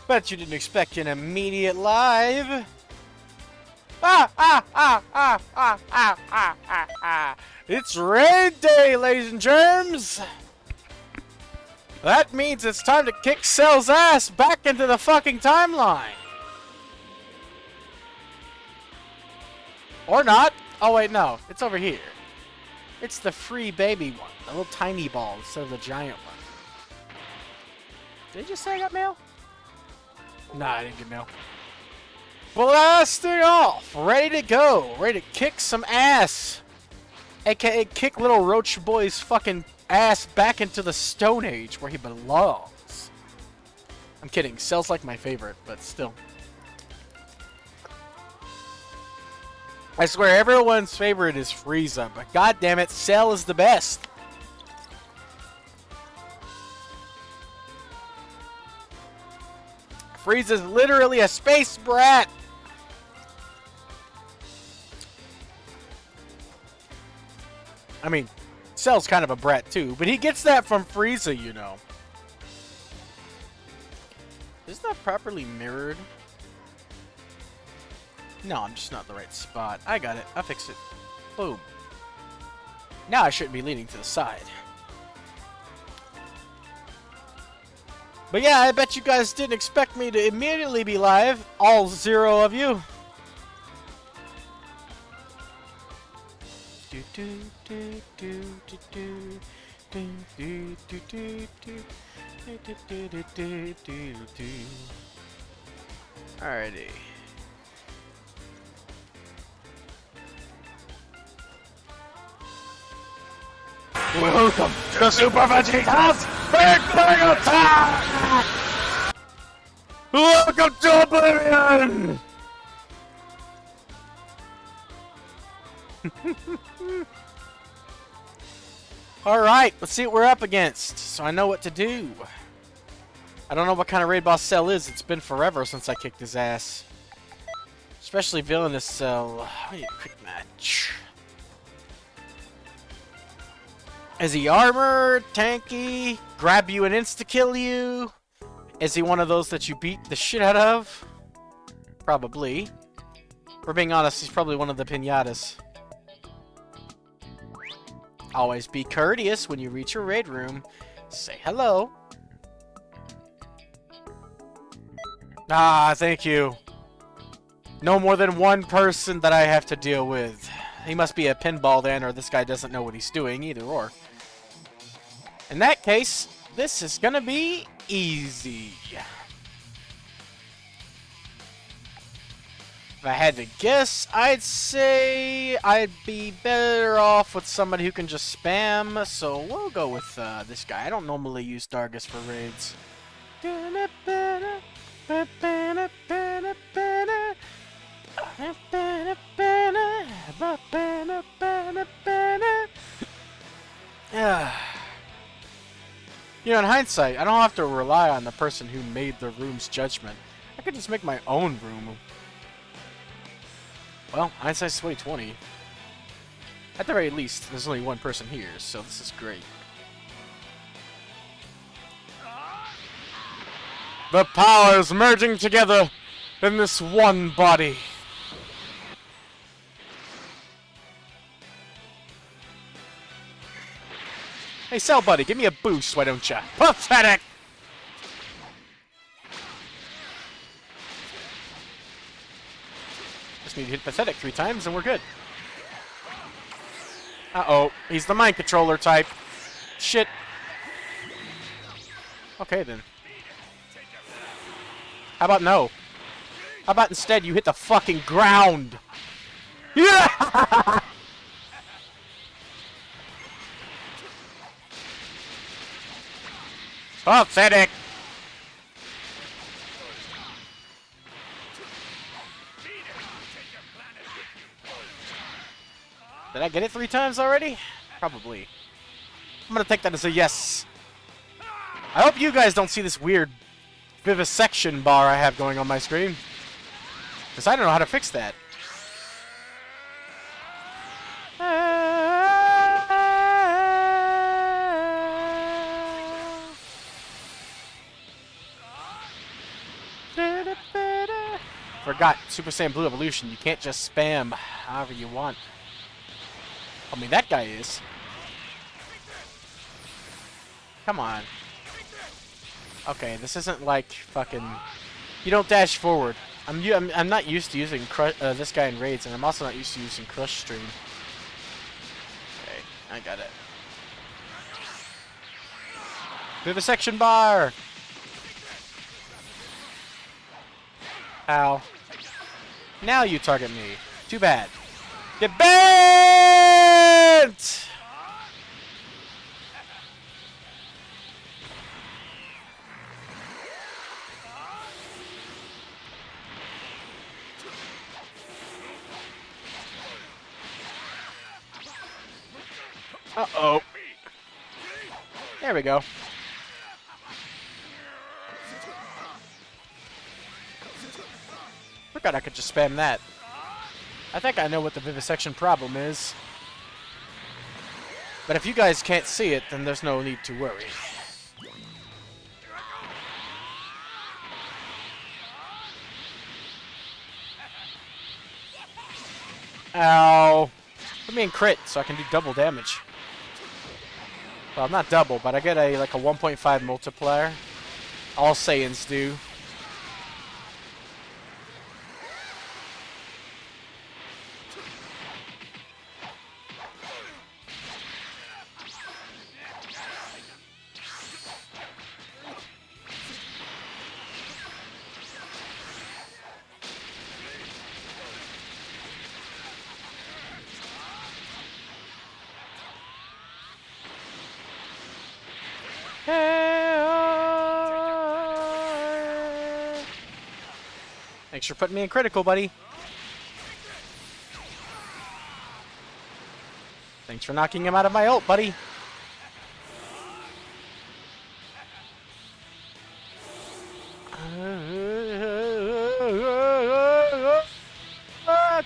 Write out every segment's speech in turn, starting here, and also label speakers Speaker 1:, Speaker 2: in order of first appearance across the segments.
Speaker 1: Bet you didn't expect an immediate live. Ah, ah, ah, ah, ah, ah, ah, ah, ah. It's raid day, ladies and germs. That means it's time to kick Cell's ass back into the fucking timeline. Or not. Oh, wait, no. It's over here. It's the free baby one. The little tiny ball instead of the giant one. Did you just say I got mail? Nah, I didn't get mail. Blasting off! Ready to go! Ready to kick some ass! AKA kick little Roach Boy's fucking ass back into the Stone Age where he belongs. I'm kidding. Cell's like my favorite, but still. I swear everyone's favorite is Frieza, but goddammit, Cell is the best. Frieza's literally a space brat. I mean, Cell's kind of a brat too, but he gets that from Frieza, you know. Is that properly mirrored? No, I'm just not in the right spot. I got it. I'll fix it. Boom. Now I shouldn't be leaning to the side. But yeah, I bet you guys didn't expect me to immediately be live. All 0 of you. Alrighty. Welcome to Super Vegeta's Big Bang Attack! Welcome to Oblivion! Alright, let's see what we're up against, so I know what to do. I don't know what kind of raid boss Cell is. It's been forever since I kicked his ass. Especially villainous Cell. I need a quick match. Is he armored, tanky, grab you and insta-kill you? Is he one of those that you beat the shit out of? Probably. For being honest, he's probably one of the pinatas. Always be courteous when you reach your raid room. Say hello. Ah, thank you. No more than one person that I have to deal with. He must be a pinball then, or this guy doesn't know what he's doing, either or. In that case, this is gonna be easy. If I had to guess, I'd say I'd be better off with somebody who can just spam, so we'll go with this guy. I don't normally use Dargus for raids. You know, in hindsight, I don't have to rely on the person who made the room's judgment. I could just make my own room. Well, hindsight's 20/20. At the very least, there's only one person here, so this is great. The powers merging together in this one body. Hey, Cell Buddy, give me a boost, why don't ya? Pathetic! Just need to hit Pathetic 3 times and we're good. Uh-oh, he's the mind controller type. Shit. Okay, then. How about no? How about instead you hit the fucking ground? Yeah! Pathetic! Did I get it 3 times already? Probably. I'm gonna take that as a yes. I hope you guys don't see this weird vivisection bar I have going on my screen. Because I don't know how to fix that. forgot Super Saiyan Blue Evolution. You can't just spam however you want. I mean, that guy is. Come on. Okay, this isn't like fucking... You don't dash forward. I'm not used to using this guy in raids, and I'm also not used to using Crush Stream. Okay, I got it. Vivisection bar! Ow. Now you target me. Too bad. Get bent! Uh-oh. There we go. Forgot I could just spam that. I think I know what the vivisection problem is. But if you guys can't see it, then there's no need to worry. Ow. Put me in crit so I can do double damage. Well, not double, but I get like a 1.5 multiplier. All Saiyans do. Thanks for putting me in critical, buddy. Thanks for knocking him out of my ult, buddy.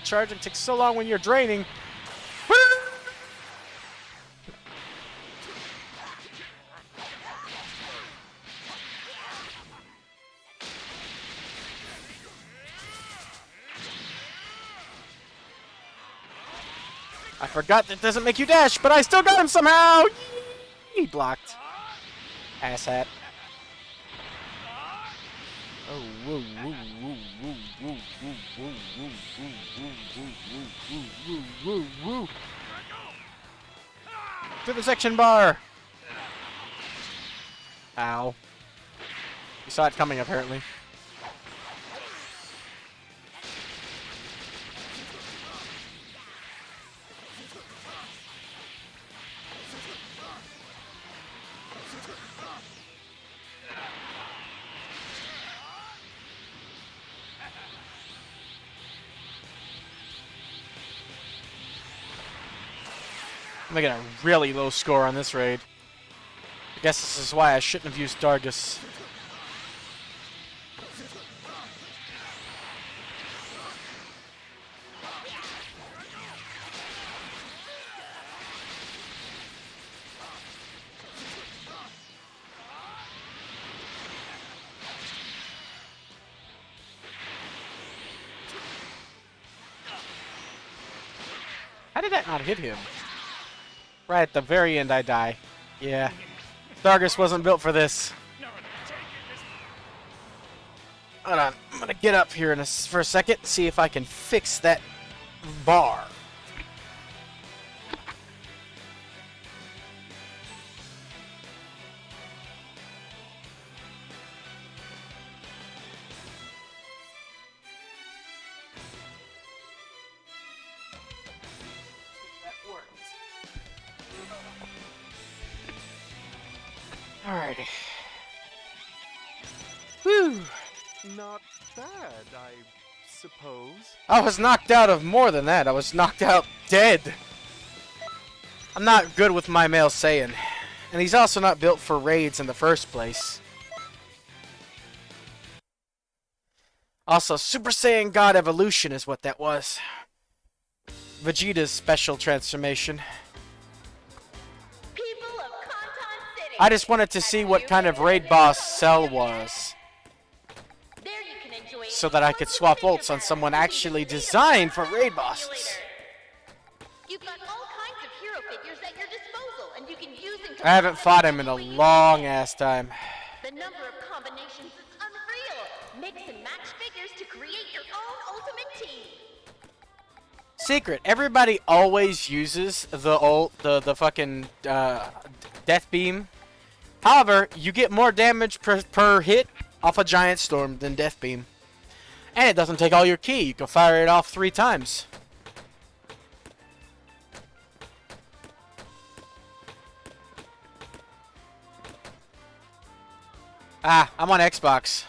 Speaker 1: Charging takes so long when you're draining. I forgot that doesn't make you dash, but I still got him somehow! He blocked. Asshat. Oh, woo, woo, woo, woo, woo, woo, woo, woo, woo, woo, woo, woo. To the section bar! Ow. You saw it coming, apparently. I'm gonna get a really low score on this raid. I guess this is why I shouldn't have used Dargus. How did that not hit him? Right at the very end, I die. Yeah. Dargus wasn't built for this. Hold on. I'm gonna get up here for a second and see if I can fix that bar. Alrighty. Whew.
Speaker 2: Not bad, I suppose.
Speaker 1: I was knocked out of more than that. I was knocked out dead. I'm not good with my male Saiyan. And he's also not built for raids in the first place. Also, Super Saiyan God Evolution is what that was. Vegeta's special transformation. I just wanted to see what kind of raid boss Cell was.
Speaker 3: There you can
Speaker 1: so that I could swap ults on someone actually designed for raid bosses.
Speaker 3: You've got all kinds of hero figures at your disposal, and you can use and
Speaker 1: I haven't fought him in a long ass time.
Speaker 3: The number of combinations is unreal. Mix and match figures to create your own ultimate team.
Speaker 1: Secret, everybody always uses the ult, the fucking death beam. However, you get more damage per hit off a giant storm than death beam. And it doesn't take all your ki. You can fire it off 3 times. Ah, I'm on Xbox.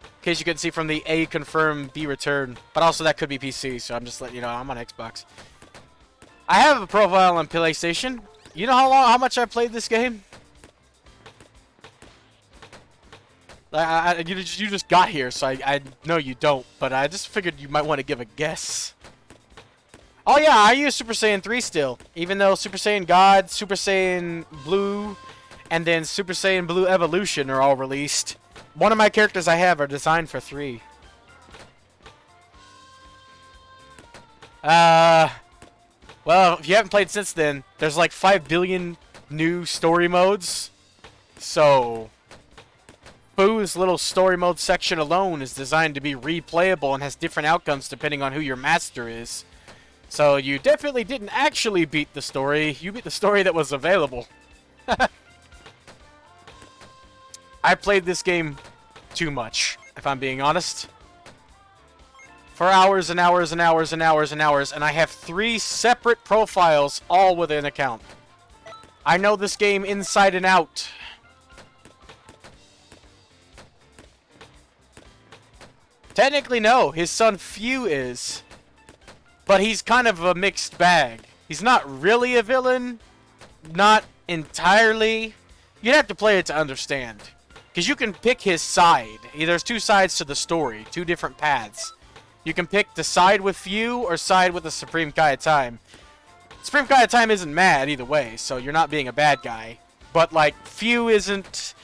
Speaker 1: In case you couldn't see from the A confirm, B return. But also that could be PC, so I'm just letting you know I'm on Xbox. I have a profile on PlayStation. You know how much I played this game? You just got here, so I know you don't, but I just figured you might want to give a guess. Oh yeah, I use Super Saiyan 3 still. Even though Super Saiyan God, Super Saiyan Blue, and then Super Saiyan Blue Evolution are all released. One of my characters I have are designed for 3. Well, if you haven't played since then, there's like 5 billion new story modes. So, Boo's little story mode section alone is designed to be replayable and has different outcomes depending on who your master is. So you definitely didn't actually beat the story. You beat the story that was available. I played this game too much, if I'm being honest. For hours and hours and hours and hours and hours, and I have 3 separate profiles all with an account. I know this game inside and out. Technically, no. His son Few is. But he's kind of a mixed bag. He's not really a villain. Not entirely. You'd have to play it to understand. Because you can pick his side. There's 2 sides to the story. 2 different paths. You can pick to side with Few or side with the Supreme Kai of Time. Supreme Kai of Time isn't mad either way, so you're not being a bad guy. But, like, Few isn't...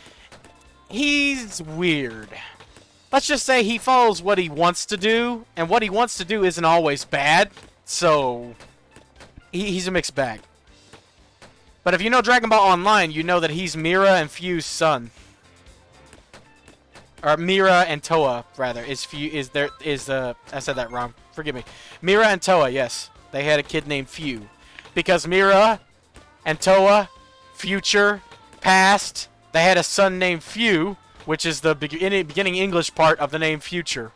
Speaker 1: He's weird. Let's just say he follows what he wants to do, and what he wants to do isn't always bad, so... He's a mixed bag. But if you know Dragon Ball Online, you know that he's Mira and Few's son. Or Mira and Toa, rather. I said that wrong. Forgive me. Mira and Toa, yes. They had a kid named Few. Because Mira and Toa, future, past, they had a son named Few, which is the beginning English part of the name future.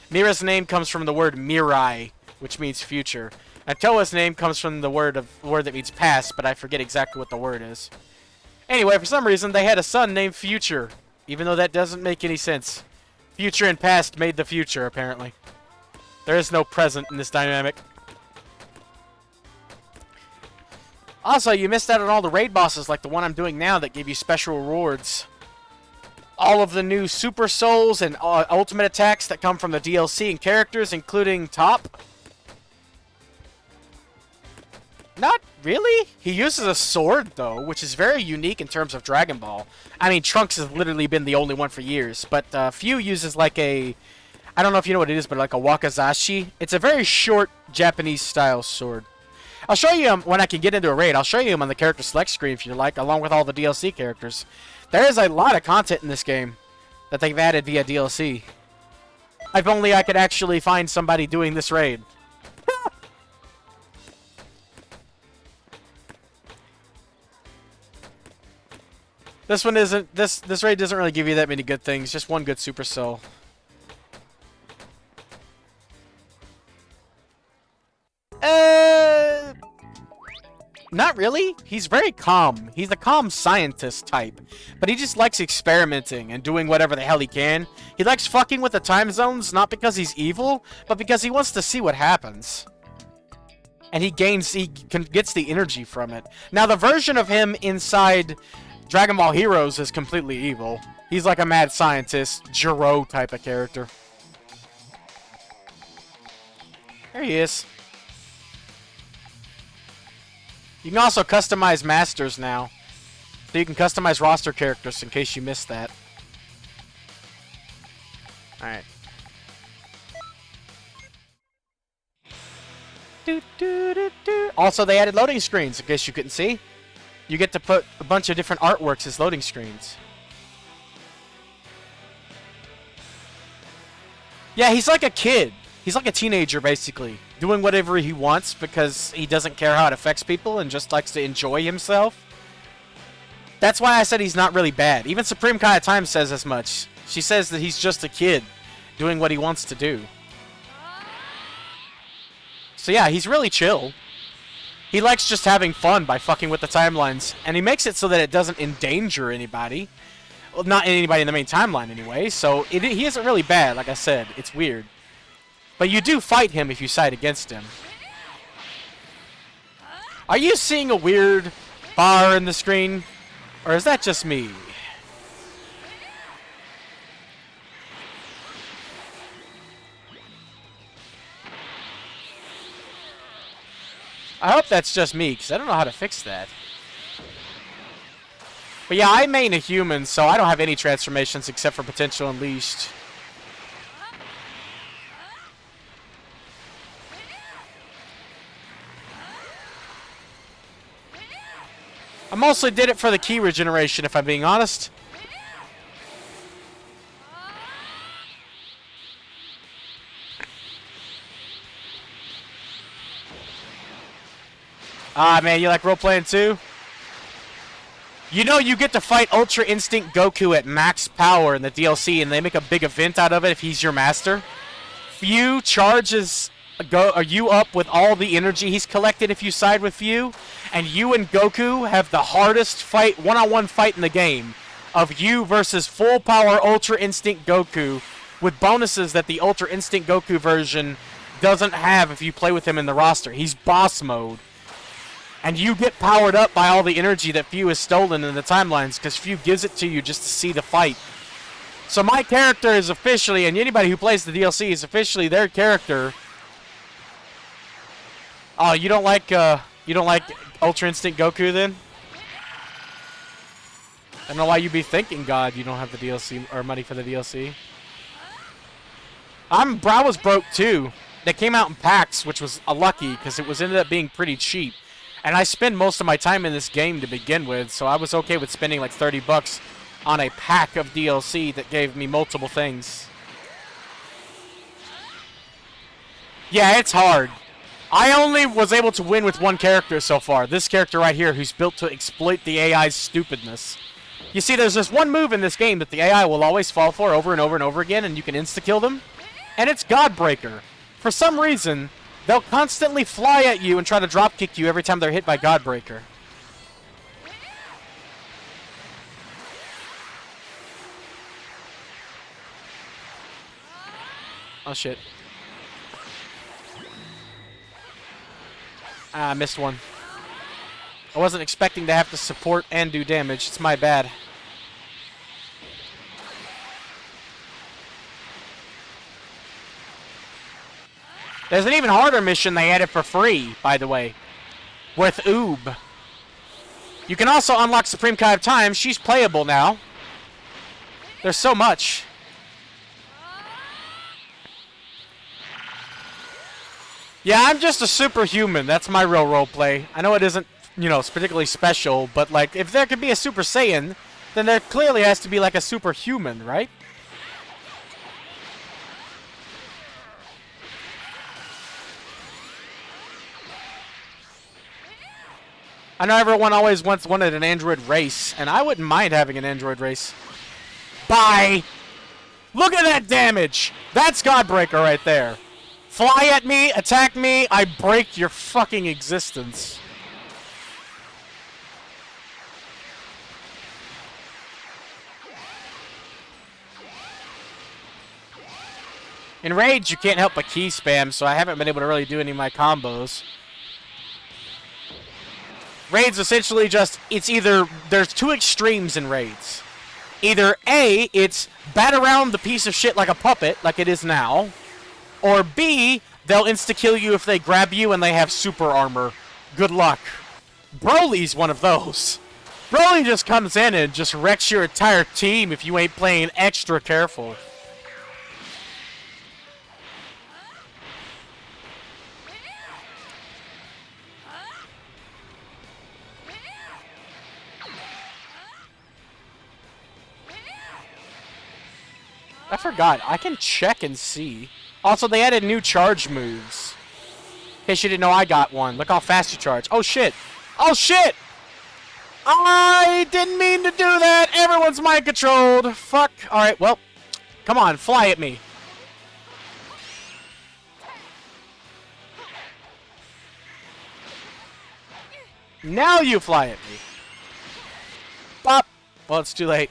Speaker 1: Mira's name comes from the word Mirai, which means future. And Toa's name comes from the word that means past, but I forget exactly what the word is. Anyway, for some reason, they had a son named Future. Even though that doesn't make any sense. Future and past made the future, apparently. There is no present in this dynamic. Also, you missed out on all the raid bosses like the one I'm doing now that give you special rewards. All of the new Super Souls and Ultimate attacks that come from the DLC and characters, including Top. Not really. He uses a sword, though, which is very unique in terms of Dragon Ball. I mean, Trunks has literally been the only one for years, but Few uses like a... I don't know if you know what it is, but like a wakizashi. It's a very short Japanese-style sword. I'll show you him when I can get into a raid. I'll show you him on the character select screen if you like, along with all the DLC characters. There is a lot of content in this game that they've added via DLC. If only I could actually find somebody doing this raid. This one isn't... This raid doesn't really give you that many good things. Just one good Super Soul. Not really. He's very calm. He's a calm scientist type. But he just likes experimenting and doing whatever the hell he can. He likes fucking with the time zones, not because he's evil, but because he wants to see what happens. And he gets the energy from it. Now, the version of him inside Dragon Ball Heroes is completely evil. He's like a mad scientist, Jiro type of character. There he is. You can also customize masters now. So you can customize roster characters in case you missed that. Alright. Also, they added loading screens, in case you couldn't see. You get to put a bunch of different artworks as loading screens. Yeah, he's like a kid. He's like a teenager, basically. Doing whatever he wants because he doesn't care how it affects people and just likes to enjoy himself. That's why I said he's not really bad. Even Supreme Kai at times says as much. She says that he's just a kid doing what he wants to do. So yeah, he's really chill. He likes just having fun by fucking with the timelines. And he makes it so that it doesn't endanger anybody. Well, not anybody in the main timeline anyway. So he isn't really bad, like I said. It's weird. But you do fight him if you side against him. Are you seeing a weird bar in the screen? Or is that just me? I hope that's just me, because I don't know how to fix that. But yeah, I main a human, so I don't have any transformations except for Potential Unleashed. I mostly did it for the key regeneration, if I'm being honest. Ah, man, you like role-playing too? You know you get to fight Ultra Instinct Goku at max power in the DLC, and they make a big event out of it if he's your master. Few charges you up with all the energy he's collected if you side with Few, and you and Goku have the hardest fight, one-on-one fight in the game, of you versus full power Ultra Instinct Goku, with bonuses that the Ultra Instinct Goku version doesn't have if you play with him in the roster. He's boss mode. And you get powered up by all the energy that Few has stolen in the timelines, because Few gives it to you just to see the fight. So my character is officially, and anybody who plays the DLC is officially their character. Oh, you don't like Ultra Instinct Goku then? I don't know why you'd be thinking, God, you don't have the DLC or money for the DLC. I was broke too. They came out in packs, which was lucky because it ended up being pretty cheap. And I spend most of my time in this game to begin with, so I was okay with spending like $30 on a pack of DLC that gave me multiple things. Yeah, it's hard. I only was able to win with one character so far. This character right here, who's built to exploit the AI's stupidness. You see, there's this one move in this game that the AI will always fall for over and over and over again, and you can insta-kill them. And it's Godbreaker. For some reason, they'll constantly fly at you and try to drop-kick you every time they're hit by Godbreaker. Oh, shit. Ah, I missed one. I wasn't expecting to have to support and do damage. It's my bad. There's an even harder mission they added for free, by the way, with Oob. You can also unlock Supreme Kai of Time. She's playable now. There's so much. Yeah, I'm just a superhuman. That's my real roleplay. I know it isn't, particularly special, but, like, if there could be a Super Saiyan, then there clearly has to be, like, a superhuman, right? I know everyone always wanted an android race, and I wouldn't mind having an android race. Bye! Look at that damage! That's Godbreaker right there. Fly at me, attack me, I break your fucking existence. In Rage, you can't help but key spam, so I haven't been able to really do any of my combos. Raids essentially just, it's either, there's two extremes in raids. Either A, it's bat around the piece of shit like a puppet, like it is now. Or B, they'll insta-kill you if they grab you and they have super armor. Good luck. Broly's one of those. Broly just comes in and just wrecks your entire team if you ain't playing extra careful. I forgot. I can check and see. Also, they added new charge moves. In case you didn't know, I got one. Look how fast you charge. Oh, shit. Oh, shit! I didn't mean to do that! Everyone's mind-controlled! Fuck. Alright, well. Come on, fly at me. Now you fly at me. Pop! Well, it's too late.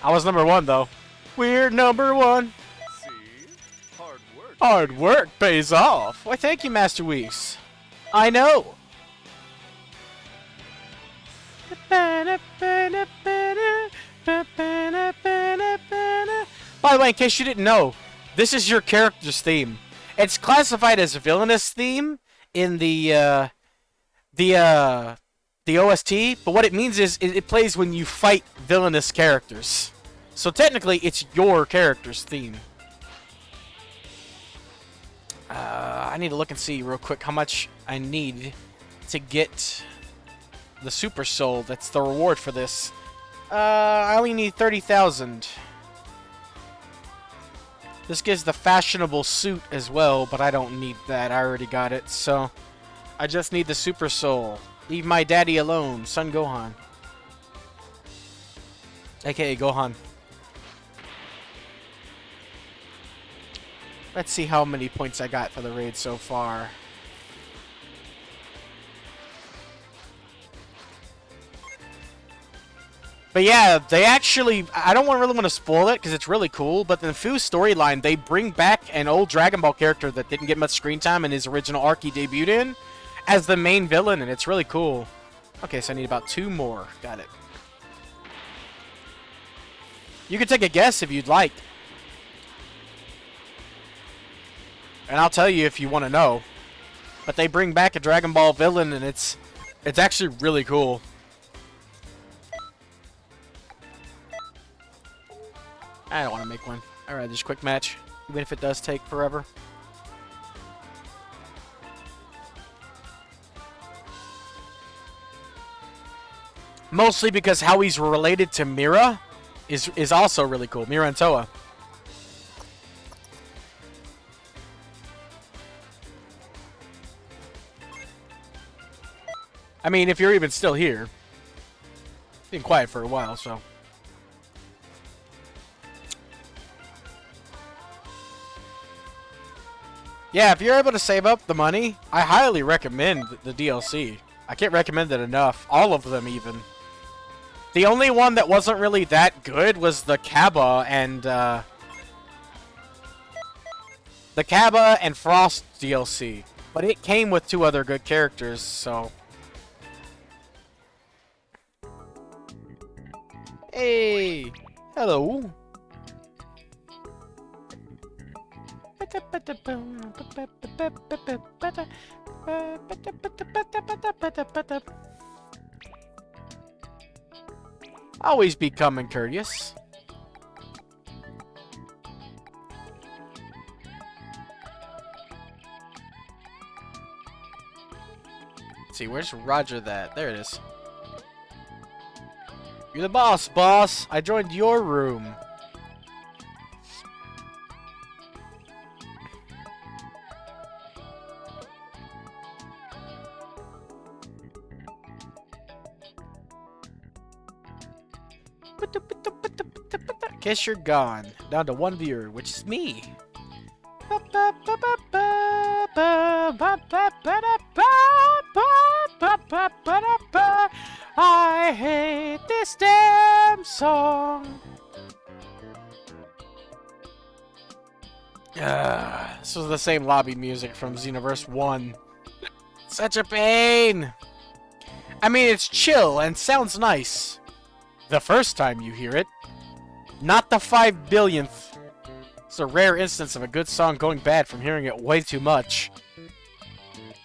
Speaker 1: I was number 1, though. We're number 1.
Speaker 2: See? Hard work.
Speaker 1: Hard work pays off. Why, thank you, Master Weeks. I know. By the way, in case you didn't know, this is your character's theme. It's classified as villainous theme in the OST, but what it means is it plays when you fight villainous characters. So technically, it's your character's theme. I need to look and see real quick how much I need to get the Super Soul. That's the reward for this. I only need 30,000. This gives the fashionable suit as well, but I don't need that. I already got it, so I just need the Super Soul. Leave my daddy alone, Son Gohan. AKA Gohan. Let's see how many points I got for the raid so far. But yeah, they actually... I don't really want to spoil it because it's really cool, but in the Fu storyline, they bring back an old Dragon Ball character that didn't get much screen time in his original arc he debuted in as the main villain, and it's really cool. Okay, so I need about 2 more. Got it. You can take a guess if you'd like. And I'll tell you if you want to know. But they bring back a Dragon Ball villain, and it's actually really cool. I don't want to make one. Alright, just quick match. Even if it does take forever. Mostly because how he's related to Mira is also really cool. Mira and Toa. I mean, if you're even still here. Been quiet for a while, so. Yeah, if you're able to save up the money, I highly recommend the DLC. I can't recommend it enough. All of them, even. The only one that wasn't really that good was the Kaba and, the Kaba and Frost DLC. But it came with 2 other good characters, so... Hey! Hello! Always be calm and courteous. Let's see, where's Roger that? There it is. You're the boss, boss! I joined your room. Guess you're gone. Down to 1 viewer, which is me. I hate this damn song. This was the same lobby music from Xenoverse 1. Such a pain. I mean, it's chill and sounds nice the first time you hear it. Not the 5 billionth. It's a rare instance of a good song going bad from hearing it way too much.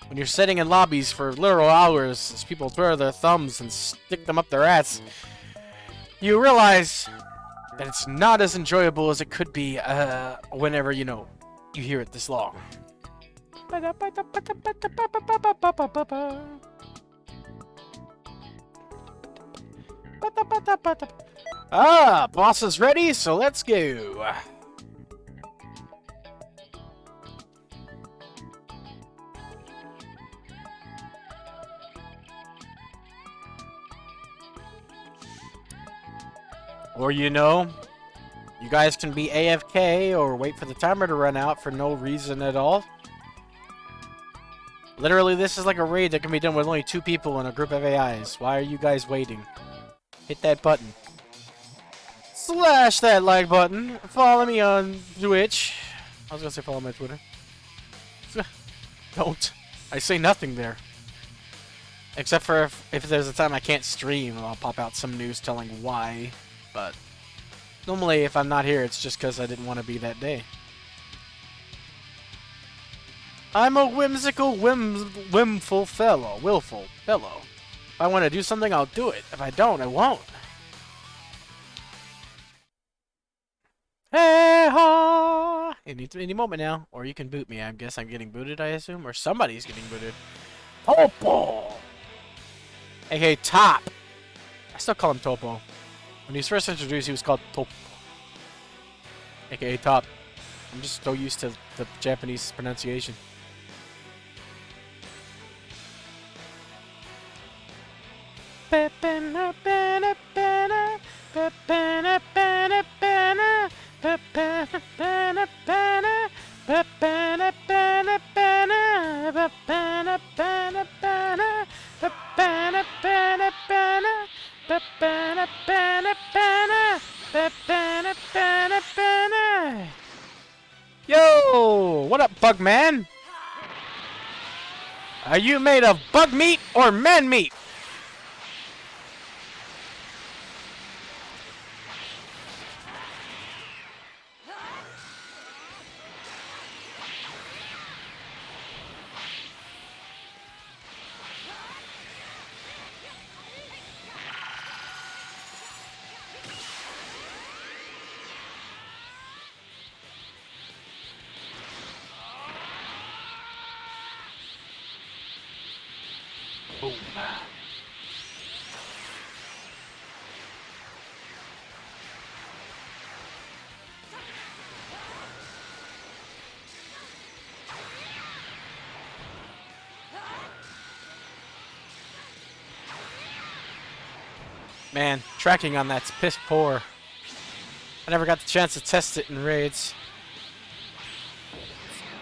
Speaker 1: When you're sitting in lobbies for literal hours as people twirl their thumbs and stick them up their ass, you realize that it's not as enjoyable as it could be whenever, you know, you hear it this long. Ah, boss is ready, so let's go. Or you know, you guys can be AFK or wait for the timer to run out for no reason at all. Literally, this is like a raid that can be done with only 2 people in a group of AIs. Why are you guys waiting? Hit that button. Slash that like button. Follow me on Twitch. I was gonna say follow my Twitter. Don't. I say nothing there. Except for if there's a time I can't stream, I'll pop out some news telling why. But normally, if I'm not here, it's just because I didn't want to be that day. I'm a whimsical, willful fellow. If I want to do something, I'll do it. If I don't, I won't. Hey ha! Any moment now, or you can boot me. I guess I'm getting booted. I assume, or somebody's getting booted. Topo, aka Top. I still call him Topo. When he was first introduced, he was called Topo, aka Top. I'm just so used to the Japanese pronunciation. Yo, what up, bug man? Are you made of bug meat or man meat? Boom. Man, tracking on that's piss poor. I never got the chance to test it in raids.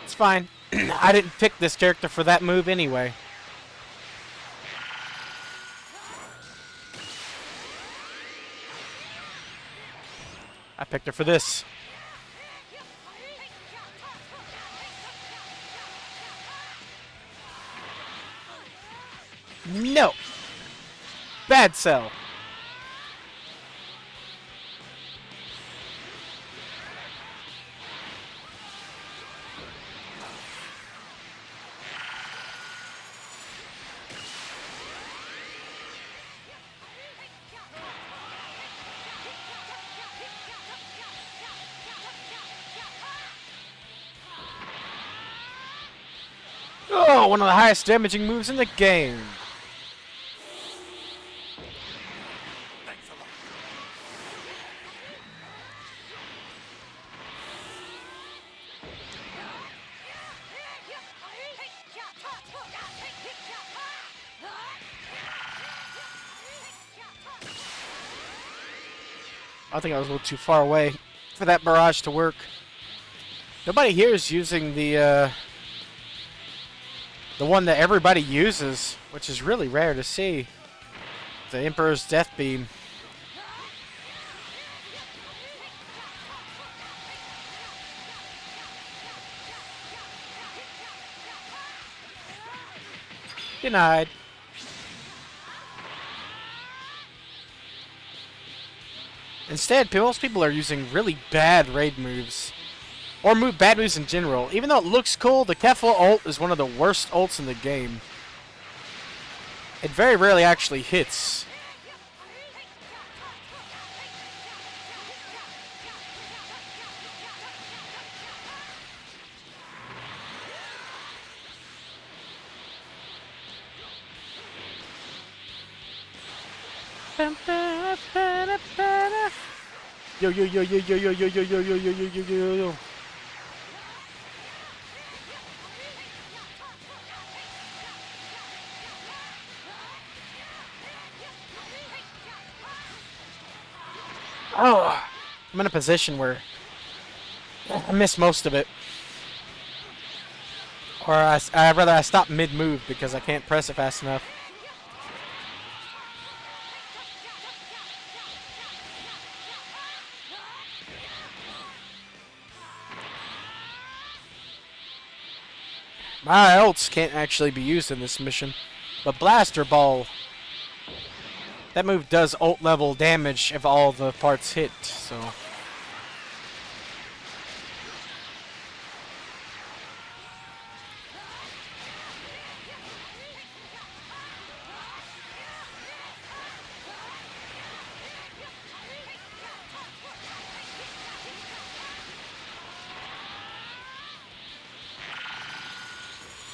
Speaker 1: It's fine. I didn't pick this character for that move anyway. I picked her for this. No! Bad cell. Oh, one of the highest damaging moves in the game. I think I was a little too far away for that barrage to work. Nobody here is using the one that everybody uses, which is really rare to see. The Emperor's Death Beam. Denied. Instead, most people are using really bad raid moves. Or bad moves in general. Even though it looks cool, the Kefla ult is one of the worst ults in the game. It very rarely actually hits. Yo, yo, yo, yo, yo, yo, yo, yo, yo, yo, yo, yo, yo, yo, yo. Oh, I'm in a position where I miss most of it. Or I'd rather I stop mid-move because I can't press it fast enough. My ults can't actually be used in this mission. But Blaster Ball, that move does ult level damage if all the parts hit, so...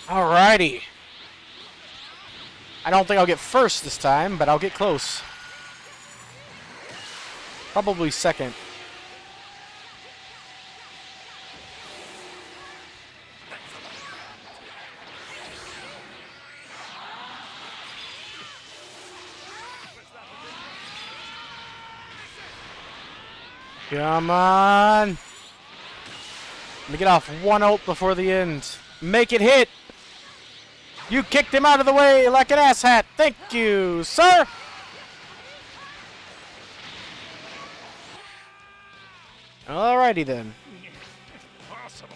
Speaker 1: Alrighty. I don't think I'll get first this time, but I'll get close. Probably second. Come on. Let me get off one ult before the end. Make it hit. You kicked him out of the way like an asshat. Thank you, sir. Alrighty then.
Speaker 2: Impossible.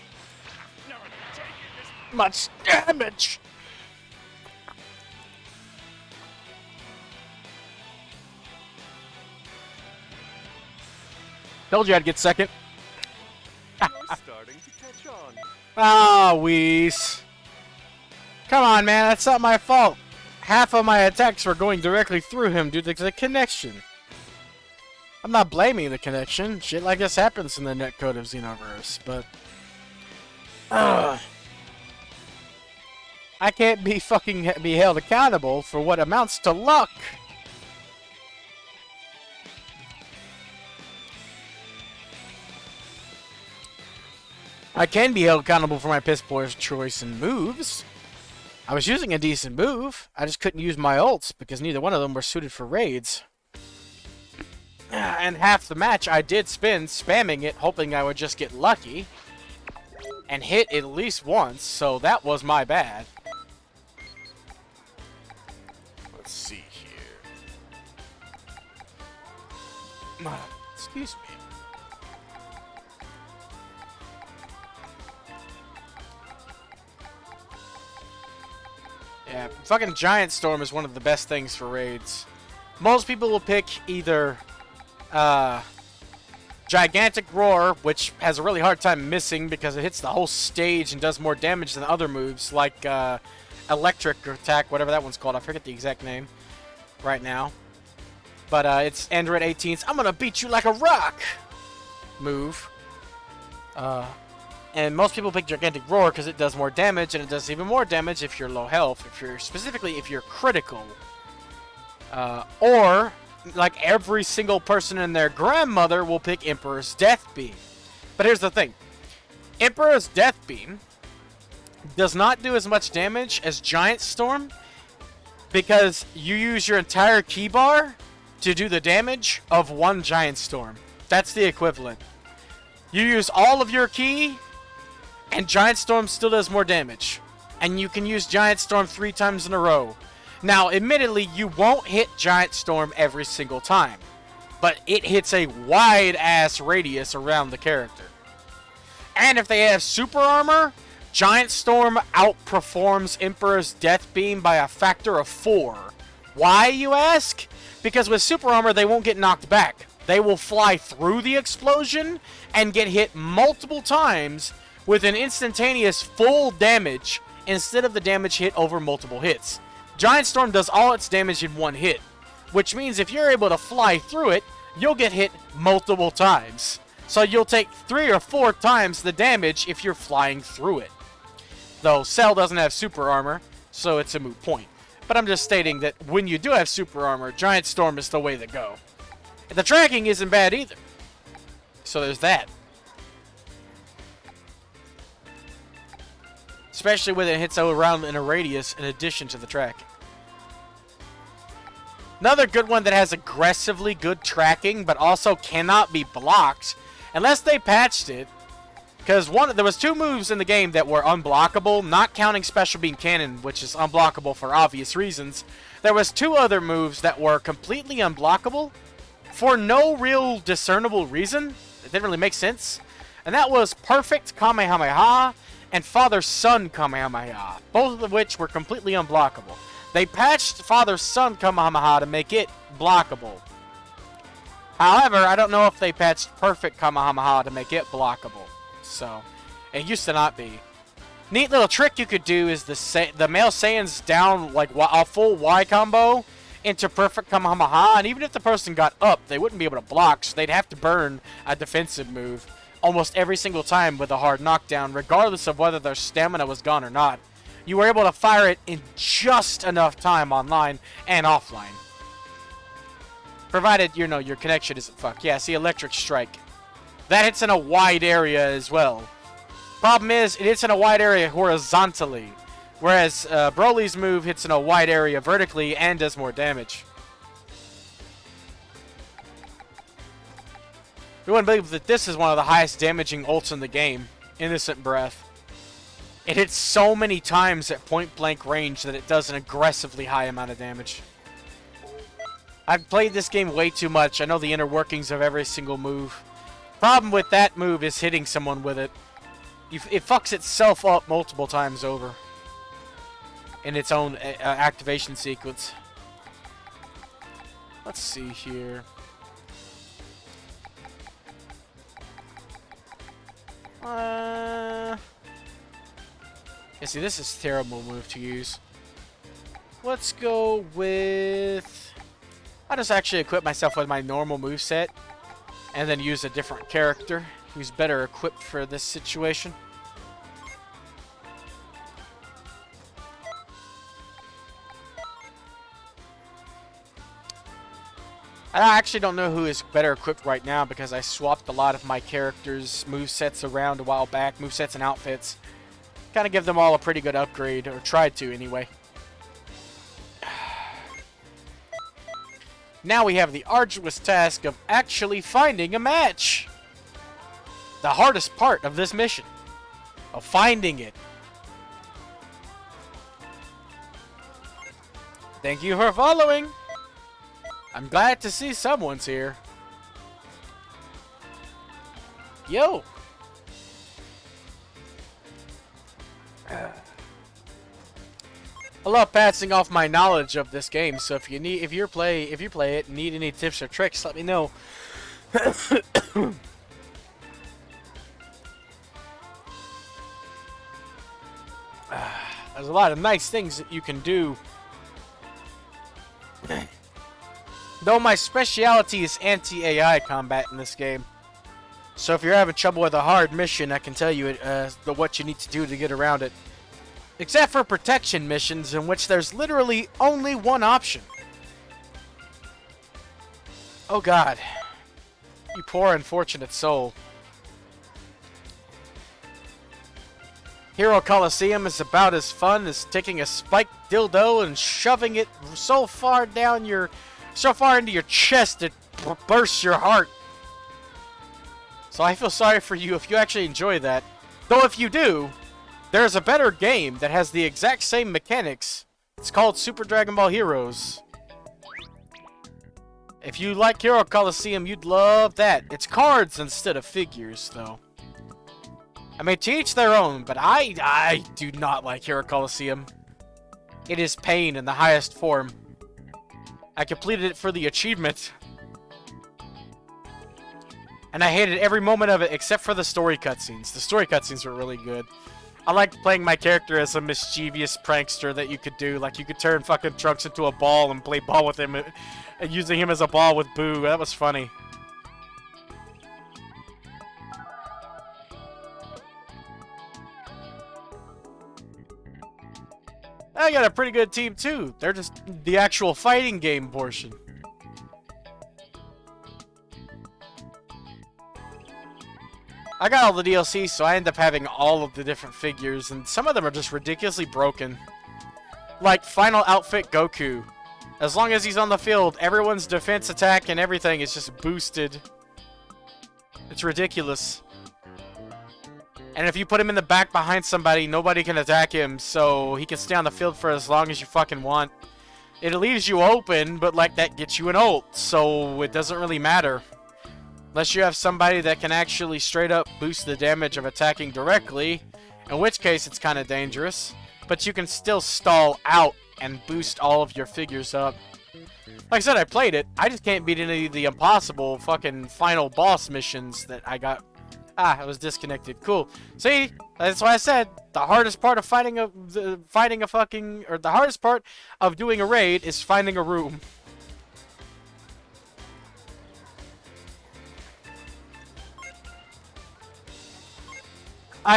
Speaker 2: Never taken this.
Speaker 1: Much damage. Told you I'd get second.
Speaker 2: You're starting to catch on.
Speaker 1: Ah, Whis. Come on, man. That's not my fault. Half of my attacks were going directly through him due to the connection. I'm not blaming the connection. Shit like this happens in the netcode of Xenoverse, but... I can't be held accountable for what amounts to luck. I can be held accountable for my piss poor choice in moves. I was using a decent move. I just couldn't use my ults because neither one of them were suited for raids. And half the match I did spend spamming it, hoping I would just get lucky. And hit at least once, so that was my bad. Let's see here. Excuse me. Yeah, fucking Giant Storm is one of the best things for raids. Most people will pick either Gigantic Roar, which has a really hard time missing because it hits the whole stage and does more damage than other moves, like Electric Attack, whatever that one's called. I forget the exact name right now. But it's Android 18's I'm gonna beat you like a rock move. And most people pick Gigantic Roar because it does more damage, and it does even more damage if you're low health, specifically if you're critical. Or, like every single person and their grandmother will pick Emperor's Death Beam. But here's the thing. Emperor's Death Beam does not do as much damage as Giant Storm because you use your entire keybar to do the damage of one Giant Storm. That's the equivalent. You use all of your key, and Giant Storm still does more damage. And you can use Giant Storm 3 times in a row. Now, admittedly, you won't hit Giant Storm every single time. But it hits a wide-ass radius around the character. And if they have Super Armor, Giant Storm outperforms Emperor's Death Beam by a factor of 4. Why, you ask? Because with Super Armor, they won't get knocked back. They will fly through the explosion and get hit multiple times with an instantaneous full damage instead of the damage hit over multiple hits. Giant Storm does all its damage in one hit, which means if you're able to fly through it, you'll get hit multiple times. So you'll take 3 or 4 times the damage if you're flying through it. Though Cell doesn't have Super Armor, so it's a moot point. But I'm just stating that when you do have Super Armor, Giant Storm is the way to go. The tracking isn't bad either. So there's that. Especially when it hits around in a radius in addition to the track. Another good one that has aggressively good tracking, but also cannot be blocked unless they patched it. Because there was 2 moves in the game that were unblockable, not counting Special Beam Cannon, which is unblockable for obvious reasons. There was 2 other moves that were completely unblockable for no real discernible reason. It didn't really make sense. And that was Perfect Kamehameha and Father-Son Kamehameha, both of which were completely unblockable. They patched Father-Son Kamehameha to make it blockable. However, I don't know if they patched Perfect Kamehameha to make it blockable. So, it used to not be. Neat little trick you could do is the male Saiyans down like a full Y combo into Perfect Kamehameha, and even if the person got up, they wouldn't be able to block, so they'd have to burn a defensive move almost every single time with a hard knockdown, regardless of whether their stamina was gone or not. You were able to fire it in just enough time online and offline. Provided, you know, your connection isn't fucked. Yeah, see, Electric Strike. That hits in a wide area as well. Problem is, it hits in a wide area horizontally, whereas Broly's move hits in a wide area vertically and does more damage. You wouldn't believe that this is one of the highest damaging ults in the game, Innocent Breath. It hits so many times at point blank range that it does an aggressively high amount of damage. I've played this game way too much. I know the inner workings of every single move. Problem with that move is hitting someone with it. It fucks itself up multiple times over in its own activation sequence. Let's see here. Yeah, see, this is a terrible move to use. Let's go with... I'll just actually equip myself with my normal moveset and then use a different character who's better equipped for this situation. I actually don't know who is better equipped right now because I swapped a lot of my characters' movesets around a while back, movesets and outfits. Kind of give them all a pretty good upgrade, or tried to anyway. Now we have the arduous task of actually finding a match. The hardest part of this mission. Of finding it. Thank you for following. I'm glad to see someone's here. Yo. I love passing off my knowledge of this game, so if you play it and need any tips or tricks, let me know. There's a lot of nice things that you can do. Though my specialty is anti-AI combat in this game. So if you're having trouble with a hard mission, I can tell you what you need to do to get around it. Except for protection missions, in which there's literally only one option. Oh god. You poor unfortunate soul. Hero Coliseum is about as fun as taking a spiked dildo and shoving it so far into your chest it bursts your heart. So I feel sorry for you if you actually enjoy that. Though if you do, there's a better game that has the exact same mechanics. It's called Super Dragon Ball Heroes. If you like Hero Coliseum, you'd love that. It's cards instead of figures, though. I mean, to each their own, but I do not like Hero Coliseum. It is pain in the highest form. I completed it for the achievement. And I hated every moment of it except for the story cutscenes. The story cutscenes were really good. I liked playing my character as a mischievous prankster that you could do. Like, you could turn fucking Trunks into a ball and play ball with him, and using him as a ball with Boo. That was funny. I got a pretty good team, too. They're just the actual fighting game portion. I got all the DLC, so I end up having all of the different figures, and some of them are just ridiculously broken. Like Final Outfit Goku. As long as he's on the field, everyone's defense, attack, and everything is just boosted. It's ridiculous. And if you put him in the back behind somebody, nobody can attack him, so he can stay on the field for as long as you fucking want. It leaves you open, but like that gets you an ult, so it doesn't really matter. Unless you have somebody that can actually straight up boost the damage of attacking directly, in which case it's kind of dangerous. But you can still stall out and boost all of your figures up. Like I said, I played it. I just can't beat any of the impossible fucking final boss missions that I got. Ah, I was disconnected. Cool. See, that's why I said the hardest part of the hardest part of doing a raid is finding a room.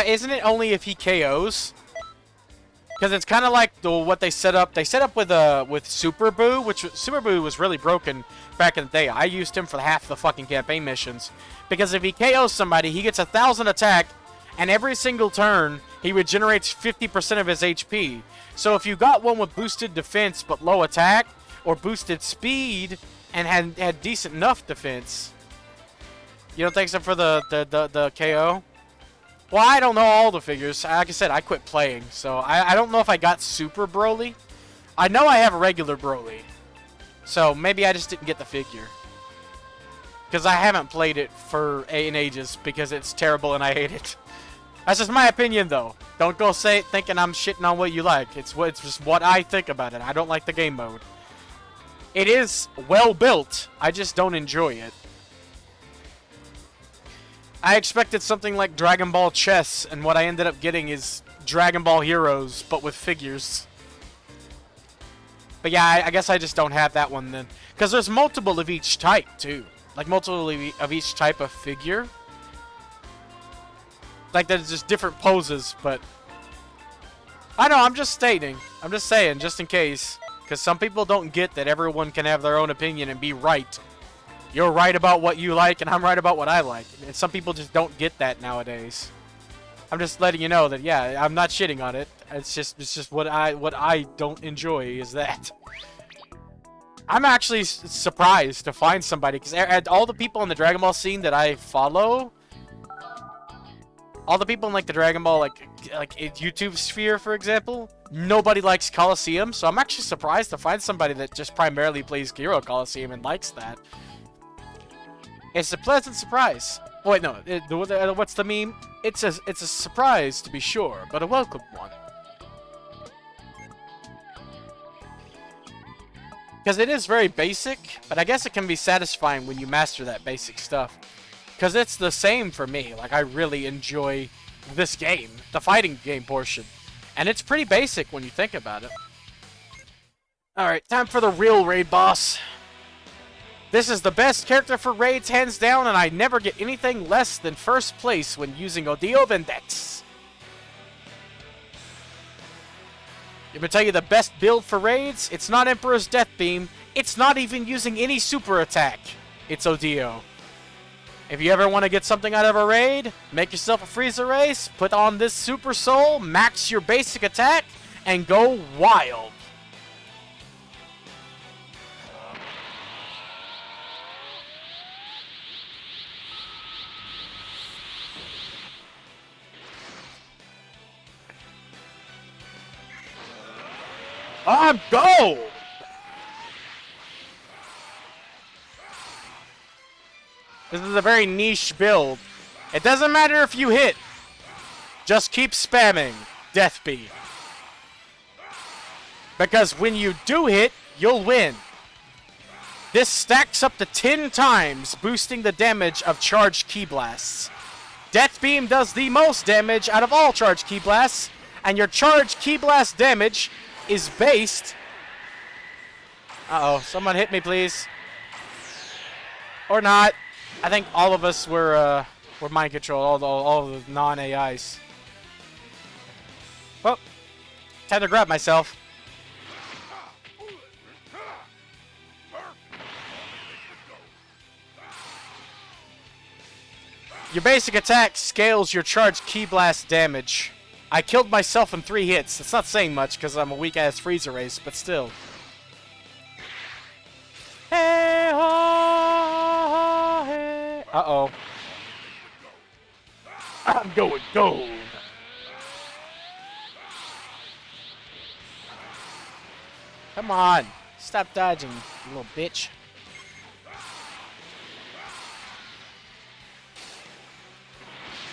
Speaker 1: Isn't it only if he KOs? Because it's kind of like what they set up. They set up with Super Boo, which Super Boo was really broken back in the day. I used him for half the fucking campaign missions. Because if he KOs somebody, he gets 1,000 attack, and every single turn, he regenerates 50% of his HP. So if you got one with boosted defense but low attack, or boosted speed, and had decent enough defense, you don't think so for the KO? Well, I don't know all the figures. Like I said, I quit playing, so I don't know if I got Super Broly. I know I have a regular Broly, so maybe I just didn't get the figure. Because I haven't played it in ages, because it's terrible and I hate it. That's just my opinion, though. Don't go thinking I'm shitting on what you like. It's just what I think about it. I don't like the game mode. It is well built. I just don't enjoy it. I expected something like Dragon Ball Chess, and what I ended up getting is Dragon Ball Heroes, but with figures. But yeah, I guess I just don't have that one then. Because there's multiple of each type, too. Like, multiple of each type of figure. Like, there's just different poses, but... I know, I'm just stating. I'm just saying, just in case. Because some people don't get that everyone can have their own opinion and be right. You're right about what you like, and I'm right about what I like. And some people just don't get that nowadays. I'm just letting you know that, yeah, I'm not shitting on it. It's just what I don't enjoy is that. I'm actually surprised to find somebody, because all the people in the Dragon Ball scene that I follow, all the people in like the Dragon Ball like YouTube sphere, for example, nobody likes Coliseum. So I'm actually surprised to find somebody that just primarily plays Hero Coliseum and likes that. It's a pleasant surprise. Oh, wait, no. What's the meme? It's a surprise, to be sure, but a welcome one. Because it is very basic, but I guess it can be satisfying when you master that basic stuff. Because it's the same for me. Like, I really enjoy this game, the fighting game portion. And it's pretty basic when you think about it. Alright, time for the real raid boss. This is the best character for raids, hands down, and I never get anything less than first place when using Odio Vendex. I'm gonna tell you the best build for raids, it's not Emperor's Death Beam, it's not even using any super attack. It's Odio. If you ever want to get something out of a raid, make yourself a Freezer race, put on this Super Soul, max your basic attack, and go wild. Go! This is a very niche build. It doesn't matter if you hit. Just keep spamming Death Beam. Because when you do hit, you'll win. This stacks up to 10 times, boosting the damage of charged Ki Blasts. Death Beam does the most damage out of all charged Ki Blasts, and your charged Ki Blast damage is based... Uh-oh, someone hit me, please. Or not. I think all of us were mind controlled, all the non-AIs. Well, time to grab myself. Your basic attack scales your charged Ki Blast damage. I killed myself in 3 hits. It's not saying much because I'm a weak-ass freezer race, but still. Hey ho, hey. Uh-oh. I'm going gold. Come on. Stop dodging, you little bitch.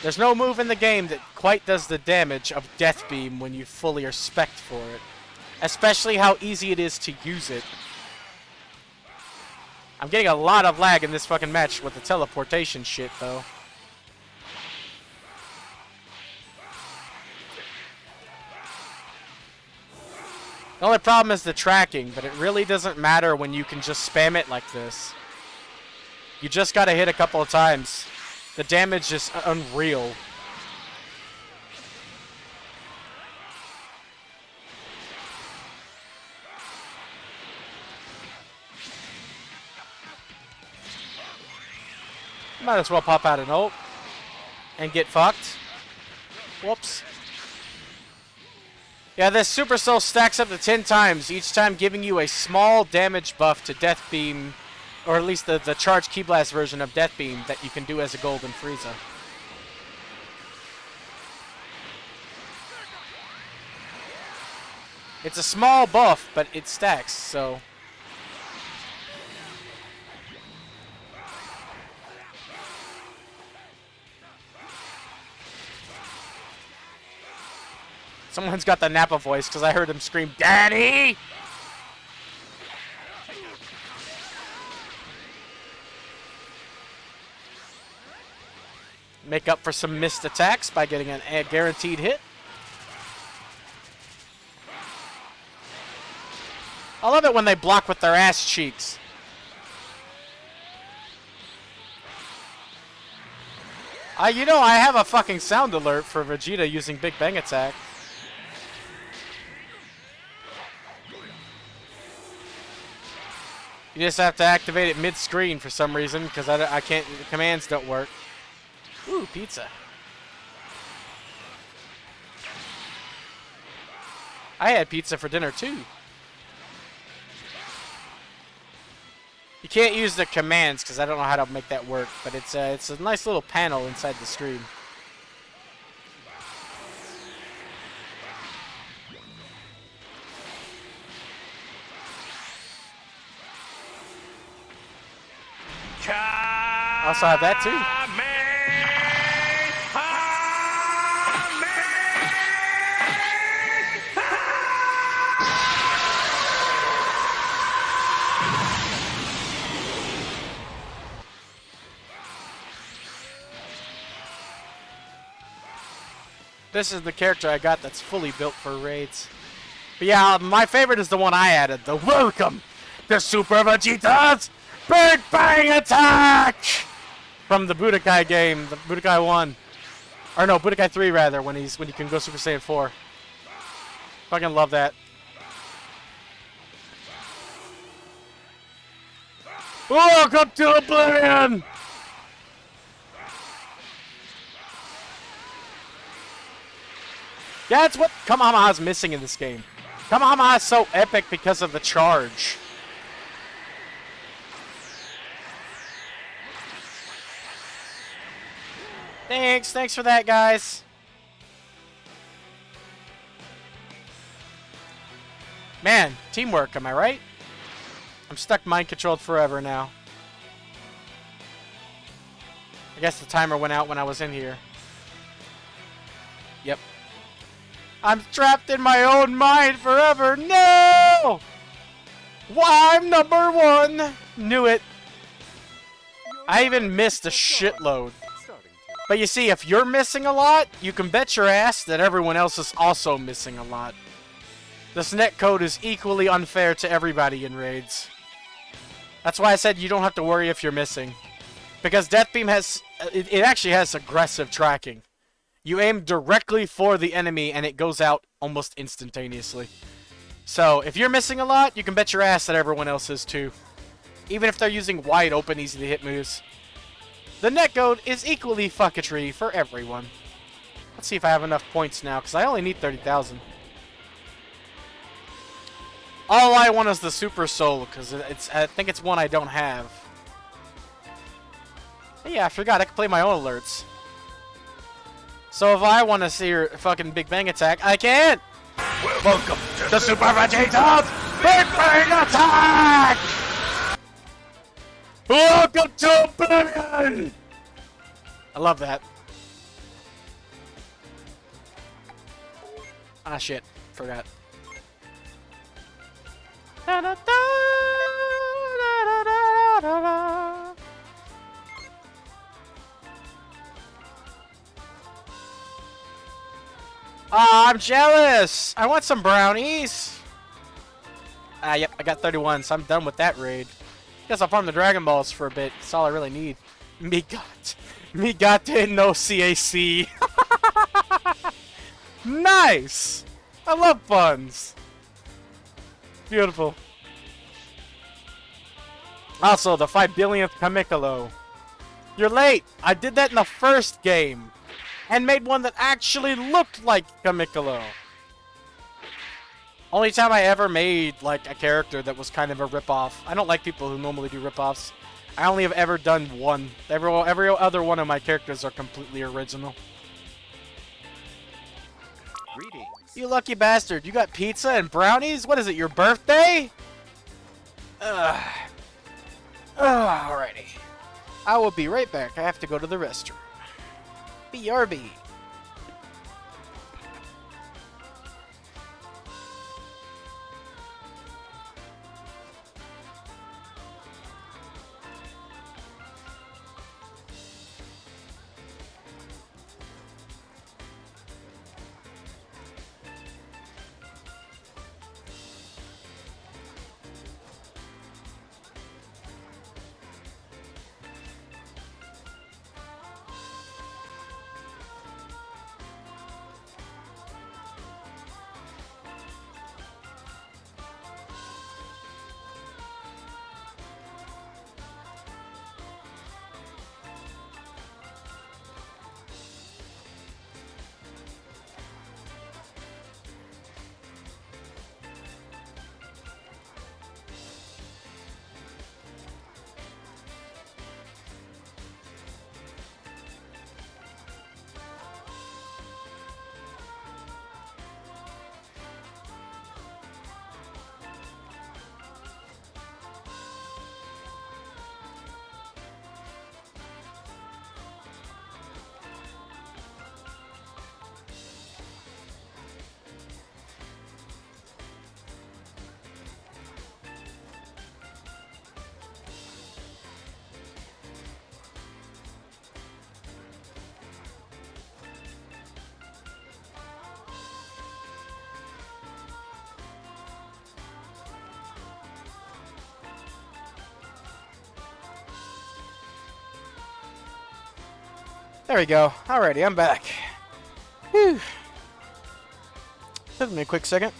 Speaker 1: There's no move in the game that quite does the damage of Death Beam when you fully are spec'd for it. Especially how easy it is to use it. I'm getting a lot of lag in this fucking match with the teleportation shit, though. The only problem is the tracking, but it really doesn't matter when you can just spam it like this. You just gotta hit a couple of times. The damage is unreal. Might as well pop out an ult and get fucked. Whoops. Yeah, this Super Soul stacks up to 10 times, each time giving you a small damage buff to Death Beam, or at least the charged Ki Blast version of Death Beam that you can do as a Golden Frieza. It's a small buff, but it stacks, so... Someone's got the Nappa voice because I heard him scream, "Daddy!" Make up for some missed attacks by getting a guaranteed hit. I love it when they block with their ass cheeks. You know, I have a fucking sound alert for Vegeta using Big Bang Attack. You just have to activate it mid-screen for some reason, because I can't, the commands don't work. Ooh, pizza. I had pizza for dinner, too. You can't use the commands, because I don't know how to make that work, but it's a nice little panel inside the screen. I also have that too. This is the character I got that's fully built for raids. But yeah, my favorite is the one I added, the Welcome to Super Vegeta's Big Bang Attack! From the Budokai game, the Budokai 1. Or no, Budokai 3 rather, when you can go Super Saiyan 4. Fucking love that. Welcome to Oblivion! That's what Kamehameha's missing in this game. Kamehameha is so epic because of the charge. Thanks for that, guys. Man, teamwork, am I right? I'm stuck mind-controlled forever now. I guess the timer went out when I was in here. Yep. I'm trapped in my own mind forever. No! Why, I'm number 1. Knew it. I even missed a shitload. But you see, if you're missing a lot, you can bet your ass that everyone else is also missing a lot. This netcode is equally unfair to everybody in raids. That's why I said you don't have to worry if you're missing. Because Death Beam has... It actually has aggressive tracking. You aim directly for the enemy and it goes out almost instantaneously. So, if you're missing a lot, you can bet your ass that everyone else is too. Even if they're using wide open, easy to hit moves. The netcode is equally fuckatry for everyone. Let's see if I have enough points now, because I only need 30,000. All I want is the Super Soul, because I think it's one I don't have. But yeah, I forgot I can play my own alerts. So if I want to see your fucking Big Bang attack, I can! Welcome to the Super Vegeta's Big Bang Attack! Welcome to Oblivion! I love that. Ah, shit. Forgot. Ah, I'm jealous! I want some brownies! Ah, yep, I got 31, so I'm done with that raid. Guess I'll farm the Dragon Balls for a bit. That's all I really need. Me got no CAC. Nice! I love puns. Beautiful. Also, the 5 billionth Kamikalo. You're late! I did that in the first game. And made one that actually looked like Kamikalo. Only time I ever made, like, a character that was kind of a ripoff. I don't like people who normally do ripoffs. I only have ever done one. Every other one of my characters are completely original.
Speaker 2: Greetings.
Speaker 1: You lucky bastard. You got pizza and brownies? What is it, your birthday? Alrighty. I will be right back. I have to go to the restroom. BRB. There we go. Alrighty, I'm back. Whew. Took me a quick second.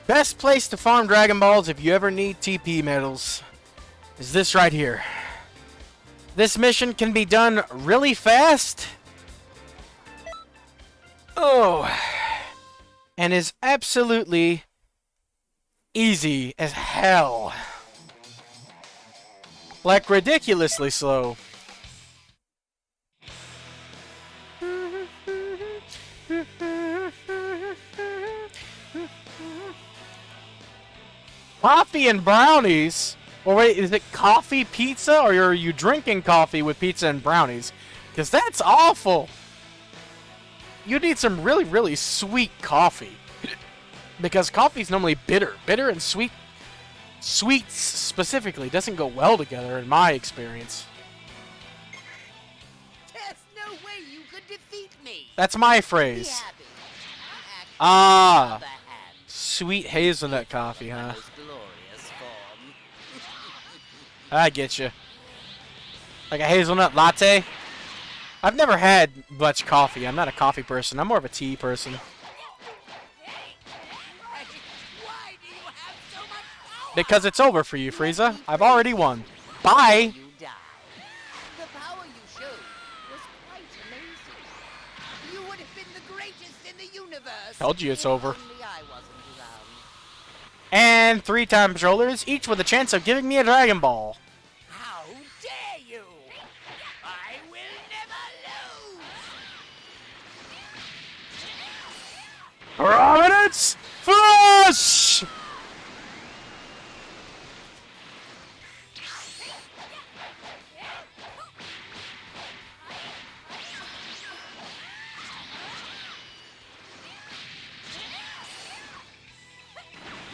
Speaker 1: Best place to farm Dragon Balls if you ever need TP medals is this right here. This mission can be done really fast. Oh. And is absolutely easy as hell. Like ridiculously slow. Coffee and brownies? Or wait, is it coffee pizza, or are you drinking coffee with pizza and brownies? Because that's awful! You need some really, really sweet coffee. Because coffee's normally bitter. Bitter and sweet. Sweets, specifically, doesn't go well together, in my experience.
Speaker 4: There's no way you could defeat me.
Speaker 1: That's my phrase.
Speaker 4: Be happy.
Speaker 1: Ah.
Speaker 4: Other hand,
Speaker 1: Sweet hazelnut coffee, huh?
Speaker 4: most glorious form.
Speaker 1: I get you. Like a hazelnut latte? I've never had much coffee. I'm not a coffee person. I'm more of a tea person.
Speaker 4: Why do you have so much power?
Speaker 1: Because it's over for you, Frieza. I've already won. Bye!
Speaker 4: You the universe.
Speaker 1: Told you it's
Speaker 4: if
Speaker 1: over.
Speaker 4: Only I wasn't around.
Speaker 1: And 3 time controllers, each with a chance of giving me a Dragon Ball.
Speaker 4: How dare you! I will never lose!
Speaker 1: Providence Flush!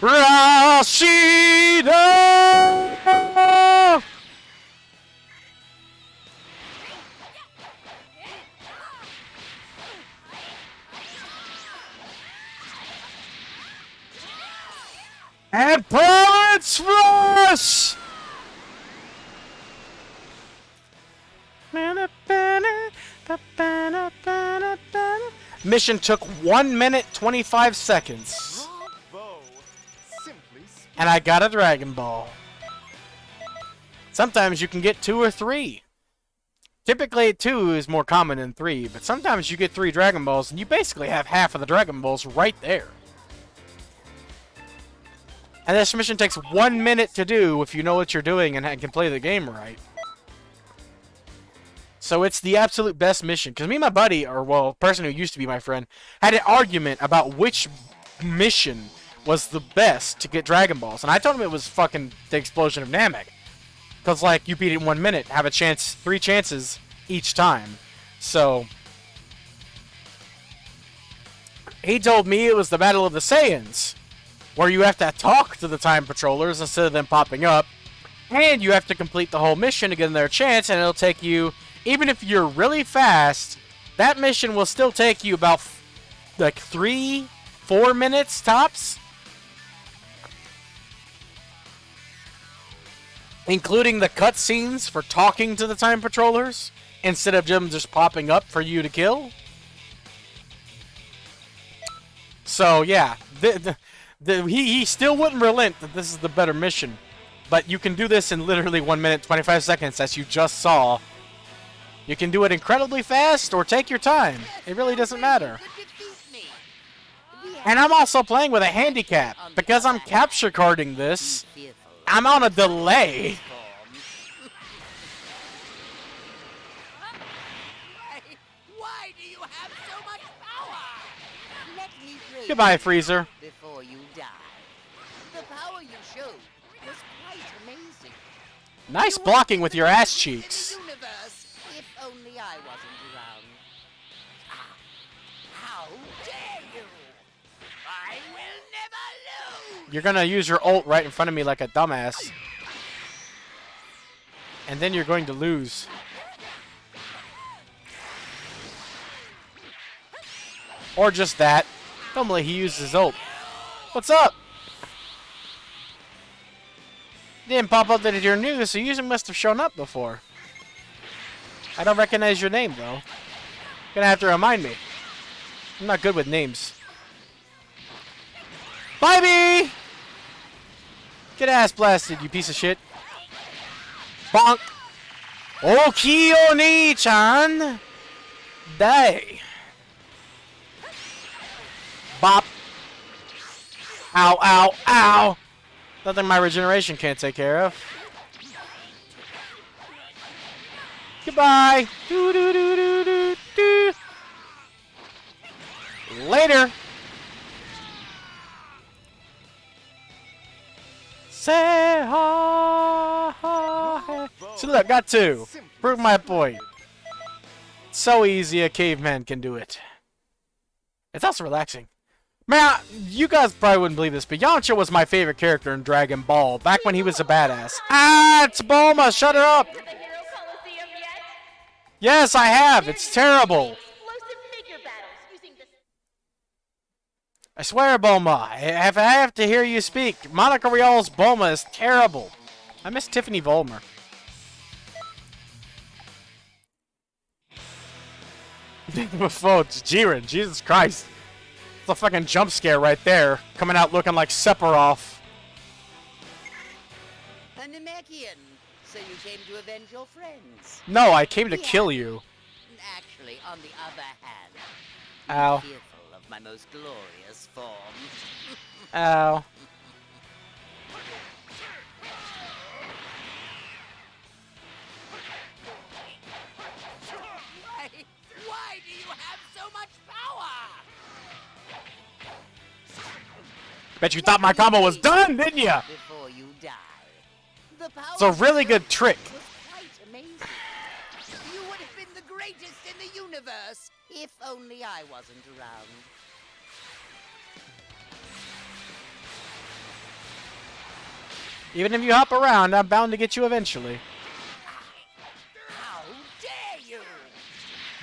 Speaker 1: Rashida! And Providence Rush! Mission took 1 minute 25 seconds.
Speaker 2: Bravo. Simply
Speaker 1: And I got a Dragon Ball. Sometimes you can get 2 or 3. Typically 2 is more common than 3, but sometimes you get 3 Dragon Balls and you basically have half of the Dragon Balls right there. And this mission takes 1 minute to do if you know what you're doing and can play the game right. So it's the absolute best mission. Because me and my buddy, or well, person who used to be my friend, had an argument about which mission was the best to get Dragon Balls. And I told him it was fucking the Explosion of Namek. Because, like, you beat it in 1 minute, have a chance, 3 chances each time. So, he told me it was the Battle of the Saiyans, where you have to talk to the Time Patrollers instead of them popping up. And you have to complete the whole mission to get their chance, and it'll take you, even if you're really fast, that mission will still take you about, like, 3-4 minutes tops. Including the cutscenes for talking to the Time Patrollers, instead of them just popping up for you to kill. So, yeah, he still wouldn't relent that this is the better mission. But you can do this in literally 1 minute, 25 seconds, as you just saw. You can do it incredibly fast, or take your time. It really doesn't matter. And I'm also playing with a handicap, because I'm capture carding this. I'm on a delay.
Speaker 4: Why do you have so much power? Let me praise
Speaker 1: Goodbye,
Speaker 4: you
Speaker 1: Freezer.
Speaker 4: before you die. The power you showed was quite amazing.
Speaker 1: Nice blocking with your ass cheeks.
Speaker 4: Universe, if only I wasn't around. Ah, how dare you! I will never lose!
Speaker 1: You're gonna use your ult right in front of me like a dumbass. And then you're going to lose. Or just that. Normally he uses his ult. What's up? Didn't pop up that you're new, so you must have shown up before. I don't recognize your name, though. Gonna have to remind me. I'm not good with names. Bye, bee! Get ass blasted, you piece of shit. Bonk! Oki Oni-chan! Die! Bop! Ow, ow, ow! Nothing my regeneration can't take care of. Goodbye! Doo doo doo doo doo doo! Later! Say ha ha ha. So look, got 2. Prove my point. So easy a caveman can do it. It's also relaxing. Man, you guys probably wouldn't believe this, but Yamcha was my favorite character in Dragon Ball, back when he was a badass. Ah, it's Bulma, shut her up!
Speaker 3: To the Hero Coliseum yet?
Speaker 1: Yes, I have, it's terrible.
Speaker 3: Explosive figure battles using the
Speaker 1: I swear, Bulma, if I have to hear you speak, Monica Rial's Bulma is terrible. I miss Tiffany Vollmer. Whoa, it's Jiren, Jesus Christ. It's a fucking jump scare right there, coming out looking like Sephiroth.
Speaker 4: A Namekian, so you came to avenge your friends.
Speaker 1: No, I came to kill you.
Speaker 4: Actually, on the other hand,
Speaker 1: Ow.
Speaker 4: fearful of my most glorious form.
Speaker 1: Ow.
Speaker 4: Why do you have so much power?
Speaker 1: Bet you thought my combo was done, didn't ya?
Speaker 4: Before you die. The power
Speaker 1: It's a really good trick.
Speaker 4: was quite amazing. You would have been the greatest in the universe if only I wasn't around.
Speaker 1: Even if you hop around, I'm bound to get you eventually.
Speaker 4: How dare you!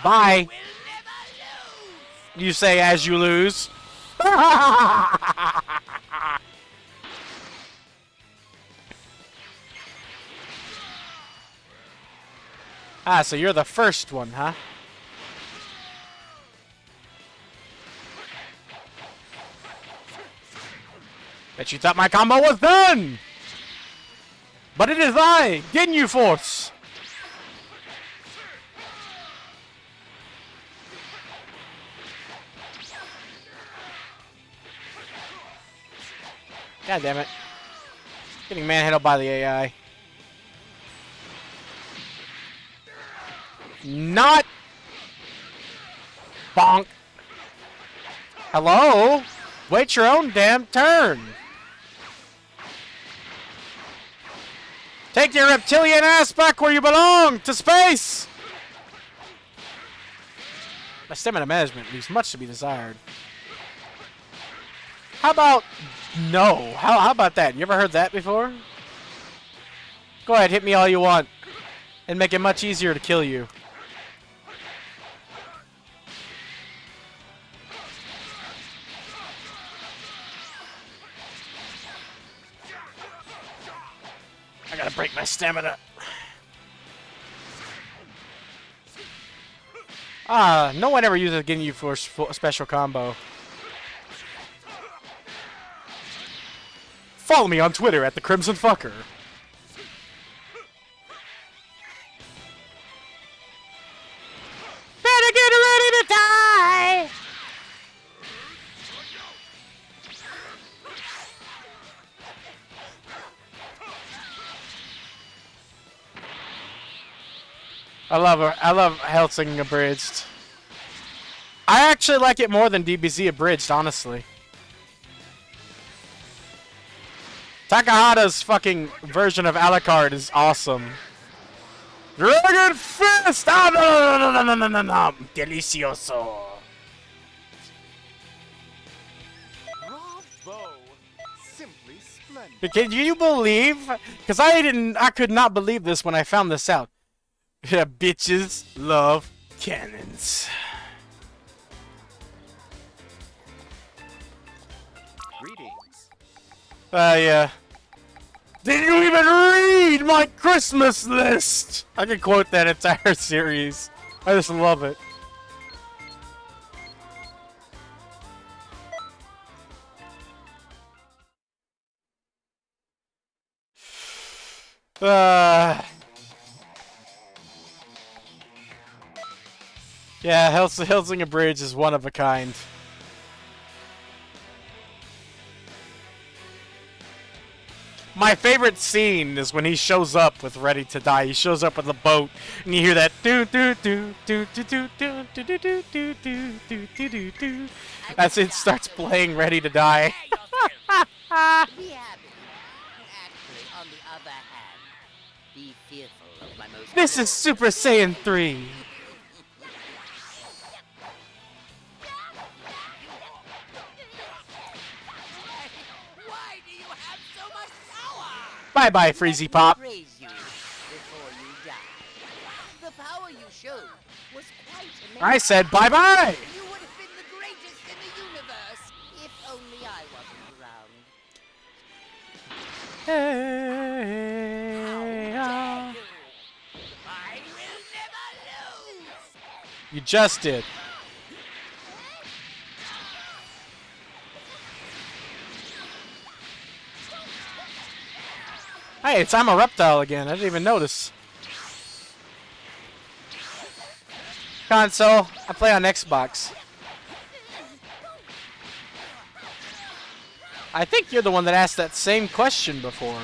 Speaker 1: Bye.
Speaker 4: We'll never lose!
Speaker 1: You say as you lose. Ah, so you're the first one, huh? Bet you thought my combo was done! But it is I, Ginyu Force! God damn it. Getting manhandled by the AI. Not! Bonk! Hello? Wait your own damn turn! Take your reptilian ass back where you belong! To space! My stamina management leaves much to be desired. How about... No. How about that? You ever heard that before? Go ahead, hit me all you want. And make it much easier to kill you. I gotta break my stamina. Ah, no one ever uses Ginyu for a special combo. Follow me on Twitter at @TheCrimsonFucker. Better get ready to die! I love her. I love Helsing Abridged. I actually like it more than DBZ Abridged, honestly. Takahata's fucking version of Alucard is awesome. Dragon Fist! Ah, no, delicioso.
Speaker 2: Bravo! Simply splendid.
Speaker 1: Can you believe? Because I could not believe this when I found this out. Yeah, bitches love cannons.
Speaker 2: Greetings.
Speaker 1: Yeah. Did you even read my Christmas list? I could quote that entire series. I just love it. Yeah, Helsing Bridge is one of a kind. My favorite scene is when he shows up with Ready to Die. He shows up with a boat, and you hear that do do do do do do do do do do do do do do do as it starts playing Ready to Die.
Speaker 4: Be happy. Actually, on the other hand, be fearful of my most...
Speaker 1: This is Super Saiyan 3.
Speaker 4: Why do you have so much power?
Speaker 1: Bye bye, Freezy Pop.
Speaker 4: Praise you before you die. The power you showed was quite amazing.
Speaker 1: I said bye bye.
Speaker 4: You would have been the greatest in the universe if only I wasn't around.
Speaker 1: Hey,
Speaker 4: Dare you? I will never lose.
Speaker 1: you just did. Hey, I'm a reptile again. I didn't even notice. Console. I play on Xbox. I think you're the one that asked that same question before.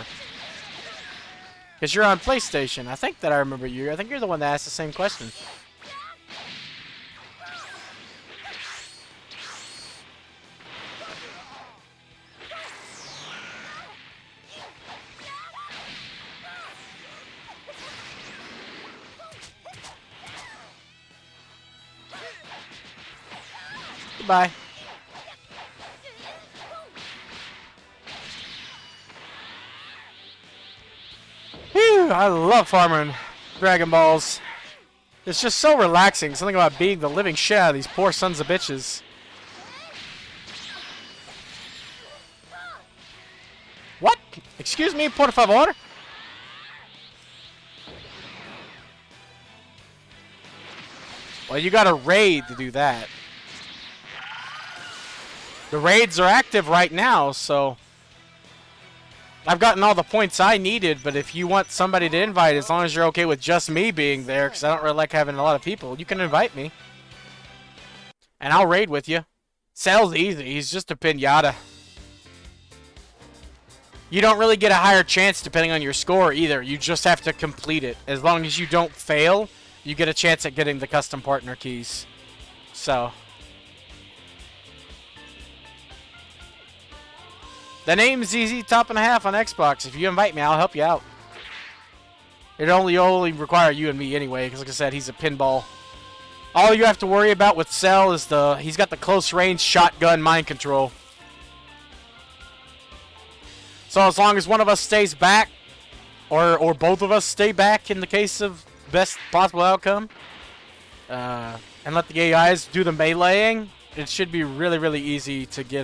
Speaker 1: Because you're on PlayStation. I think that I remember you. I think you're the one that asked the same question. Goodbye. Whew, I love farming Dragon Balls. It's just so relaxing. Something about beating the living shit out of these poor sons of bitches. What? Excuse me, por favor? Well, you got a raid to do that. The raids are active right now, so I've gotten all the points I needed, but if you want somebody to invite, as long as you're okay with just me being there, because I don't really like having a lot of people, you can invite me. And I'll raid with you. Cell's easy. He's just a pinata. You don't really get a higher chance depending on your score either. You just have to complete it. As long as you don't fail, you get a chance at getting the custom partner keys. So the name's easy, top and a half on Xbox. If you invite me, I'll help you out. It only require you and me anyway, because like I said, he's a pinball. All you have to worry about with Cell is he's got the close range shotgun mind control. So as long as one of us stays back, or both of us stay back in the case of best possible outcome, and let the AIs do the meleeing, it should be really, really easy to get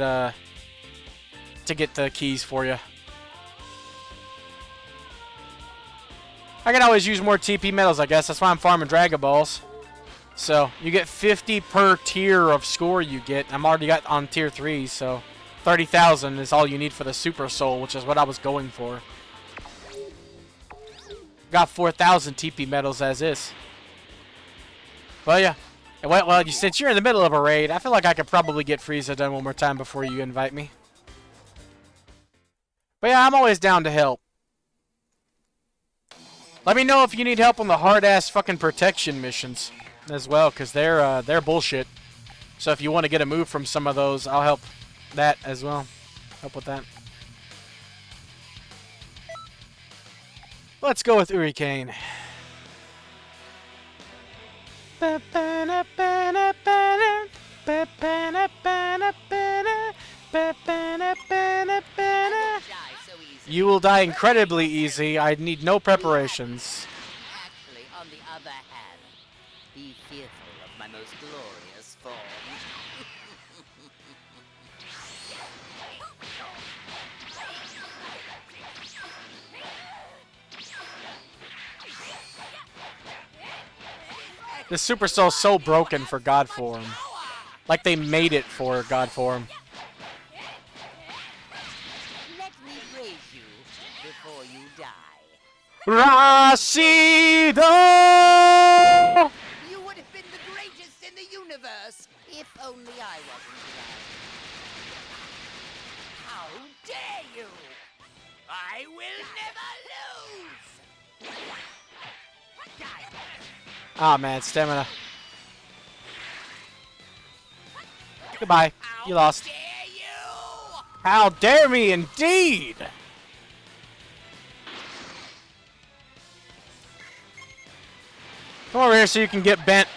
Speaker 1: the keys for you. I can always use more TP medals, I guess. That's why I'm farming Dragon Balls. So, you get 50 per tier of score you get. I'm already got on tier 3, so 30,000 is all you need for the Super Soul, which is what I was going for. Got 4,000 TP medals as is. Well, yeah. Well, since you're in the middle of a raid, I feel like I could probably get Frieza done one more time before you invite me. But yeah, I'm always down to help. Let me know if you need help on the hard-ass fucking protection missions as well, because they're bullshit. So if you want to get a move from some of those, I'll help that as well. Help with that. Let's go with Hurricane. You will die incredibly easy. I need no preparations.
Speaker 4: Actually, on the other hand, be fearful of my most glorious form.
Speaker 1: This Super Soul's so broken for God form. Like they made it for God form.
Speaker 4: Let me praise you before you die.
Speaker 1: Rashido!
Speaker 4: You would have been the greatest in the universe if only I wasn't around. How dare you! I will never lose!
Speaker 1: Ah, man, stamina. Goodbye. You lost.
Speaker 4: Dare you!
Speaker 1: How dare me, indeed! Come over here so you can get bent.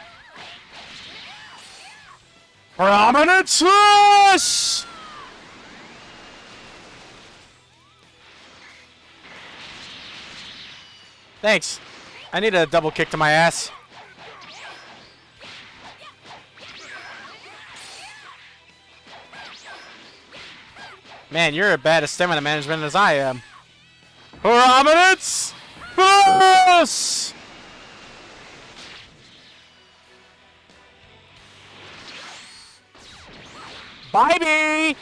Speaker 1: Prominent Swish! Thanks. I need a double kick to my ass. Man, you're as bad at stamina management as I am. Prominence! Plus! Bye-bye!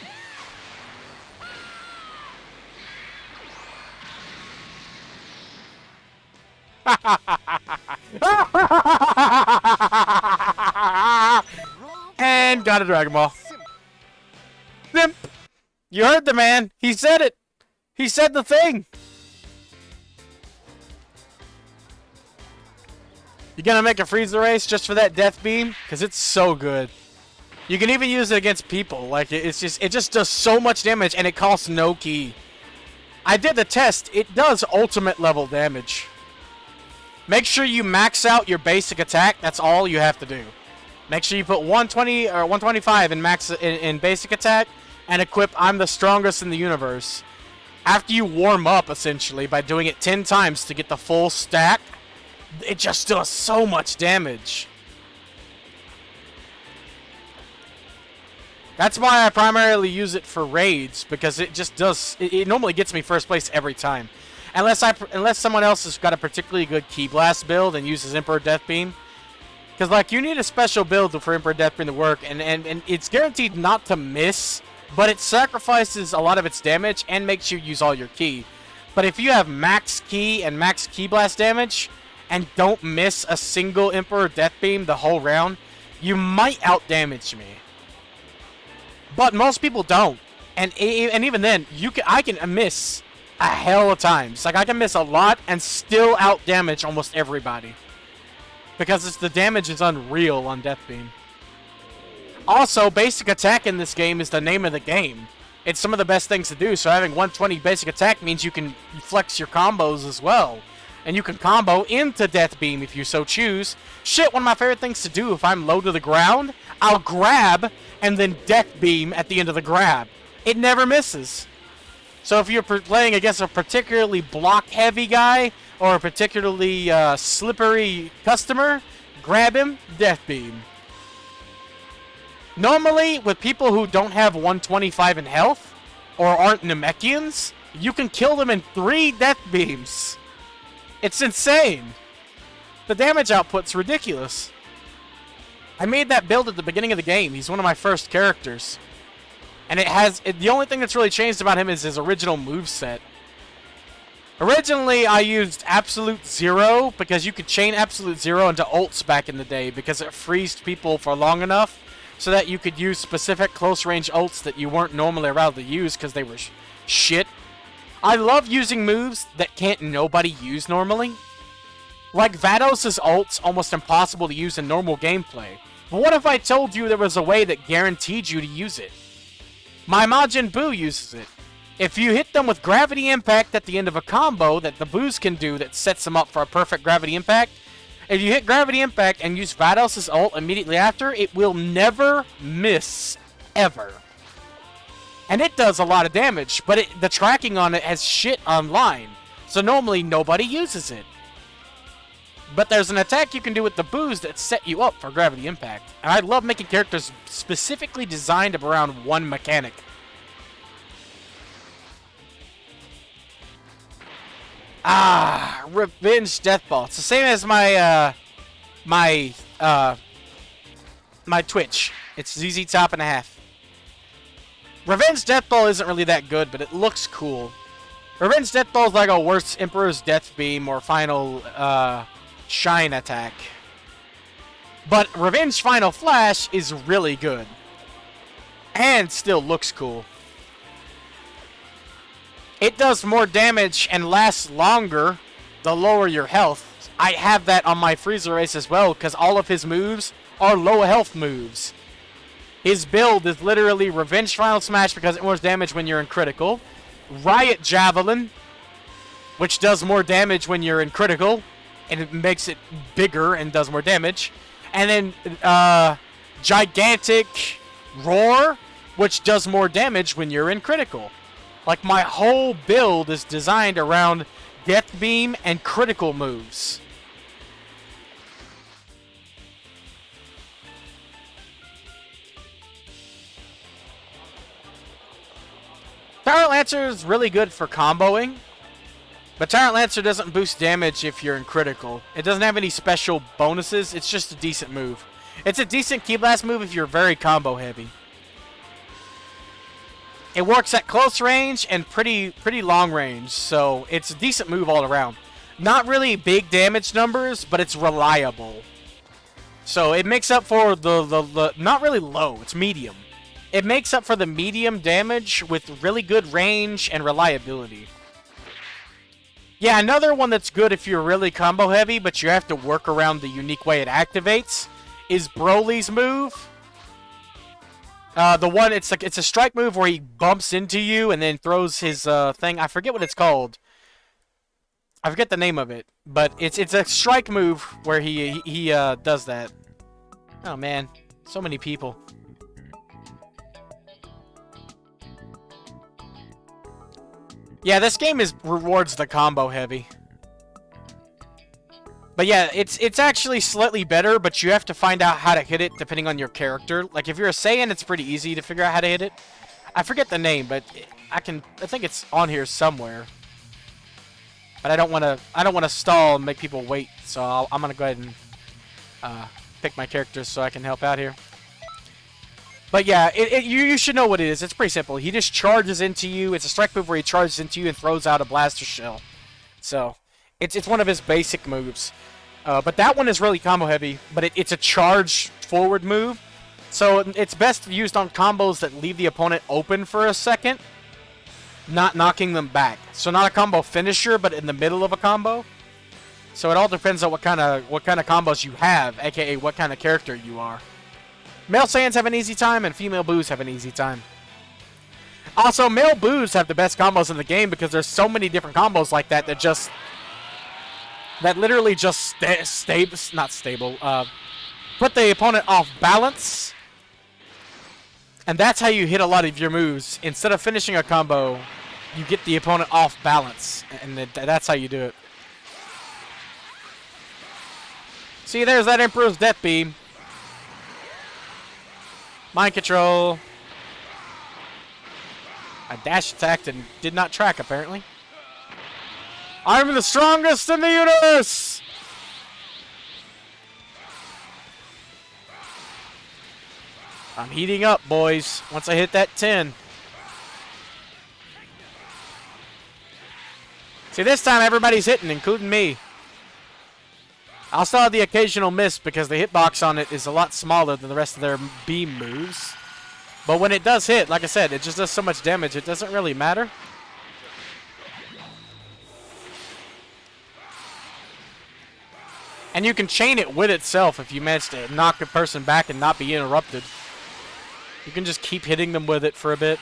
Speaker 1: And got a Dragon Ball. Simp. You You heard the man. He said it. He said the thing. You gonna make a freezer race just for that death beam? Because it's so good. You can even use it against people. Like, it just does so much damage, and it costs no key. I did the test. It does ultimate level damage. Make sure you max out your basic attack. That's all you have to do. Make sure you put 120 or 125 in basic attack, and equip I'm the strongest in the universe. After you warm up, essentially, by doing it 10 times to get the full stack, it just does so much damage. That's why I primarily use it for raids, because it just does. It normally gets me first place every time, unless someone else has got a particularly good Key Blast build and uses Emperor Death Beam. Because like you need a special build for Emperor Death Beam to work, and it's guaranteed not to miss, but it sacrifices a lot of its damage and makes you use all your ki. But if you have max ki and max Key Blast damage, and don't miss a single Emperor Death Beam the whole round, you might outdamage me. But most people don't. And even then, I can miss a hell of times. Like, I can miss a lot and still outdamage almost everybody. Because the damage is unreal on Death Beam. Also, basic attack in this game is the name of the game. It's some of the best things to do, so having 120 basic attack means you can flex your combos as well. And you can combo into Death Beam if you so choose. Shit, one of my favorite things to do if I'm low to the ground, I'll grab and then Death Beam at the end of the grab. It never misses. So if you're playing against a particularly block-heavy guy or a particularly slippery customer, grab him, Death Beam. Normally, with people who don't have 125 in health or aren't Namekians, you can kill them in 3 Death Beams. It's insane. The damage output's ridiculous. I made that build at the beginning of the game. He's one of my first characters. And the only thing that's really changed about him is his original moveset. Originally, I used Absolute Zero because you could chain Absolute Zero into ults back in the day because it freezed people for long enough so that you could use specific close-range ults that you weren't normally allowed to use because they were shit. I love using moves that can't nobody use normally. Like Vados' ult's almost impossible to use in normal gameplay. But what if I told you there was a way that guaranteed you to use it? My Majin Buu uses it. If you hit them with Gravity Impact at the end of a combo that the Boos can do that sets them up for a perfect Gravity Impact, if you hit Gravity Impact and use Vados' ult immediately after, it will never miss, ever. And it does a lot of damage, but the tracking on it has shit online. So normally nobody uses it. But there's an attack you can do with the Boos that set you up for Gravity Impact. And I love making characters specifically designed around one mechanic. Revenge Death Ball. It's the same as my Twitch. It's ZZ Top and a half. Revenge Death Ball isn't really that good, but it looks cool. Revenge Death Ball is like a worse Emperor's Death Beam or Final Shine attack. But Revenge Final Flash is really good. And still looks cool. It does more damage and lasts longer the lower your health. I have that on my Freezer Race as well, because all of his moves are low health moves. His build is literally Revenge Final Smash because it more damage when you're in critical. Riot Javelin, which does more damage when you're in critical, and it makes it bigger and does more damage. And then Gigantic Roar, which does more damage when you're in critical. Like, my whole build is designed around Death Beam and critical moves. Tyrant Lancer is really good for comboing, but Tyrant Lancer doesn't boost damage if you're in critical. It doesn't have any special bonuses, it's just a decent move. It's a decent Key Blast move if you're very combo heavy. It works at close range and pretty long range, so it's a decent move all around. Not really big damage numbers, but it's reliable. So it makes up for the not really low, it's medium. it makes up for the medium damage with really good range and reliability. Yeah, another one that's good if you're really combo heavy, but you have to work around the unique way it activates, is Broly's move. The one, it's a strike move where he bumps into you and then throws his thing. I forget what it's called. I forget the name of it, but it's a strike move where he does that. Oh man, so many people. Yeah, this game rewards the combo heavy. But yeah, it's actually slightly better, but you have to find out how to hit it depending on your character. Like if you're a Saiyan, it's pretty easy to figure out how to hit it. I forget the name, but I think it's on here somewhere. But I don't want to stall and make people wait, so I'm gonna go ahead and pick my characters so I can help out here. But yeah, you should know what it is. It's pretty simple. He just charges into you. It's a strike move where he charges into you and throws out a blaster shell. So it's one of his basic moves. But that one is really combo heavy. But it's a charge forward move. So it's best used on combos that leave the opponent open for a second, not knocking them back. So not a combo finisher, but in the middle of a combo. So it all depends on what kind of combos you have, aka what kind of character you are. Male Saiyans have an easy time, and female Boos have an easy time. Also, male Boos have the best combos in the game because there's so many different combos like that that literally just put the opponent off balance. And that's how you hit a lot of your moves. Instead of finishing a combo, you get the opponent off balance, and that's how you do it. See, there's that Emperor's Death Beam. Mind control. I dash attacked and did not track, apparently. I'm the strongest in the universe! I'm heating up, boys, once I hit that 10. See, this time everybody's hitting, including me. I'll still have the occasional miss because the hitbox on it is a lot smaller than the rest of their beam moves. But when it does hit, like I said, it just does so much damage, it doesn't really matter. And you can chain it with itself if you manage to knock a person back and not be interrupted. You can just keep hitting them with it for a bit.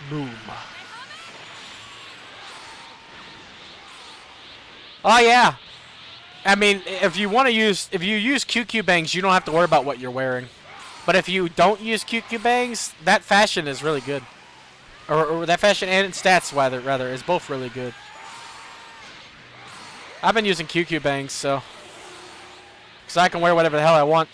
Speaker 1: Boom. Oh yeah. I mean, if you use QQ bangs, you don't have to worry about what you're wearing. But if you don't use QQ bangs, that fashion is really good. Or that fashion and stats rather is both really good. I've been using QQ bangs, so I can wear whatever the hell I want.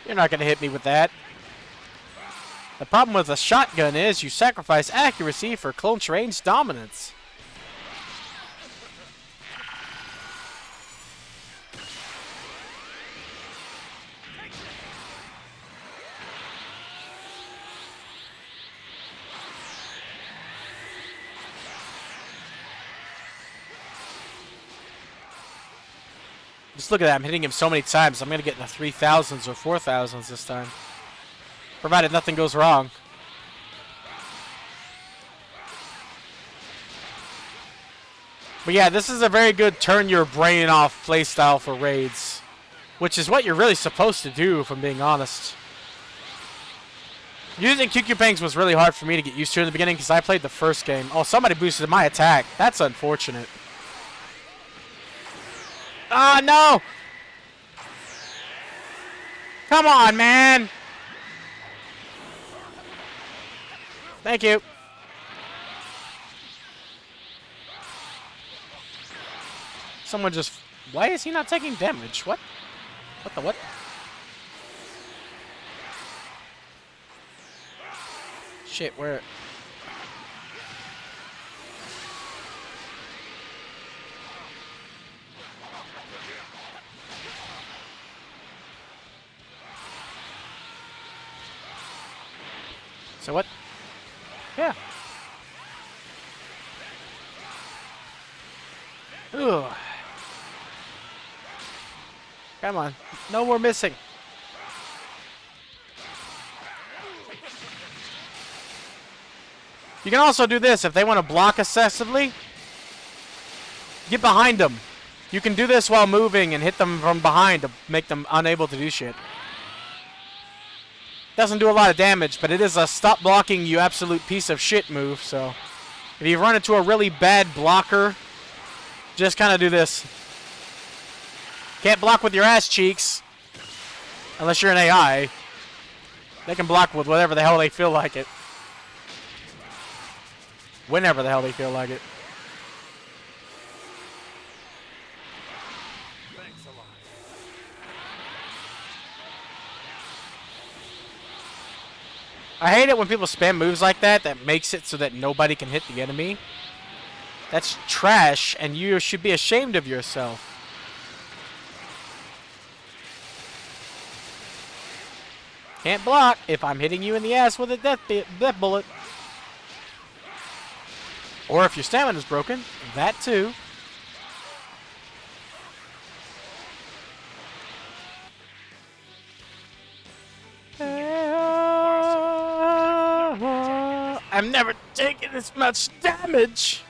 Speaker 1: You're not going to hit me with that. The problem with a shotgun is you sacrifice accuracy for close range dominance. Just look at that. I'm hitting him so many times. I'm going to get in the 3,000s or 4,000s this time. Provided nothing goes wrong. But yeah, this is a very good turn your brain off playstyle for raids. Which is what you're really supposed to do, if I'm being honest. Using QQ Bangs was really hard for me to get used to in the beginning because I played the first game. Oh, somebody boosted my attack. That's unfortunate. Ah, no! Come on, man! Thank you. Someone just... Why is he not taking damage? What? What the what? Shit, where? So what? Yeah. Ugh. Come on. No more missing. You can also do this if they want to block excessively. Get behind them. You can do this while moving and hit them from behind to make them unable to do shit. Doesn't do a lot of damage, but it is a stop blocking you absolute piece of shit move, so if you run into a really bad blocker, just kind of do this. Can't block with your ass cheeks unless you're an AI. They can block with whatever the hell they feel like it. Whenever the hell they feel like it.
Speaker 2: Thanks a lot.
Speaker 1: I hate it when people spam moves like that. That makes it so that nobody can hit the enemy. That's trash, and you should be ashamed of yourself. Can't block if I'm hitting you in the ass with a death bullet. Or if your stamina's broken, that too. I'm never taking this much damage.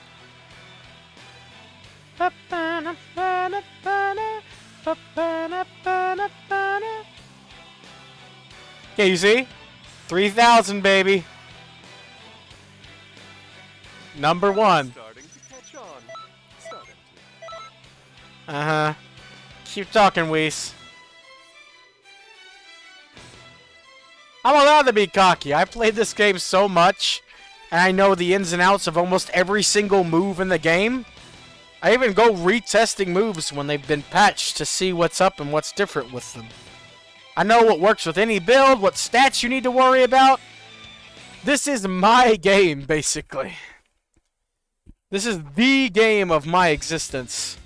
Speaker 1: Okay, you see? 3,000, baby. Number one.
Speaker 2: Starting to catch on. Starting to.
Speaker 1: Uh-huh. Keep talking, Whis. I'm allowed to be cocky. I played this game so much, and I know the ins and outs of almost every single move in the game. I even go retesting moves when they've been patched to see what's up and what's different with them. I know what works with any build, what stats you need to worry about. This is my game, basically. This is the game of my existence.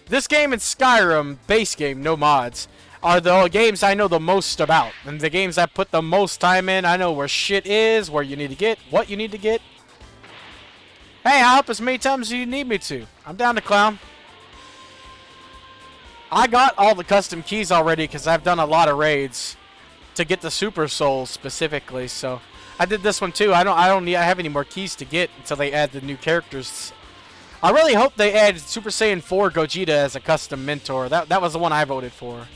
Speaker 1: This game and Skyrim, base game, no mods, are the games I know the most about. And the games I put the most time in. I know where shit is, where you need to get, what you need to get. Hey, I'll help as many times as you need me to. I'm down to clown. I got all the custom keys already because I've done a lot of raids to get the Super Souls specifically. So I did this one too. I don't have any more keys to get until they add the new characters. I really hope they add Super Saiyan 4 Gogeta as a custom mentor. That was the one I voted for.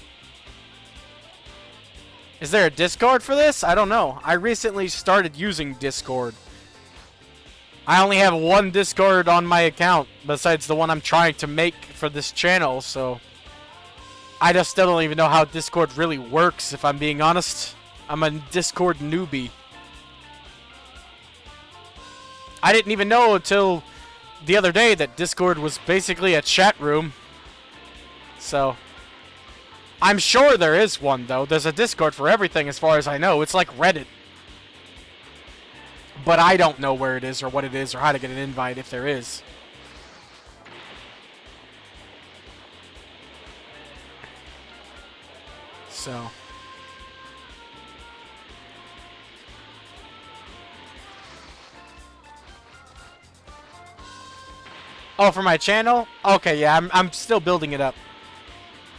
Speaker 1: Is there a Discord for this? I don't know. I recently started using Discord. I only have one Discord on my account besides the one I'm trying to make for this channel, so I just still don't even know how Discord really works, if I'm being honest. I'm a Discord newbie. I didn't even know until the other day that Discord was basically a chat room. So I'm sure there is one, though. There's a Discord for everything as far as I know. It's like Reddit. But I don't know where it is or what it is or how to get an invite if there is. So oh, for my channel? Okay, yeah, I'm still building it up.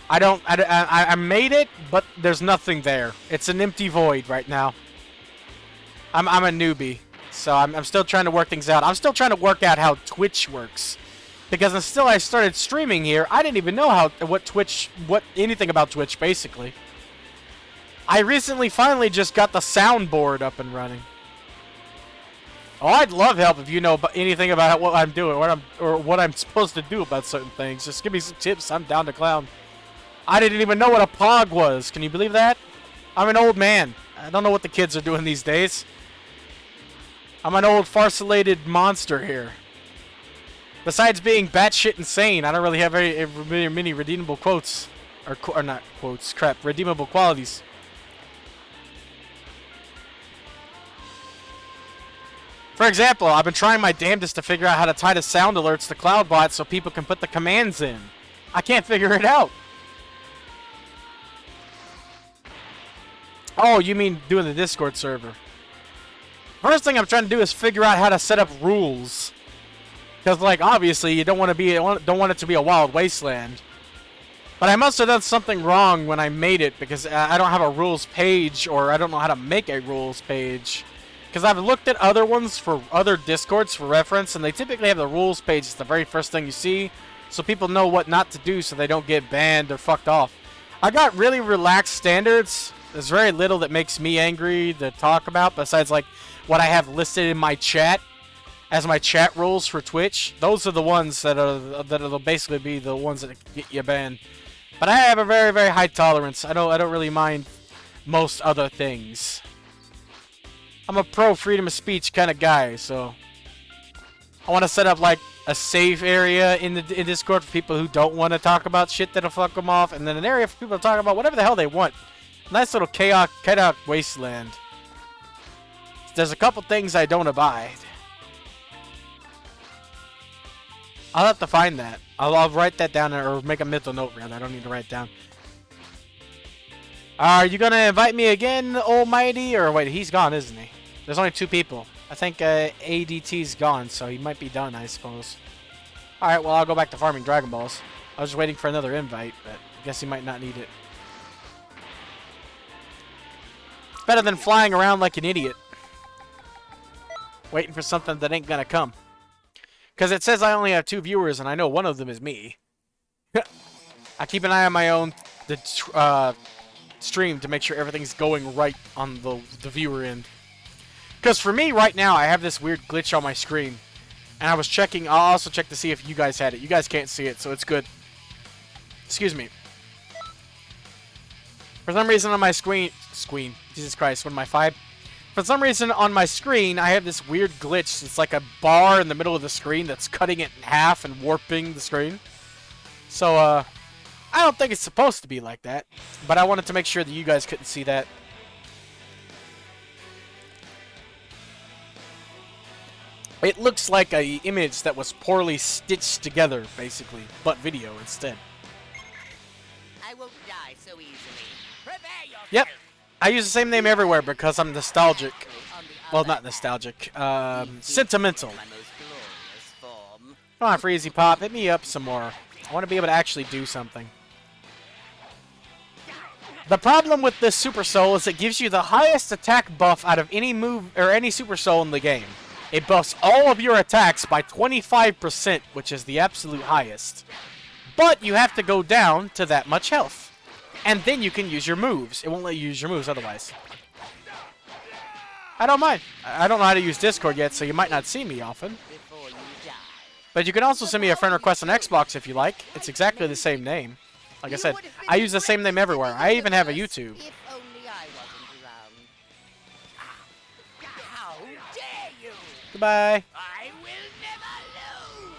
Speaker 1: I made it, but there's nothing there. It's an empty void right now. I'm a newbie, so I'm still trying to work things out. I'm still trying to work out how Twitch works, because until I started streaming here, I didn't even know anything about Twitch basically. I recently finally just got the soundboard up and running. Oh, I'd love help if you know anything about what I'm doing, what I'm supposed to do about certain things. Just give me some tips. I'm down to clown. I didn't even know what a pog was. Can you believe that? I'm an old man. I don't know what the kids are doing these days. I'm an old farcilated monster here. Besides being batshit insane, I don't really have very many redeemable quotes. Or not quotes, crap. Redeemable qualities. For example, I've been trying my damnedest to figure out how to tie the sound alerts to CloudBot so people can put the commands in. I can't figure it out. Oh, you mean doing the Discord server? First thing I'm trying to do is figure out how to set up rules. Because, like, obviously, you don't want it to be a wild wasteland. But I must have done something wrong when I made it because I don't have a rules page, or I don't know how to make a rules page. Because I've looked at other ones for other Discords for reference, and they typically have the rules page. It's the very first thing you see, so people know what not to do so they don't get banned or fucked off. I got really relaxed standards. There's very little that makes me angry to talk about, besides like what I have listed in my chat as my chat rules for Twitch. Those are the ones that'll basically be the ones that get you banned. But I have a very, very high tolerance. I don't really mind most other things. I'm a pro freedom of speech kind of guy, so I want to set up like a safe area in Discord for people who don't want to talk about shit that'll fuck them off, and then an area for people to talk about whatever the hell they want. Nice little chaotic wasteland. There's a couple things I don't abide. I'll have to find that. I'll write that down, or make a mental note rather. I don't need to write it down. Are you gonna invite me again, Almighty? Or wait, he's gone, isn't he? There's only 2 people. I think ADT's gone, so he might be done, I suppose. Alright, well, I'll go back to farming Dragon Balls. I was just waiting for another invite, but I guess he might not need it. It's better than flying around like an idiot, waiting for something that ain't gonna come. Because it says I only have 2 viewers, and I know one of them is me. I keep an eye on my own stream to make sure everything's going right on the viewer end. Because for me, right now, I have this weird glitch on my screen. And I was checking, I'll also check to see if you guys had it. You guys can't see it, so it's good. Excuse me. For some reason on my Jesus Christ, what am I, 5? For some reason on my screen, I have this weird glitch. It's like a bar in the middle of the screen that's cutting it in half and warping the screen. So, I don't think it's supposed to be like that. But I wanted to make sure that you guys couldn't see that. It looks like a image that was poorly stitched together, basically, but video instead.
Speaker 4: I won't die so easily. Prepare yourself.
Speaker 1: Yep. I use the same name everywhere because I'm nostalgic. Well, not nostalgic. Sentimental. Come on, Freezy Pop. Hit me up some more. I want to be able to actually do something. The problem with this Super Soul is it gives you the highest attack buff out of any move or any Super Soul in the game. It buffs all of your attacks by 25%, which is the absolute highest. But you have to go down to that much health. And then you can use your moves. It won't let you use your moves otherwise. I don't mind. I don't know how to use Discord yet, so you might not see me often. But you can also send me a friend request on Xbox if you like. It's exactly the same name. Like I said, I use the same name everywhere. I even have a YouTube.
Speaker 4: If only I wasn't around. How dare you!
Speaker 1: Goodbye.
Speaker 4: I will never lose!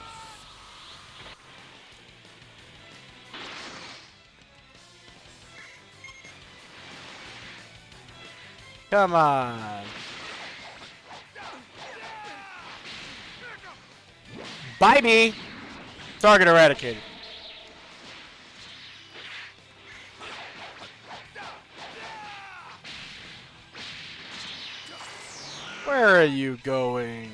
Speaker 1: Come on. Bye me. Target eradicated. Where are you going?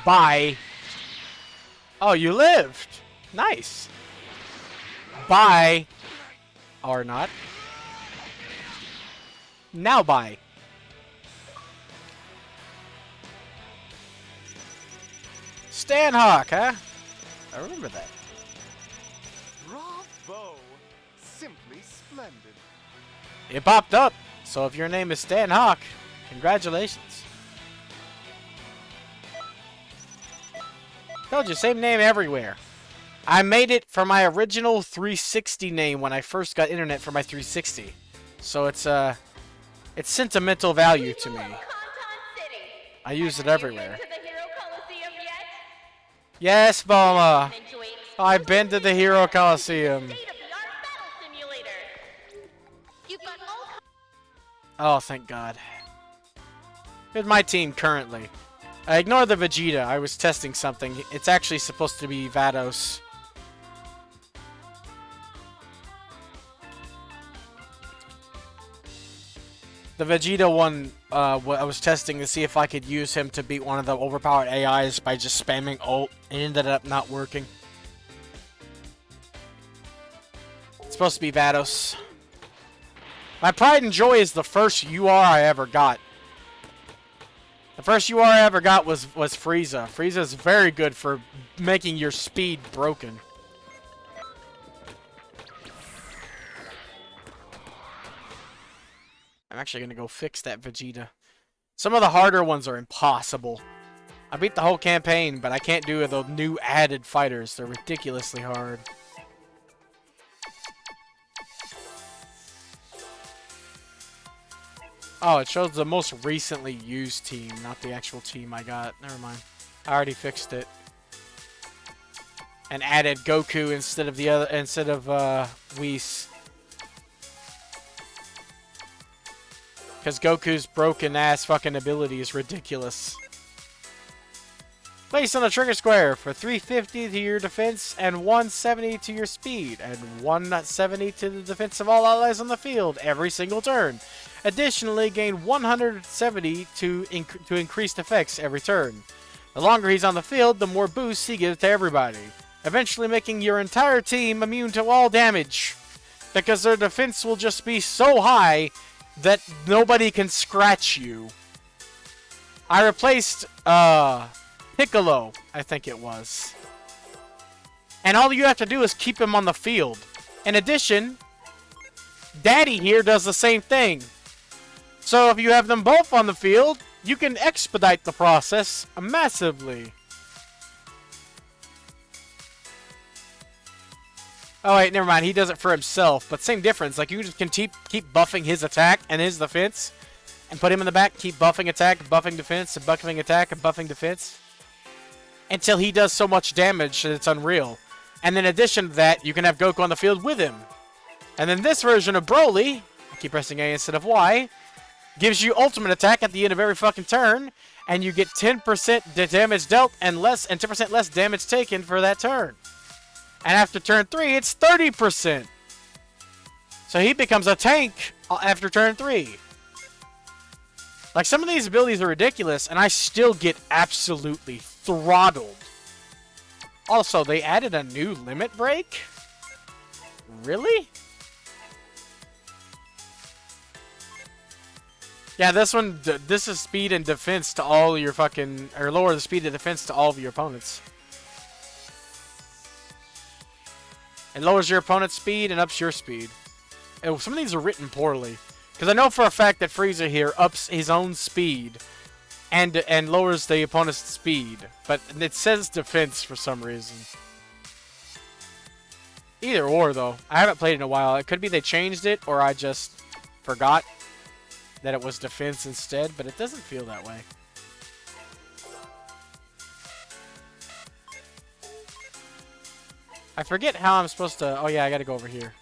Speaker 1: Bye. Oh, you lived. Nice. Bye. Or not. Now bye. Stanhawk, huh? I remember that.
Speaker 2: Bravo! Simply splendid.
Speaker 1: It popped up. So if your name is Stan Hawk, congratulations. Told you, same name everywhere. I made it for my original 360 name when I first got internet for my 360. So it's sentimental value to me. I use it everywhere. Yes, Bulma. I've been to the Hero Coliseum.
Speaker 3: State-of-the-art
Speaker 1: Oh, thank God. Here's my team currently. Ignore the Vegeta. I was testing something. It's actually supposed to be Vados. The Vegeta one, I was testing to see if I could use him to beat one of the overpowered AIs by just spamming ult. It ended up not working. It's supposed to be Vados. My pride and joy is the first UR I ever got. The first UR I ever got was Frieza. Frieza's very good for making your speed broken. I'm actually going to go fix that Vegeta. Some of the harder ones are impossible. I beat the whole campaign, but I can't do the new added fighters. They're ridiculously hard. Oh, it shows the most recently used team, not the actual team I got. Never mind. I already fixed it. And added Goku instead of Whis. Because Goku's broken ass fucking ability is ridiculous. Place on the trigger square for 350 to your defense and 170 to your speed, and 170 to the defense of all allies on the field every single turn. Additionally, gain 170 to increased effects every turn. The longer he's on the field, the more boosts he gives to everybody, eventually making your entire team immune to all damage, because their defense will just be so high that nobody can scratch you. I replaced Piccolo, I think it was. And all you have to do is keep him on the field. In addition, Daddy here does the same thing. So if you have them both on the field, you can expedite the process massively. Oh wait, never mind. He does it for himself, but same difference. Like, you just can keep buffing his attack and his defense, and put him in the back, keep buffing attack, buffing defense, and buffing attack, and buffing defense, until he does so much damage that it's unreal. And in addition to that, you can have Goku on the field with him. And then this version of Broly, I keep pressing A instead of Y, gives you ultimate attack at the end of every fucking turn, and you get 10% damage dealt and 10% less damage taken for that turn. And after turn 3, it's 30%. So he becomes a tank after turn 3. Like, some of these abilities are ridiculous, and I still get absolutely throttled. Also, they added a new limit break? Really? Yeah, this one, this is speed and defense to all your fucking, or lower the speed and defense to all of your opponents. It lowers your opponent's speed and ups your speed. And some of these are written poorly. Because I know for a fact that Frieza here ups his own speed and lowers the opponent's speed. But it says defense for some reason. Either or, though. I haven't played in a while. It could be they changed it, or I just forgot that it was defense instead. But it doesn't feel that way. I forget how I'm supposed to... Oh, yeah, I gotta go over here.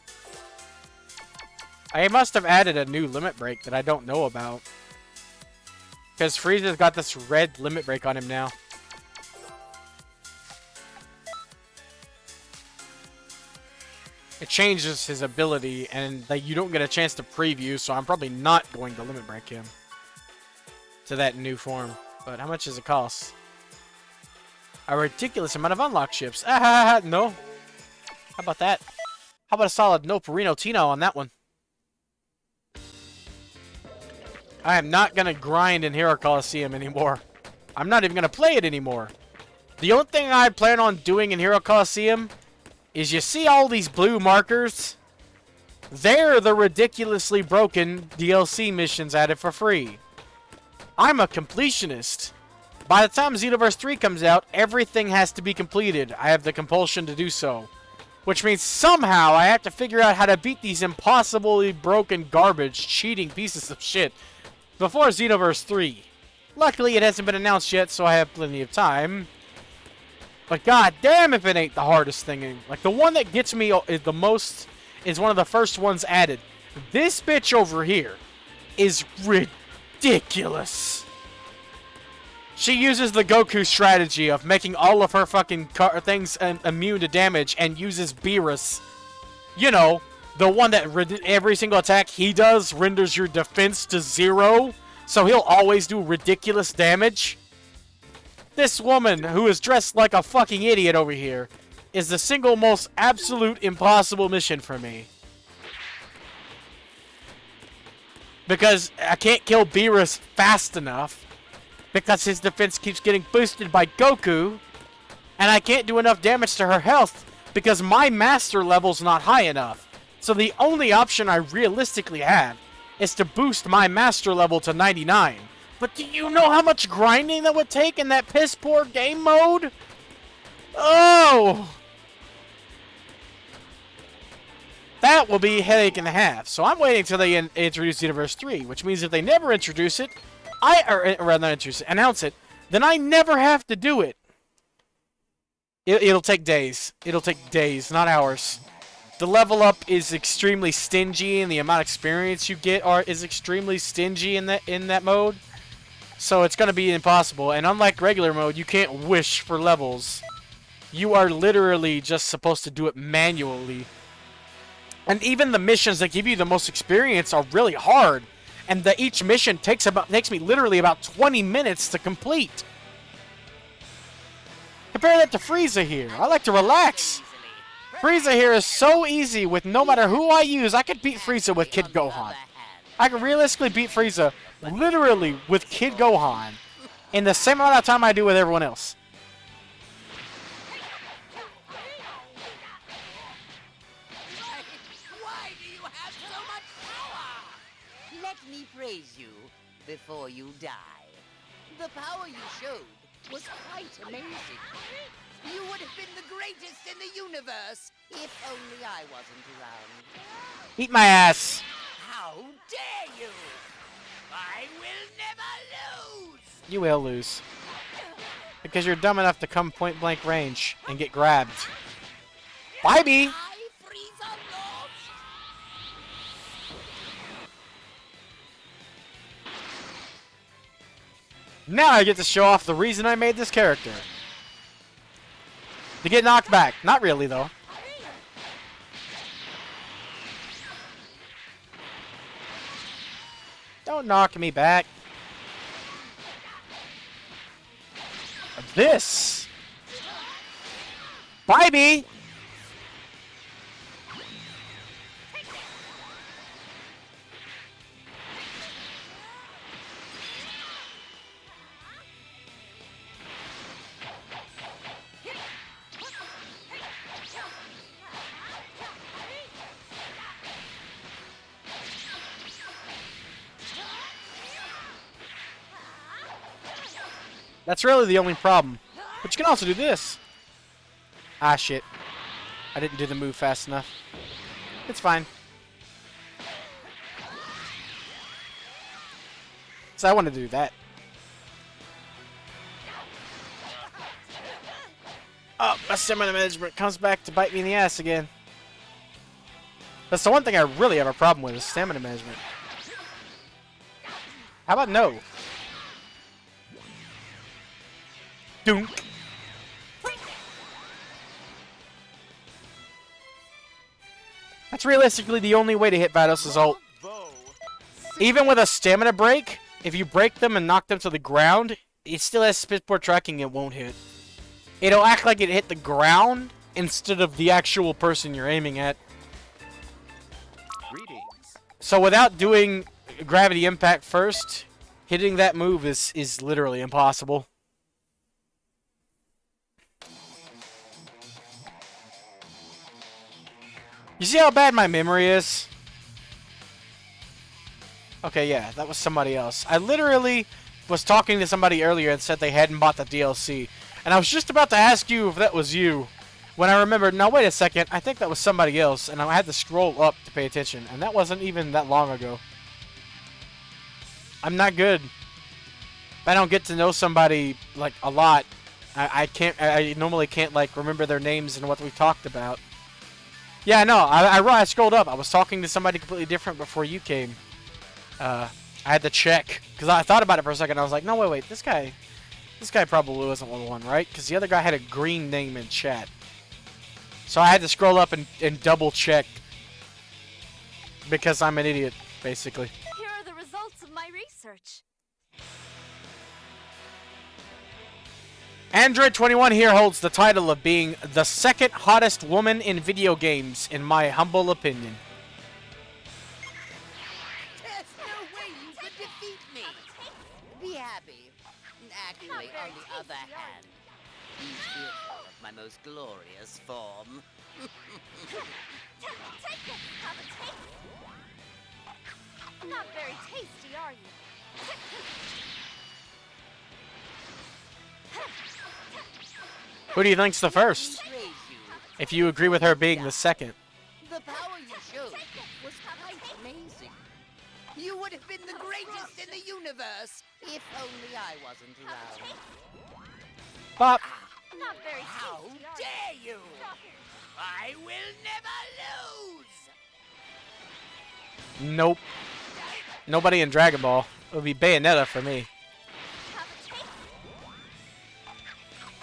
Speaker 1: I must have added a new limit break that I don't know about. Because Frieza's got this red limit break on him now. It changes his ability, and you don't get a chance to preview, so I'm probably not going to limit break him to that new form. But how much does it cost? A ridiculous amount of unlock ships. Ah, no. How about that? How about a solid no Perino Tino on that one? I am not going to grind in Hero Coliseum anymore. I'm not even going to play it anymore. The only thing I plan on doing in Hero Coliseum is, you see all these blue markers? They're the ridiculously broken DLC missions added for free. I'm a completionist. By the time Xenoverse 3 comes out, everything has to be completed. I have the compulsion to do so. Which means somehow I have to figure out how to beat these impossibly broken garbage, cheating pieces of shit before Xenoverse 3. Luckily, it hasn't been announced yet, so I have plenty of time. But god damn if it ain't the hardest thing. Like, the one that gets me the most is one of the first ones added. This bitch over here. is ridiculous. She uses the Goku strategy of making all of her fucking things immune to damage and uses Beerus. You know, the one that every single attack he does renders your defense to 0. So he'll always do ridiculous damage. This woman, who is dressed like a fucking idiot over here, is the single most absolute impossible mission for me. Because I can't kill Beerus fast enough. Because his defense keeps getting boosted by Goku. And I can't do enough damage to her health. Because my master level's not high enough. So the only option I realistically have is to boost my master level to 99. But do you know how much grinding that would take in that piss poor game mode? Oh! That will be a headache and a half. So I'm waiting until they introduce Universe 3, which means if they never introduce it, announce it, then I never have to do it. It'll take days. It'll take days, not hours. The level up is extremely stingy, and the amount of experience you get is extremely stingy in that mode. So it's gonna be impossible. And unlike regular mode, you can't wish for levels. You are literally just supposed to do it manually. And even the missions that give you the most experience are really hard. And each mission takes me literally about 20 minutes to complete. Compare that to Frieza here. I like to relax. Frieza here is so easy with no matter who I use. I could beat Frieza with Kid Gohan. I can realistically beat Frieza literally with Kid Gohan in the same amount of time I do with everyone else.
Speaker 4: Why do you have so much power? Let me praise you before you die. The power you showed was quite amazing. You would have been the greatest in the universe if only I wasn't around.
Speaker 1: Eat my ass.
Speaker 4: How dare you! I will never lose!
Speaker 1: You will lose. Because you're dumb enough to come point blank range and get grabbed. Bye, B!
Speaker 4: I, Frieza lost!
Speaker 1: Now I get to show off the reason I made this character. To get knocked back. Not really, though. Don't knock me back. This. Bye, B. That's really the only problem. But you can also do this. Ah, shit. I didn't do the move fast enough. It's fine. So I wanted to do that. Oh, my stamina management comes back to bite me in the ass again. That's the one thing I really have a problem with is stamina management. How about no? Dunk. That's realistically the only way to hit Vados' ult. Even with a stamina break, if you break them and knock them to the ground, it still has spitboard tracking, it won't hit. It'll act like it hit the ground instead of the actual person you're aiming at.
Speaker 2: Greetings.
Speaker 1: So without doing gravity impact first, hitting that move is literally impossible. You see how bad my memory is? Okay, yeah, that was somebody else. I literally was talking to somebody earlier and said they hadn't bought the DLC. And I was just about to ask you if that was you. When I remembered, now wait a second, I think that was somebody else. And I had to scroll up to pay attention. And that wasn't even that long ago. I'm not good. If I don't get to know somebody, like, a lot, I normally can't, like, remember their names and what we talked about. Yeah, no, I scrolled up. I was talking to somebody completely different before you came. I had to check because I thought about it for a second. I was like, no, wait, this guy probably wasn't level 1, right? Because the other guy had a green name in chat. So I had to scroll up and double check because I'm an idiot, basically.
Speaker 3: Here are the results of my research.
Speaker 1: Android 21 here holds the title of being the second hottest woman in video games, in my humble opinion.
Speaker 4: There's no way you could defeat me. Be happy. Actually, on the other hand, be fearful of my most glorious form.
Speaker 3: Take it. Have a taste. Not very tasty, are you?
Speaker 1: Who do you think's the first?
Speaker 4: Praise you.
Speaker 1: If you agree with her being the second.
Speaker 4: The power you showed was quite amazing. You would have been the greatest in the universe if only I wasn't around.
Speaker 1: Pop.
Speaker 3: Not very
Speaker 4: How
Speaker 3: tasty, are
Speaker 4: dare you!
Speaker 3: Stop it.
Speaker 4: I will never lose!
Speaker 1: Nope. Nobody in Dragon Ball. It would be Bayonetta for me.
Speaker 3: Have a taste.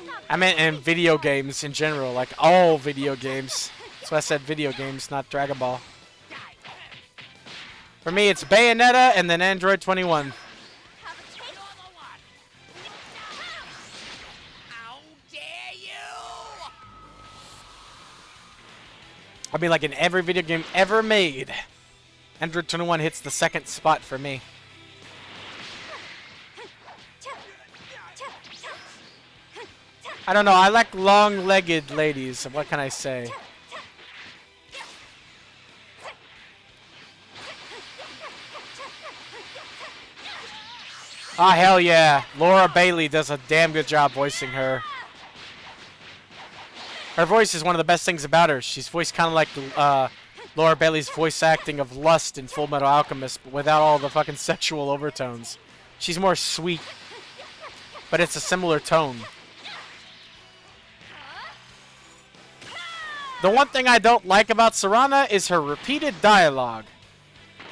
Speaker 3: Not
Speaker 1: I meant in video games in general, like all video games. That's why I said video games, not Dragon Ball. For me, it's Bayonetta and then Android 21.
Speaker 3: have a taste.
Speaker 4: How dare you!
Speaker 1: I mean, like in every video game ever made, Android 21 hits the second spot for me. I don't know, I like long-legged ladies. What can I say? Ah, hell yeah. Laura Bailey does a damn good job voicing her. Her voice is one of the best things about her. She's voiced kind of like Laura Bailey's voice acting of Lust in Full Metal Alchemist, but without all the fucking sexual overtones. She's more sweet, but it's a similar tone. The one thing I don't like about Serana is her repeated dialogue.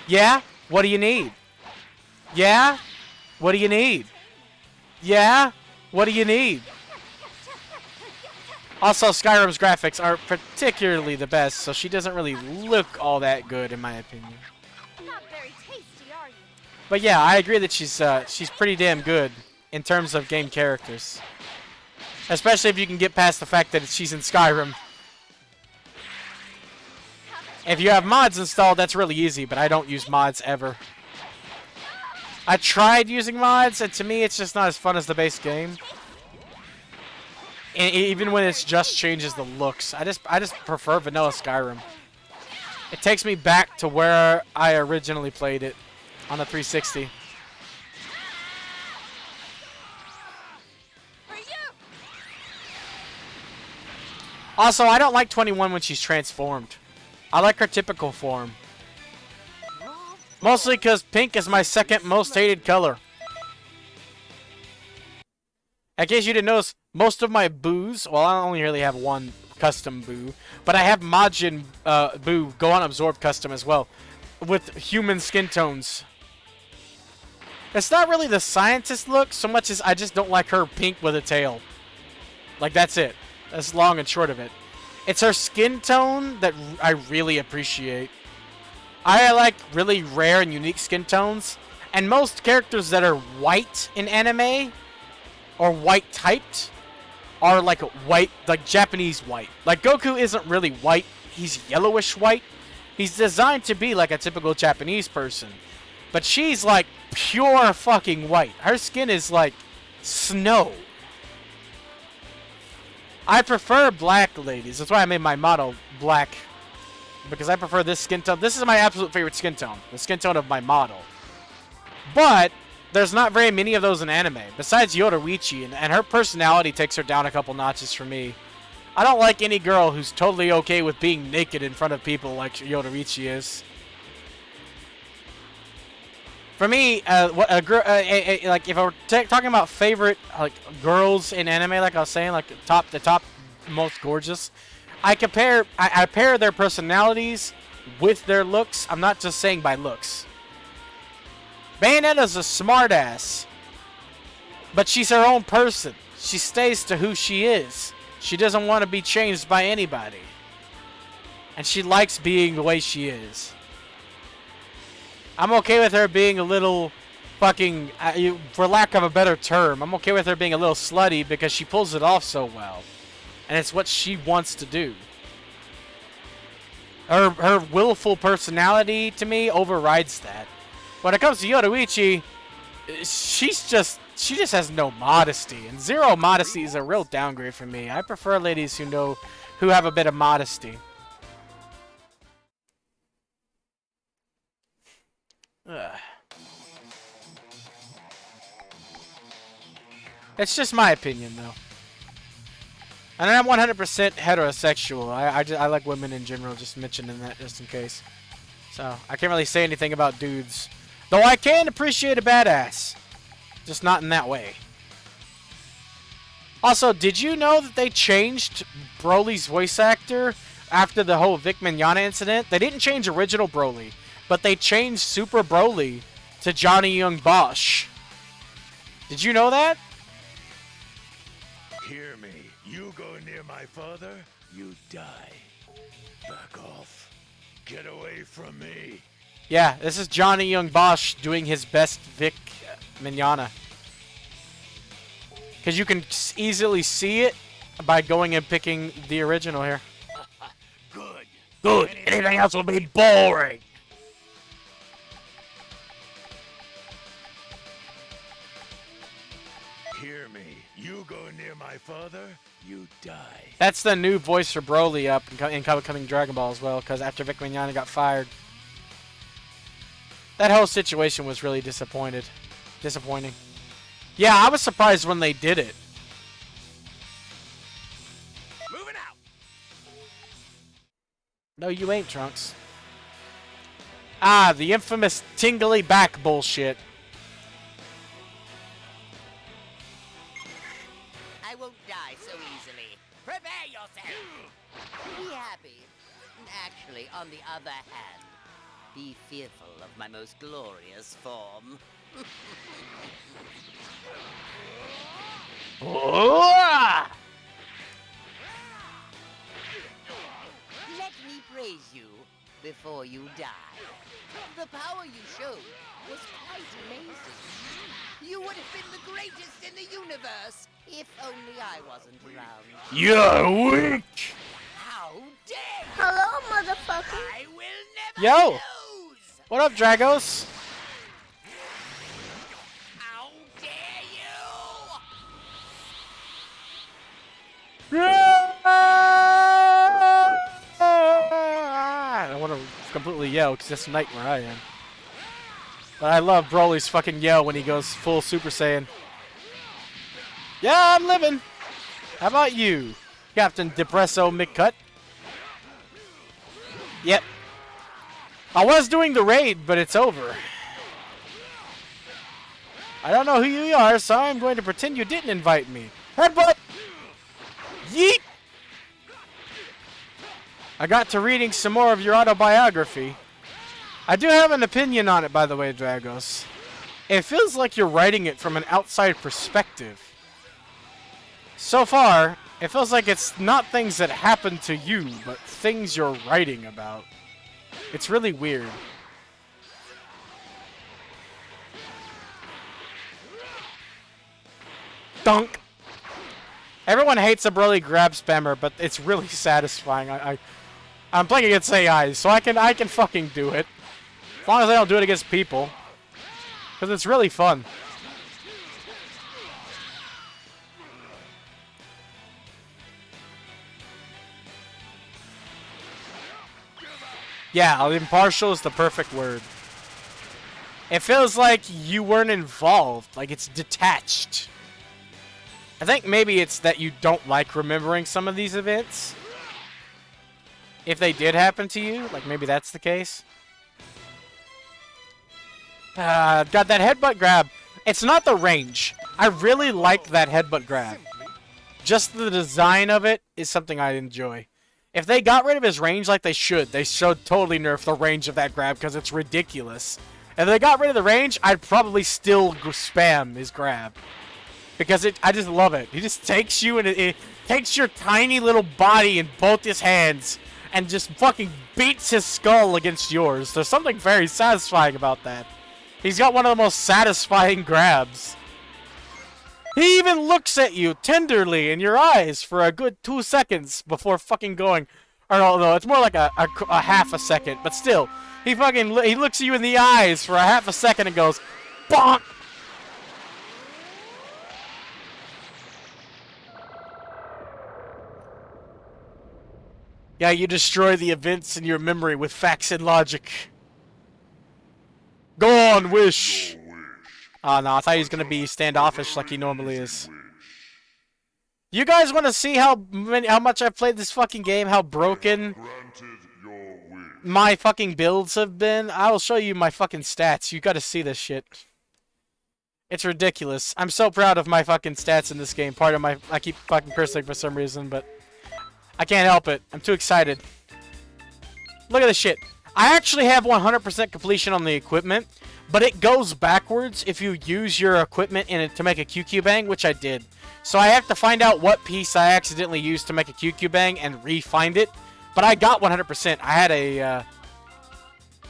Speaker 1: Yeah? What do you need? Yeah? What do you need? Yeah? What do you need? Also, Skyrim's graphics aren't particularly the best, so she doesn't really look all that good, in my opinion.
Speaker 3: Not very tasty, are you?
Speaker 1: But yeah, I agree that she's pretty damn good in terms of game characters. Especially if you can get past the fact that she's in Skyrim. If you have mods installed, that's really easy, but I don't use mods ever. I tried using mods, and to me, it's just not as fun as the base game. And even when it just changes the looks, I just prefer vanilla Skyrim. It takes me back to where I originally played it on the 360.
Speaker 3: For you.
Speaker 1: Also, I don't like 21 when she's transformed. I like her typical form. Mostly because pink is my second most hated color. In case you didn't notice, most of my boos, well, I only really have one custom boo, but I have Majin boo go on absorb custom as well, with human skin tones. It's not really the scientist look so much as I just don't like her pink with a tail. Like, that's it. That's long and short of it. It's her skin tone that I really appreciate. I like really rare and unique skin tones, and most characters that are white in anime or white typed are like white, like Japanese white. Like Goku isn't really white, he's yellowish white. He's designed to be like a typical Japanese person, but she's like pure fucking white. Her skin is like snow. I prefer black ladies. That's why I made my model black, because I prefer this skin tone. This is my absolute favorite skin tone, the skin tone of my model. But there's not very many of those in anime, besides Yoruichi, and her personality takes her down a couple notches for me. I don't like any girl who's totally okay with being naked in front of people like Yoruichi is. For me, like if I were talking about favorite like girls in anime, like I was saying, like the top most gorgeous, I pair their personalities with their looks. I'm not just saying by looks. Bayonetta's a smartass, but she's her own person. She stays to who she is. She doesn't want to be changed by anybody. And she likes being the way she is. I'm okay with her being a little fucking, for lack of a better term, I'm okay with her being a little slutty because she pulls it off so well. And it's what she wants to do. Her willful personality, to me, overrides that. When it comes to Yoruichi, she just has no modesty. And zero modesty is a real downgrade for me. I prefer ladies who have a bit of modesty. Ugh. It's just my opinion, though. And I'm 100% heterosexual. I like women in general, just mentioning that just in case. So, I can't really say anything about dudes. Though I can appreciate a badass. Just not in that way. Also, did you know that they changed Broly's voice actor after the whole Vic Mignogna incident? They didn't change original Broly, but they changed Super Broly to Johnny Young Bosch. Did you know that?
Speaker 5: Hear me. You go near my father, you die. Back off. Get away from me.
Speaker 1: Yeah, this is Johnny Young Bosch doing his best Vic Mignogna. Because you can easily see it by going and picking the original here.
Speaker 5: Good.
Speaker 1: Good. Anything else will be boring.
Speaker 5: Hear me. You go near my father, you die.
Speaker 1: That's the new voice for Broly up in coming Dragon Ball as well, because after Vic Mignogna got fired. That whole situation was really disappointing. Yeah, I was surprised when they did it.
Speaker 5: Moving out.
Speaker 1: No, you ain't, Trunks. Ah, the infamous tingly back bullshit.
Speaker 4: I won't die so easily. Prepare yourself. Be happy. Actually, on the other hand, be fearful of my most glorious form. Let me praise you before you die. The power you showed was quite amazing. You would have been the greatest in the universe if only I wasn't around.
Speaker 1: You're weak!
Speaker 4: How dare you!
Speaker 3: Hello, motherfucker.
Speaker 4: I will never
Speaker 1: Yo!
Speaker 4: lose!
Speaker 1: What up, Dragos?
Speaker 4: How dare you!
Speaker 1: I don't want to completely yell because that's night where I am. But I love Broly's fucking yell when he goes full Super Saiyan. Yeah, I'm living. How about you, Captain Depresso McCut? Yep. I was doing the raid, but it's over. I don't know who you are, so I'm going to pretend you didn't invite me. Headbutt! Yeet! I got to reading some more of your autobiography. I do have an opinion on it, by the way, Dragos. It feels like you're writing it from an outside perspective. So far, it feels like it's not things that happen to you, but things you're writing about. It's really weird. Dunk! Everyone hates a Broly grab spammer, but it's really satisfying. I'm playing against AIs, so I can fucking do it. As long as I don't do it against people. Because it's really fun. Yeah, impartial is the perfect word. It feels like you weren't involved, like it's detached. I think maybe it's that you don't like remembering some of these events. If they did happen to you, like maybe that's the case. Got that headbutt grab. It's not the range. I really like that headbutt grab. Just the design of it is something I enjoy. If they got rid of his range like they should totally nerf the range of that grab because it's ridiculous. If they got rid of the range, I'd probably still spam his grab. Because I just love it. He just takes you and it takes your tiny little body in both his hands and just fucking beats his skull against yours. There's something very satisfying about that. He's got one of the most satisfying grabs. He even looks at you tenderly in your eyes for a good 2 seconds before fucking going. Or no, it's more like a half a second, but still. He looks at you in the eyes for a half a second and goes, bonk! Yeah, you destroy the events in your memory with facts and logic. Go on, Wish! Oh, no, I thought he was going to be standoffish like he normally is. You guys want to see how much I've played this fucking game? How broken my fucking builds have been? I will show you my fucking stats. You got to see this shit. It's ridiculous. I'm so proud of my fucking stats in this game. I keep fucking cursing for some reason, but I can't help it. I'm too excited. Look at this shit. I actually have 100% completion on the equipment, but it goes backwards if you use your equipment in it to make a QQ bang, which I did. So I have to find out what piece I accidentally used to make a QQ bang and re-find it. But I got 100%. I had a,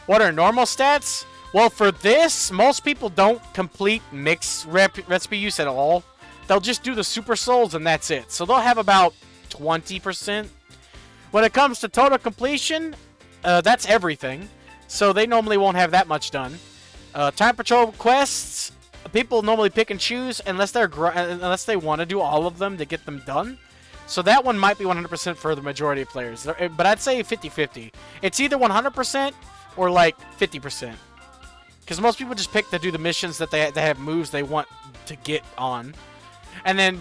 Speaker 1: what are normal stats? Well, for this, most people don't complete mix recipe use at all. They'll just do the super souls and that's it. So they'll have about 20%. When it comes to total completion, that's everything. So they normally won't have that much done. Time patrol quests, people normally pick and choose unless they want to do all of them to get them done. So that one might be 100% for the majority of players. But I'd say 50-50. It's either 100% or like 50%. Because most people just pick to do the missions that they have moves they want to get on. And then,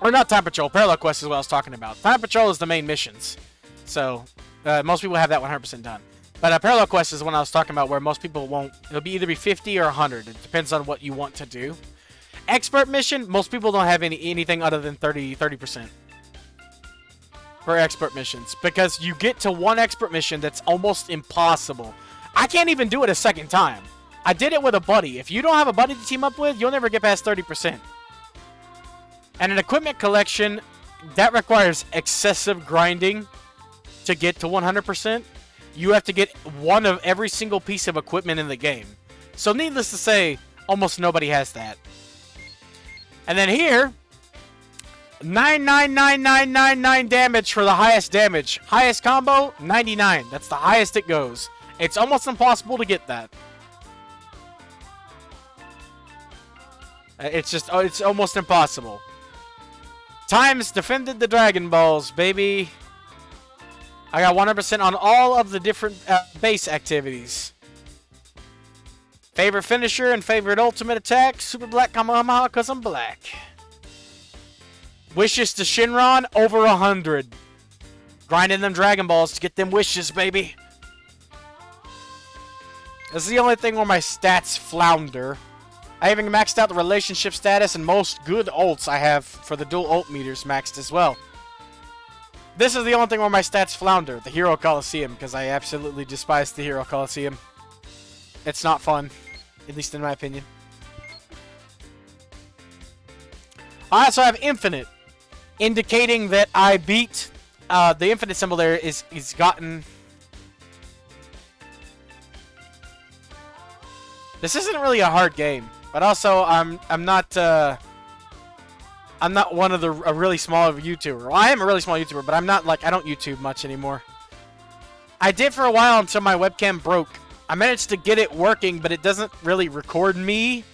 Speaker 1: or not time patrol, parallel quest is what I was talking about. Time patrol is the main missions. So, most people have that 100% done. But parallel quest is the one I was talking about where most people won't. It'll either be 50 or 100. It depends on what you want to do. Expert mission, most people don't have anything other than 30% for expert missions. Because you get to one expert mission that's almost impossible. I can't even do it a second time. I did it with a buddy. If you don't have a buddy to team up with, you'll never get past 30%. And an equipment collection, that requires excessive grinding to get to 100%. You have to get one of every single piece of equipment in the game. So needless to say, almost nobody has that. And then here, 99999 damage for the highest damage. Highest combo, 99. That's the highest it goes. It's almost impossible to get that. It's almost impossible. Times defended the Dragon Balls, baby. I got 100% on all of the different base activities. Favorite finisher and favorite ultimate attack, Super Black Kamehameha, because I'm black. Wishes to Shinron, over 100. Grinding them Dragon Balls to get them wishes, baby. This is the only thing where my stats flounder. I even maxed out the relationship status and most good ults I have for the dual ult meters maxed as well. This is the only thing where my stats flounder, the Hero Coliseum, because I absolutely despise the Hero Coliseum. It's not fun, at least in my opinion. I also have Infinite, indicating that I beat, the Infinite symbol there is gotten... This isn't really a hard game, but also I'm not one of a really small YouTuber. Well, I am a really small YouTuber, but I'm not like, I don't YouTube much anymore. I did for a while until my webcam broke. I managed to get it working, but it doesn't really record me.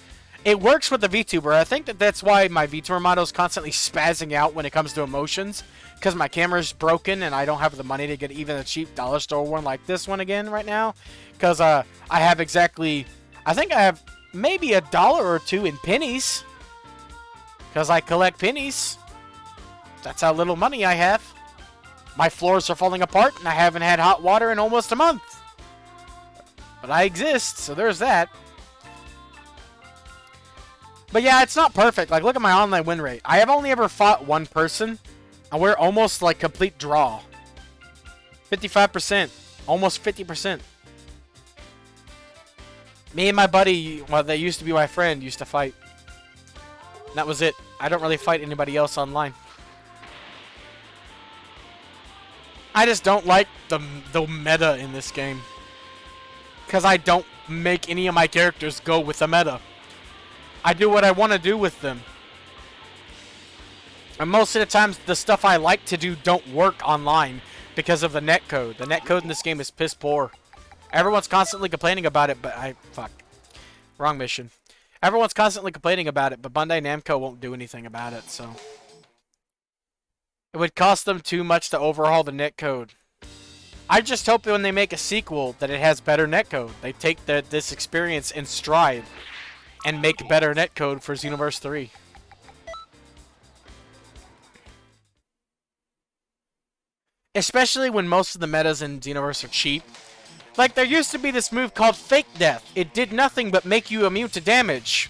Speaker 1: It works with the VTuber. I think that's why my VTuber model is constantly spazzing out when it comes to emotions, because my camera's broken and I don't have the money to get even a cheap dollar store one like this one again right now. Because I have exactly... I think I have maybe $1 or $2 in pennies. Because I collect pennies. That's how little money I have. My floors are falling apart and I haven't had hot water in almost a month. But I exist, so there's that. But yeah, it's not perfect. Like, look at my online win rate. I have only ever fought one person. And we're almost like complete draw. 55%. Almost 50%. Me and my buddy, well, they used to be my friend, used to fight. And that was it. I don't really fight anybody else online. I just don't like the meta in this game. Because I don't make any of my characters go with the meta. I do what I want to do with them. And most of the times, the stuff I like to do don't work online because of the netcode. The netcode in this game is piss poor. Everyone's constantly complaining about it, but fuck. Wrong mission. Everyone's constantly complaining about it, but Bandai Namco won't do anything about it, so. It would cost them too much to overhaul the netcode. I just hope that when they make a sequel that it has better netcode. They take this experience in stride and make better netcode for Xenoverse 3. Especially when most of the metas in Xenoverse are cheap. Like, there used to be this move called Fake Death. It did nothing but make you immune to damage,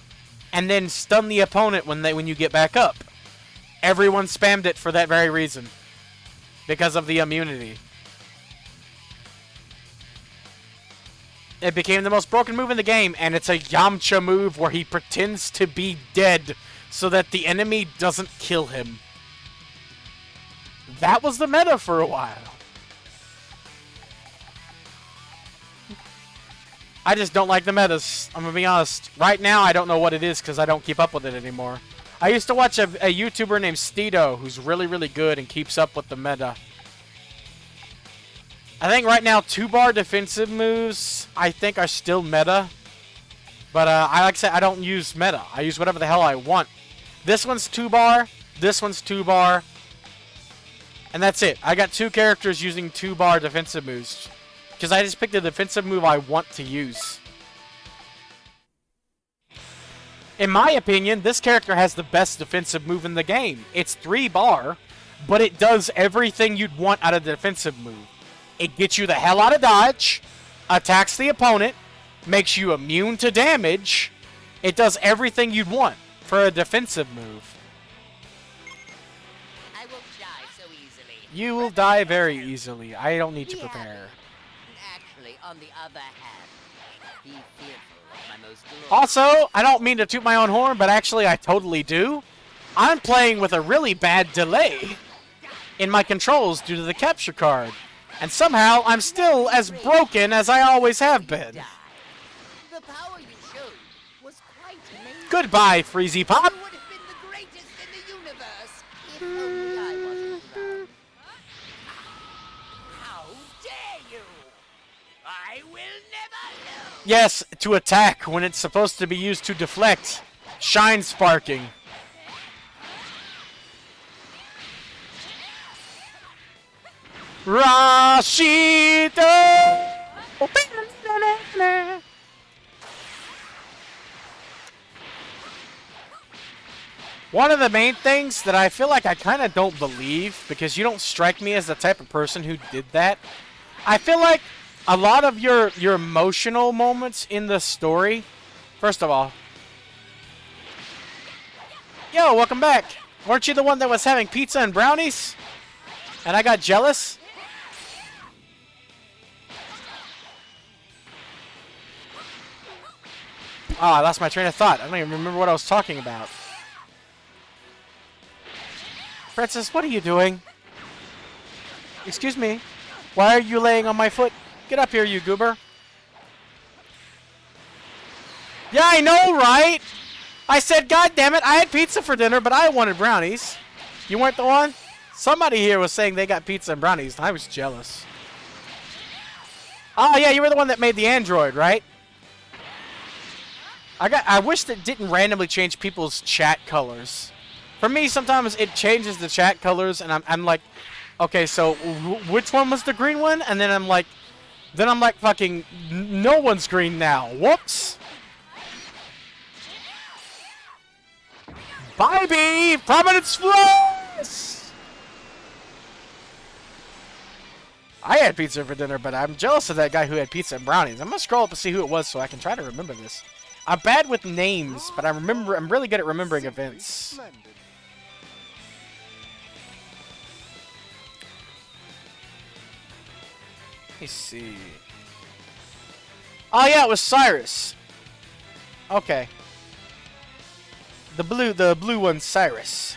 Speaker 1: and then stun the opponent when you get back up. Everyone spammed it for that very reason. Because of the immunity. It became the most broken move in the game, and it's a Yamcha move where he pretends to be dead so that the enemy doesn't kill him. That was the meta for a while. I just don't like the metas. I'm gonna be honest. Right now, I don't know what it is because I don't keep up with it anymore. I used to watch a YouTuber named Steedo who's really, really good and keeps up with the meta. I think right now, 2-bar defensive moves, I think, are still meta. But I like to say I don't use meta. I use whatever the hell I want. This one's 2-bar. This one's 2-bar. And that's it. I got 2 characters using 2-bar defensive moves. Because I just picked the defensive move I want to use. In my opinion, this character has the best defensive move in the game. It's 3-bar, but it does everything you'd want out of the defensive move. It gets you the hell out of dodge, attacks the opponent, makes you immune to damage. It does everything you'd want for a defensive move.
Speaker 4: I won't die so easily.
Speaker 1: You will die very easily. I don't need to prepare.
Speaker 4: Actually, on the other hand, be fearful of my most glorious.
Speaker 1: Also, I don't mean to toot my own horn, but actually I totally do. I'm playing with a really bad delay in my controls due to the capture card. And somehow, I'm still as broken as I always have been.
Speaker 4: The power you showed was quite amazing.
Speaker 1: Goodbye, Freezy Pop!
Speaker 4: You would have been the greatest in the universe if only I wasn't around. How dare you! I will never lose!
Speaker 1: Yes, to attack when it's supposed to be used to deflect. Shine sparking. Rashida! One of the main things that I feel like I kind of don't believe, because you don't strike me as the type of person who did that. I feel like a lot of your emotional moments in the story. First of all, yo, welcome back. Weren't you the one that was having pizza and brownies? And I got jealous? Oh, I lost my train of thought. I don't even remember what I was talking about. Princess, what are you doing? Excuse me. Why are you laying on my foot? Get up here, you goober. Yeah, I know, right? I said, God damn it, I had pizza for dinner, but I wanted brownies. You weren't the one? Somebody here was saying they got pizza and brownies. I was jealous. Oh, yeah, you were the one that made the android, right? I wish that didn't randomly change people's chat colors. For me, sometimes it changes the chat colors, and I'm like, okay, so which one was the green one? And then I'm like, fucking, no one's green now. Whoops. Bye, bee! Prominence flows! I had pizza for dinner, but I'm jealous of that guy who had pizza and brownies. I'm gonna scroll up and see who it was so I can try to remember this. I'm bad with names, but I'm really good at remembering events.
Speaker 2: Splendid.
Speaker 1: Let me see. Oh yeah, it was Cyrus. Okay. The blue one's Cyrus.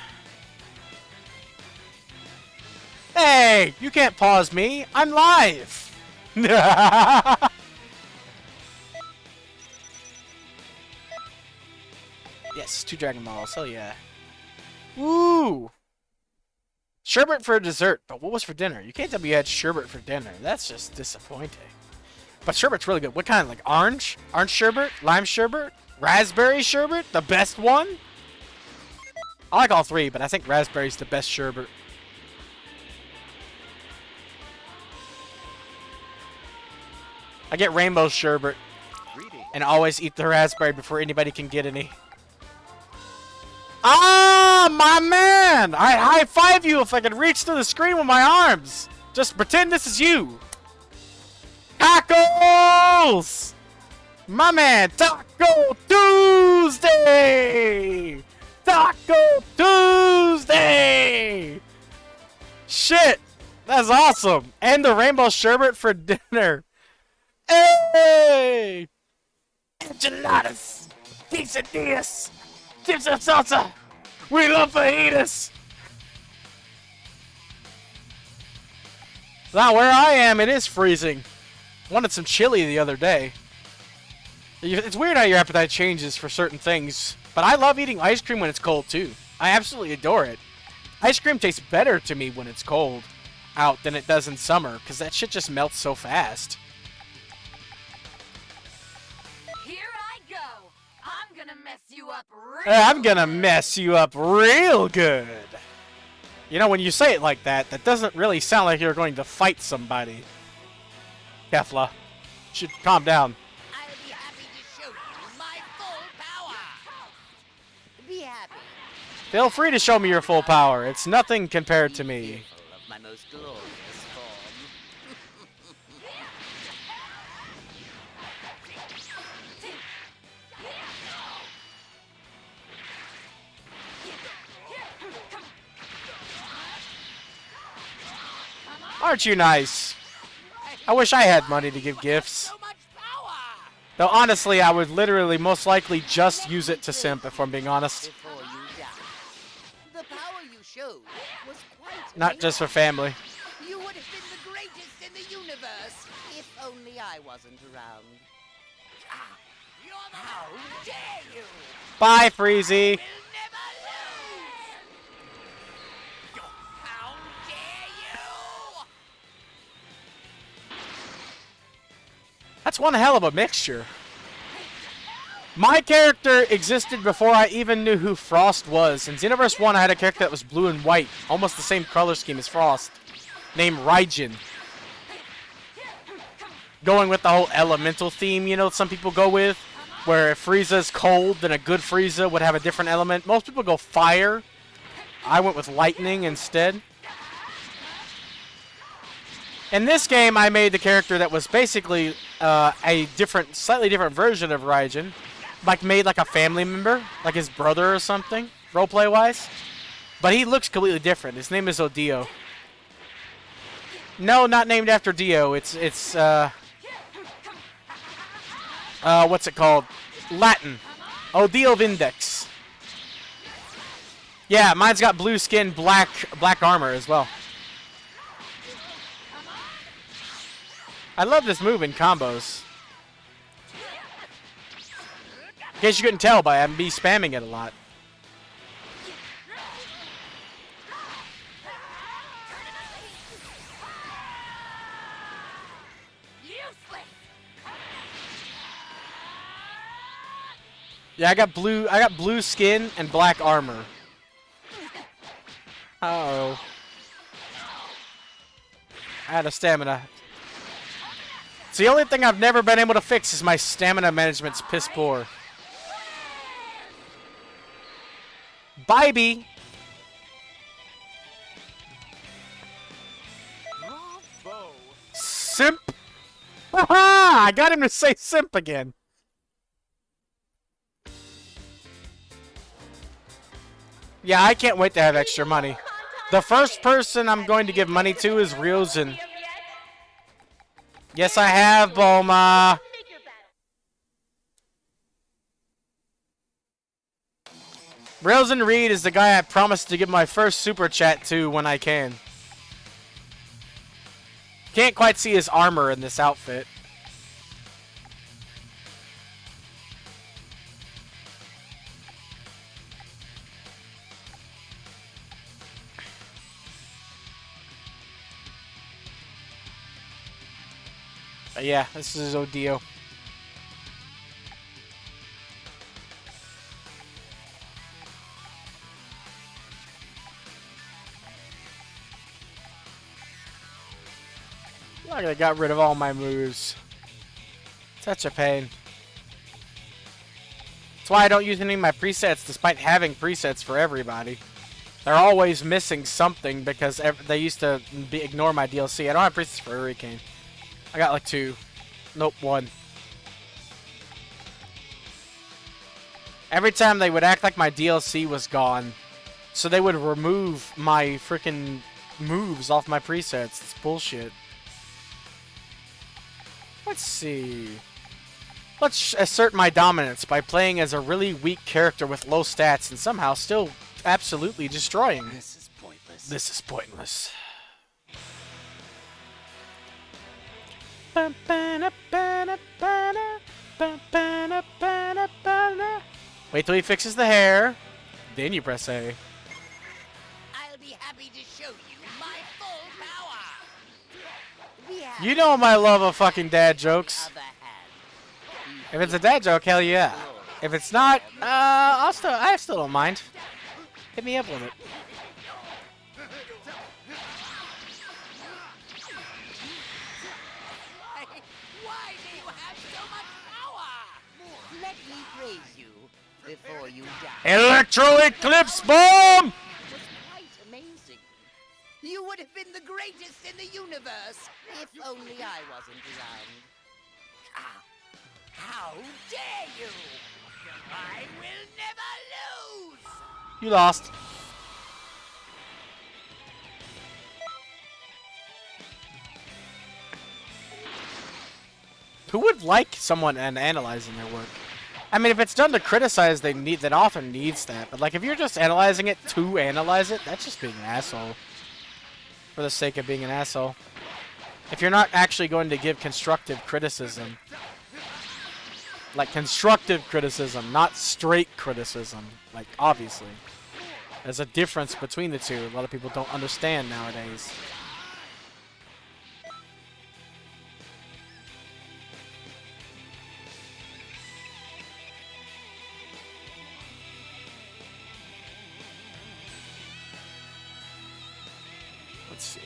Speaker 1: Hey, you can't pause me. I'm live. Yes, 2 Dragon Balls. Hell yeah. Woo! Sherbet for dessert, but what was for dinner? You can't tell me you had sherbet for dinner. That's just disappointing. But sherbet's really good. What kind? Like orange? Orange sherbet? Lime sherbet? Raspberry sherbet? The best one? I like all 3, but I think raspberry's the best sherbet. I get rainbow sherbet and always eat the raspberry before anybody can get any. Ah, my man! I high five you if I can reach through the screen with my arms. Just pretend this is you. Tacos! My man, Taco Tuesday! Taco Tuesday! Shit, that's awesome. And the rainbow sherbet for dinner. Hey! Enchiladas! Quesadillas! Chips and salsa! We love fajitas! Now, where I am, it is freezing. Wanted some chili the other day. It's weird how your appetite changes for certain things, but I love eating ice cream when it's cold, too. I absolutely adore it. Ice cream tastes better to me when it's cold out than it does in summer, because that shit just melts so fast. I'm gonna mess you up real good. You know, when you say it like that, that doesn't really sound like you're going to fight somebody. Kefla, should calm down.
Speaker 4: I'll be happy to show you my full power. Be happy.
Speaker 1: Feel free to show me your full power. It's nothing compared to me.
Speaker 4: Of my most glorious form.
Speaker 1: Aren't you nice? I wish I had money to give gifts. Though honestly, I would literally most likely just use it to simp, if I'm being honest.
Speaker 4: Before you die. The power you showed was quite
Speaker 1: Not just for family.
Speaker 4: You would have been the greatest in the universe if only I wasn't around. How dare you!
Speaker 1: Bye, Freezy.
Speaker 4: How dare you!
Speaker 1: That's one hell of a mixture. My character existed before I even knew who Frost was. In Xenoverse 1, I had a character that was blue and white, almost the same color scheme as Frost, named Raijin. Going with the whole elemental theme, you know, some people go with, where if Frieza's cold, then a good Frieza would have a different element. Most people go fire. I went with lightning instead. In this game, I made the character that was basically a different, slightly different version of Raijin. Like, made like a family member, like his brother or something, roleplay-wise. But he looks completely different. His name is Odio. No, not named after Dio. It's what's it called? Latin. Odio Vindex. Yeah, mine's got blue skin, black armor as well. I love this move in combos. In case you couldn't tell by me spamming it a lot. Yeah, I got blue skin and black armor. Uh-oh. I had a stamina. It's the only thing I've never been able to fix is my stamina management's piss poor. Bye-bee.
Speaker 2: Bravo.
Speaker 1: Simp. Haha! I got him to say simp again. Yeah, I can't wait to have extra money. The first person I'm going to give money to is Ryozun. Yes, I have, Bulma. Rails and Reed is the guy I promised to give my first super chat to when I can. Can't quite see his armor in this outfit. But yeah, this is Odio. I got rid of all my moves. Such a pain. That's why I don't use any of my presets despite having presets for everybody. They're always missing something because they used to ignore my DLC. I don't have presets for Hurricane. I got like 2. Nope, 1. Every time they would act like my DLC was gone, so they would remove my freaking moves off my presets. It's bullshit. Let's see. Let's assert my dominance by playing as a really weak character with low stats and somehow still absolutely destroying.
Speaker 5: This is pointless.
Speaker 1: This is pointless. Wait till he fixes the hair, then you press A.
Speaker 4: I'll be happy to show you my full power.
Speaker 1: You know my love of fucking dad jokes.
Speaker 4: Other hand.
Speaker 1: If it's a dad joke, hell yeah. If it's not, I still don't mind. Hit me up with it.
Speaker 4: Why do you have so much power? Let me praise you before you die.
Speaker 1: Electro Eclipse Bomb!
Speaker 4: It was quite amazing. You would have been the greatest in the universe if only I wasn't around. Ah, how dare you! I will never lose!
Speaker 1: You lost. Who would like someone analyzing their work? I mean, if it's done to criticize, that author needs that. But like, if you're just analyzing it to analyze it, that's just being an asshole. For the sake of being an asshole. If you're not actually going to give constructive criticism. Like, constructive criticism, not straight criticism. Like, obviously. There's a difference between the two. A lot of people don't understand nowadays. Let's see.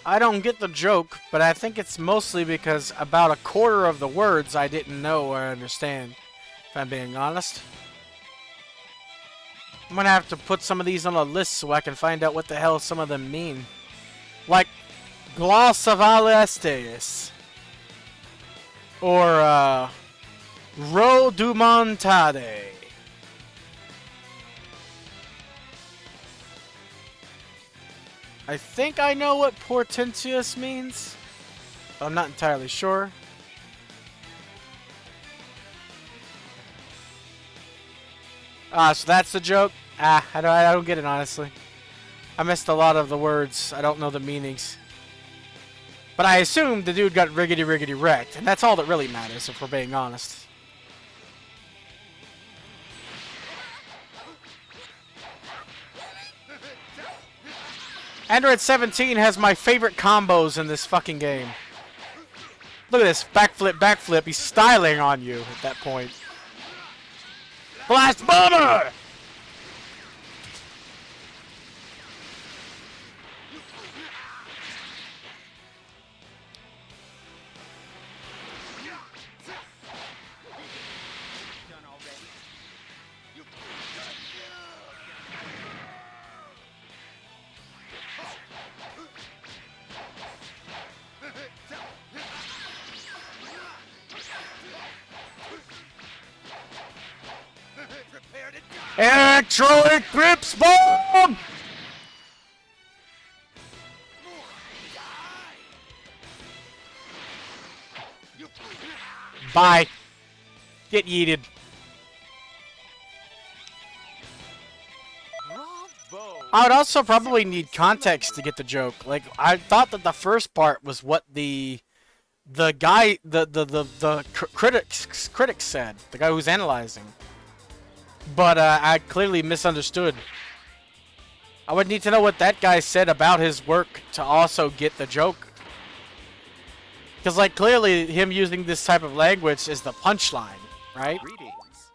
Speaker 1: I don't get the joke, but I think it's mostly because about a quarter of the words I didn't know or understand, if I'm being honest. I'm gonna have to put some of these on a list so I can find out what the hell some of them mean. Like, Glossavalestes. Or, Rodumontade. I think I know what portentous means, but I'm not entirely sure. So that's the joke? I don't get it, honestly. I missed a lot of the words. I don't know the meanings. But I assume the dude got riggedy wrecked, and that's all that really matters, if we're being honest. Android 17 has my favorite combos in this fucking game. Look at this. Backflip, backflip. He's styling on you at that point. Blast bomber! Electronic grips bomb! Bye. Get yeeted.
Speaker 2: Bravo!
Speaker 1: I would also probably need context to get the joke. Like, I thought that the first part was what the guy, the critics said, the guy who's analyzing. But I clearly misunderstood. I would need to know what that guy said about his work to also get the joke. Because, like, clearly him using this type of language is the punchline, right?
Speaker 2: Greetings.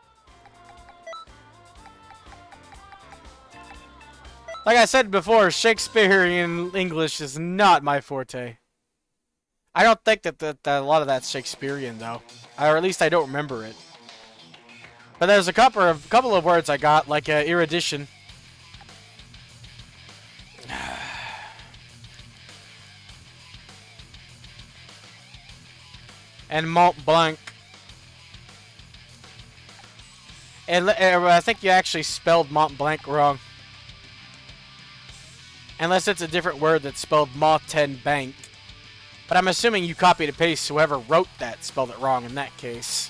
Speaker 1: Like I said before, Shakespearean English is not my forte. I don't think that a lot of that's Shakespearean, though. Or at least I don't remember it. But there's a couple of words I got, like erudition. And Mont Blanc. And I think you actually spelled Mont Blanc wrong. Unless it's a different word that's spelled Mountain Bank. But I'm assuming you copied and pasted whoever wrote that spelled it wrong in that case.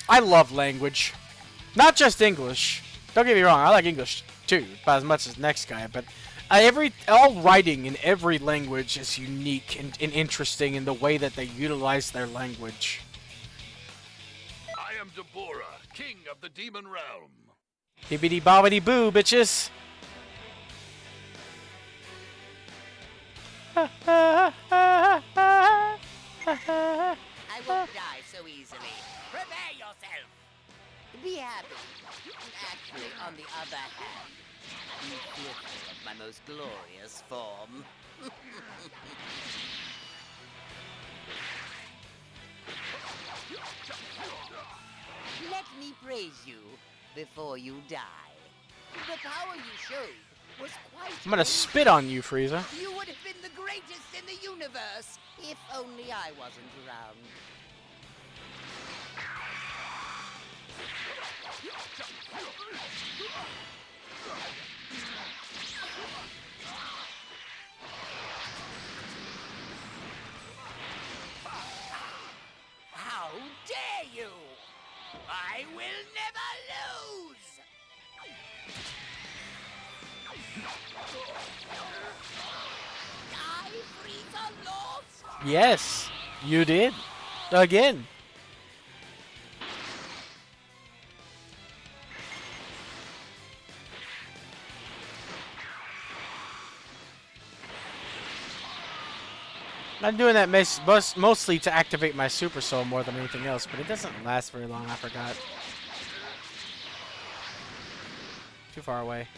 Speaker 1: I love language. Not just English. Don't get me wrong, I like English too, about as much as the next guy, but all writing in every language is unique and interesting in the way that they utilize their language.
Speaker 5: I am Deborah, king of the demon realm.
Speaker 1: Bibbidi bobbidi boo, bitches.
Speaker 4: I won't die so easily. Prepare yourself. Be happy. Actually, on the other hand, be fearful of my most glorious form. Let me praise you before you die. The power you showed was quite...
Speaker 1: I'm gonna spit on you, Frieza.
Speaker 4: You would have been the greatest in the universe if only I wasn't around. How dare you! I will never lose! I, Frieza, lost!
Speaker 1: Yes, you did. Again. I'm doing that mostly to activate my Super Soul more than anything else, but it doesn't last very long, I forgot. Too far away.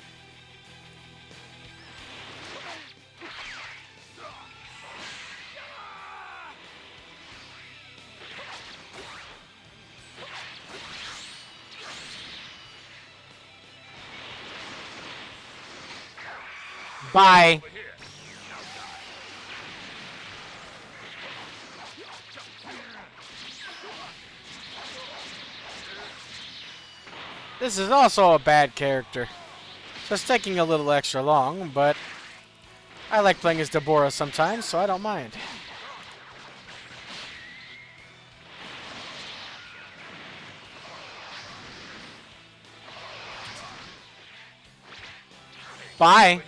Speaker 1: Bye. This is also a bad character, so it's taking a little extra long, but I like playing as Deborah sometimes, so I don't mind. Bye.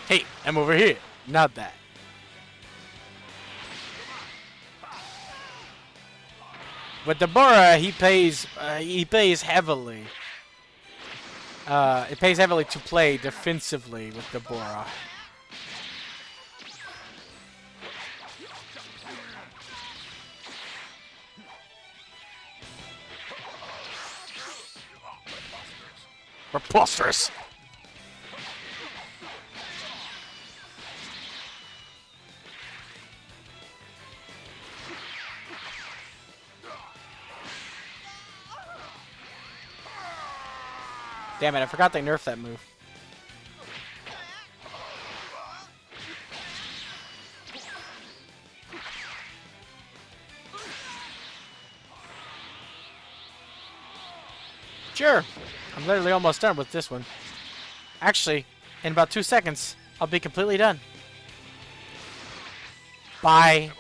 Speaker 1: Hey, I'm over here. Not that. But Deborah, he pays heavily. It pays heavily to play defensively with Deborah. Preposterous. Damn it, I forgot they nerfed that move. Sure. I'm literally almost done with this one. Actually, in about 2 seconds, I'll be completely done. Bye.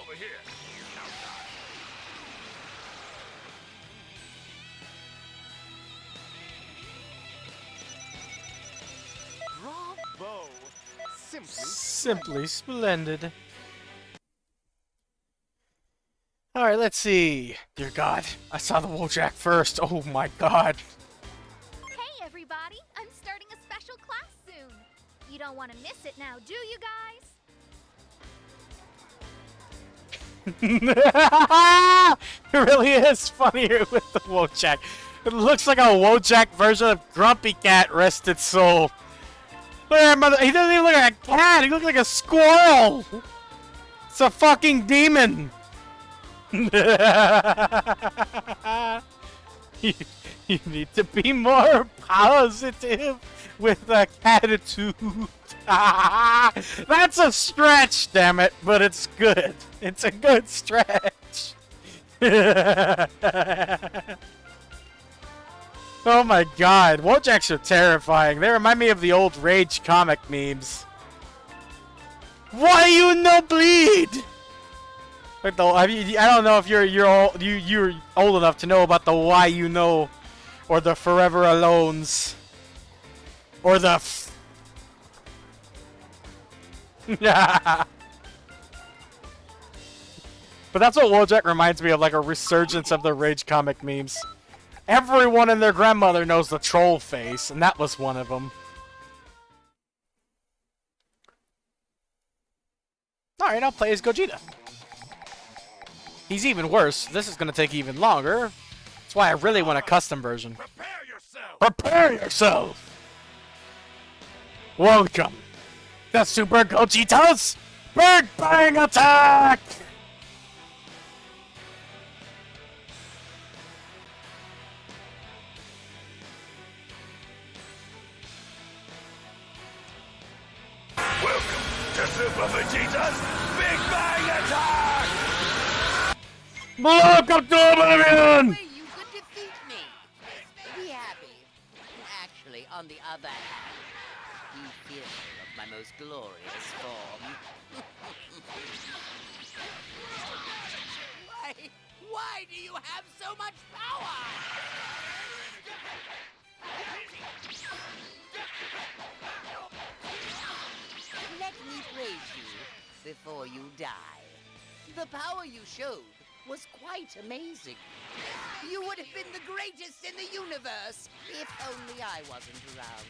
Speaker 2: Bravo!
Speaker 1: Simply splendid. Alright, let's see. Dear God, I saw the Wojak first. Oh my God.
Speaker 6: Hey everybody, I'm starting a special class soon. You don't want to miss it now, do you guys?
Speaker 1: It really is funnier with the Wojak. It looks like a Wojak version of Grumpy Cat, rest its soul. Look at that mother. He doesn't even look like a cat. He looks like a squirrel. It's a fucking demon. you need to be more positive with the attitude. That's a stretch, damn it, but it's good. It's a good stretch. Oh my God, Wojaks are terrifying. They remind me of the old Rage comic memes. Why you no bleed? Like I don't know if you're old enough to know about the Why You Know, or the Forever Alones, or the. But that's what Wojak reminds me of, like a resurgence of the Rage comic memes. Everyone and their grandmother knows the troll face, and that was one of them. Alright, I'll play as Gogeta. He's even worse. This is going to take even longer. That's why I really want a custom version.
Speaker 5: Prepare yourself!
Speaker 1: Prepare yourself! Welcome! The Super Gogeta's Big Bang Attack!
Speaker 5: Welcome to Super Vegeta's Big Bang Attack!
Speaker 1: Welcome to Oblivion!
Speaker 4: Way you could defeat me. Be happy. Actually, on the other hand, be fearful of my most glorious form. Why do you have so much power? Let me praise you before you die. The power you showed was quite amazing. You would have been the greatest in the universe if only I wasn't around.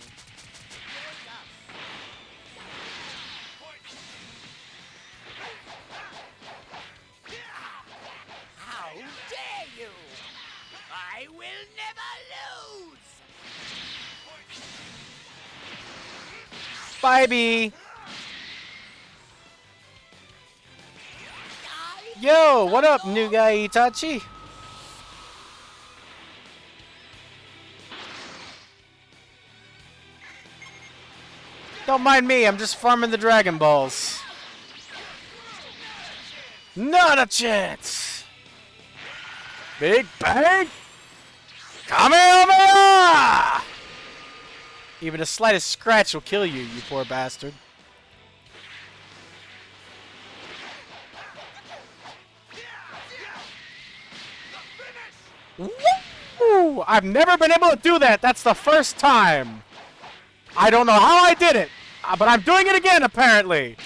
Speaker 4: How dare you! I will never lose!
Speaker 1: Bye, B. Yo, what up, new guy Itachi? Don't mind me, I'm just farming the Dragon Balls. Not a chance! Big Bang! Kamehameha! Even the slightest scratch will kill you, you poor bastard. Woo! I've never been able to do that. That's the first time. I don't know how I did it, but I'm doing it again, apparently.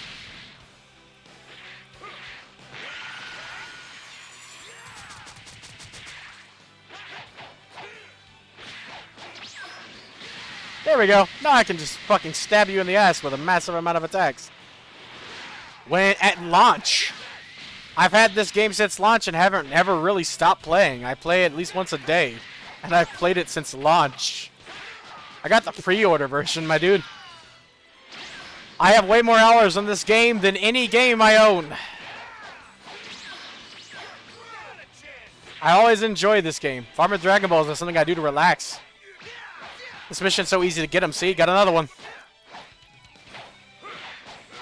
Speaker 1: There we go. Now I can just fucking stab you in the ass with a massive amount of attacks. When at launch. I've had this game since launch and haven't ever really stopped playing. I play it at least once a day, and I've played it since launch. I got the pre-order version, my dude. I have way more hours on this game than any game I own. I always enjoy this game. Farming Dragon Balls is something I do to relax. This mission's so easy to get them. See, got another one.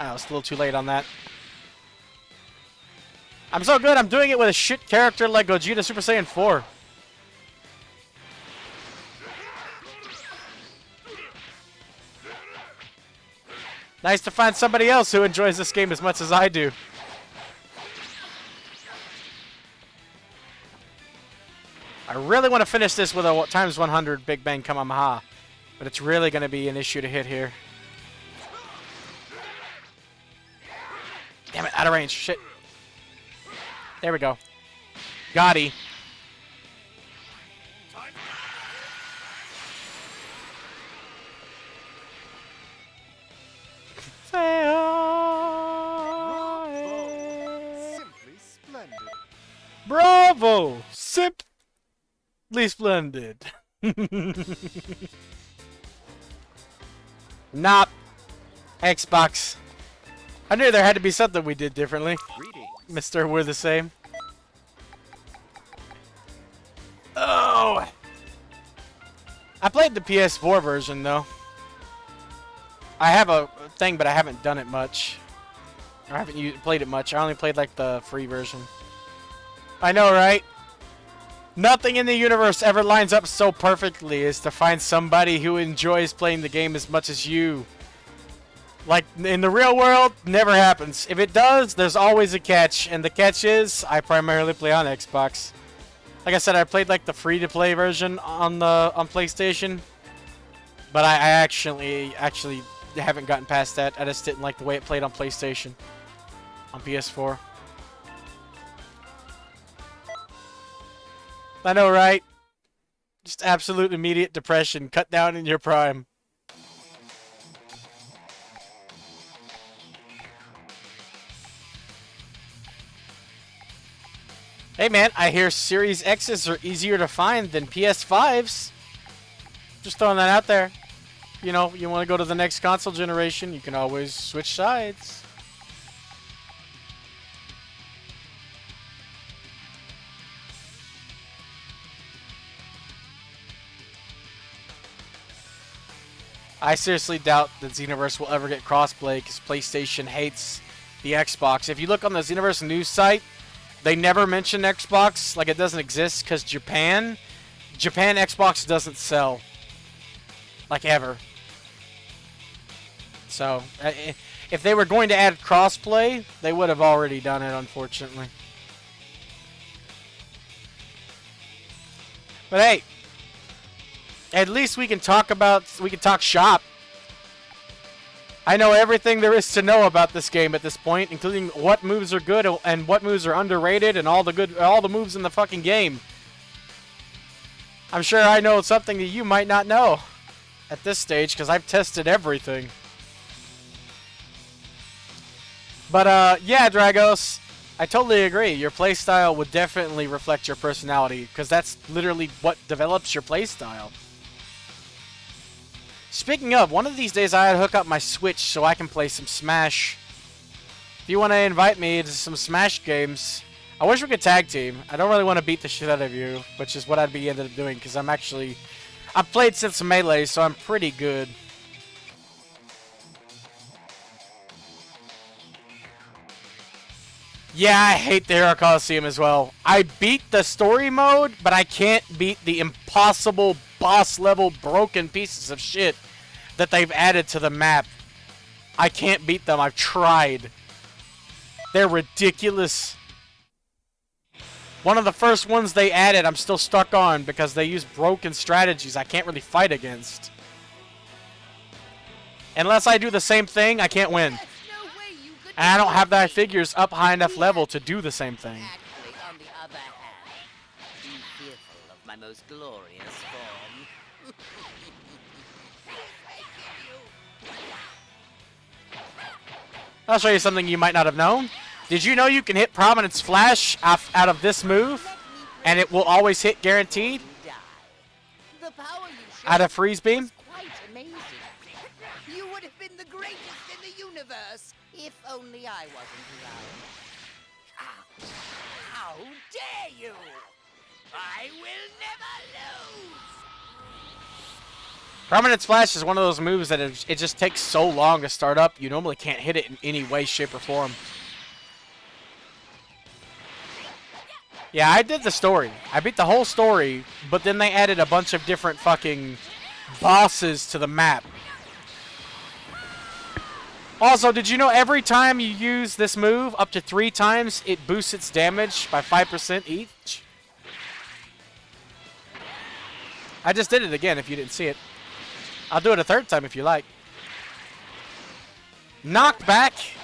Speaker 1: Oh, it's a little too late on that. I'm so good, I'm doing it with a shit character like Gogeta Super Saiyan 4. Nice to find somebody else who enjoys this game as much as I do. I really want to finish this with a times 100 Big Bang Kamehameha, but it's really going to be an issue to hit here. Damn it, out of range. Shit. There we go. Gotti.
Speaker 2: Simply splendid.
Speaker 1: Bravo! Simply splendid. Not Xbox. I knew there had to be something we did differently.
Speaker 2: Greetings.
Speaker 1: Mr. We're the same. Oh! I played the PS4 version, though. I have a thing, but I haven't done it much. I haven't played it much. I only played, like, the free version. I know, right? Nothing in the universe ever lines up so perfectly as to find somebody who enjoys playing the game as much as you. Like, in the real world, never happens. If it does, there's always a catch. And the catch is, I primarily play on Xbox. Like I said, I played, like, the free-to-play version on PlayStation. But I actually haven't gotten past that. I just didn't like the way it played on PlayStation. On PS4. I know, right? Just absolute immediate depression. Cut down in your prime. Hey man, I hear Series X's are easier to find than PS5s. Just throwing that out there. You know, you want to go to the next console generation, you can always switch sides. I seriously doubt that Xenoverse will ever get crossplay because PlayStation hates the Xbox. If you look on the Xenoverse news site, they never mention Xbox, like it doesn't exist, because Japan Xbox doesn't sell. Like ever. So, if they were going to add crossplay, they would have already done it, unfortunately. But hey, at least we can talk shop. I know everything there is to know about this game at this point, including what moves are good and what moves are underrated and all the moves in the fucking game. I'm sure I know something that you might not know at this stage because I've tested everything. But yeah, Dragos, I totally agree. Your playstyle would definitely reflect your personality because that's literally what develops your playstyle. Speaking of, one of these days I had to hook up my Switch so I can play some Smash. If you want to invite me to some Smash games, I wish we could tag team. I don't really want to beat the shit out of you, which is what I'd be ended up doing because I've played since Melee, so I'm pretty good. Yeah, I hate the Hero Coliseum as well. I beat the story mode, but I can't beat the impossible boss level broken pieces of shit that they've added to the map. I can't beat them. I've tried. They're ridiculous. One of the first ones they added I'm still stuck on because they use broken strategies I can't really fight against. Unless I do the same thing, I can't win. And I don't have that figures up high enough level to do the same thing.
Speaker 4: Actually, on the other hand, be fearful of my most glorious form.
Speaker 1: I'll show you something you might not have known. Did you know you can hit Prominence Flash out of this move? And it will always hit guaranteed?
Speaker 4: The power you show
Speaker 1: Out of Freeze Beam?
Speaker 4: quite amazing. You would have been the greatest in the universe if only I wasn't around. How dare you! I will never lose!
Speaker 1: Permanent Splash is one of those moves that it just takes so long to start up, you normally can't hit it in any way, shape, or form. Yeah, I did the story. I beat the whole story, but then they added a bunch of different fucking bosses to the map. Also, did you know every time you use this move, up to 3 times, it boosts its damage by 5% each? I just did it again if you didn't see it. I'll do it a 3rd time if you like. Knockback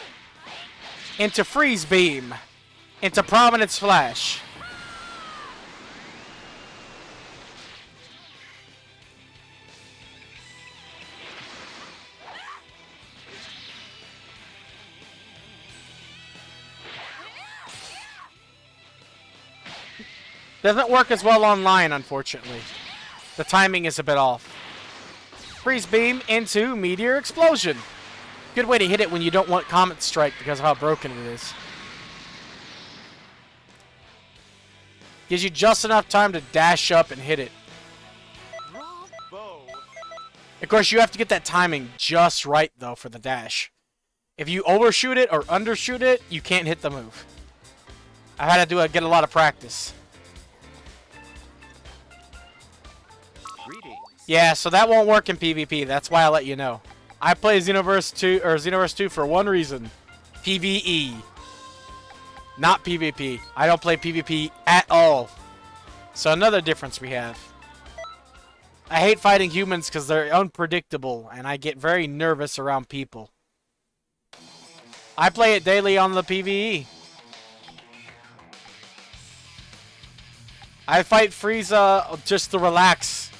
Speaker 1: into Freeze Beam into Prominent Splash. Doesn't work as well online, unfortunately. The timing is a bit off. Freeze Beam into Meteor Explosion. Good way to hit it when you don't want Comet Strike because of how broken it is. Gives you just enough time to dash up and hit it.
Speaker 2: Bravo!
Speaker 1: Of course, you have to get that timing just right, though, for the dash. If you overshoot it or undershoot it, you can't hit the move. I had to get a lot of practice.
Speaker 2: Greetings.
Speaker 1: Yeah, so that won't work in PvP. That's why I let you know. I play Xenoverse 2 or Xenoverse 2 for one reason. PvE. Not PvP. I don't play PvP at all. So another difference we have. I hate fighting humans because they're unpredictable and I get very nervous around people. I play it daily on the PvE. I fight Frieza just to relax.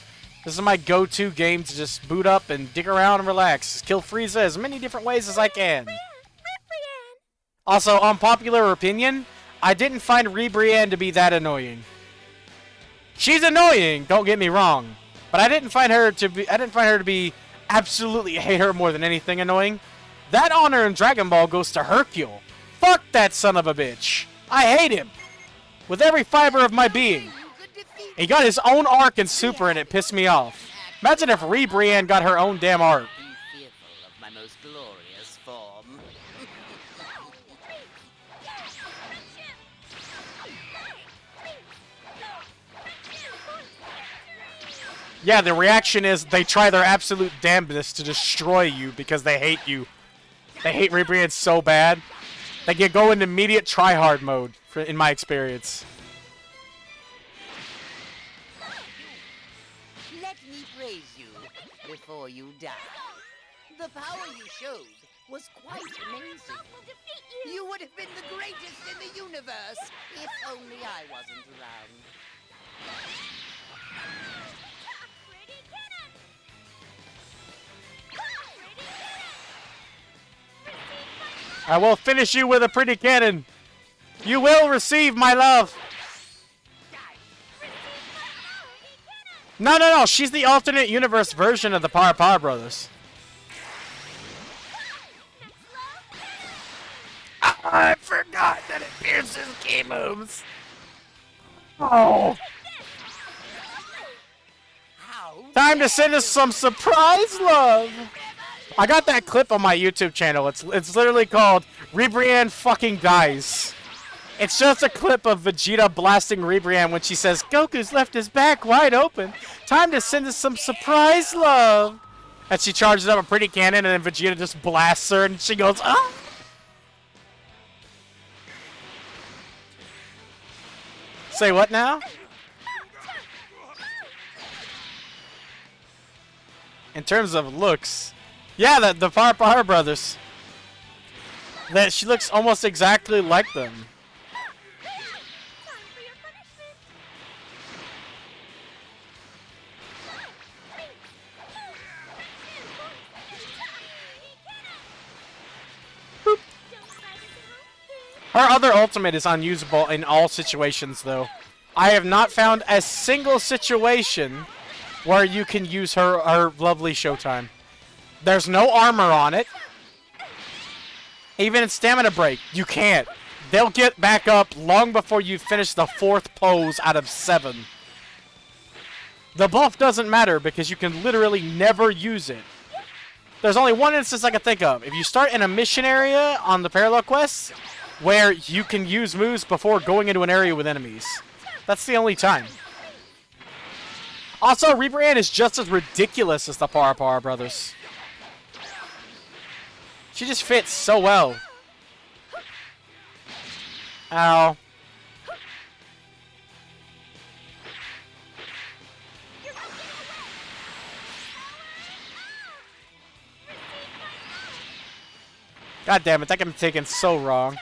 Speaker 1: This is my go-to game to just boot up and dig around and relax. Just kill Frieza as many different ways as I can. Also, unpopular opinion, I didn't find Ribrianne to be that annoying. She's annoying, don't get me wrong, but I didn't find her to be absolutely hate her more than anything annoying. That honor in Dragon Ball goes to Hercule. Fuck that son of a bitch. I hate him with every fiber of my being. He got his own arc and super and it pissed me off. Imagine if Ribrianne got her own damn arc.
Speaker 4: Be fearful of my most glorious form.
Speaker 1: Yeah, the reaction is they try their absolute damnedest to destroy you because they hate you. They hate Ribrianne so bad. They can go into immediate try-hard mode, in my experience.
Speaker 4: Let me praise you before you die. The power you showed was quite amazing. You would have been the greatest in the universe if only I wasn't around.
Speaker 1: I will finish you with a pretty cannon. You will receive my love. No. She's the alternate universe version of the Power Brothers. I forgot that it pierces key moves. Oh. Time to send us some surprise love. I got that clip on my YouTube channel. It's literally called Ribrianne fucking dies. It's just a clip of Vegeta blasting Ribrianne when she says, Goku's left his back wide open. Time to send us some surprise love. And she charges up a pretty cannon and then Vegeta just blasts her and she goes, ah! Say what now? In terms of looks, yeah, the Power Brothers. That she looks almost exactly like them. Boop. Her other ultimate is unusable in all situations, though. I have not found a single situation where you can use her lovely Showtime. There's no armor on it. Even in Stamina Break, you can't. They'll get back up long before you finish the 4th pose out of 7. The buff doesn't matter because you can literally never use it. There's only one instance I can think of. If you start in a mission area on the parallel quests where you can use moves before going into an area with enemies. That's the only time. Also, Reaper Ann is just as ridiculous as the Para brothers. She just fits so well. Ow. God damn it, that can be taken so wrong.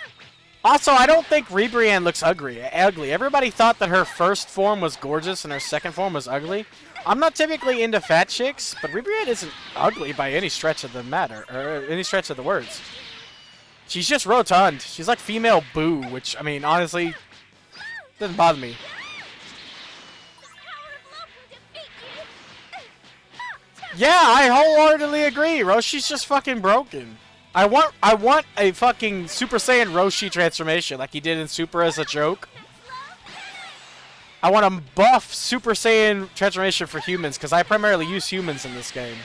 Speaker 1: Also, I don't think Reaper Ann looks ugly. Everybody thought that her first form was gorgeous and her second form was ugly. I'm not typically into fat chicks, but Reaper Ann isn't ugly by any stretch of the matter, or any stretch of the words. She's just rotund. She's like female Boo, which, I mean, honestly, doesn't bother me. Yeah, I wholeheartedly agree. Roshi's just fucking broken. I want a fucking Super Saiyan Roshi transformation like he did in Super as a joke. I want a buff Super Saiyan transformation for humans because I primarily use humans in this game.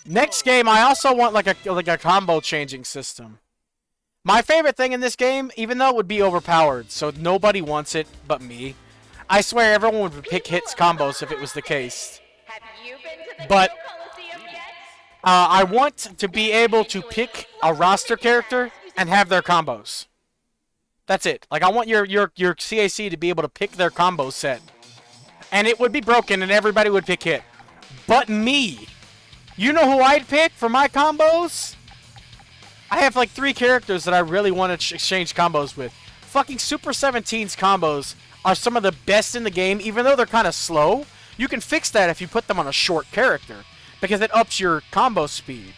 Speaker 1: Next game, I also want like a combo changing system. My favorite thing in this game, even though it would be overpowered, so nobody wants it but me. I swear everyone would pick hits combos if it was the case.
Speaker 3: Have you been to the
Speaker 1: But
Speaker 3: Coliseum yet?
Speaker 1: I want to be able to pick a roster character and have their combos. That's it. Like I want your CAC to be able to pick their combo set. And it would be broken and everybody would pick hit. But me. You know who I'd pick for my combos? I have like 3 characters that I really want to exchange combos with. Fucking Super 17's combos are some of the best in the game, even though they're kind of slow. You can fix that if you put them on a short character, because it ups your combo speed.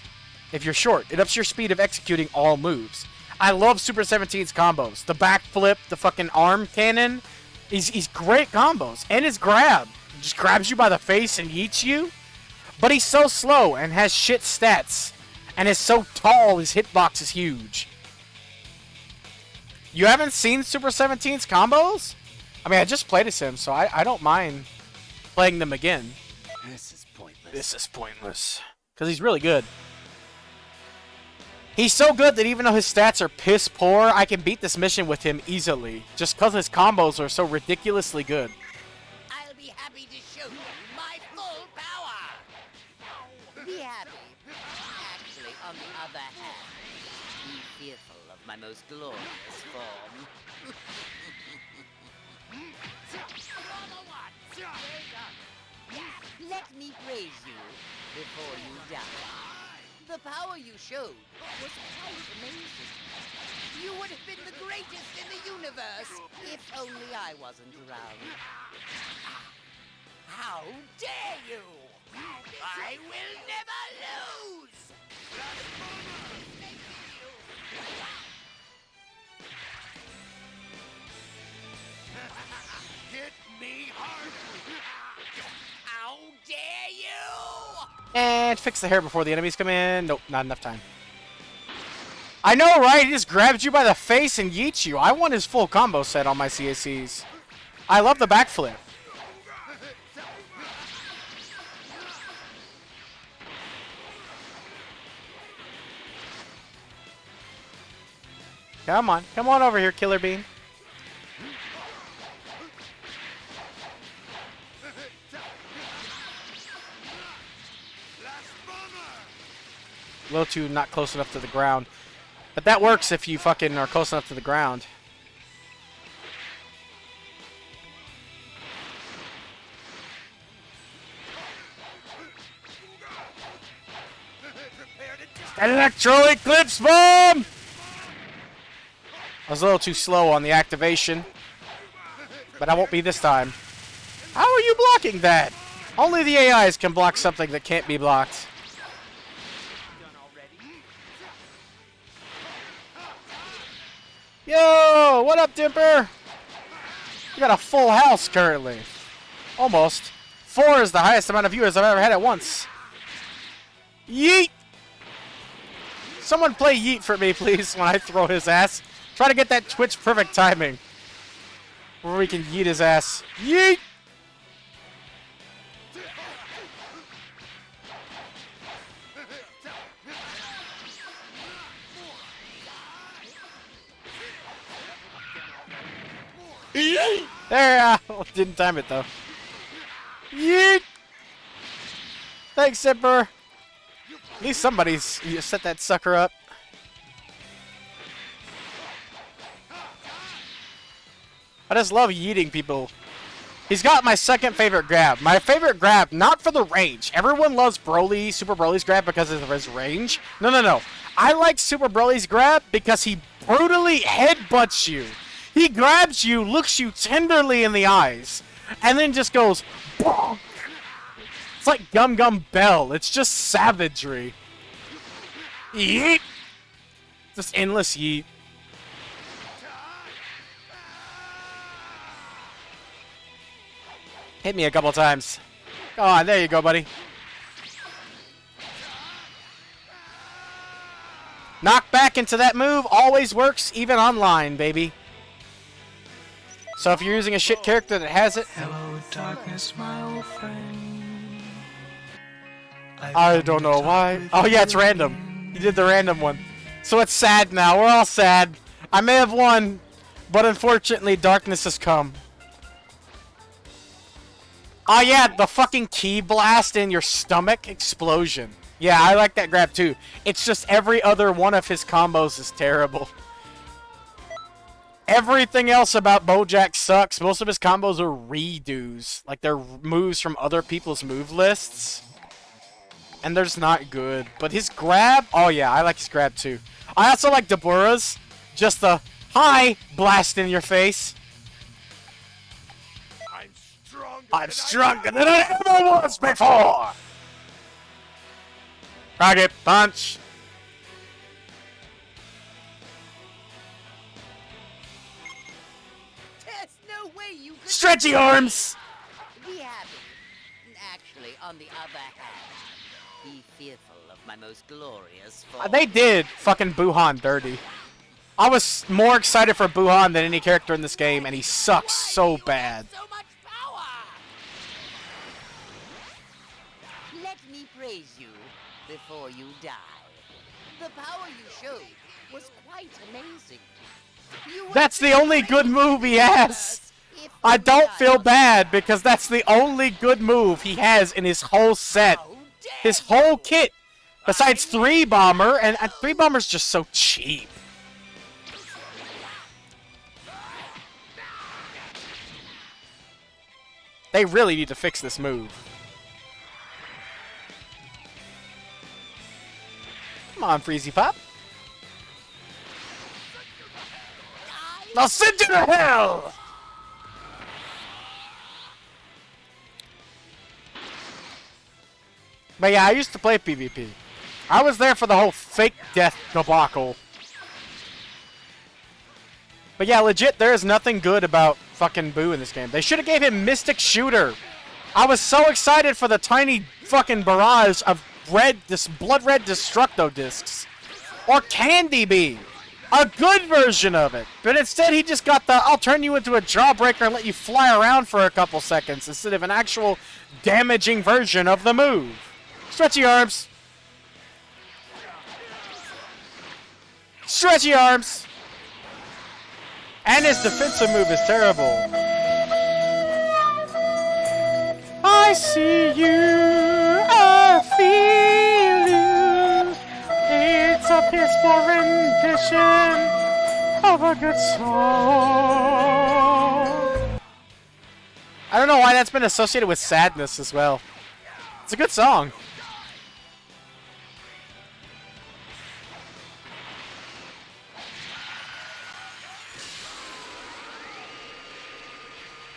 Speaker 1: If you're short, it ups your speed of executing all moves. I love Super 17's combos. The backflip, the fucking arm cannon. He's great combos. And his grab. He just grabs you by the face and yeets you. But he's so slow and has shit stats. And is so tall, his hitbox is huge. You haven't seen Super 17's combos? I mean, I just played as him, so I don't mind playing them again.
Speaker 5: This is pointless.
Speaker 1: This is pointless. Because he's really good. He's so good that even though his stats are piss poor, I can beat this mission with him easily. Just because his combos are so ridiculously good.
Speaker 4: I'll be happy to show you my full power. Be happy. Actually, on the other hand, be fearful of my most glorious form. Let me praise you before you die. The power you showed was quite amazing. You would have been the greatest in the universe if only I wasn't around. How dare you! I will never lose!
Speaker 5: Hit me hard!
Speaker 4: How dare you!
Speaker 1: And fix the hair before the enemies come in. Nope, not enough time. I know, right? He just grabs you by the face and yeets you. I want his full combo set on my CACs. I love the backflip. Come on over here, Killer Bean. A little too not close enough to the ground. But that works if you fucking are close enough to the ground. Electro Eclipse Bomb! I was a little too slow on the activation. But I won't be this time. How are you blocking that? Only the AIs can block something that can't be blocked. Yo, what up, Dimper? You got a full house currently. Almost. 4 is the highest amount of viewers I've ever had at once. Yeet! Someone play Yeet for me, please, when I throw his ass. Try to get that Twitch perfect timing. Where we can yeet his ass. Yeet! There, didn't time it though. Yeet! Thanks, Zipper. At least somebody's set that sucker up. I just love yeeting people. He's got my second favorite grab. My favorite grab, not for the range. Everyone loves Broly, Super Broly's grab because of his range. No, no, no. I like Super Broly's grab because he brutally headbutts you. He grabs you, looks you tenderly in the eyes, and then just goes, bonk. It's like Gum Gum Bell. It's just savagery. Yeet. Just endless yeet. Hit me a couple times. Go on, there you go, buddy. Knock back into that move always works, even online, baby. So if you're using a shit character that has it...
Speaker 7: Hello, darkness, my old friend.
Speaker 1: I don't know why. Oh yeah, it's random. You did the random one. So it's sad now. We're all sad. I may have won, but unfortunately darkness has come. Oh yeah, the fucking key blast in your stomach explosion. Yeah, I like that grab too. It's just every other one of his combos is terrible. Everything else about Bojack sucks. Most of his combos are redos. Like they're moves from other people's move lists. And they're just not good. But his grab, oh yeah, I like his grab too. I also like Deborah's. Just the, hi, blast in your face. I'm stronger than I ever was before! Rocket punch!
Speaker 4: There's no way you could
Speaker 1: Stretchy arms!
Speaker 4: be happy. Actually, on the other hand, be fearful of my most glorious fall.
Speaker 1: They did fucking Buhan dirty. I was more excited for Buhan than any character in this game, and he sucks so bad.
Speaker 4: So much power! Let me praise you before you die. The power you showed was quite amazing. You would
Speaker 1: That's the only good move he has!
Speaker 4: if
Speaker 1: I
Speaker 4: you
Speaker 1: don't
Speaker 4: died.
Speaker 1: feel bad, because that's the only good move he has in his whole set.
Speaker 4: How dare
Speaker 1: His whole
Speaker 4: you!
Speaker 1: kit. Besides 3 Bomber, and 3 Bomber's just so cheap. They really need to fix this move. Come on, Freezy Pop. I'll send you to hell! But yeah, I used to play PvP. I was there for the whole fake death debacle. But yeah, legit, there is nothing good about fucking Boo in this game. They should have gave him Mystic Shooter. I was so excited for the tiny fucking barrage of blood red Destructo discs. Or Candy Beam. A good version of it. But instead he just got the, I'll turn you into a jawbreaker and let you fly around for a couple seconds instead of an actual damaging version of the move. Stretchy arms. Stretchy arms. And his defensive move is terrible. I see you, I feel you. It's a peaceful rendition of a good song. I don't know why that's been associated with sadness as well. It's a good song.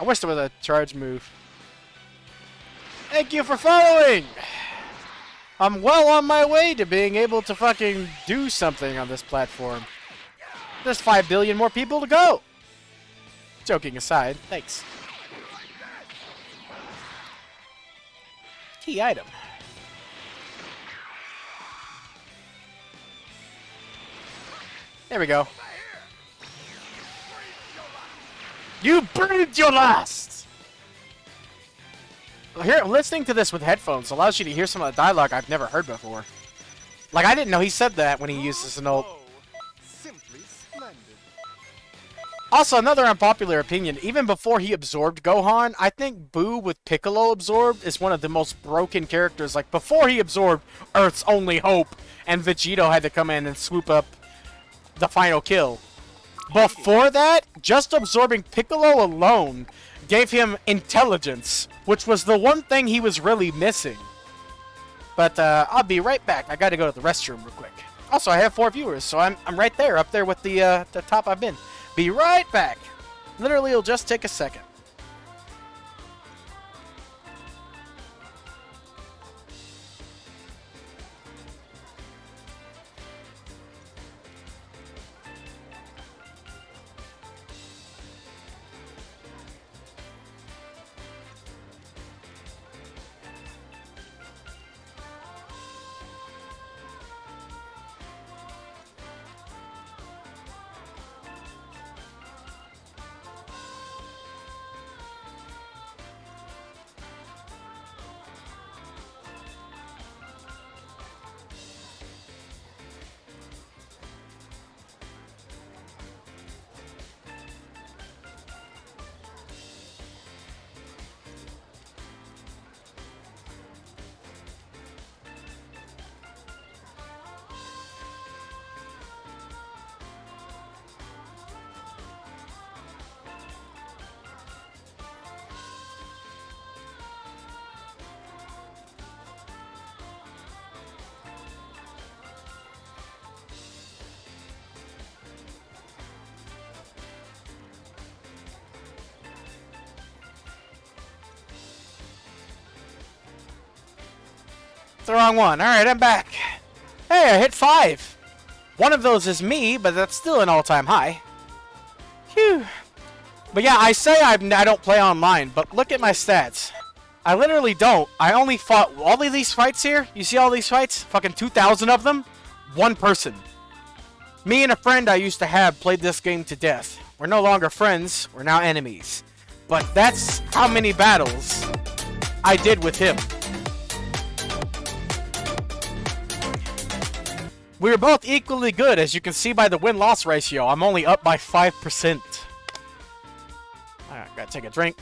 Speaker 1: I wish there was a charge move. Thank you for following! I'm well on my way to being able to fucking do something on this platform. There's 5 billion more people to go. Joking aside, thanks. Key item. There we go. You breathed your last! Here, listening to this with headphones allows you to hear some of the dialogue I've never heard before. Like, I didn't know he said that when he uses an ult.
Speaker 2: Simply splendid.
Speaker 1: Also, another unpopular opinion, even before he absorbed Gohan, I think Boo with Piccolo absorbed is one of the most broken characters. Like, before he absorbed Earth's only hope, and Vegito had to come in and swoop up the final kill. Before that, just absorbing Piccolo alone gave him intelligence, which was the one thing he was really missing. But I'll be right back. I gotta go to the restroom real quick. Also, I have 4 viewers, so I'm right there, up there with the top I've been. Be right back. Literally, it'll just take a second. It's the wrong one. Alright, I'm back. Hey, I hit 5. One of those is me, but that's still an all-time high. Phew. But yeah, I say I don't play online, but look at my stats. I literally don't. I only fought all of these fights here. You see all these fights? Fucking 2,000 of them? One person. Me and a friend I used to have played this game to death. We're no longer friends. We're now enemies. But that's how many battles I did with him. We were both equally good, as you can see by the win-loss ratio. I'm only up by 5%. Alright, gotta take a drink.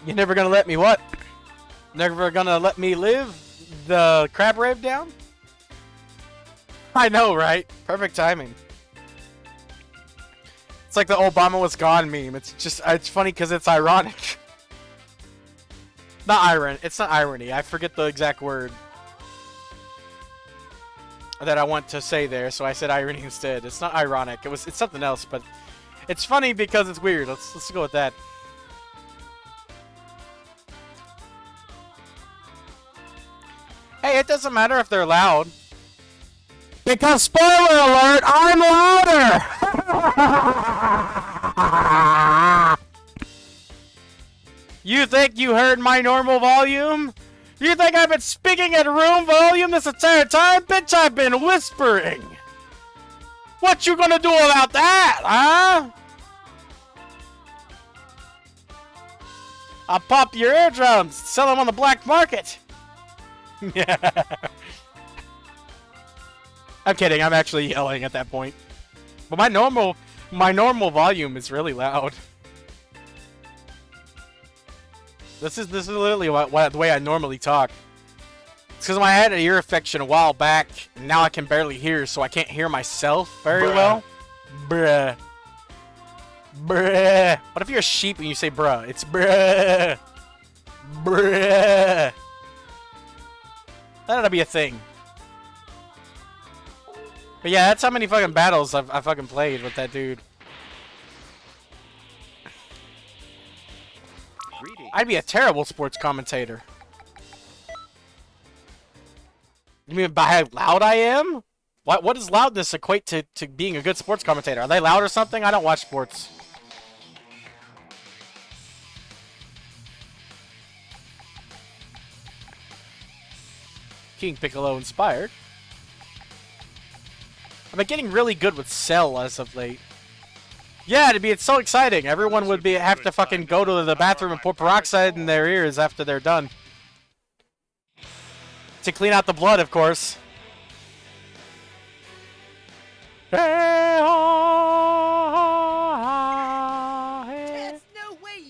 Speaker 1: You're never gonna let me what? Never gonna let me live the crab rave down? I know, right? Perfect timing. It's like the Obama was gone meme. It's funny because it's ironic. It's not irony. I forget the exact word that I want to say there, so I said irony instead. It's not ironic. It's something else, but it's funny because it's weird. Let's go with that. Hey, it doesn't matter if they're loud. Because, spoiler alert, I'm louder! You think you heard my normal volume? You think I've been speaking at room volume this entire time? Bitch, I've been whispering! What you gonna do about that, huh? I'll pop your eardrums, sell them on the black market! Yeah. I'm kidding, I'm actually yelling at that point. But my normal volume is really loud. This is literally the way I normally talk. It's because I had an ear infection a while back, and now I can barely hear, so I can't hear myself very well. Bruh. Bruh. What if you're a sheep and you say bruh? It's bruh. Bruh. That ought to be a thing. But yeah, that's how many fucking battles I fucking played with that dude.
Speaker 2: Greetings.
Speaker 1: I'd be a terrible sports commentator. You mean by how loud I am? What does loudness equate to being a good sports commentator? Are they loud or something? I don't watch sports. King Piccolo inspired. I've been getting really good with Cell as of late. Yeah, it's so exciting. Everyone would have to fucking go to the bathroom and pour peroxide in their ears after they're done. To clean out the blood, of course.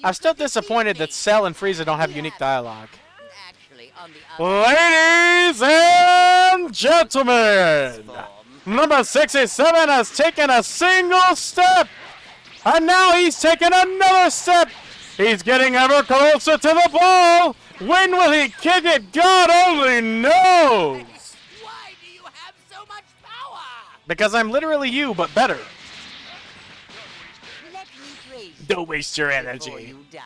Speaker 1: I'm still disappointed that Cell and Frieza don't have unique dialogue. Ladies and gentlemen, number 67 has taken a single step, and now he's taken another step. He's getting ever closer to the ball. When will he kick it? God only knows.
Speaker 4: Why do you have so much power?
Speaker 1: Because I'm literally you, but better.
Speaker 4: Let me praise you
Speaker 1: Don't waste your
Speaker 4: before
Speaker 1: energy.
Speaker 4: you die.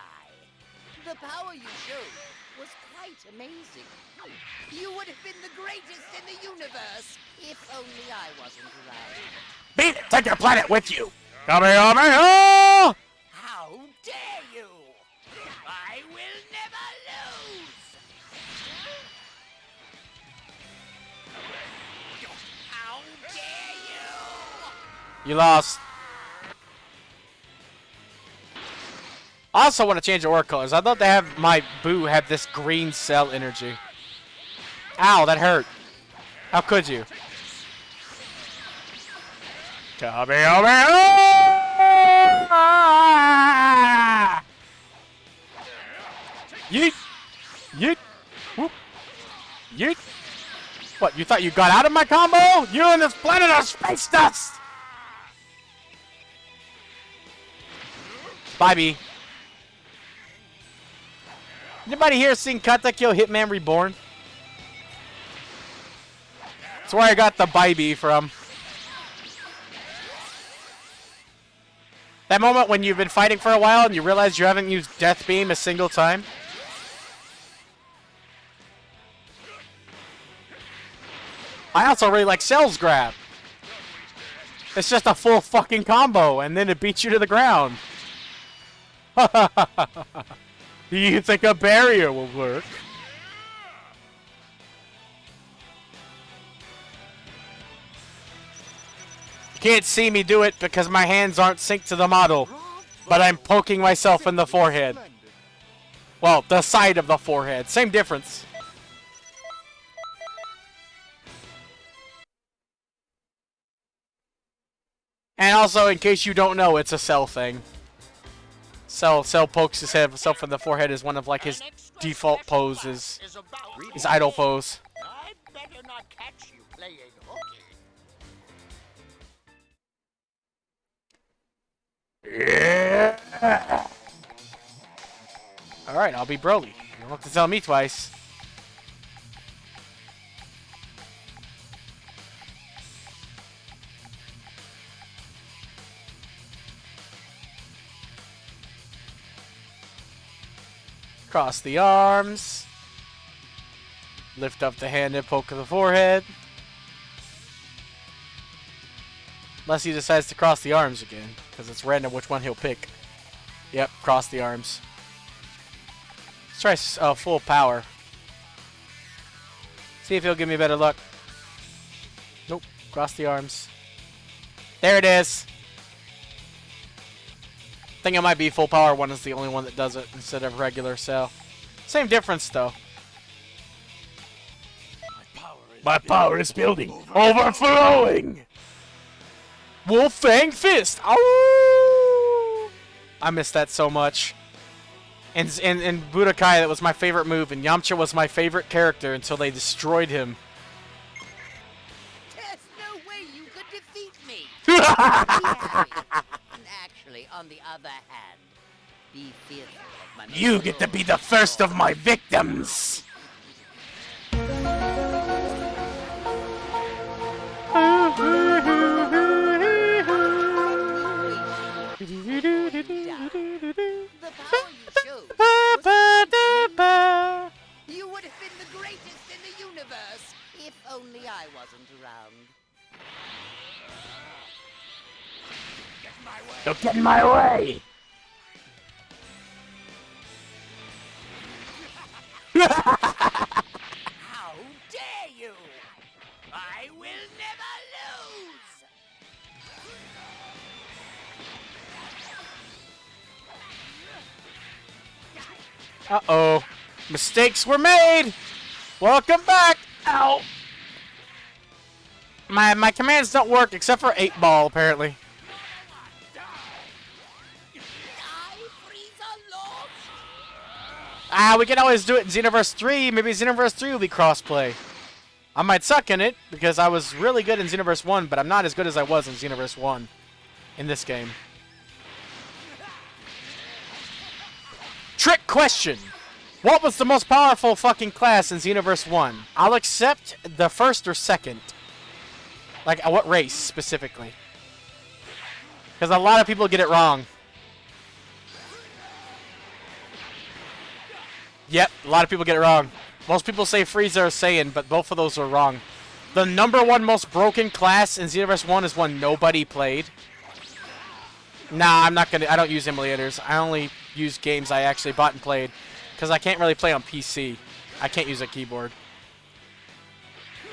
Speaker 4: The power you showed was quite amazing. You would have been the greatest in the universe if only I wasn't around.
Speaker 1: Beat it! Take your planet with you! Kamehameha!
Speaker 4: How dare you! I will never lose! How dare you!
Speaker 1: You lost. I also want to change the aura colors. I'd love to have my Boo have this green Cell energy. Ow, that hurt. How could you? Kamehameha! Yeet! Yeet! Whoop! Yeet! What, you thought you got out of my combo? You and this planet are space dust! Bye, B. Anybody here seen Katakyo Hitman Reborn? That's where I got the Bybee from. That moment when you've been fighting for a while and you realize you haven't used Death Beam a single time. I also really like Cell's grab. It's just a full fucking combo and then it beats you to the ground. You think a barrier will work? You can't see me do it because my hands aren't synced to the model, but I'm poking myself in the forehead. Well, the side of the forehead. Same difference. And also, in case you don't know, it's a Cell thing. Cell pokes himself in the forehead is one of like his default poses, his idol pose.
Speaker 4: I'd better not catch you playing hooky.
Speaker 1: Yeah. All right, I'll be Broly. You don't have to tell me twice. Cross the arms. Lift up the hand and poke the forehead. Unless he decides to cross the arms again, because it's random which one he'll pick. Yep, cross the arms. Let's try full power. See if he'll give me better luck. Nope, cross the arms. There it is. I think it might be full power one is the only one that does it instead of regular Cell. Same difference though.
Speaker 5: My power is building, overflowing.
Speaker 1: Wolf Fang Fist! Ow! I missed that so much. In Budokai, that was my favorite move, and Yamcha was my favorite character until they destroyed him.
Speaker 4: There's no way you could defeat me. Actually, on the other hand, be fearful of my
Speaker 1: You get to be the first of my victims!
Speaker 4: The power you showed was
Speaker 5: Don't get in my way!
Speaker 4: How dare you! I will never lose!
Speaker 1: Uh-oh. Mistakes were made! Welcome back! Ow! My commands don't work except for 8-ball, apparently. Ah, we can always do it in Xenoverse 3. Maybe Xenoverse 3 will be crossplay. I might suck in it, because I was really good in Xenoverse 1, but I'm not as good as I was in Xenoverse 1 in this game. Trick question! What was the most powerful fucking class in Xenoverse 1? I'll accept the first or second. Like, what race, specifically? Because a lot of people get it wrong. Yep, a lot of people get it wrong. Most people say Frieza or Saiyan, but both of those are wrong. The #1 most broken class in Xenoverse 1 is one nobody played. Nah, I'm not gonna. I don't use emulators. I only use games I actually bought and played. Because I can't really play on PC. I can't use a keyboard.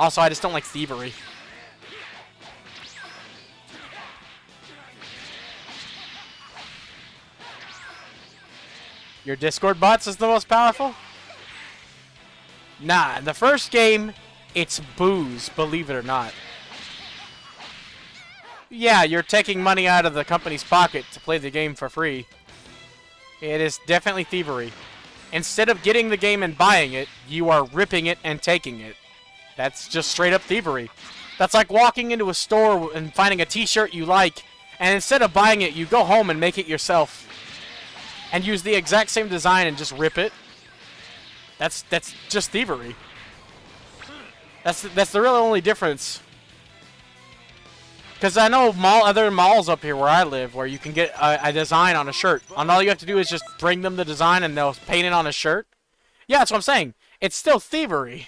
Speaker 1: Also, I just don't like thievery. Your Discord bots is the most powerful? Nah, in the first game, it's booze, believe it or not. Yeah, you're taking money out of the company's pocket to play the game for free. It is definitely thievery. Instead of getting the game and buying it, you are ripping it and taking it. That's just straight up thievery. That's like walking into a store and finding a t-shirt you like, and instead of buying it, you go home and make it yourself. And use the exact same design and just rip it. That's just thievery. That's the real only difference. Because I know other malls up here where I live where you can get a design on a shirt. And all you have to do is just bring them the design and they'll paint it on a shirt. Yeah, that's what I'm saying. It's still thievery.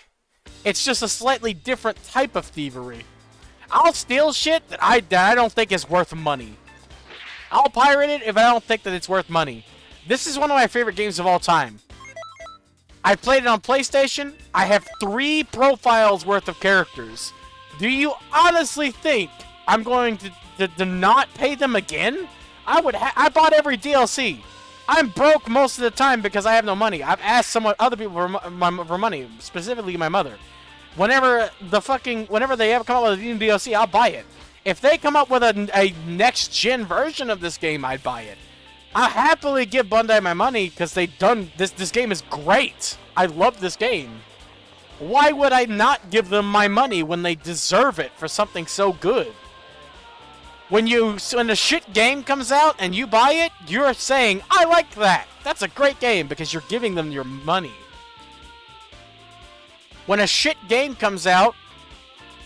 Speaker 1: It's just a slightly different type of thievery. I'll steal shit that I don't think is worth money. I'll pirate it if I don't think that it's worth money. This is one of my favorite games of all time. I played it on PlayStation. I have 3 profiles worth of characters. Do you honestly think I'm going to not pay them again? I bought every DLC. I'm broke most of the time because I have no money. I've asked other people for money, specifically my mother. Whenever they ever come up with a new DLC, I'll buy it. If they come up with a next-gen version of this game, I'd buy it. I happily give Bandai my money because this game is great. I love this game. Why would I not give them my money when they deserve it for something so good? When a shit game comes out and you buy it, you're saying, I like that. That's a great game because you're giving them your money. When a shit game comes out,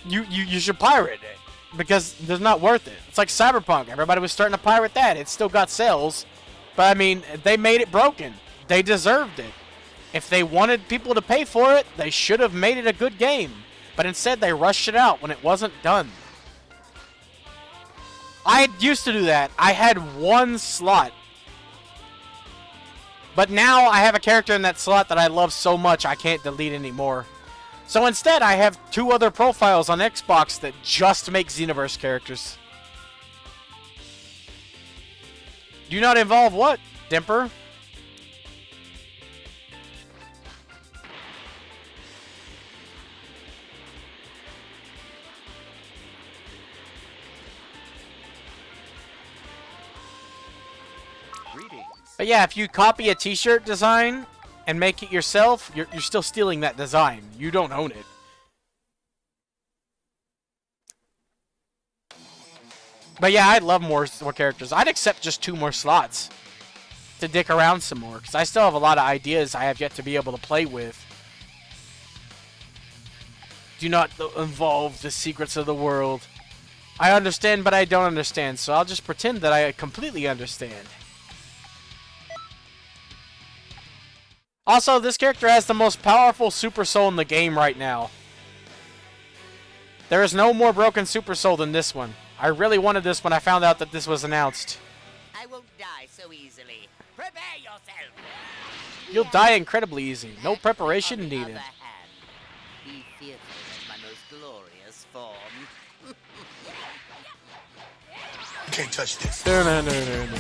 Speaker 1: you should pirate it because it's not worth it. It's like Cyberpunk. Everybody was starting to pirate that. It still got sales. But, I mean, they made it broken. They deserved it. If they wanted people to pay for it, they should have made it a good game. But instead, they rushed it out when it wasn't done. I used to do that. I had 1 slot. But now I have a character in that slot that I love so much I can't delete anymore. So instead, I have 2 other profiles on Xbox that just make Xenoverse characters. Do not involve what, Dimper?
Speaker 2: Greetings.
Speaker 1: But yeah, if you copy a t-shirt design and make it yourself, you're still stealing that design. You don't own it. But yeah, I'd love more characters. I'd accept just 2 more slots to dick around some more, because I still have a lot of ideas I have yet to be able to play with. Do not involve the secrets of the world. I understand, but I don't understand, so I'll just pretend that I completely understand. Also, this character has the most powerful Super Soul in the game right now. There is no more broken Super Soul than this one. I really wanted this when I found out that this was announced.
Speaker 4: I won't die so easily. Prepare yourself.
Speaker 1: You'll die incredibly easy. No preparation
Speaker 4: On the
Speaker 1: needed.
Speaker 4: other hand, be fearful of my most glorious form.
Speaker 5: You can't touch this.
Speaker 1: No, no, no, no, no.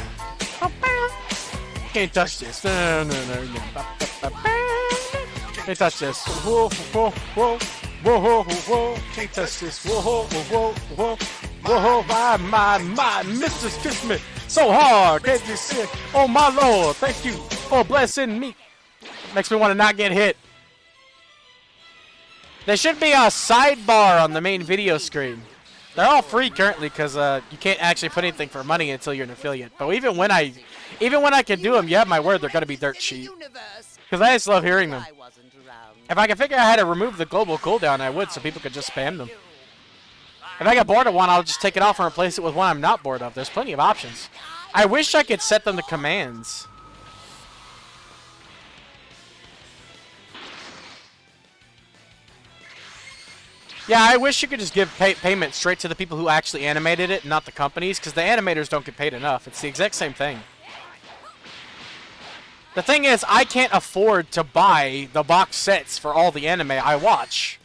Speaker 1: Can't touch this. No, no, no, no. Can't touch this. Whoa, whoa, whoa. Whoa, whoa, whoa. Can't touch this. Whoa, whoa, whoa, whoa. Whoa, my mistress kissed me so hard. Can't you see it? Oh, my Lord. Thank you for blessing me. Makes me want to not get hit. There should be a sidebar on the main video screen. They're all free currently because you can't actually put anything for money until you're an affiliate. But even when I can do them, you have my word, they're going to be dirt cheap. Because I just love hearing them. If I could figure out how to remove the global cooldown, I would, so people could just spam them. If I get bored of one, I'll just take it off and replace it with one I'm not bored of. There's plenty of options. I wish I could set them to commands. Yeah, I wish you could just give payment straight to the people who actually animated it, not the companies, because the animators don't get paid enough. It's the exact same thing. The thing is, I can't afford to buy the box sets for all the anime I watch.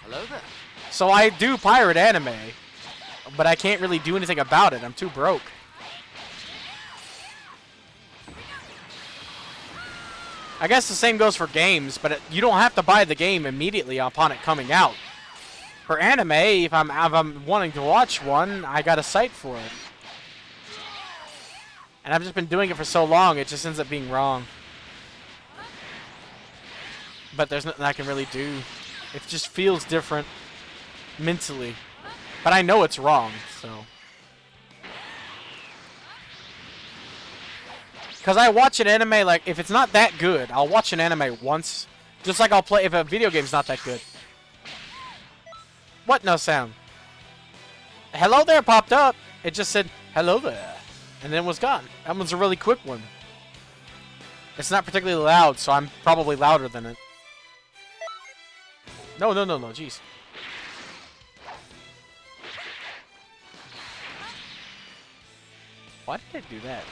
Speaker 2: Hello there.
Speaker 1: So I do pirate anime, but I can't really do anything about it. I'm too broke. I guess the same goes for games, but you don't have to buy the game immediately upon it coming out. For anime, if I'm wanting to watch one, I got a site for it. And I've just been doing it for so long, it just ends up being wrong. But there's nothing I can really do. It just feels different mentally. But I know it's wrong, so. Because I watch an anime, like, if it's not that good, I'll watch an anime once. Just like I'll play if a video game's not that good. What? No sound. Hello there popped up. It just said, hello there. And then was gone. That one's a really quick one. It's not particularly loud, so I'm probably louder than it. No, no, no, no, jeez. Why did it do that?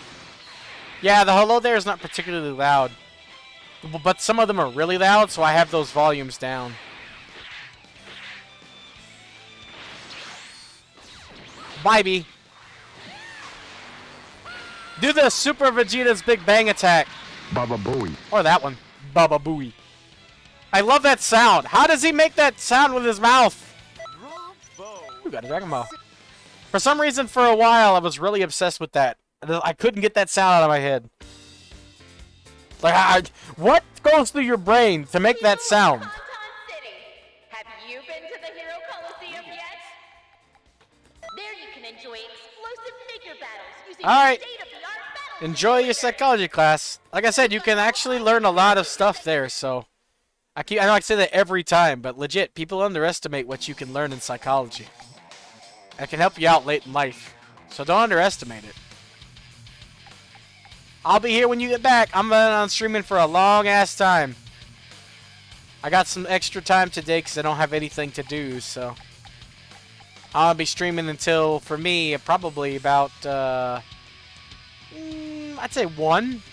Speaker 1: Yeah, the hello there is not particularly loud. But some of them are really loud, so I have those volumes down. Bye-bye. Do the Super Vegeta's Big Bang attack.
Speaker 5: Baba Booey.
Speaker 1: Or that one. Baba Booey. I love that sound. How does he make that sound with his mouth? Ooh, got a Dragon Ball. For some reason, for a while, I was really obsessed with that. I couldn't get that sound out of my head. Like, what goes through your brain to make that sound?
Speaker 3: Have you been to the Hero Coliseum yet? There you can enjoy explosive figure battles using
Speaker 1: Alright.
Speaker 3: state-of-the-art battle.
Speaker 1: Enjoy your psychology class. Like I said, you can actually learn a lot of stuff there, so... I know I say that every time, but legit, people underestimate what you can learn in psychology. It can help you out late in life, so don't underestimate it. I'll be here when you get back. I'm on streaming for a long-ass time. I got some extra time today because I don't have anything to do, so... I'll be streaming until, for me, probably about, I'd say 1.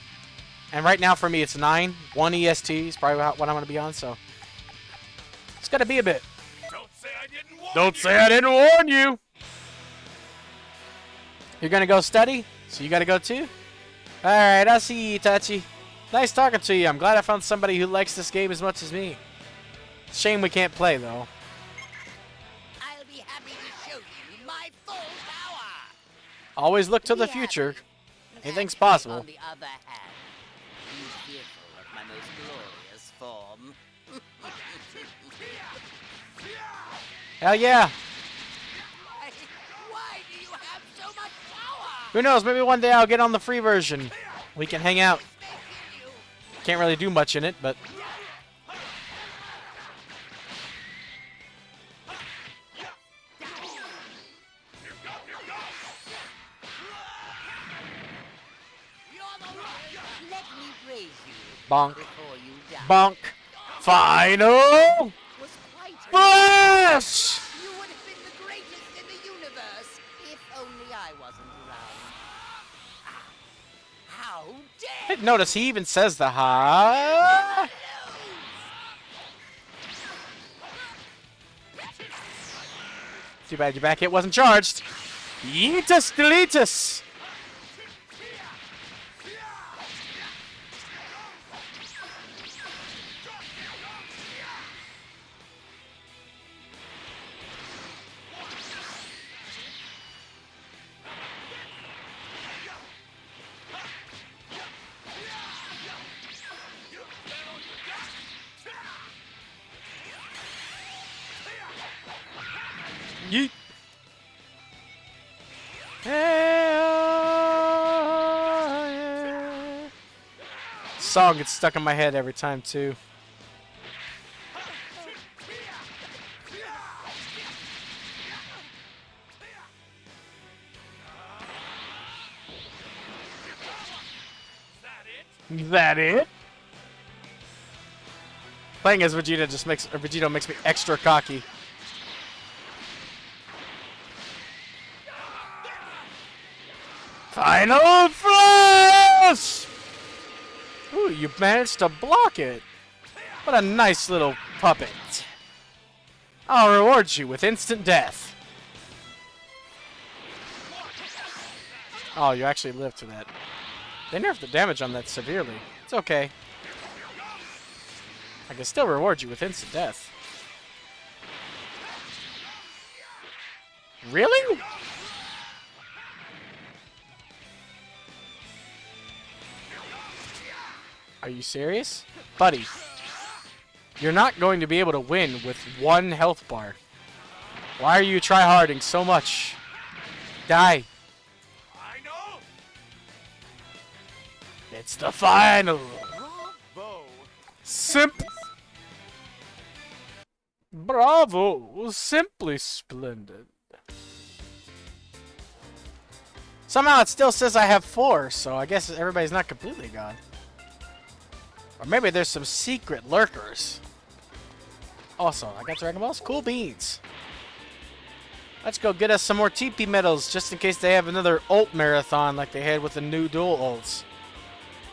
Speaker 1: And right now for me it's 9. 1 EST is probably what I'm going to be on, so... It's going to be a bit. Don't say I didn't warn you! You're going to go study? So you got to go too? Alright, I'll see you, Itachi. Nice talking to you. I'm glad I found somebody who likes this game as much as me. Shame we can't play, though.
Speaker 4: I'll be happy to show you my full power.
Speaker 1: Always look to the future. Anything's possible.
Speaker 4: On the other hand, be fearful of my most glorious form.
Speaker 1: Hell yeah.
Speaker 4: Why do you have so much power?
Speaker 1: Who knows, maybe one day I'll get on the free version. We can hang out. Can't really do much in it, but...
Speaker 4: Let me praise you
Speaker 1: Bonk.
Speaker 4: before you die.
Speaker 1: Bonk. Final
Speaker 4: Was quite
Speaker 1: Flash!
Speaker 4: You would have been the greatest in the universe if only I wasn't around. How dare
Speaker 1: Hey, notice he even says the ha. Too bad your back hit wasn't charged. Yeetus deletus. Yeet. Song gets stuck in my head every time too. That it? Playing as Vegeta makes me extra cocky. Final Flash! Ooh, you managed to block it. What a nice little puppet. I'll reward you with instant death. Oh, you actually lived to that. They nerfed the damage on that severely. It's okay. I can still reward you with instant death. Really? Are you serious? Buddy, you're not going to be able to win with one health bar. Why are you tryharding so much? Die.
Speaker 5: I know.
Speaker 1: It's the final.
Speaker 2: Bravo.
Speaker 1: Bravo. Simply splendid. Somehow it still says I have 4, so I guess everybody's not completely gone. Or maybe there's some secret lurkers. Also, I got Dragon Balls. Cool beans. Let's go get us some more TP medals just in case they have another ult marathon like they had with the new dual ults.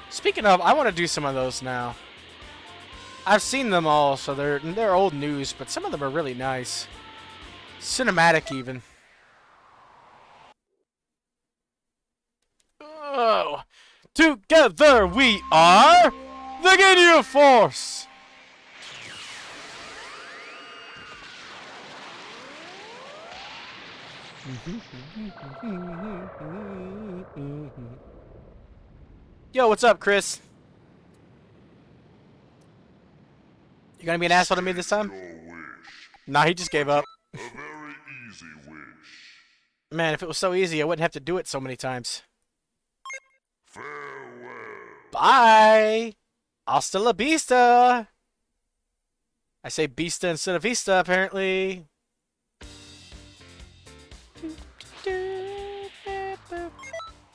Speaker 1: Speaking of, I want to do some of those now. I've seen them all, so they're old news, but some of them are really nice. Cinematic even. Oh, together we are the Ginyu Force! Yo, what's up, Chris? You gonna be an asshole to me this time? Nah, he just gave up.
Speaker 5: A very easy wish.
Speaker 1: Man, if it was so easy, I wouldn't have to do it so many times.
Speaker 5: Farewell.
Speaker 1: Bye! Hasta la vista! I say Beasta instead of Vista, apparently.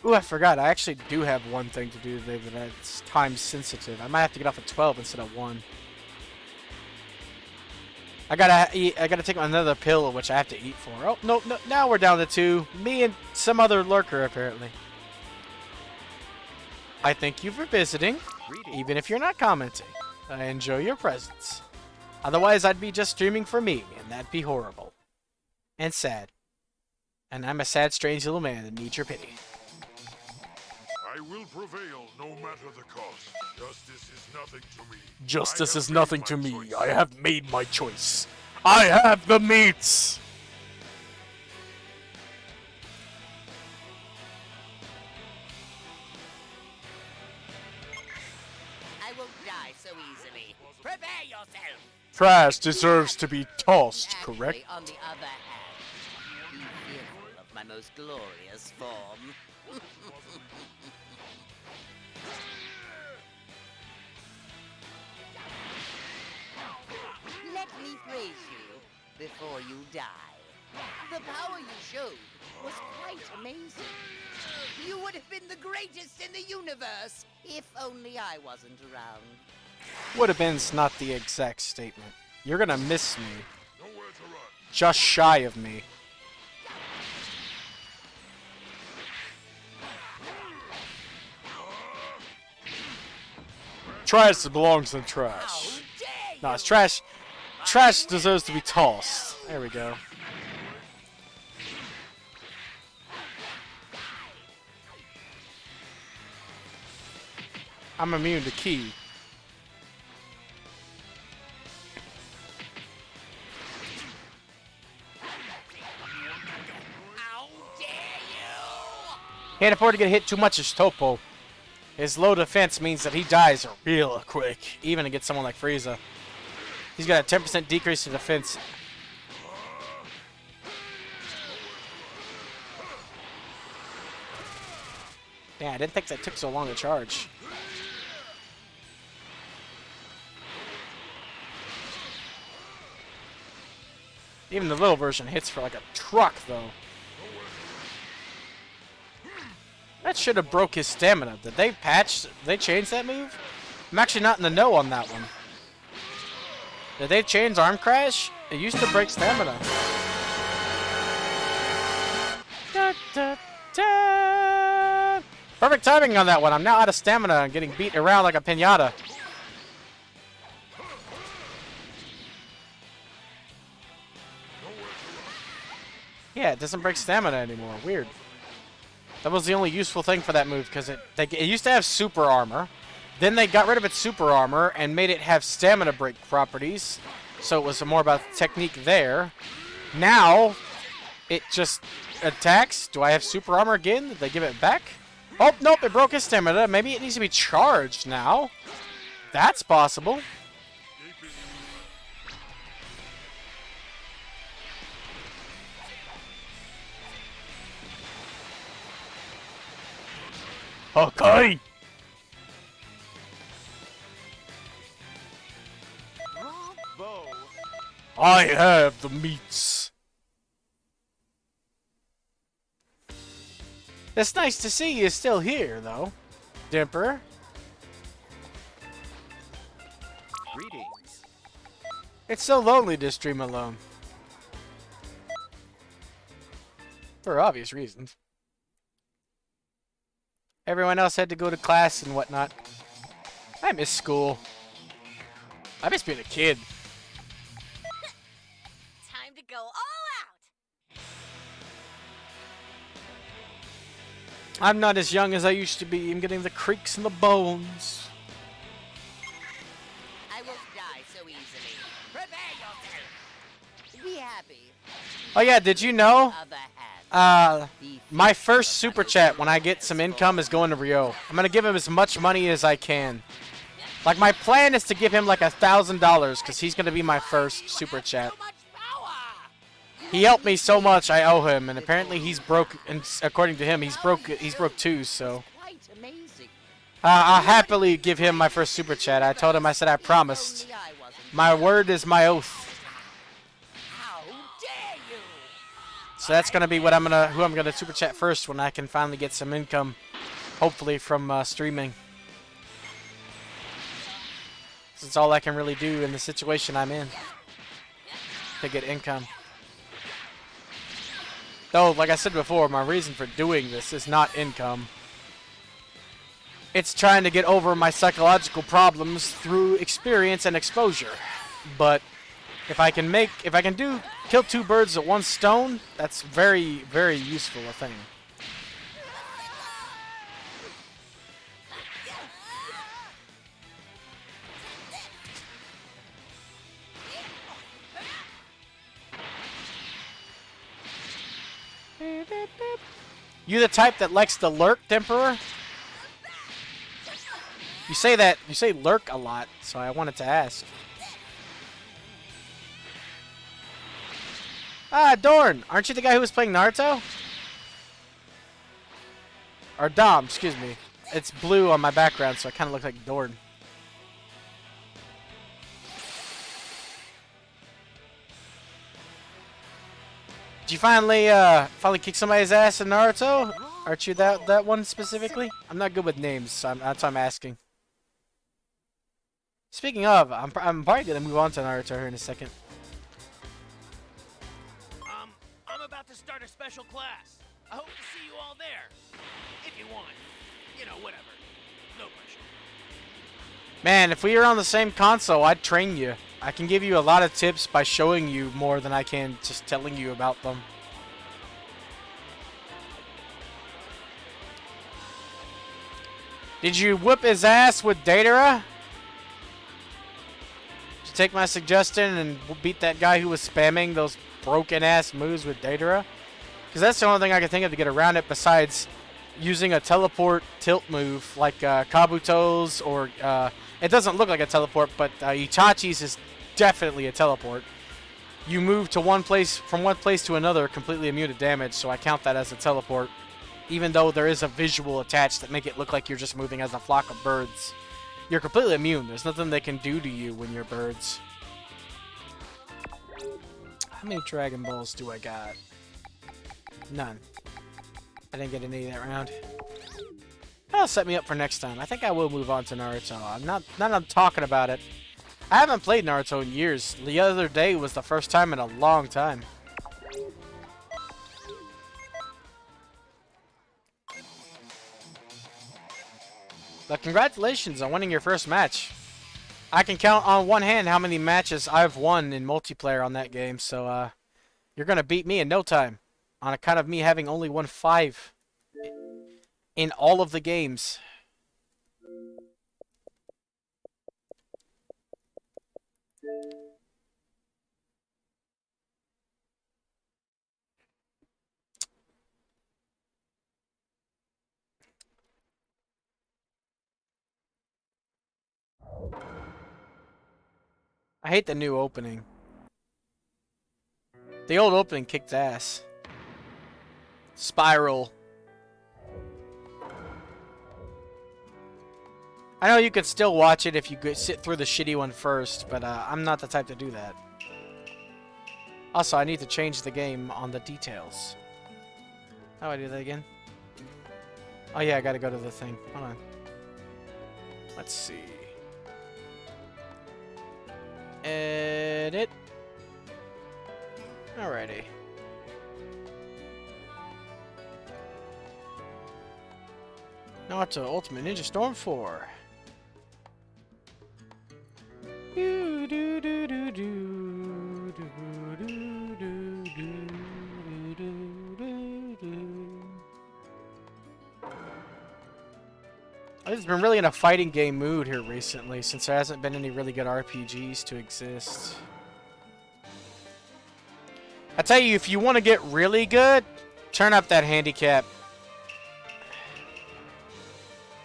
Speaker 1: Ooh, I forgot. I actually do have one thing to do today that's time sensitive. I might have to get off at 12 instead of 1. I gotta take another pill, which I have to eat for. Oh, no, now we're down to 2. Me and some other lurker, apparently. I thank you for visiting, even if you're not commenting. I enjoy your presence. Otherwise, I'd be just streaming for me, and that'd be horrible. And sad. And I'm a sad, strange little man that needs your pity.
Speaker 5: I will prevail no matter the cost. Justice is nothing to me.
Speaker 1: Justice
Speaker 5: I
Speaker 1: is
Speaker 5: have
Speaker 1: nothing
Speaker 5: made
Speaker 1: to
Speaker 5: my
Speaker 1: me.
Speaker 5: choice.
Speaker 1: I have made my choice. I have the meats!
Speaker 4: I won't die so easily. Prepare yourself.
Speaker 1: Trash deserves to be tossed,
Speaker 4: Naturally,
Speaker 1: correct?
Speaker 4: on the other hand, be fearful of my most glorious form. Let me praise you before you die. The power you showed was quite amazing. You would have been the greatest in the universe if only I wasn't around.
Speaker 1: Would have been's not the exact statement. You're gonna miss me.
Speaker 5: Nowhere to run.
Speaker 1: Just shy of me. trash belongs in trash. No, it's trash. Trash deserves to be tossed. There we go. I'm immune to ki. Can't afford to get hit too much as Topo. His low defense means that he dies real quick, even against someone like Frieza. He's got a 10% decrease in defense. Damn, I didn't think that took so long to charge. Even the little version hits for like a truck, though. That should have broke his stamina. Did they patch? Did they change that move? I'm actually not in the know on that one. Did they change Arm Crash? It used to break stamina. Da, da, da. Perfect timing on that one. I'm now out of stamina and getting beat around like a piñata. Yeah, it doesn't break stamina anymore. Weird. That was the only useful thing for that move, because it used to have super armor. Then they got rid of its super armor and made it have stamina break properties. So it was more about technique there. Now, it just attacks. Do I have super armor again? Did they give it back? Oh, nope, it broke his stamina. Maybe it needs to be charged now. That's possible. Okay.
Speaker 2: Bravo!
Speaker 1: I have the meats. It's nice to see you still here, though, Dimper.
Speaker 2: Greetings.
Speaker 1: It's so lonely to stream alone. For obvious reasons. Everyone else had to go to class and whatnot. I miss school. I miss being a kid.
Speaker 3: Time to go all out!
Speaker 1: I'm not as young as I used to be. I'm getting the creaks in the bones.
Speaker 4: I won't die so easily. Prepare yourself. Be happy.
Speaker 1: Oh yeah, did you know?
Speaker 4: Other hand.
Speaker 1: My first super chat when I get some income is going to Rio. I'm gonna give him as much money as I can. Like, my plan is to give him like $1,000 because he's gonna be my first super chat. He helped me so much, I owe him, and apparently he's broke. And according to him, he's broke too. So
Speaker 4: Quite amazing.
Speaker 1: I'll happily give him my first super chat. I told him, I said I promised.
Speaker 4: Only I wasn't.
Speaker 1: My word is my oath.
Speaker 4: How dare you!
Speaker 1: So that's gonna be what who I'm gonna super chat first when I can finally get some income, hopefully from streaming. It's all I can really do in the situation I'm in to get income. Though, like I said before, my reason for doing this is not income. It's trying to get over my psychological problems through experience and exposure. But if I can kill two birds with one stone, that's very, very useful a thing. You the type that likes to lurk, Emperor? You say lurk a lot, so I wanted to ask. Ah, Dorn! Aren't you the guy who was playing Naruto? Or Dom, excuse me. It's blue on my background, so I kind of look like Dorn. Did you finally kick somebody's ass in Naruto? Aren't you that one specifically? I'm not good with names, so that's why I'm asking. Speaking of, I'm probably gonna move on to Naruto here in a second.
Speaker 8: I'm about to start a special class. I hope to see you all there. If you want. You know, whatever. No pressure.
Speaker 1: Man, if we were on the same console, I'd train you. I can give you a lot of tips by showing you more than I can just telling you about them. Did you whip his ass with Datara? Did you take my suggestion and beat that guy who was spamming those broken ass moves with Datara? Because that's the only thing I can think of to get around it besides using a teleport tilt move like Kabuto's or it doesn't look like a teleport, but Itachi's is definitely a teleport. You move to one place from one place to another completely immune to damage, so I count that as a teleport. Even though there is a visual attached that make it look like you're just moving as a flock of birds. You're completely immune. There's nothing they can do to you when you're birds. How many Dragon Balls do I got? None. I didn't get any that round. That'll set me up for next time. I think I will move on to Naruto. I'm talking about it. I haven't played Naruto in years. The other day was the first time in a long time. But congratulations on winning your first match. I can count on one hand how many matches I've won in multiplayer on that game, so you're gonna beat me in no time. On account of me having only won 5 in all of the games. I hate the new opening. The old opening kicked ass. Spiral. I know you could still watch it if you could sit through the shitty one first, but I'm not the type to do that. Also, I need to change the game on the details. How do I do that again? Oh yeah, I gotta go to the thing. Hold on. Let's see. Edit. Alrighty. Naruto Ultimate Ninja Storm 4. I've just been really in a fighting game mood here recently, since there hasn't been any really good RPGs to exist. I tell you, if you want to get really good, turn up that handicap.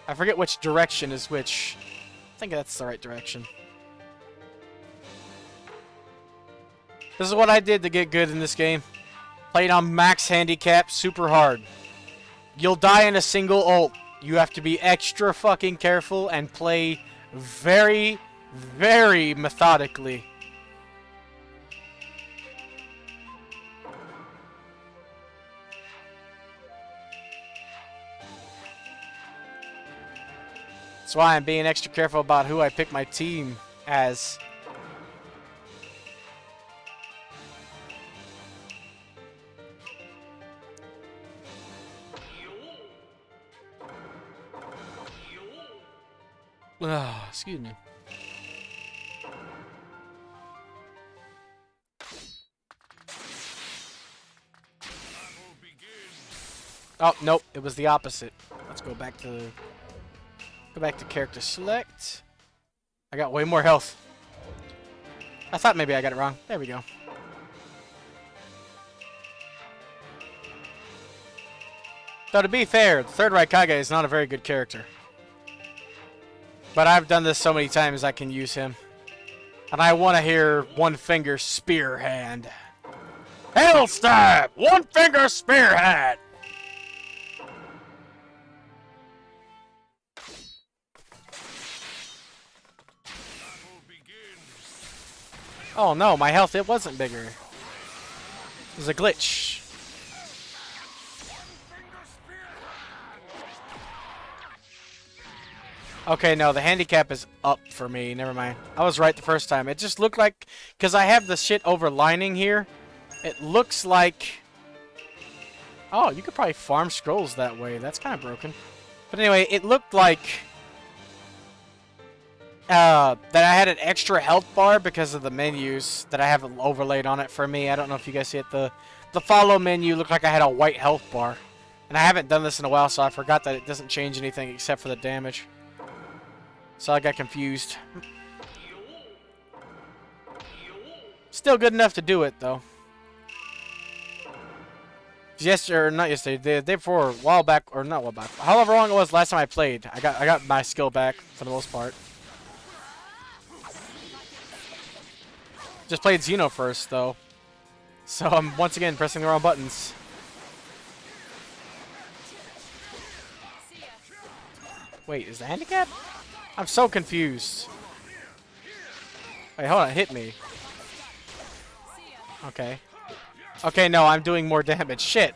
Speaker 1: I forget which direction is which. I think that's the right direction. This is what I did to get good in this game. Played on max handicap, super hard. You'll die in a single ult. You have to be extra fucking careful and play very, very methodically. That's why I'm being extra careful about who I pick my team as. Excuse me. Oh, nope, it was the opposite. Let's go back to character select. I got way more health. I thought maybe I got it wrong. There we go. Though to be fair, the third Raikage is not a very good character. But I've done this so many times I can use him. And I want to hear One Finger Spear Hand. Hell Stab! One Finger Spear Hand! Oh no, my health, it wasn't bigger. It was a glitch. Okay, no, the handicap is up for me. Never mind. I was right the first time. It just looked like, because I have the shit overlining here, it looks like... Oh, you could probably farm scrolls that way. That's kind of broken. But anyway, it looked like... that I had an extra health bar because of the menus that I have overlaid on it for me. I don't know if you guys see it. The follow menu looked like I had a white health bar. And I haven't done this in a while, so I forgot that it doesn't change anything except for the damage. So I got confused. Still good enough to do it, though. Yesterday, or not yesterday, the day before, a while back, or not a while back, however long it was last time I played, I got my skill back for the most part. Just played Xeno first, though. So I'm once again pressing the wrong buttons. Wait, is the handicap? I'm so confused. Wait, hold on, hit me. Okay. Okay, no, I'm doing more damage. Shit.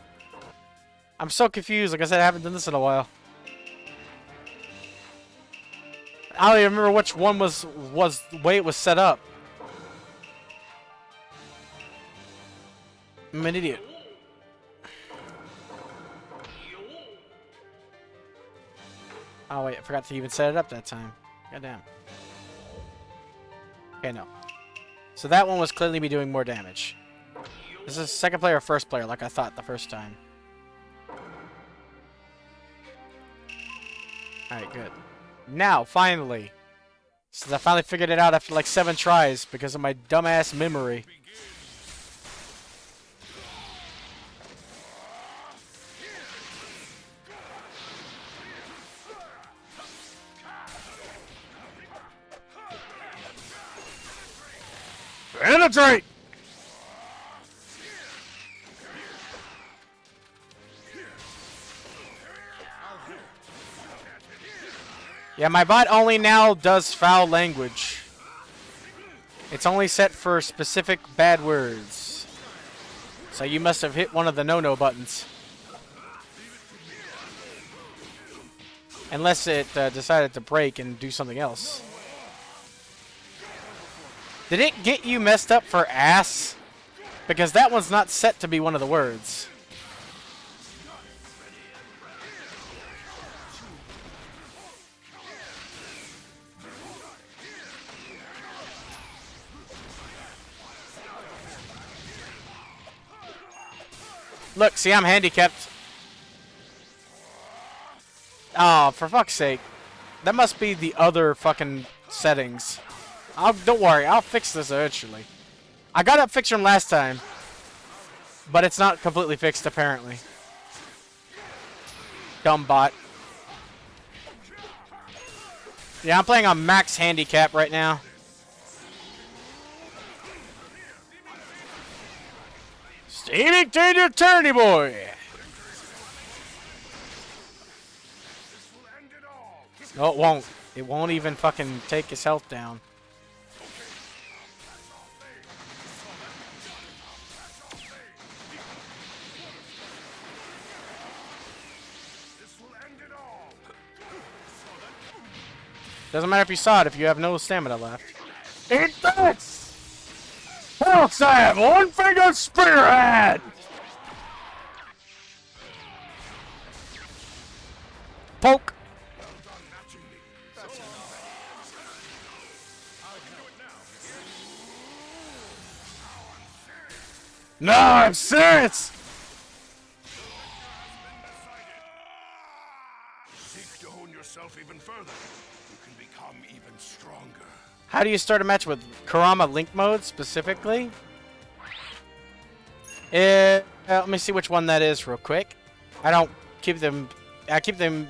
Speaker 1: I'm so confused. Like I said, I haven't done this in a while. I don't even remember which one was the way it was set up. I'm an idiot. Oh wait, I forgot to even set it up that time. Goddamn. Okay, no. So that one was clearly me doing more damage. This is second player or first player, like I thought the first time. Alright, good. Now, finally. Since I finally figured it out after like 7 tries because of my dumbass memory. Penetrate! Yeah, my bot only now does foul language. It's only set for specific bad words. So you must have hit one of the no-no buttons. Unless it decided to break and do something else. Did it get you messed up for ass? Because that one's not set to be one of the words. Look, see, I'm handicapped. Oh, for fuck's sake. That must be the other fucking settings. Don't worry, I'll fix this eventually. I got it fixed from last time. But it's not completely fixed, apparently. Dumb bot. Yeah, I'm playing on max handicap right now. Steaming Danger Turny Boy! No, it won't. It won't even fucking take his health down. Doesn't matter if you saw it if you have no stamina left. Eat this! Else I have one-fingered spearhead! Poke! No, I'm serious!
Speaker 5: Seek to hone yourself even further. You can become even stronger.
Speaker 1: How do you start a match with Kurama Link mode specifically? Let me see which one that is real quick. I don't keep them. I keep them.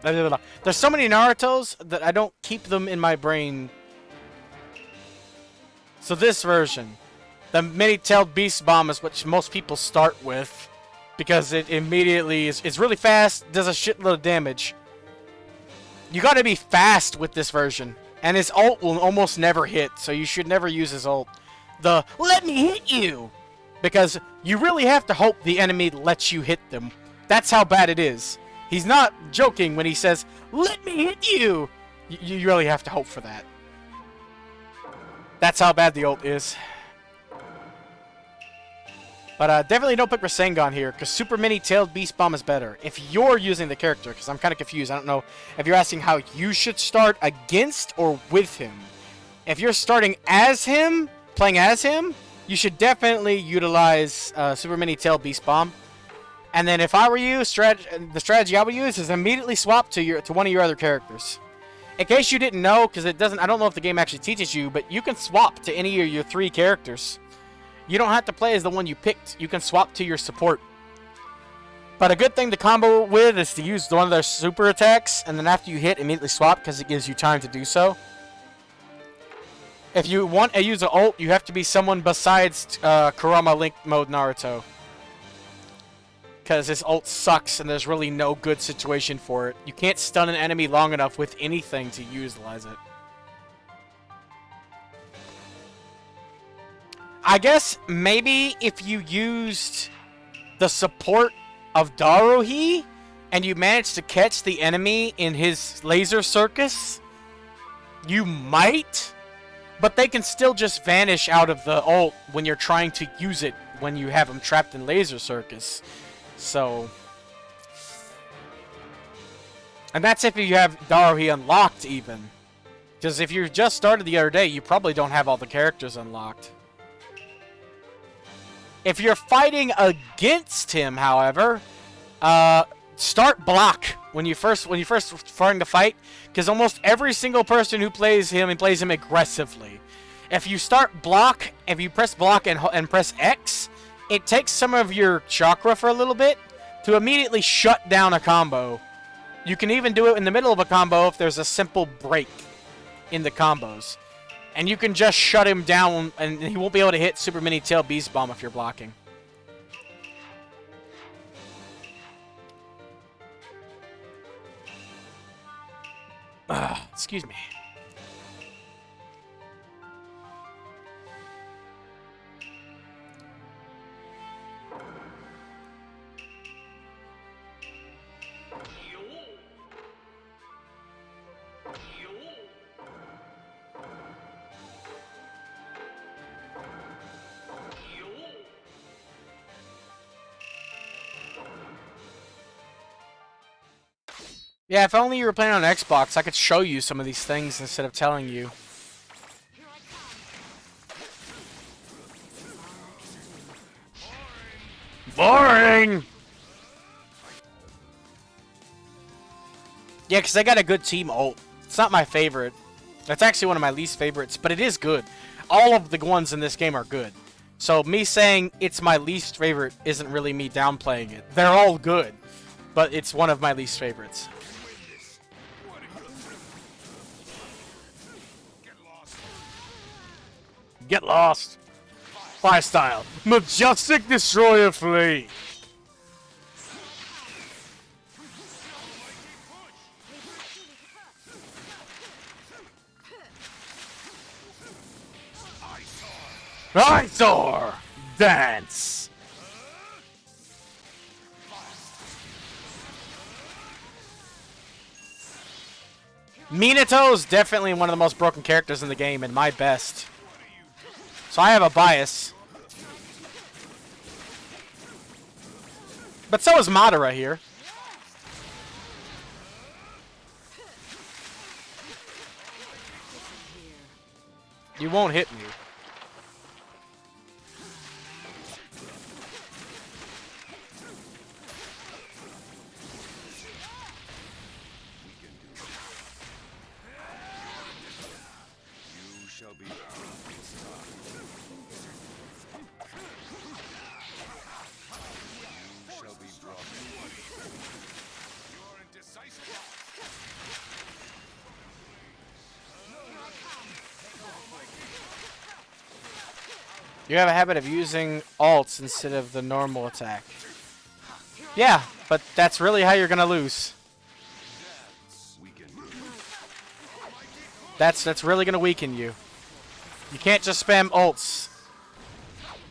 Speaker 1: There's so many Naruto's that I don't keep them in my brain. So this version, the many-tailed beast bomb is what most people start with because it immediately is really fast, does a shitload of damage. You gotta be fast with this version. And his ult will almost never hit, so you should never use his ult. The, let me hit you! Because you really have to hope the enemy lets you hit them. That's how bad it is. He's not joking when he says, let me hit you! You really have to hope for that. That's how bad the ult is. But definitely don't pick Rasengan here, because Super Mini Tailed Beast Bomb is better. If you're using the character, because I'm kind of confused. I don't know if you're asking how you should start against or with him. If you're starting as him, playing as him, you should definitely utilize Super Mini Tailed Beast Bomb. And then if I were you, the strategy I would use is immediately swap to one of your other characters. In case you didn't know, because it doesn't, I don't know if the game actually teaches you, but you can swap to any of your 3 characters. You don't have to play as the one you picked. You can swap to your support. But a good thing to combo with is to use one of their super attacks, and then after you hit, immediately swap, because it gives you time to do so. If you want to use an ult, you have to be someone besides Kurama Link Mode Naruto. Because his ult sucks, and there's really no good situation for it. You can't stun an enemy long enough with anything to utilize it. I guess maybe if you used the support of Daruhi and you managed to catch the enemy in his laser circus, you might, but they can still just vanish out of the ult when you're trying to use it when you have them trapped in laser circus. So, and that's if you have Daruhi unlocked even. Because if you just started the other day, you probably don't have all the characters unlocked. If you're fighting against him, however, start block when you first starting to fight, because almost every single person who plays him and plays him aggressively. If you start block, if you press block and press X, it takes some of your chakra for a little bit to immediately shut down a combo. You can even do it in the middle of a combo if there's a simple break in the combos. And you can just shut him down, and he won't be able to hit Super Mini Tail Beast Bomb if you're blocking. Excuse me. Yeah, if only you were playing on Xbox, I could show you some of these things instead of telling you. Boring! Yeah, because I got a good team ult. It's not my favorite. It's actually one of my least favorites, but it is good. All of the ones in this game are good. So me saying it's my least favorite isn't really me downplaying it. They're all good, but it's one of my least favorites. Get lost. Fire style. Majestic Destroyer Flee. Eyesore! Dance! Minato's definitely one of the most broken characters in the game and my best. So I have a bias. But so is Madara here. You won't hit me.
Speaker 5: You shall be brought. You're indecisive.
Speaker 1: You have a habit of using alts instead of the normal attack. Yeah, but that's really how you're gonna lose. That's really gonna weaken you. You can't just spam ults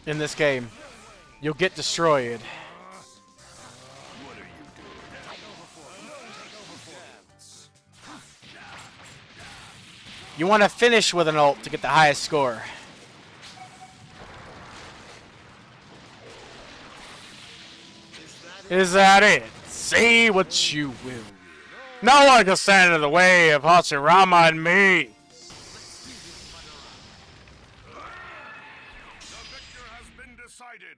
Speaker 1: in this game. You'll get destroyed. You want to finish with an ult to get the highest score. Is that it? Say what you will. No one can stand in the way of Hachirama and me.
Speaker 5: The victor has been decided.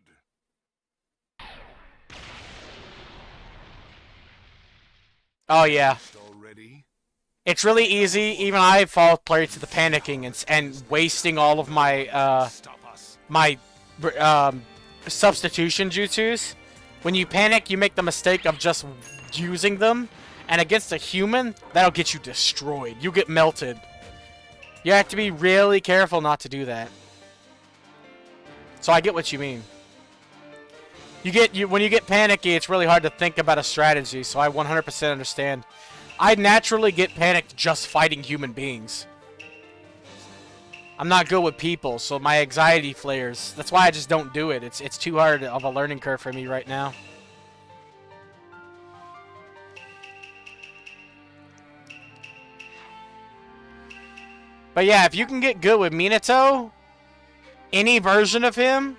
Speaker 1: Oh yeah.
Speaker 5: Already?
Speaker 1: It's really easy. Even I fall prey to the panicking and wasting all of my
Speaker 5: Stop us.
Speaker 1: substitution jutsus. When you panic, you make the mistake of just using them, and against a human, that'll get you destroyed. You get melted. You have to be really careful not to do that. So I get what you mean. When you get panicky, it's really hard to think about a strategy, so I 100% understand. I naturally get panicked just fighting human beings. I'm not good with people, so my anxiety flares. That's why I just don't do it. It's too hard of a learning curve for me right now. But yeah, if you can get good with Minato, any version of him,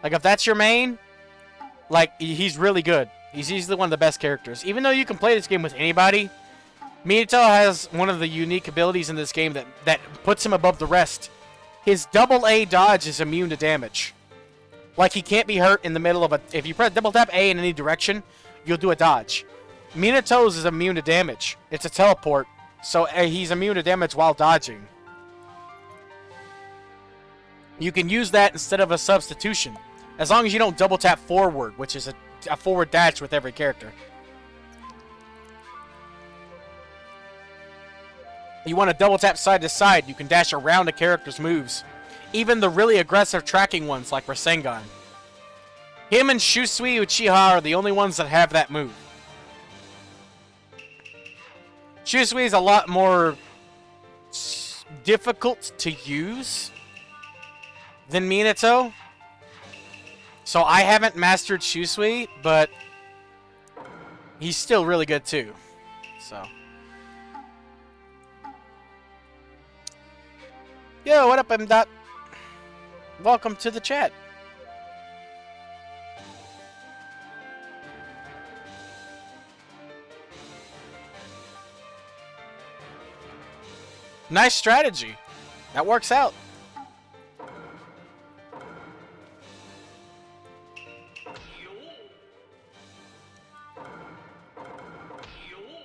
Speaker 1: like if that's your main, like he's really good. He's easily one of the best characters. Even though you can play this game with anybody, Minato has one of the unique abilities in this game that puts him above the rest. His double A dodge is immune to damage. Like he can't be hurt in the middle of a... If you press double tap A in any direction, you'll do a dodge. Minato's is immune to damage. It's a teleport. So he's immune to damage while dodging. You can use that instead of a substitution. As long as you don't double tap forward, which is a forward dash with every character. You want to double tap side to side, you can dash around a character's moves. Even the really aggressive tracking ones like Rasengan. Him and Shusui Uchiha are the only ones that have that move. Shusui is a lot more difficult to use than Minato. So I haven't mastered Shusui, but he's still really good too. So. Yo, what up, M-Dot? Welcome to the chat. Nice strategy. That works out.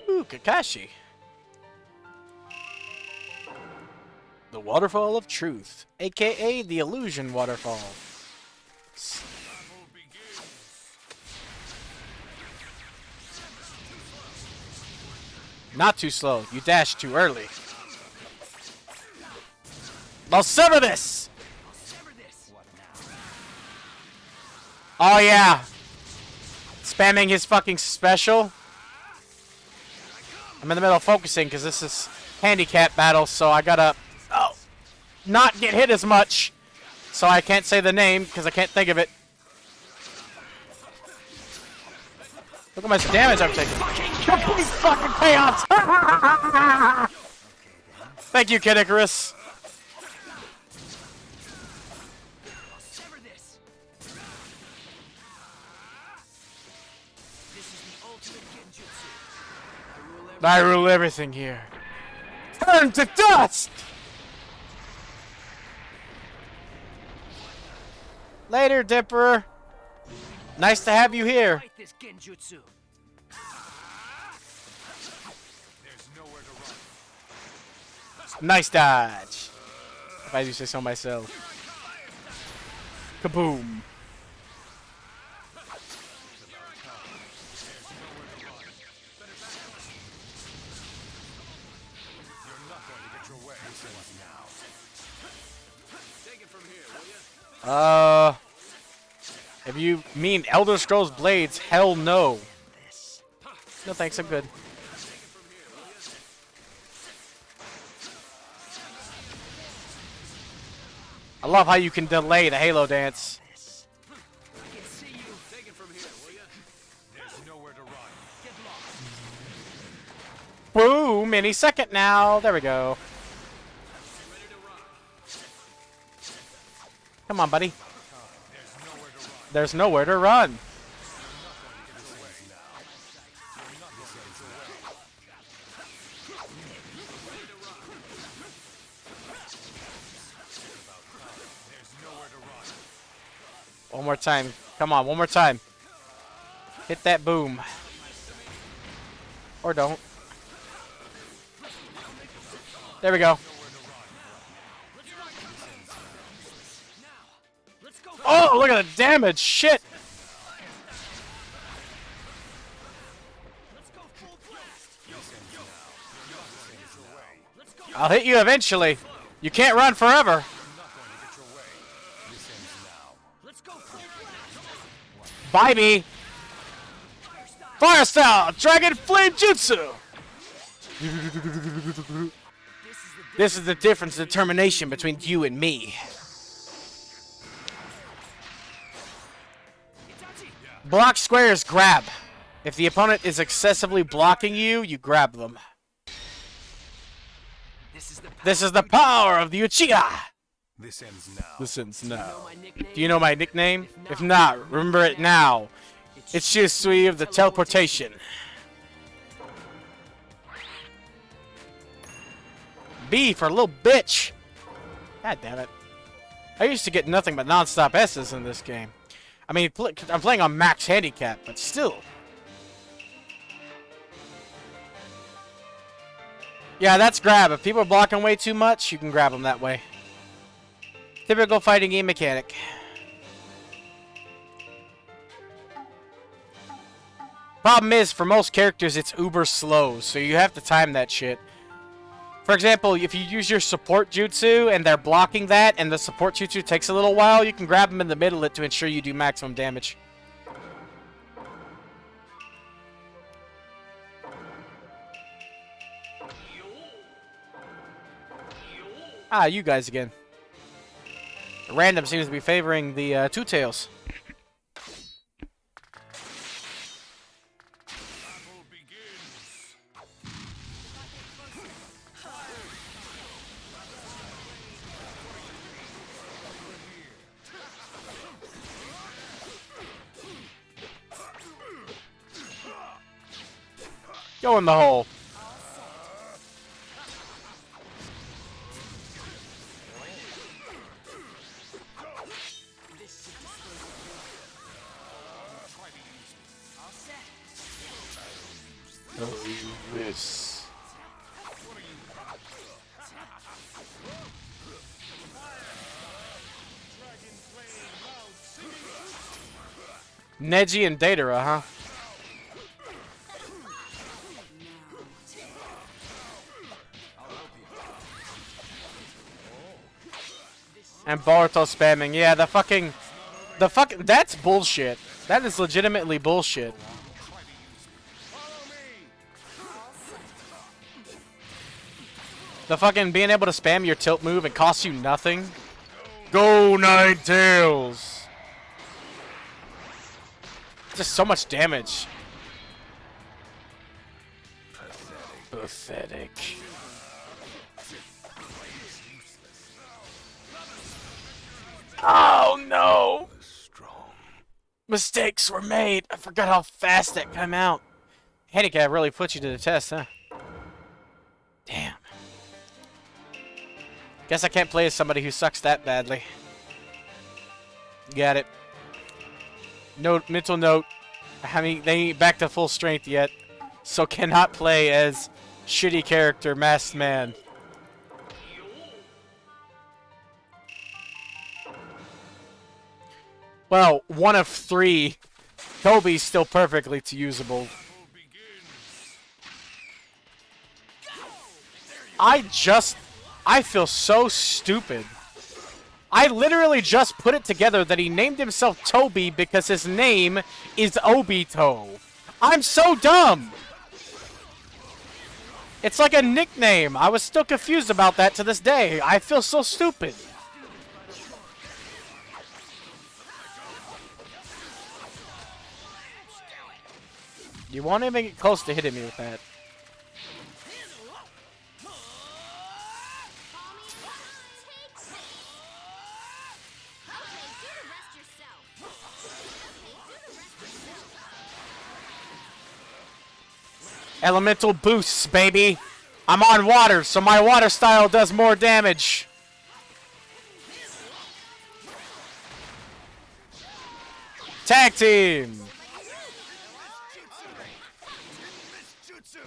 Speaker 1: Ooh, Kakashi. The Waterfall of Truth, aka the Illusion Waterfall. Not too slow. You dashed too early. I'll sever this! Oh yeah. Spamming his fucking special. I'm in the middle of focusing because this is handicap battle, so I gotta not get hit as much. So I can't say the name because I can't think of it. Look at how much damage I'm taking. Complete fucking chaos! Thank you, Kid Icarus. I rule everything here. Turn to dust! Later, Dipper. Nice to have you here.
Speaker 8: Fight this genjutsu.
Speaker 1: Nice dodge. If I do say so myself. Kaboom. If you mean Elder Scrolls Blades, hell no. No thanks, I'm good. I love how you can delay the Halo dance. Boom! Any second now. There we go. Come on, buddy. There's nowhere to run. One more time. Come on, one more time. Hit that boom. Or don't. There we go. Oh, look at the damage. Shit. I'll hit you eventually. You can't run forever. Bye me. Fire style, Dragon Flame Jutsu. This is the difference in determination between you and me. Block squares grab. If the opponent is excessively blocking you, you grab them. This is the power of the Uchiha.
Speaker 5: This ends now.
Speaker 1: This ends now. Do you know my nickname? If not, remember it now. It's Shisui of the teleportation. B for little bitch. God damn it. I used to get nothing but non-stop S's in this game. I mean, I'm playing on max handicap, but still. Yeah, that's grab. If people are blocking way too much, you can grab them that way. Typical fighting game mechanic. Problem is, for most characters, it's uber slow, so you have to time that shit. For example, if you use your support jutsu and they're blocking that, and the support jutsu takes a little while, you can grab them in the middle of it to ensure you do maximum damage. Ah, you guys again. Random seems to be favoring the Two Tails. Go in the hole. This. Neji and Datara, huh? And Boruto spamming. Yeah, the fucking that's bullshit. That is legitimately bullshit. The fucking being able to spam your tilt move and cost you nothing. Go Nine Tails. Just so much damage. Pathetic. Oh no! Mistakes were made. I forgot how fast that came out. Handicap really put you to the test, huh? Damn. Guess I can't play as somebody who sucks that badly. Got it. Note, mental note. I mean, they ain't back to full strength yet, so cannot play as shitty character Masked Man. Well, one of three. Toby's still perfectly usable. I feel so stupid. I literally just put it together that he named himself Toby because his name is Obito. I'm so dumb. It's like a nickname. I was still confused about that to this day. I feel so stupid. You won't even get close to hitting me with that. Elemental boosts, baby. I'm on water, so my water style does more damage. Tag team.
Speaker 5: Jutsu!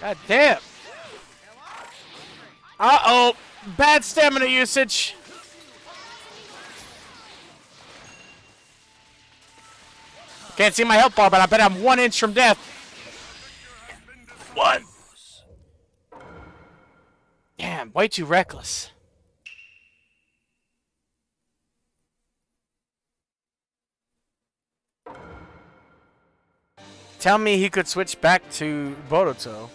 Speaker 1: God damn. Uh-oh. Bad stamina usage. Can't see my health bar, but I bet I'm 1 inch from death. One. Damn, way too reckless. Tell me he could switch back to Boruto.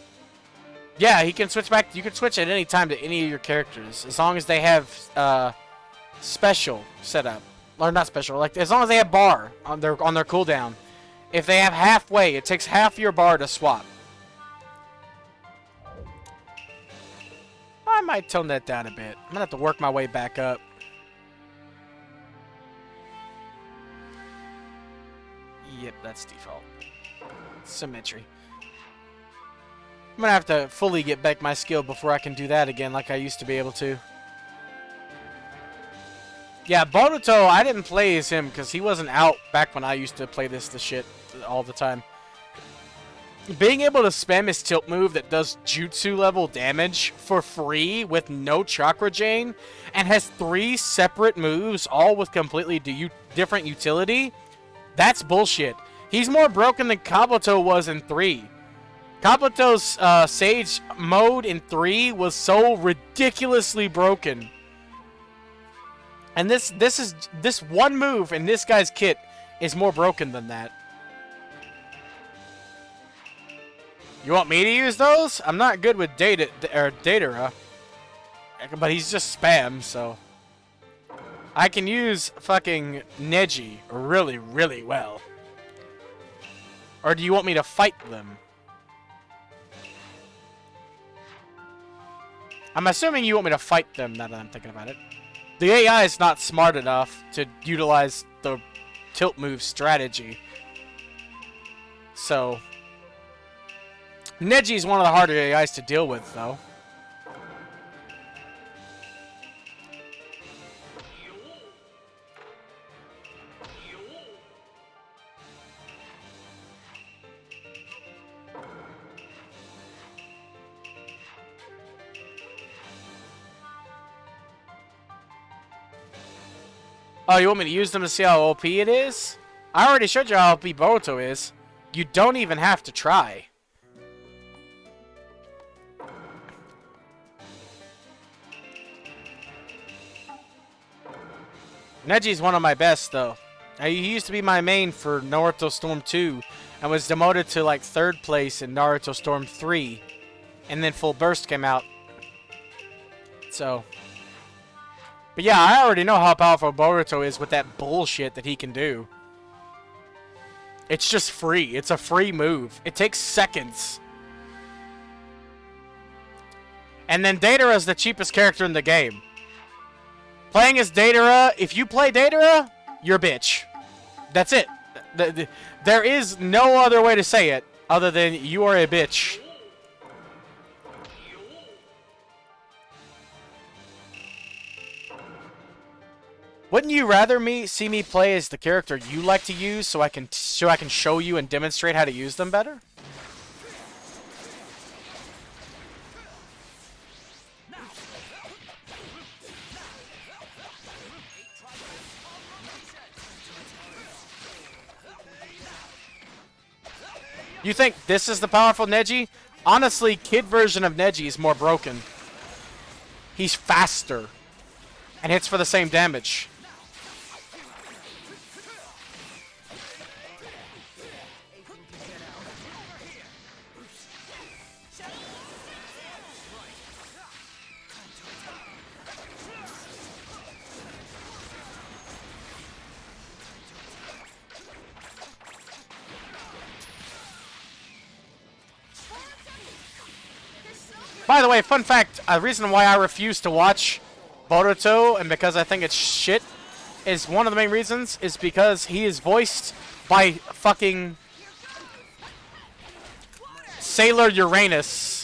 Speaker 1: Yeah, he can switch back. You can switch at any time to any of your characters, as long as they have special setup, or not special. Like as long as they have bar on their cooldown. If they have halfway, it takes half your bar to swap. I might tone that down a bit. I'm gonna have to work my way back up. Yep, that's default. Symmetry. I'm gonna have to fully get back my skill before I can do that again like I used to be able to. Yeah, Boruto, I didn't play as him because he wasn't out back when I used to play this shit all the time. Being able to spam his tilt move that does jutsu level damage for free with no chakra drain and has 3 separate moves all with completely different utility, that's bullshit. He's more broken than Kabuto was in 3. Kabuto's Sage mode in 3 was so ridiculously broken. And this one move in this guy's kit is more broken than that. You want me to use those? I'm not good with Datara, but he's just spam, so I can use fucking Neji really, really well. Or do you want me to fight them? I'm assuming you want me to fight them now that I'm thinking about it. The AI is not smart enough to utilize the tilt move strategy. So Neji is one of the harder AIs to deal with, though. Oh, you want me to use them to see how OP it is? I already showed you how OP Boruto is. You don't even have to try. Neji's one of my best, though. He used to be my main for Naruto Storm 2 and was demoted to like 3rd place in Naruto Storm 3. And then Full Burst came out. So, but yeah, I already know how powerful Boruto is with that bullshit that he can do. It's just free. It's a free move. It takes seconds. And then Datara is the cheapest character in the game. Playing as Datara, if you play Datara, you're a bitch. That's it. There is no other way to say it other than you are a bitch. Wouldn't you rather see me play as the character you like to use so I can show you and demonstrate how to use them better? You think this is the powerful Neji? Honestly, kid version of Neji is more broken. He's faster and hits for the same damage. By the way, fun fact, a reason why I refuse to watch Boruto, and because I think it's shit, is one of the main reasons, is because he is voiced by fucking Sailor Uranus.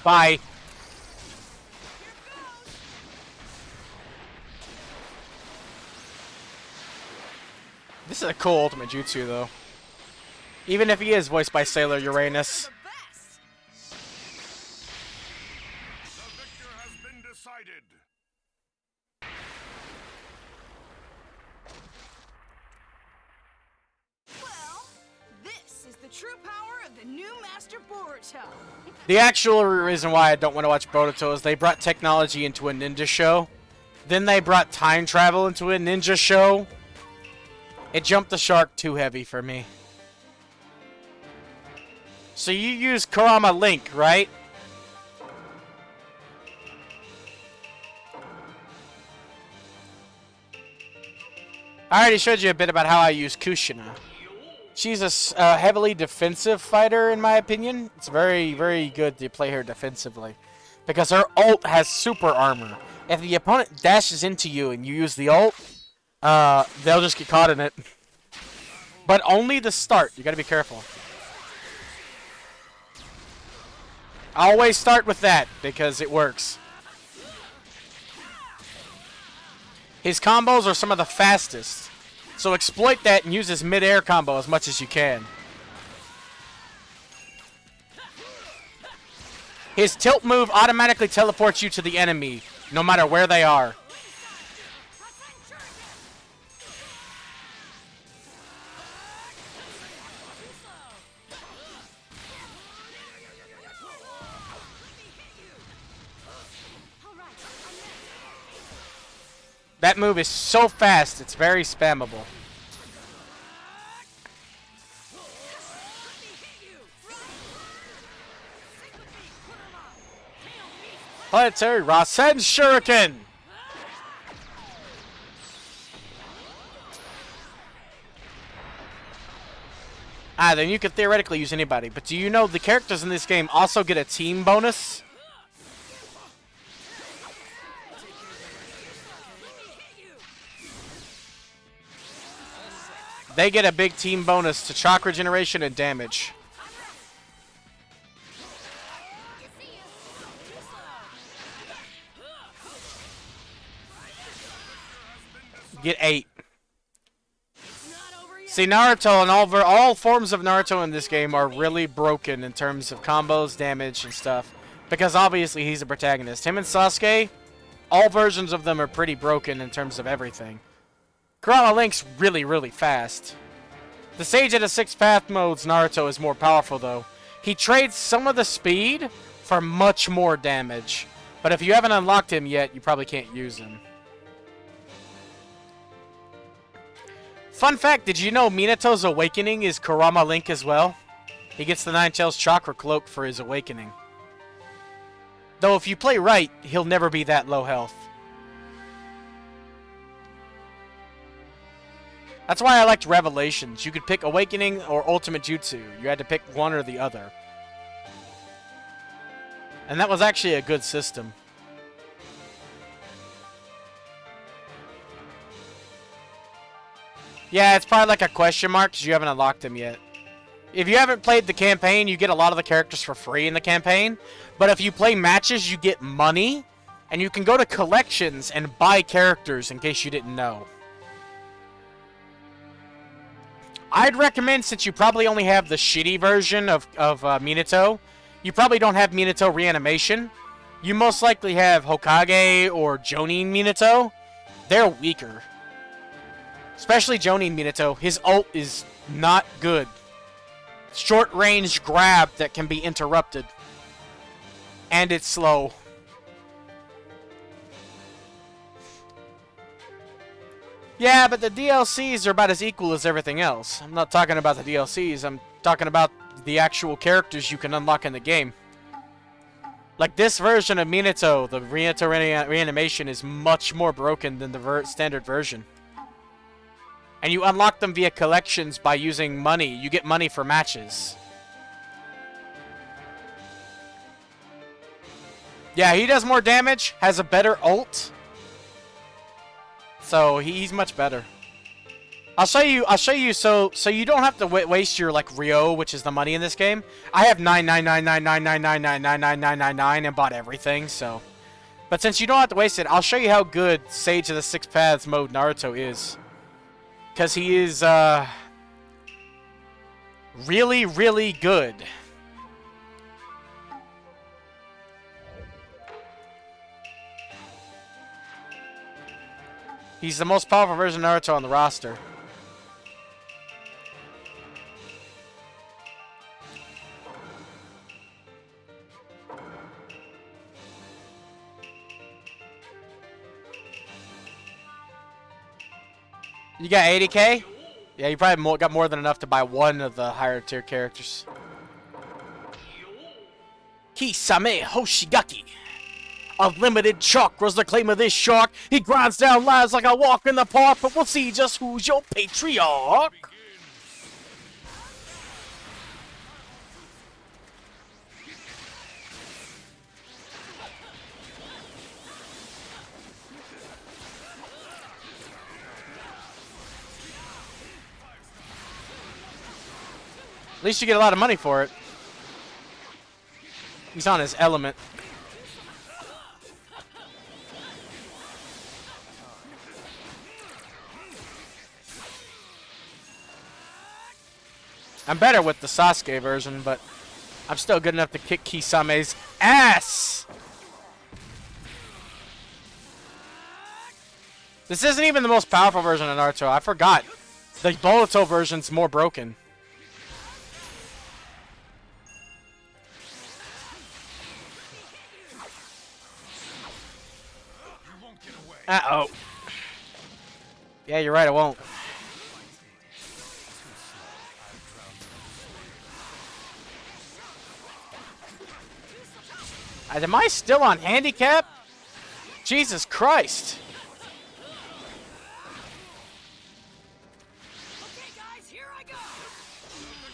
Speaker 1: Bye. This is a cool ultimate jutsu, though. Even if he is voiced by Sailor Uranus.
Speaker 5: The victor has been decided.
Speaker 9: Well, this is the true power of the new Master Boruto.
Speaker 1: The actual reason why I don't want to watch Boruto is they brought technology into a ninja show. Then they brought time travel into a ninja show. It jumped the shark too heavy for me. So you use Kurama Link, right? I already showed you a bit about how I use Kushina. She's a heavily defensive fighter, in my opinion. It's very, very good to play her defensively. Because her ult has super armor. If the opponent dashes into you and you use the ult, they'll just get caught in it. But only the start. You gotta be careful. Always start with that, because it works. His combos are some of the fastest. So exploit that and use his mid-air combo as much as you can. His tilt move automatically teleports you to the enemy, no matter where they are. That move is so fast, it's very spammable. Planetary Rasen Shuriken! Ah, then you could theoretically use anybody. But do you know the characters in this game also get a team bonus? They get a big team bonus to chakra generation and damage. Get 8. See, Naruto and all forms of Naruto in this game are really broken in terms of combos, damage, and stuff. Because obviously he's a protagonist. Him and Sasuke, all versions of them are pretty broken in terms of everything. Kurama Link's really, really fast. The Sage of the Six Path mode's Naruto is more powerful, though. He trades some of the speed for much more damage. But if you haven't unlocked him yet, you probably can't use him. Fun fact, did you know Minato's awakening is Kurama Link as well? He gets the Nine Tails Chakra Cloak for his awakening. Though if you play right, he'll never be that low health. That's why I liked Revelations. You could pick Awakening or Ultimate Jutsu. You had to pick one or the other. And that was actually a good system. Yeah, it's probably like a question mark because you haven't unlocked them yet. If you haven't played the campaign, you get a lot of the characters for free in the campaign. But if you play matches, you get money. And you can go to collections and buy characters in case you didn't know. I'd recommend, since you probably only have the shitty version of Minato, you probably don't have Minato Reanimation. You most likely have Hokage or Jonin Minato. They're weaker. Especially Jonin Minato. His ult is not good. short-range grab that can be interrupted. And it's slow. Yeah, but the DLCs are about as equal as everything else. I'm not talking about the DLCs. I'm talking about the actual characters you can unlock in the game. Like this version of Minato, the Minato reanimation is much more broken than the standard version. And you unlock them via collections by using money. You get money for matches. Yeah, he does more damage, has a better ult. So he's much better. I'll show you so you don't have to waste your like Ryo, which is the money in this game. I have 99999999999 and bought everything, so. But since you don't have to waste it, I'll show you how good Sage of the Six Paths mode Naruto is. Cause he is really, really good. He's the most powerful version of Naruto on the roster. You got 80k? Yeah, you probably got more than enough to buy one of the higher tier characters. Kisame Hoshigaki. Unlimited chakra's the claim of this shark. He grinds down lives like a walk in the park, but we'll see just who's your patriarch. At least you get a lot of money for it. He's on his element. I'm better with the Sasuke version, but I'm still good enough to kick Kisame's ass! This isn't even the most powerful version of Naruto. I forgot. The Boruto version's more broken. Uh-oh. Yeah, you're right, I won't. Am I still on handicap? Jesus Christ.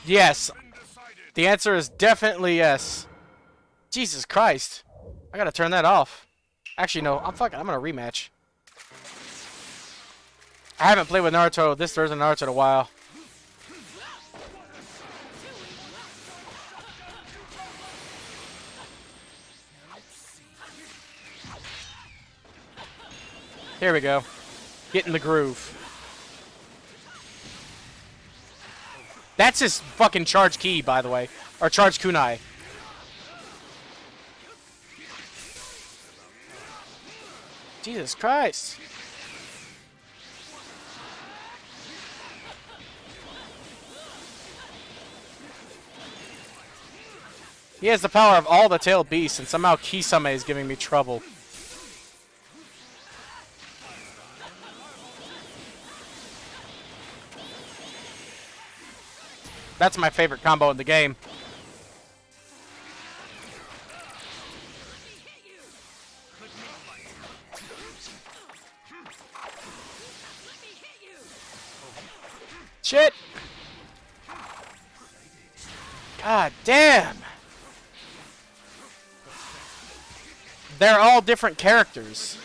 Speaker 1: Yes. The answer is definitely yes. Jesus Christ. I gotta turn that off. Actually, no. I'm gonna rematch. I haven't played with Naruto, this version of Naruto in a while. Here we go. Get in the groove. That's his fucking charge key, by the way. Or charge kunai. Jesus Christ. He has the power of all the tailed beasts, and somehow Kisame is giving me trouble. That's my favorite combo in the game. Shit! God damn! They're all different characters.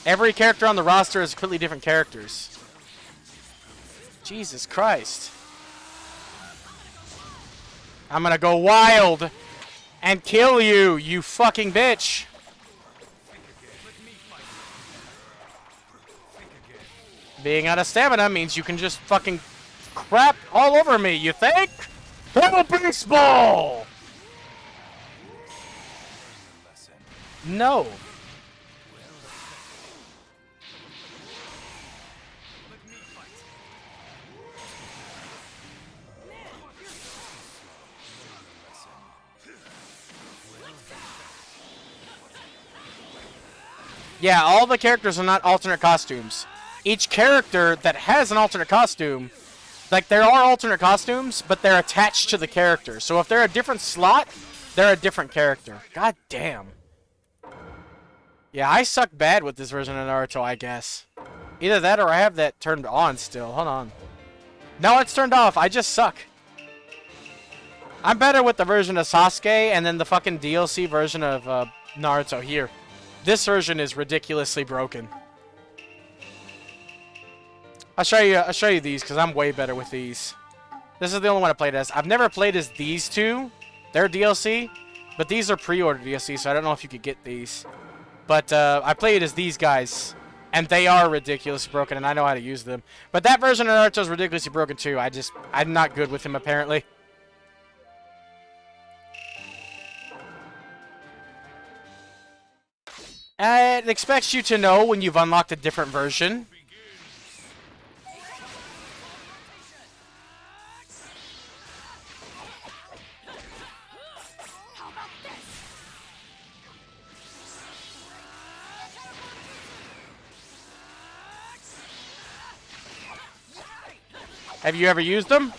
Speaker 1: Every character on the roster is completely different characters. Jesus Christ. I'm gonna go wild and kill you, you fucking bitch. Being out of stamina means you can just fucking crap all over me, you think? Have a baseball! No. Yeah, all the characters are not alternate costumes. Each character that has an alternate costume, like there are alternate costumes, but they're attached to the character. So if they're a different slot, they're a different character. God damn. Yeah, I suck bad with this version of Naruto, I guess. Either that or I have that turned on still. Hold on. No, it's turned off. I just suck. I'm better with the version of Sasuke and then the fucking DLC version of Naruto here. This version is ridiculously broken. I'll show you these because I'm way better with these. This is the only one I played as. I've never played as these two. They're DLC, but these are pre-order DLC, so I don't know if you could get these. But I played as these guys, and they are ridiculously broken, and I know how to use them. But that version of Naruto is ridiculously broken too. I'm not good with him apparently. It expects you to know when you've unlocked a different version. Have you ever used them?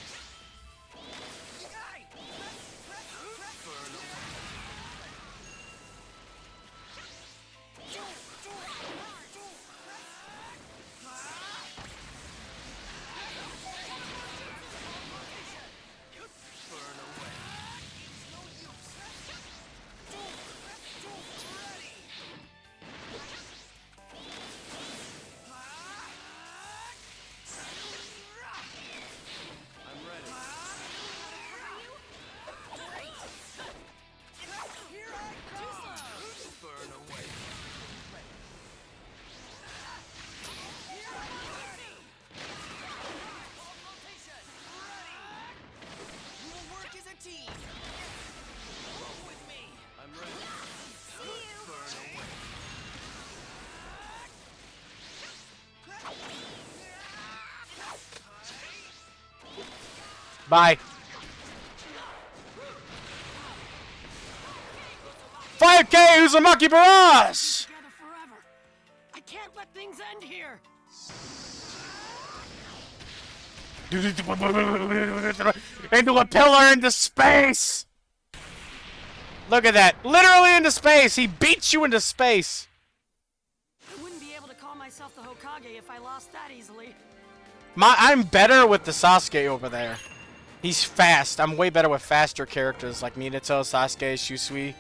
Speaker 1: Bye. 5K Uzumaki Barrage!
Speaker 9: Together forever. I can't let things end here.
Speaker 1: Into a pillar into space! Look at that. Literally into space. He beats you into space.
Speaker 9: I wouldn't be able to call myself the Hokage if I lost that easily.
Speaker 1: I'm better with the Sasuke over there. He's fast. I'm way better with faster characters like Minato, Sasuke, Shusui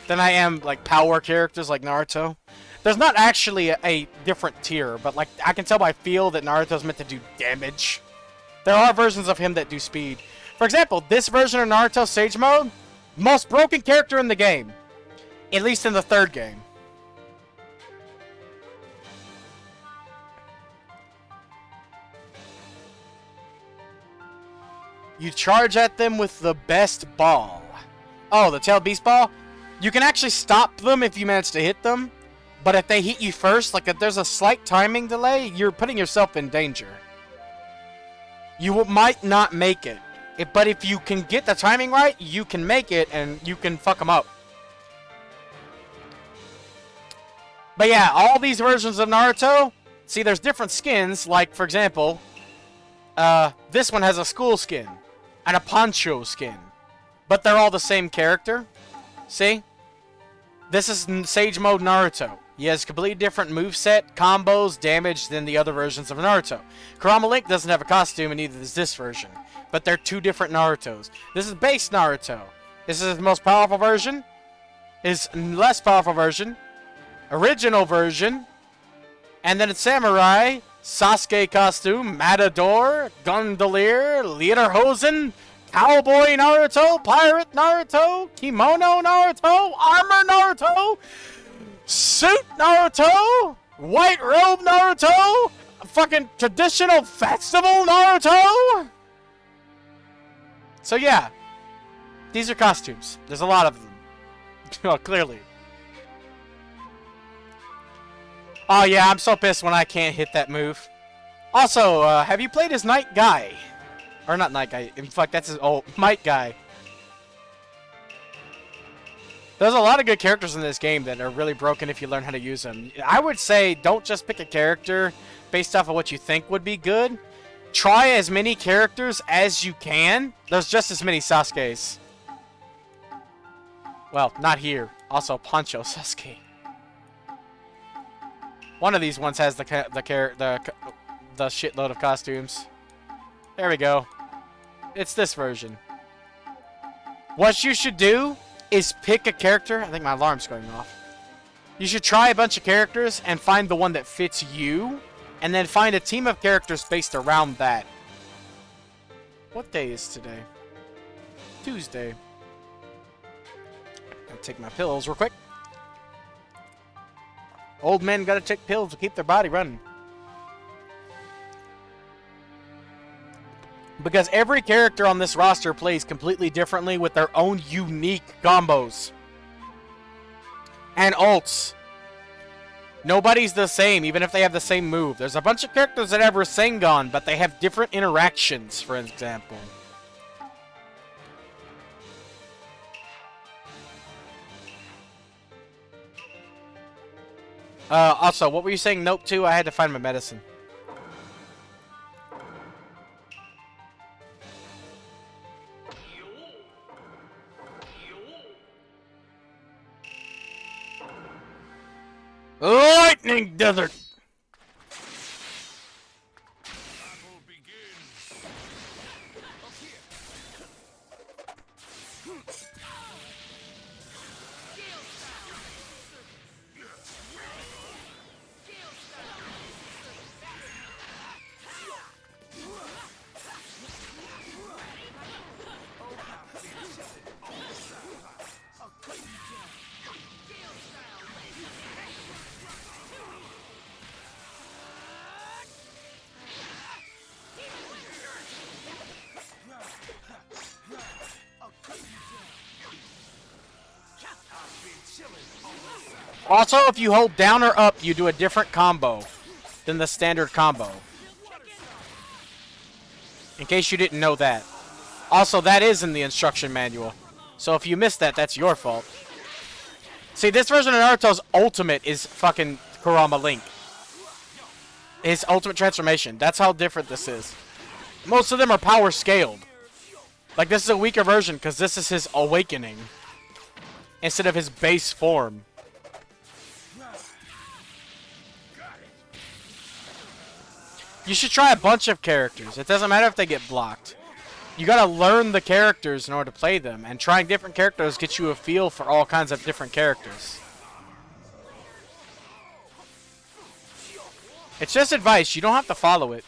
Speaker 1: than I am like power characters like Naruto. There's not actually a different tier, but like I can tell by feel that Naruto's meant to do damage. There are versions of him that do speed. For example, this version of Naruto Sage Mode, most broken character in the game. At least in the third game. You charge at them with the best ball. Oh, the tail beast ball? You can actually stop them if you manage to hit them. But if they hit you first, like if there's a slight timing delay, you're putting yourself in danger. You might not make it. But if you can get the timing right, you can make it and you can fuck them up. But yeah, all these versions of Naruto, see there's different skins, like for example, this one has a school skin and a poncho skin, but they're all the same character. See? This is Sage Mode Naruto. He has completely different moveset, combos, damage than the other versions of Naruto. Kurama Link doesn't have a costume and neither does this version, but they're two different Narutos. This is base Naruto. This is his most powerful version. His less powerful version. Original version. And then it's Samurai, Sasuke costume, Matador, Gondolier, Lederhosen, Cowboy Naruto, Pirate Naruto, Kimono Naruto, Armor Naruto, Suit Naruto, White Robe Naruto, fucking Traditional Festival Naruto. So yeah, these are costumes. There's a lot of them. Oh, clearly. Oh yeah, I'm so pissed when I can't hit that move. Also, have you played as Night Guy? Or not Night Guy, in fact that's his, oh, Might Guy. There's a lot of good characters in this game that are really broken if you learn how to use them. I would say don't just pick a character based off of what you think would be good. Try as many characters as you can. There's just as many Sasuke's. Well, not here. Also, Poncho Sasuke. One of these ones has the shitload of costumes. There we go. It's this version. What you should do is pick a character. I think my alarm's going off. You should try a bunch of characters and find the one that fits you, and then find a team of characters based around that. What day is today? Tuesday. Gotta take my pills real quick. Old men gotta take pills to keep their body running. Because every character on this roster plays completely differently with their own unique combos. And ults. Nobody's the same, even if they have the same move. There's a bunch of characters that have Rasengan, but they have different interactions, for example. Also, what were you saying nope to? I had to find my medicine. Lightning Desert! Also, if you hold down or up, you do a different combo than the standard combo. In case you didn't know that. Also, that is in the instruction manual. So if you missed that, that's your fault. See, this version of Naruto's ultimate is fucking Kurama Link. His ultimate transformation. That's how different this is. Most of them are power scaled. Like, this is a weaker version because this is his awakening instead of his base form. You should try a bunch of characters. It doesn't matter if they get blocked. You gotta learn the characters in order to play them, and trying different characters gets you a feel for all kinds of different characters. It's just advice. You don't have to follow it.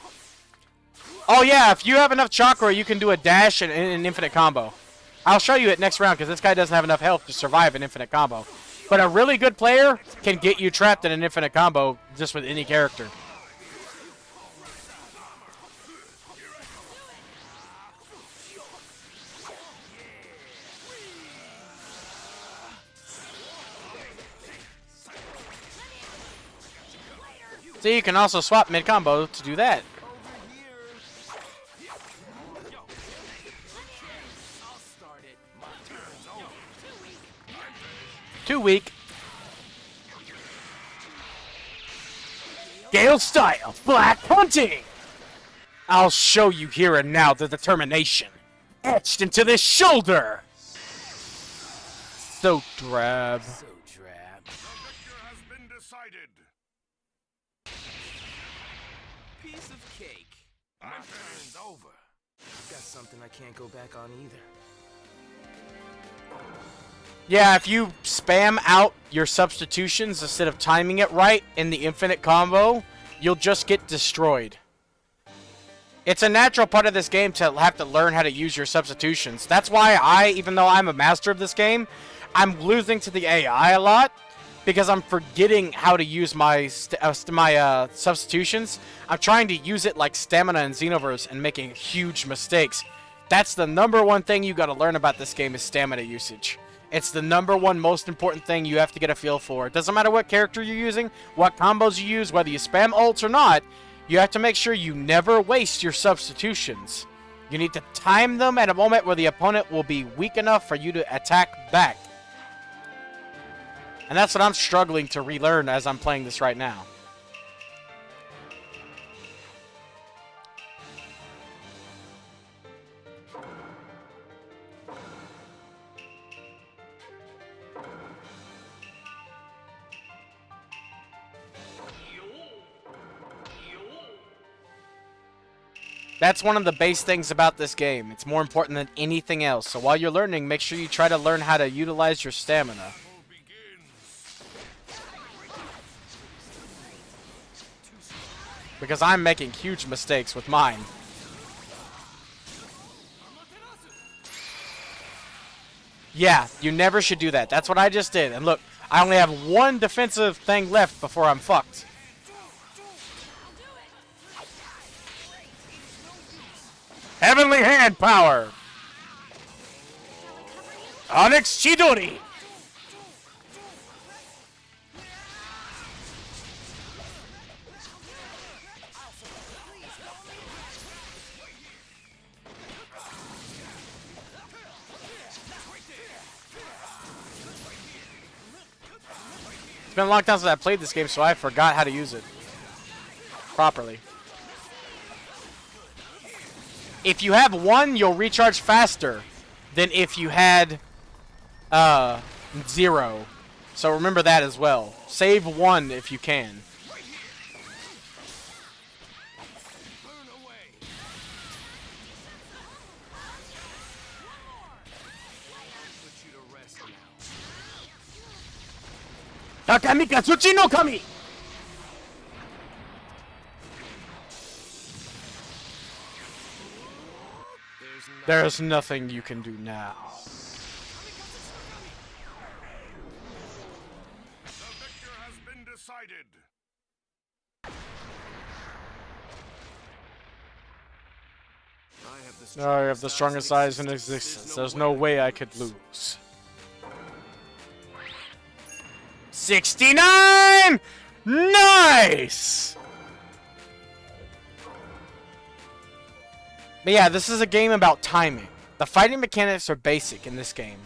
Speaker 1: Oh yeah, if you have enough chakra, you can do a dash and an infinite combo. I'll show you it next round because this guy doesn't have enough health to survive an infinite combo. But a really good player can get you trapped in an infinite combo just with any character. So you can also swap mid-combo to do that. Too weak. Gale style, black hunting! I'll show you here and now the determination etched into this shoulder! So drab.
Speaker 2: So drab.
Speaker 5: The victor has been decided.
Speaker 2: Piece of cake. My turn's over. Got something I can't go back on either.
Speaker 1: Yeah, if you spam out your substitutions instead of timing it right in the infinite combo, you'll just get destroyed. It's a natural part of this game to have to learn how to use your substitutions. That's why even though I'm a master of this game, I'm losing to the AI a lot because I'm forgetting how to use my substitutions. I'm trying to use it like Stamina and Xenoverse and making huge mistakes. That's the number one thing you got to learn about this game is stamina usage. It's the number one most important thing you have to get a feel for. It doesn't matter what character you're using, what combos you use, whether you spam ults or not, you have to make sure you never waste your substitutions. You need to time them at a moment where the opponent will be weak enough for you to attack back. And that's what I'm struggling to relearn as I'm playing this right now. That's one of the base things about this game. It's more important than anything else. So while you're learning, make sure you try to learn how to utilize your stamina. Because I'm making huge mistakes with mine. Yeah, you never should do that. That's what I just did. And look, I only have one defensive thing left before I'm fucked. Heavenly Hand Power! Onyx Chidori! It's been a long time since I played this game, so I forgot how to use it properly. If you have one, you'll recharge faster than if you had 0. So remember that as well. Save one if you can. Takami Katsuchi no Kami! There's nothing you can do now.
Speaker 5: The victor has been decided.
Speaker 1: I have the strongest eyes in existence. There's no way I could lose. 69! Nice! But yeah, this is a game about timing. The fighting mechanics are basic in this game.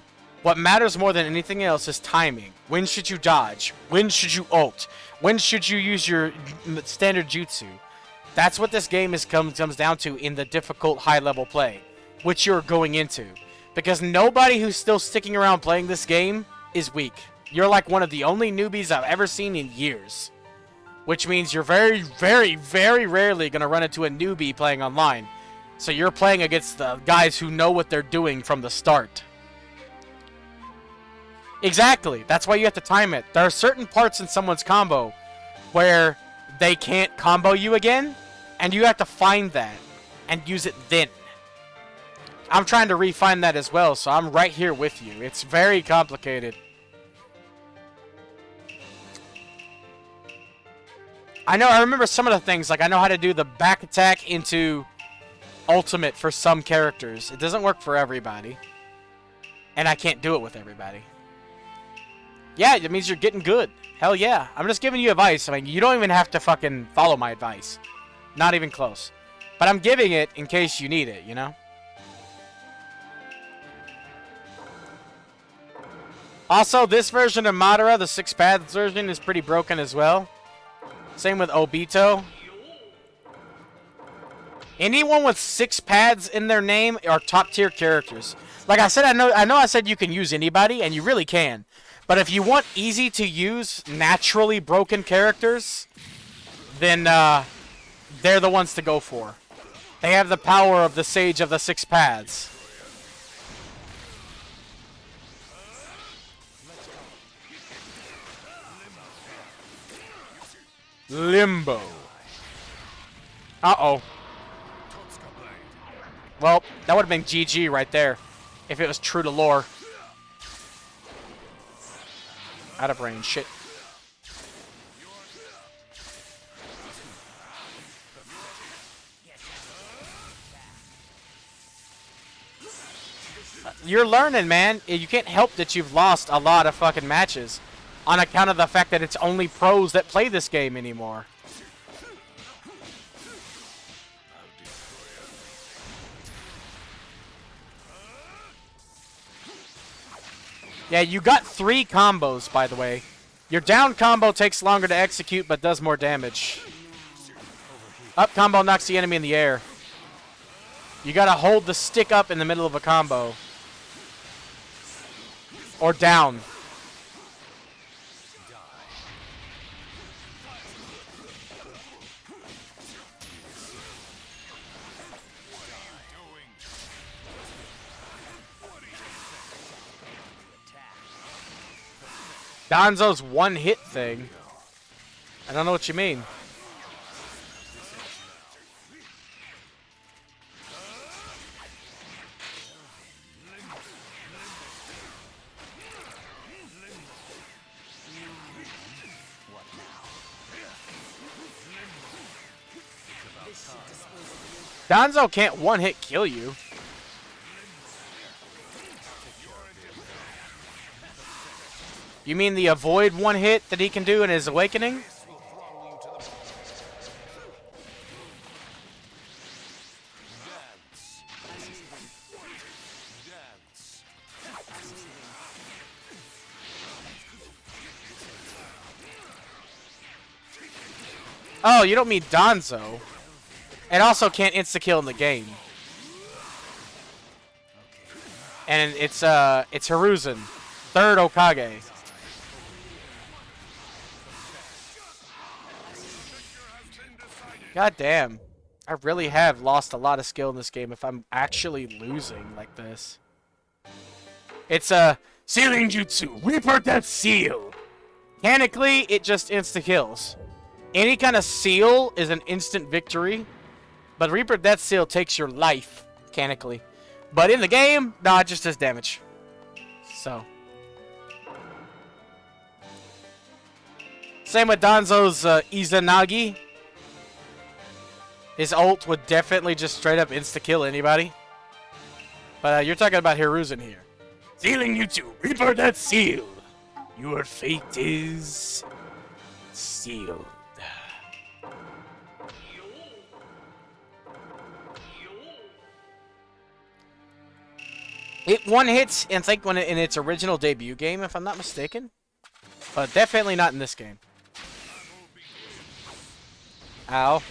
Speaker 1: What matters more than anything else is timing. When should you dodge? When should you ult? When should you use your standard jutsu? That's what this game comes down to in the difficult high-level play, which you're going into. Because nobody who's still sticking around playing this game is weak. You're like one of the only newbies I've ever seen in years. Which means you're very, very, very rarely going to run into a newbie playing online. So you're playing against the guys who know what they're doing from the start. Exactly. That's why you have to time it. There are certain parts in someone's combo where they can't combo you again, and you have to find that and use it then. I'm trying to refine that as well, so I'm right here with you. It's very complicated. I remember some of the things, like I know how to do the back attack into ultimate for some characters. It doesn't work for everybody. And I can't do it with everybody. Yeah, it means you're getting good. Hell yeah. I'm just giving you advice. I mean, you don't even have to fucking follow my advice. Not even close. But I'm giving it in case you need it, you know? Also, this version of Madara, the 6 paths version, is pretty broken as well. Same with Obito. Anyone with 6 paths in their name are top tier characters. Like I said, I know I said you can use anybody, and you really can. But if you want easy to use, naturally broken characters, then they're the ones to go for. They have the power of the Sage of the 6 Paths. Limbo. Uh-oh. Well, that would have been GG right there, if it was true to lore. Out of range, shit. You're learning, man. You can't help that you've lost a lot of fucking matches on account of the fact that it's only pros that play this game anymore. Yeah, you got 3 combos, by the way. Your down combo takes longer to execute, but does more damage. Up combo knocks the enemy in the air. You gotta hold the stick up in the middle of a combo. Or down. Danzo's one-hit thing. I don't know what you mean. Danzo can't one-hit kill you. You mean the avoid one hit that he can do in his awakening? Oh, you don't mean Danzo. And also can't insta-kill in the game. And it's Hiruzen, third Hokage. God damn. I really have lost a lot of skill in this game if I'm actually losing like this. It's a Sealing Jutsu, Reaper Death Seal. Mechanically, it just insta-kills. Any kind of seal is an instant victory. But Reaper Death Seal takes your life, mechanically. But in the game, nah, it just does damage. So. Same with Danzo's Izanagi. His ult would definitely just straight up insta-kill anybody. But you're talking about Hiruzen here. Sealing you to Reaper Death Seal. Your fate is sealed. It one hits, and think when in its original debut game, if I'm not mistaken. But definitely not in this game. Ow.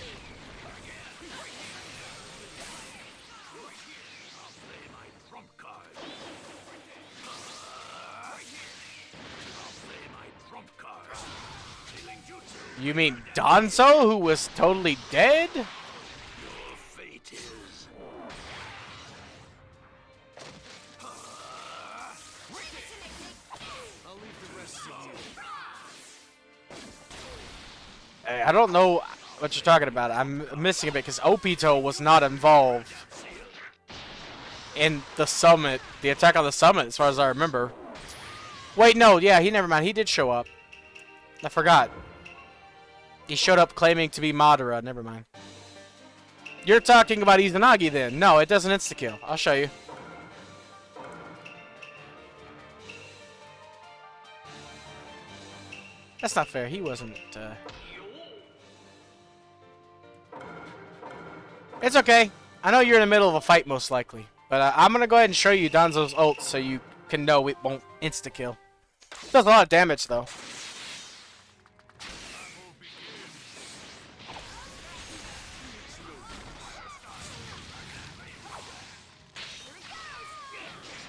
Speaker 1: You mean Danzo, who was totally dead?
Speaker 5: Your fate is...
Speaker 1: I don't know what you're talking about. I'm missing a bit because Obito was not involved in the summit, the attack on the summit, as far as I remember. Wait, no, yeah, never mind. He did show up. I forgot. He showed up claiming to be Madara. Never mind. You're talking about Izanagi then. No, it doesn't insta-kill. I'll show you. That's not fair. He wasn't... It's okay. I know you're in the middle of a fight, most likely. But I'm going to go ahead and show you Danzo's ult so you can know it won't insta-kill. Does a lot of damage, though.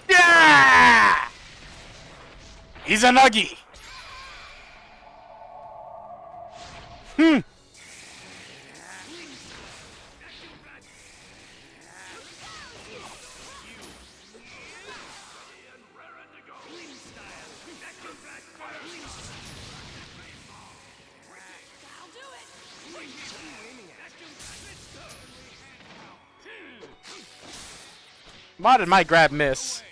Speaker 1: Yeah! Izanagi! Why did my grab miss?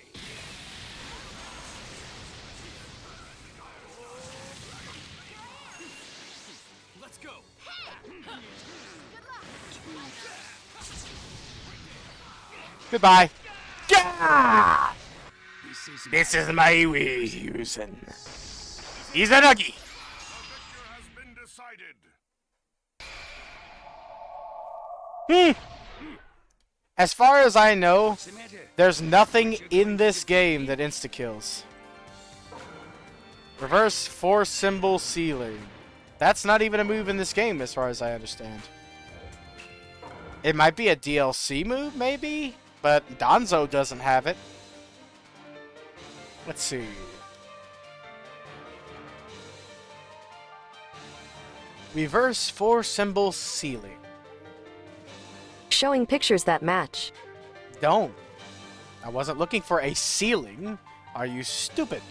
Speaker 2: Let's go.
Speaker 1: Goodbye. Yeah! This is my way, Yusen. Izanagi!
Speaker 5: has been decided.
Speaker 1: As far as I know, there's nothing in this game that insta-kills. Reverse 4-symbol ceiling. That's not even a move in this game, as far as I understand. It might be a DLC move, maybe? But Danzo doesn't have it. Let's see. Reverse 4-symbol ceiling.
Speaker 10: Showing pictures that match.
Speaker 1: Don't. I wasn't looking for a ceiling. Are you stupid?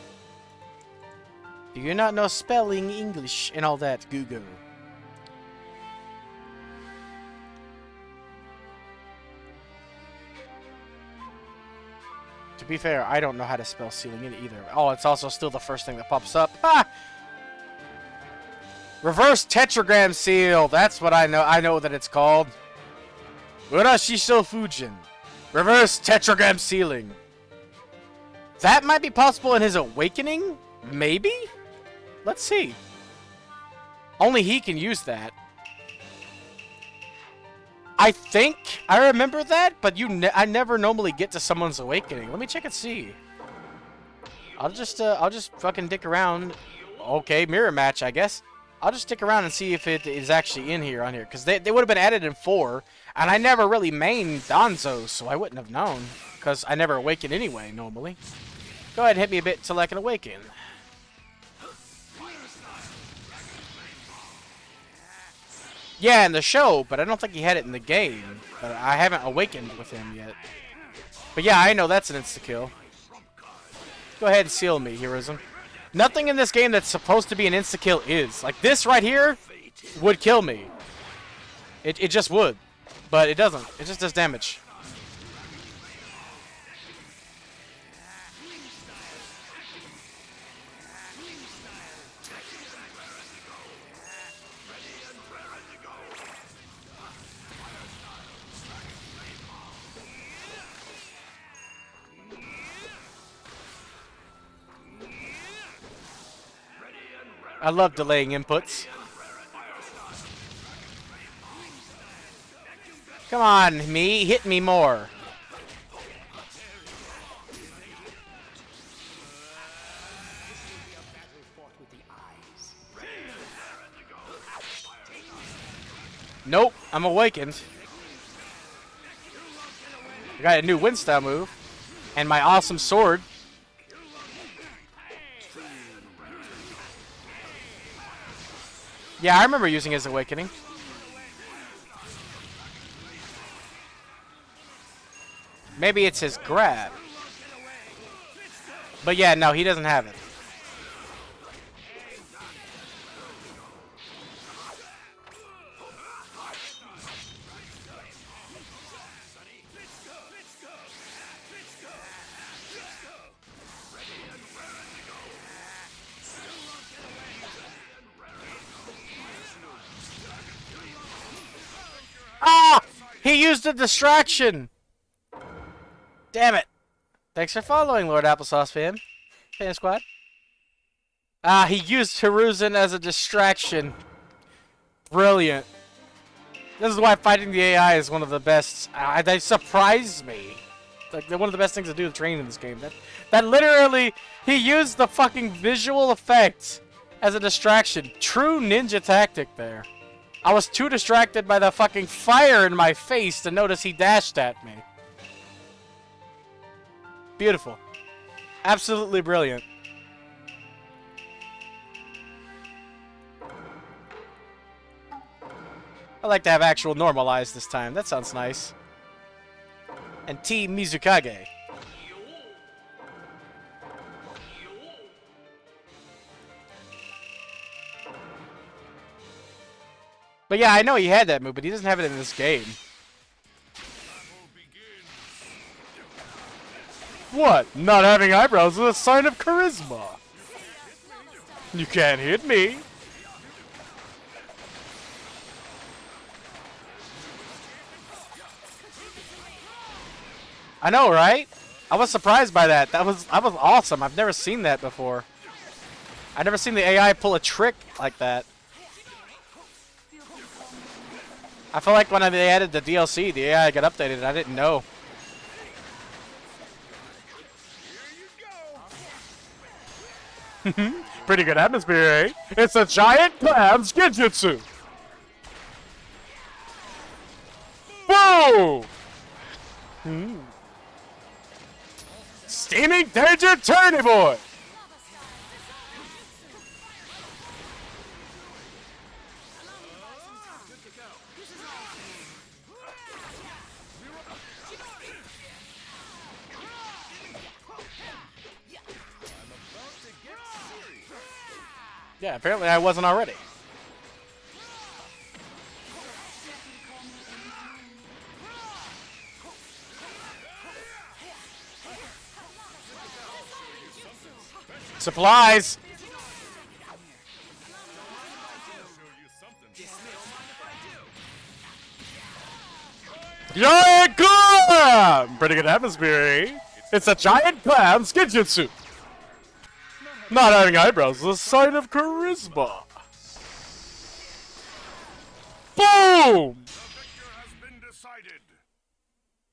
Speaker 1: Do you not know spelling English and all that, Google? To be fair, I don't know how to spell ceiling either. Oh, it's also still the first thing that pops up. Ha! Reverse tetragram seal. That's what I know. I know that it's called. Urashisho Fujin. Reverse tetragram sealing. That might be possible in his awakening? Maybe? Let's see. Only he can use that. I think I remember that, but I never normally get to someone's awakening. Let me check and see. I'll just fucking dick around. Okay, mirror match, I guess. I'll just stick around and see if it is actually in here, because they would have been added in 4, and I never really mained Danzo, so I wouldn't have known, because I never awaken anyway, normally. Go ahead and hit me a bit till I can awaken. Yeah, in the show, but I don't think he had it in the game. But I haven't awakened with him yet. But yeah, I know that's an insta-kill. Go ahead and seal me, Heroism. Nothing in this game that's supposed to be an insta-kill is. Like, this right here would kill me. It just would. But it doesn't. It just does damage. I love delaying inputs. Come on, me. Hit me more. Nope, I'm awakened. I got a new wind style move. And my awesome sword. Yeah, I remember using his awakening. Maybe it's his grab. But yeah, no, he doesn't have it. Ah! He used a distraction! Damn it. Thanks for following, Lord Applesauce fan squad. Ah, he used Hiruzen as a distraction. Brilliant. This is why fighting the AI is one of the best. They surprise me. Like, they're one of the best things to do to train in this game. That literally, he used the fucking visual effects as a distraction. True ninja tactic there. I was too distracted by the fucking fire in my face to notice he dashed at me. Beautiful. Absolutely brilliant. I like to have actual normalized this time. That sounds nice. And T Mizukage. But yeah, I know he had that move, but he doesn't have it in this game. What? Not having eyebrows is a sign of charisma. You can't hit me. I know, right? I was surprised by that. That was awesome. I've never seen that before. I've never seen the AI pull a trick like that. I feel like when they added the DLC, the AI got updated and I didn't know. Pretty good atmosphere, eh? It's a giant clam's genjutsu. Boom! Steaming danger turny boy! Yeah, apparently I wasn't already. Supplies! Giant clam! Pretty good atmosphere, eh? It's a giant clam skinjutsu. Not having eyebrows is a sign of charisma. Boom!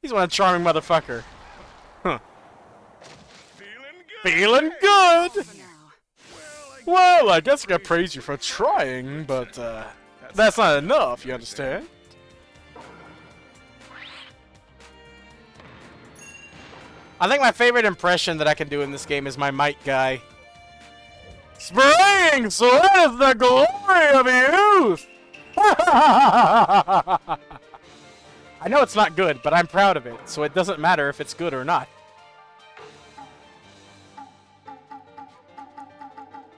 Speaker 1: He's one charming motherfucker. Huh. Feeling good! Well, I guess I gotta praise you for trying, but that's not enough, you understand? I think my favorite impression that I can do in this game is my mic guy. Spring sweat is the glory of youth! I know it's not good, but I'm proud of it, so it doesn't matter if it's good or not.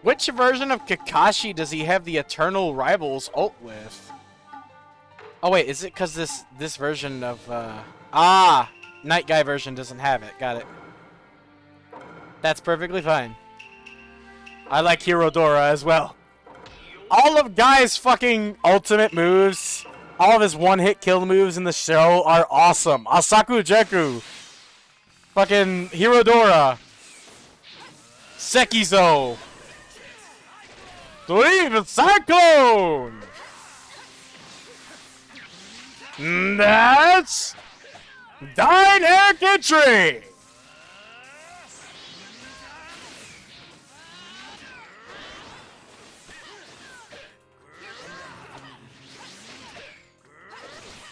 Speaker 1: Which version of Kakashi does he have the Eternal Rivals ult with? Oh wait, is it because this version of Night Guy version doesn't have it? Got it. That's perfectly fine. I like Hirodora as well. All of Guy's fucking ultimate moves, all of his one-hit kill moves in the show are awesome. Asaku Jeku, fucking Hirodora, Sekizo, Dream Cyclone. That's Dynamic Entry.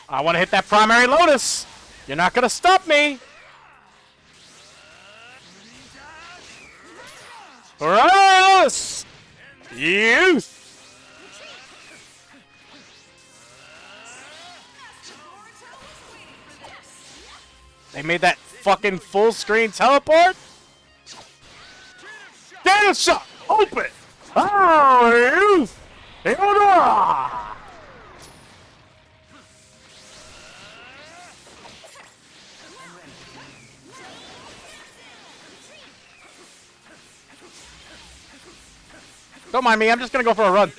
Speaker 1: I want to hit that primary Lotus. You're not going to stop me. Primary Lotus. Youth. They made that fucking full screen teleport. Data shot. Open. Oh, youth. Theodora. Don't mind me, I'm just gonna go for a run.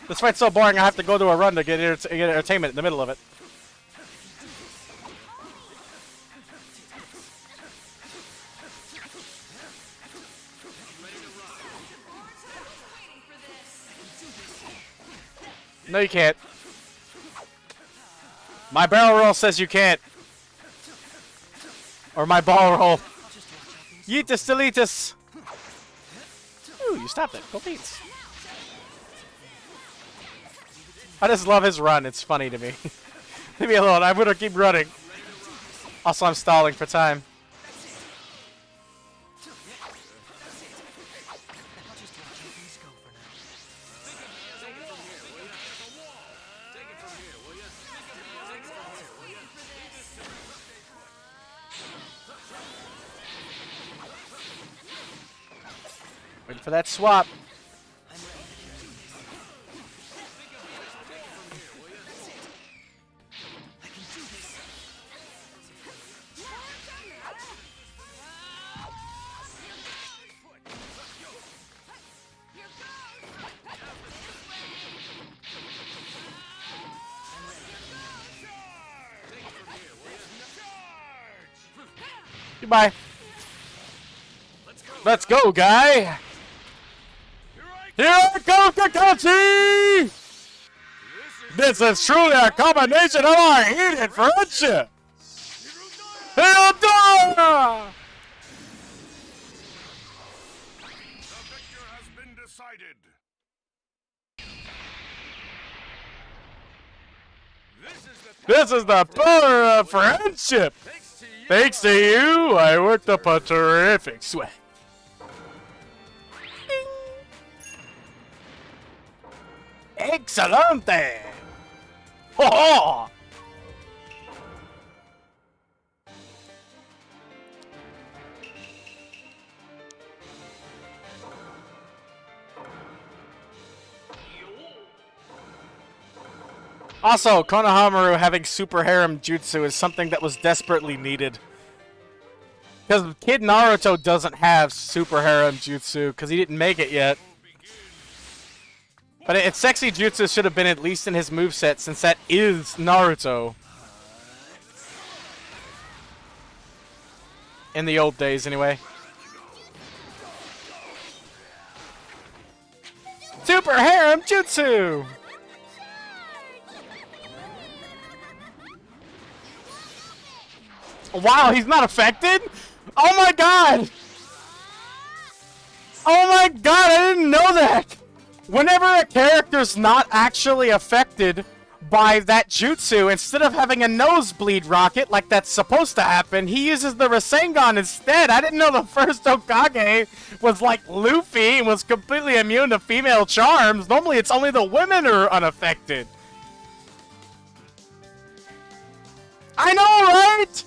Speaker 1: This fight's so boring, I have to go to a run to get entertainment in the middle of it. No, you can't. My barrel roll says you can't. Or my ball roll. Yeetus deletus. Ooh, you stopped it. Go Beats. I just love his run. It's funny to me. Leave me alone. I'm gonna keep running. Also, I'm stalling for time. Waiting for that swap. Goodbye. Let's go, guy. Here I go, Kakashi! This is truly a combination of our heated friendship. Theodora! This is the power of friendship. Thanks to you, I worked up a terrific sweat. Excelente! Ho ho! Also, Konohamaru having super harem jutsu is something that was desperately needed. Because Kid Naruto doesn't have super harem jutsu, because he didn't make it yet. But its sexy jutsu should have been at least in his moveset, since that is Naruto. In the old days, anyway. Super harem jutsu! Wow, he's not affected? Oh my god! Oh my god, I didn't know that! Whenever a character's not actually affected by that jutsu, instead of having a nosebleed rocket like that's supposed to happen, he uses the Rasengan instead. I didn't know the first Hokage was like Luffy and was completely immune to female charms. Normally it's only the women who are unaffected. I know, right?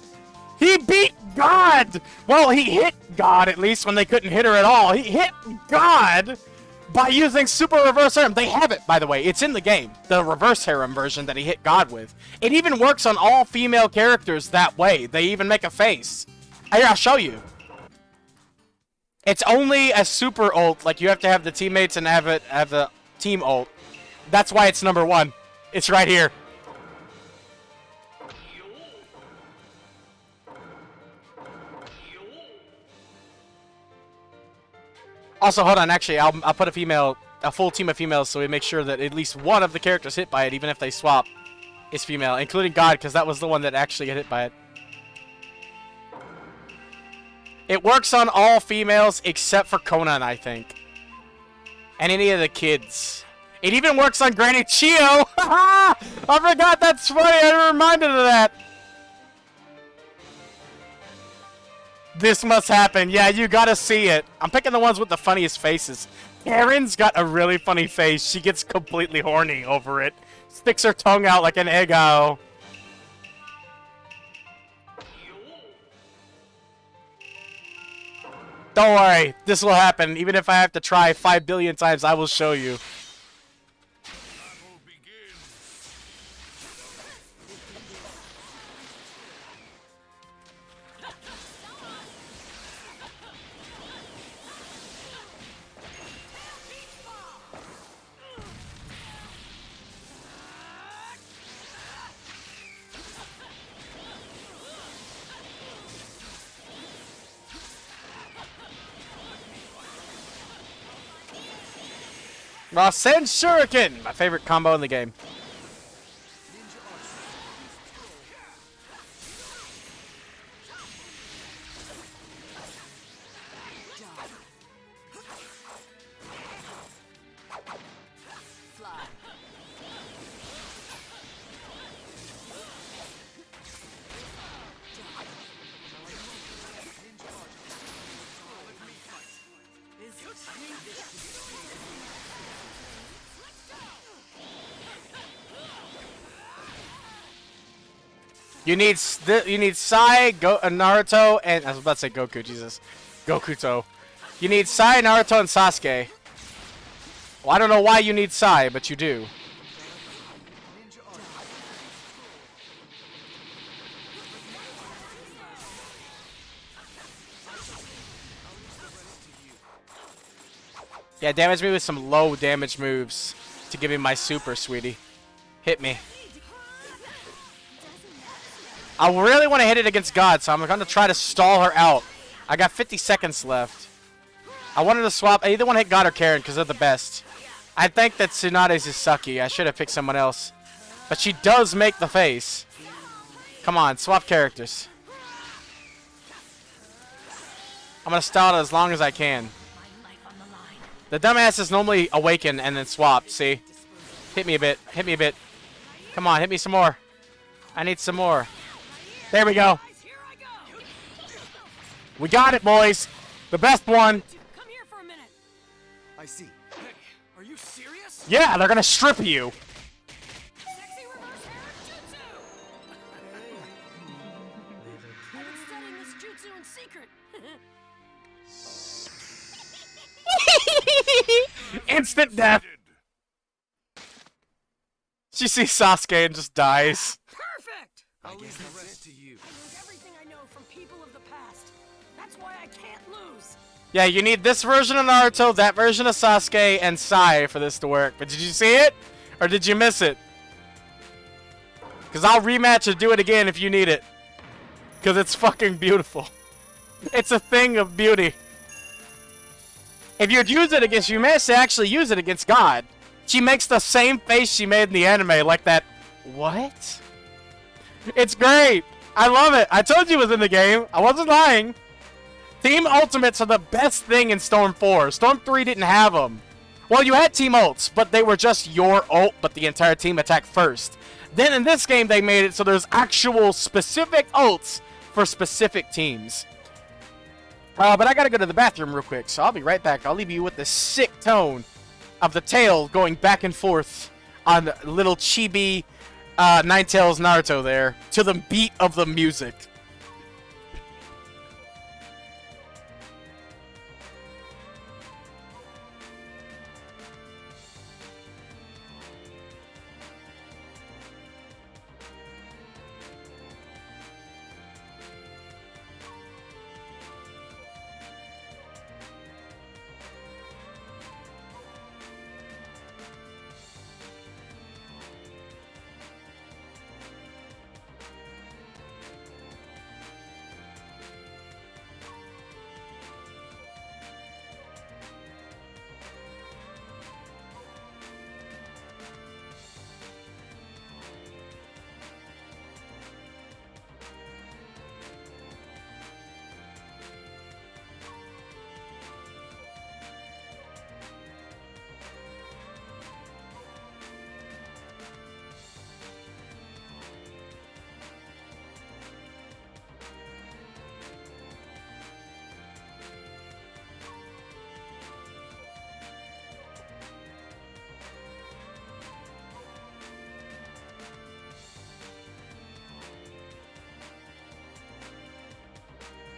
Speaker 1: He beat God! Well, he hit God, at least, when they couldn't hit her at all. He hit God by using Super Reverse Harem. They have it, by the way. It's in the game. The Reverse Harem version that he hit God with. It even works on all female characters that way. They even make a face. Here, I'll show you. It's only a Super ult. Like, you have to have the teammates and have the team ult. That's why it's number 1. It's right here. Also, hold on. Actually, I'll put a full team of females, so we make sure that at least one of the characters hit by it, even if they swap, is female, including God, because that was the one that actually got hit by it. It works on all females except for Conan, I think, and any of the kids. It even works on Granny Chio. I forgot. That's funny. I reminded of that. This must happen. Yeah, you gotta see it. I'm picking the ones with the funniest faces. Karen's got a really funny face. She gets completely horny over it. Sticks her tongue out like an egg owl. Don't worry. This will happen. Even if I have to try 5 billion times, I will show you. Rasen Shuriken! My favorite combo in the game. You need Sai, Naruto, and I was about to say Goku. Jesus, Gokuto. You need Sai, Naruto, and Sasuke. Well, I don't know why you need Sai, but you do. Yeah, damage me with some low damage moves to give me my super, sweetie. Hit me. I really want to hit it against God, so I'm going to try to stall her out. I got 50 seconds left. I wanted to swap. I either want to hit God or Karen because they're the best. I think that Tsunade's is sucky. I should have picked someone else. But she does make the face. Come on, swap characters. I'm going to stall it as long as I can. The dumbass is normally awaken and then swap, see? Hit me a bit. Hit me a bit. Come on, hit me some more. I need some more. There we go. We got it, boys. The best one.
Speaker 9: Come here for a minute.
Speaker 2: I see. Hey, are you serious?
Speaker 1: Yeah, they're gonna strip you.
Speaker 9: Sexy reverse hair jutsu. I've been studying this jutsu in secret.
Speaker 1: Instant death. She sees Sasuke and just dies.
Speaker 9: Perfect.
Speaker 2: I'll leave the rest to you.
Speaker 9: I learned everything I know from people of the past. That's why I can't lose.
Speaker 1: Yeah, you need this version of Naruto, that version of Sasuke, and Sai for this to work. But did you see it? Or did you miss it? Because I'll rematch and do it again if you need it. Because it's fucking beautiful. It's a thing of beauty. If you'd use it against, you may actually use it against God. She makes the same face she made in the anime, like that. What? It's great. I love it. I told you it was in the game. I wasn't lying. Team Ultimates are the best thing in Storm 4. Storm 3 didn't have them. Well, you had Team Ults, but they were just your ult, but the entire team attacked first. Then in this game, they made it so there's actual specific ults for specific teams. But I gotta go to the bathroom real quick, so I'll be right back. I'll leave you with the sick tone of the tail going back and forth on little chibi Ninetales Naruto there to the beat of the music.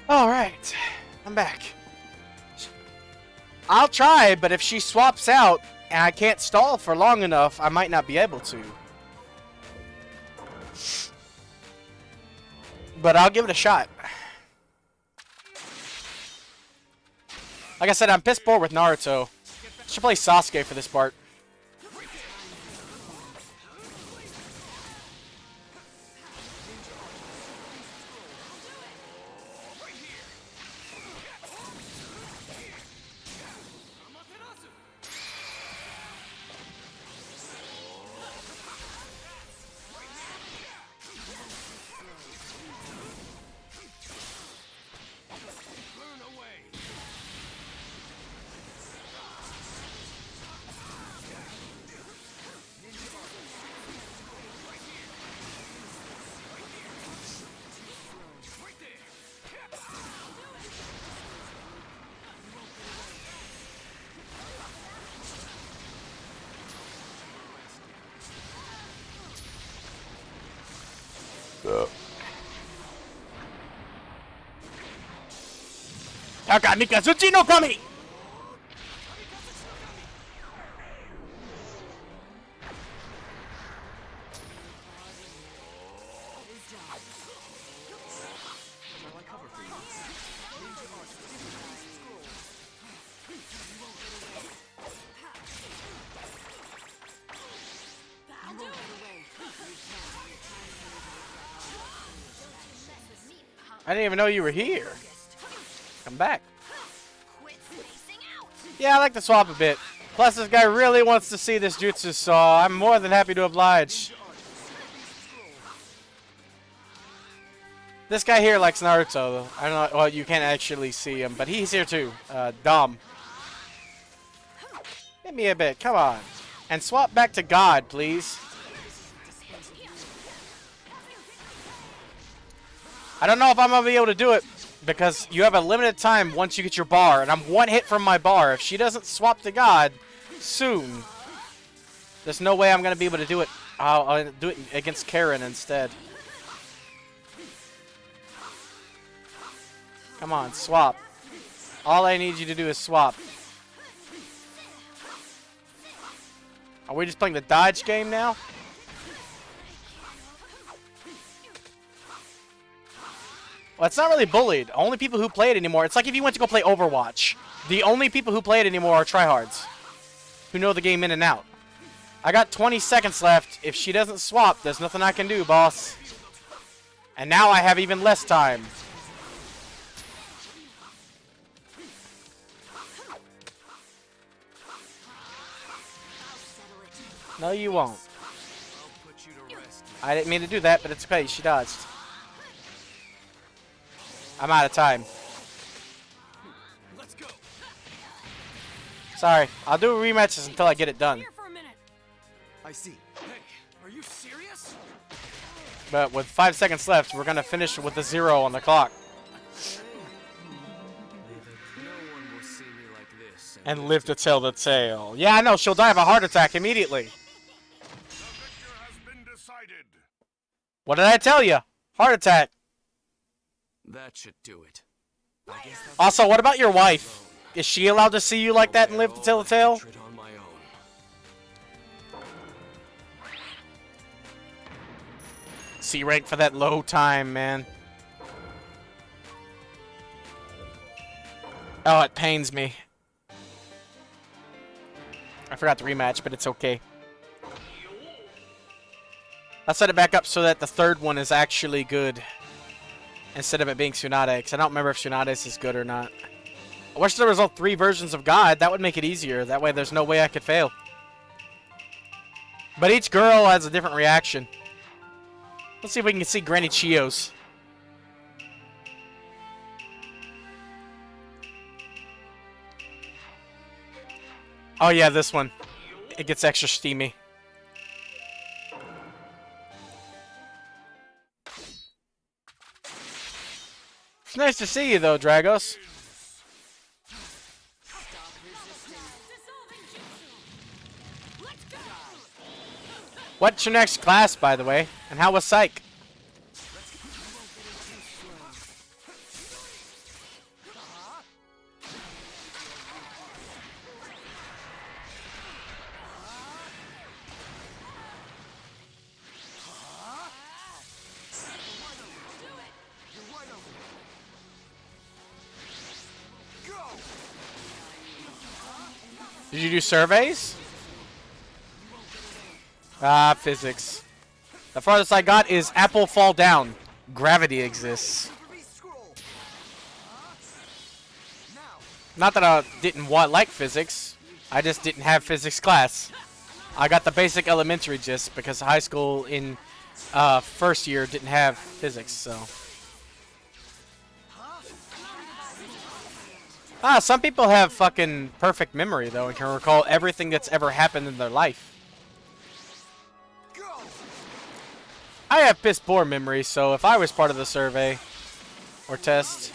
Speaker 1: Alright, I'm back. I'll try, but if she swaps out and I can't stall for long enough, I might not be able to. But I'll give it a shot. Like I said, I'm piss poor with Naruto. Should play Sasuke for this part. Takamikazuchi no Kami! I didn't even know you were here. Come back. Yeah, I like to swap a bit. Plus, this guy really wants to see this jutsu, so I'm more than happy to oblige. This guy here likes Naruto, though. I don't know, well, you can't actually see him, but he's here too. Dom. Give me a bit, come on. And swap back to God, please. I don't know if I'm going to be able to do it because you have a limited time once you get your bar, and I'm one hit from my bar. If she doesn't swap to God soon, there's no way I'm going to be able to do it. I'll do it against Karen instead. Come on, swap. All I need you to do is swap. Are we just playing the dodge game now? Well, it's not really bullied. Only people who play it anymore. It's like if you went to go play Overwatch. The only people who play it anymore are tryhards. Who know the game in and out. I got 20 seconds left. If she doesn't swap, there's nothing I can do, boss. And now I have even less time. No, you won't. I didn't mean to do that, but it's okay. She dodged. I'm out of time.
Speaker 2: Let's go.
Speaker 1: Sorry. I'll do rematches until I get it done.
Speaker 2: I see. Hey, are you serious?
Speaker 1: But with 5 seconds left, we're going to finish with a 0 on the clock.
Speaker 2: No one will see me like this.
Speaker 1: And live to tell the tale. Yeah, I know. She'll die of a heart attack immediately.
Speaker 5: The victor has been decided.
Speaker 1: What did I tell you? Heart attack.
Speaker 2: That should do it. I guess that's
Speaker 1: Also, what about your wife? Is she allowed to see you like that and live to tell the tale?
Speaker 2: on my own.
Speaker 1: C rank for that low time, man. Oh, it pains me. I forgot the rematch, but it's okay. I'll set it back up so that the third one is actually good. Instead of it being Tsunade, because I don't remember if Tsunade's is good or not. I wish there was all 3 versions of God. That would make it easier. That way there's no way I could fail. But each girl has a different reaction. Let's see if we can see Granny Chios. Oh yeah, this one. It gets extra steamy. It's nice to see you though, Dragos. What's your next class, by the way? And how was Psych? Did you do surveys? Ah, physics. The farthest I got is apple fall down. Gravity exists. Not that I didn't like physics. I just didn't have physics class. I got the basic elementary gist because high school in first year didn't have physics, so. Ah, some people have fucking perfect memory, though, and can recall everything that's ever happened in their life. I have piss poor memory, so if I was part of the survey or test.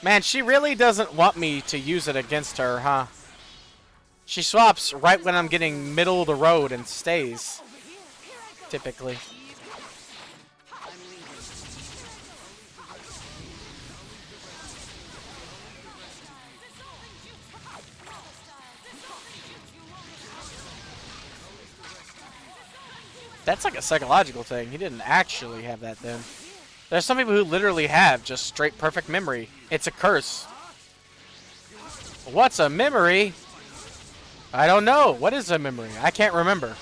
Speaker 1: Man, she really doesn't want me to use it against her, huh? She swaps right when I'm getting middle of the road and stays. Typically. That's like a psychological thing. He didn't actually have that then. There's some people who literally have just straight perfect memory. It's a curse. What's a memory? I don't know. What is a memory? I can't remember.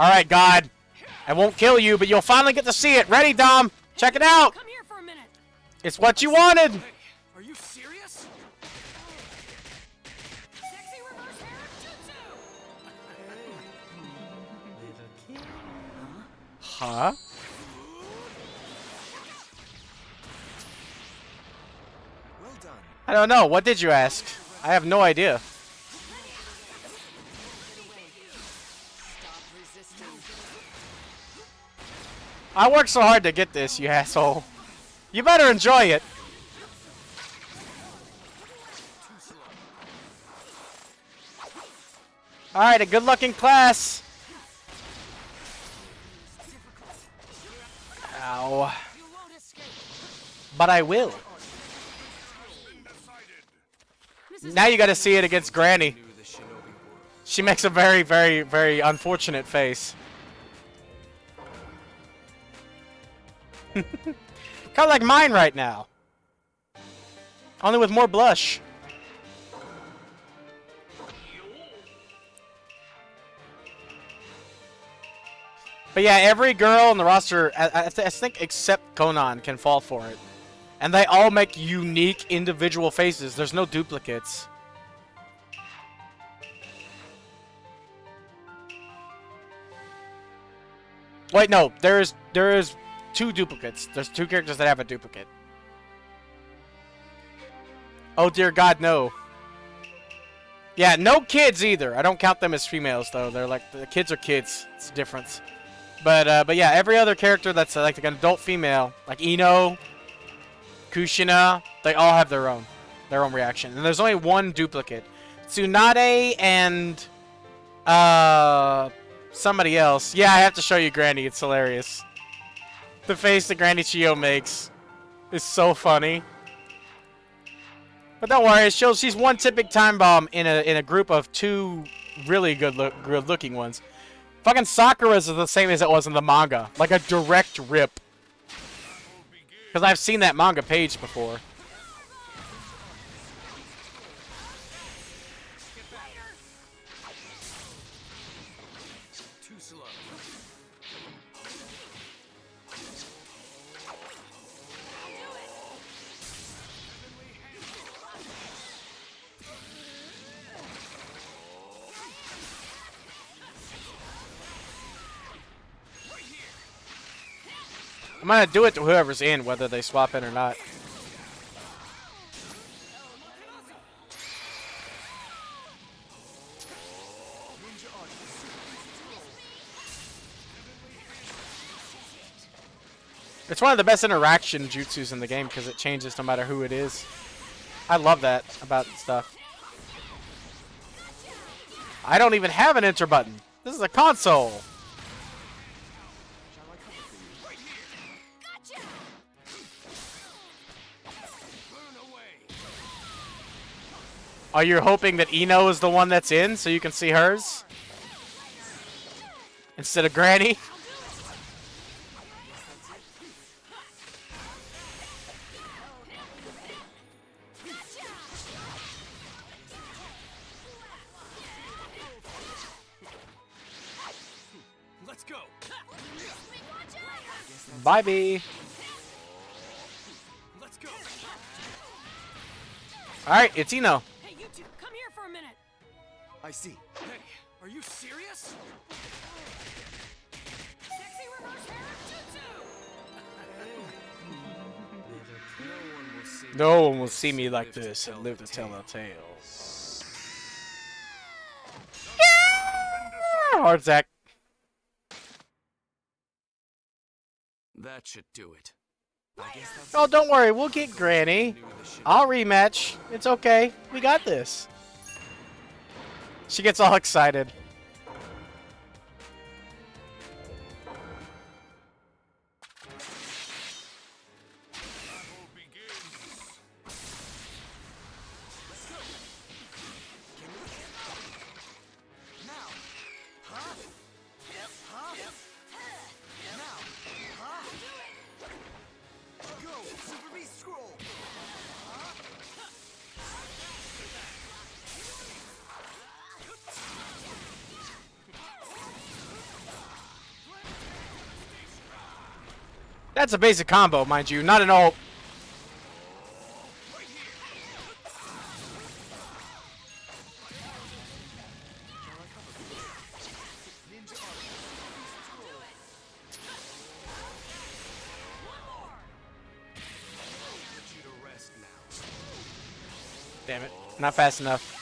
Speaker 1: Alright, God. I won't kill you, but you'll finally get to see it. Ready, Dom? Check it out.
Speaker 9: Come here for a minute.
Speaker 1: It's what you wanted.
Speaker 2: Are you serious?
Speaker 9: Sexy reverse hair jutsu.
Speaker 1: Huh?
Speaker 2: Well
Speaker 1: I don't know. What did you ask? I have no idea. I worked so hard to get this, you asshole. You better enjoy it. Alright, a good luck in class. Ow. But I will. Now you gotta see it against Granny. She makes a very, very, very unfortunate face. Kind of like mine right now. Only with more blush. But yeah, every girl in the roster, I think except Conan, can fall for it. And they all make unique individual faces. There's no duplicates. Wait, no. There is 2 duplicates. There's 2 characters that have a duplicate. Oh dear God, no. Yeah, no kids either. I don't count them as females though. They're like, the kids are kids. It's a difference. But yeah, every other character that's like an adult female, like Ino, Kushina, they all have their own reaction. And there's only 1 duplicate. Tsunade and somebody else. Yeah, I have to show you Granny. It's hilarious. The face that Granny Chio makes is so funny. But don't worry, it shows she's one typical time bomb in a group of 2 really good looking ones. Fucking Sakura's is the same as it was in the manga, like a direct rip. Because I've seen that manga page before.
Speaker 2: Too slow.
Speaker 1: I'm gonna do it to whoever's in, whether they swap in or not. It's one of the best interaction jutsus in the game because it changes no matter who it is. I love that about stuff. I don't even have an enter button. This is a console. Are you hoping that Ino is the one that's in so you can see hers? Instead of Granny?
Speaker 2: Let's go.
Speaker 1: Bye, B.
Speaker 2: Let's go.
Speaker 1: Alright, it's Ino.
Speaker 9: Hey, you two, come here for a minute.
Speaker 2: I see. Hey, are you serious?
Speaker 9: Sexy reverse hair jutsu.
Speaker 1: No one will see me like this and live to tell a tale. Yeah! Hard Zach.
Speaker 2: That should do it. I guess that's
Speaker 1: Oh, don't worry. We'll get Granny. I'll rematch. It's okay. We got this. She gets all excited. That's a basic combo, mind you. Not an all. Damn it. Not fast enough.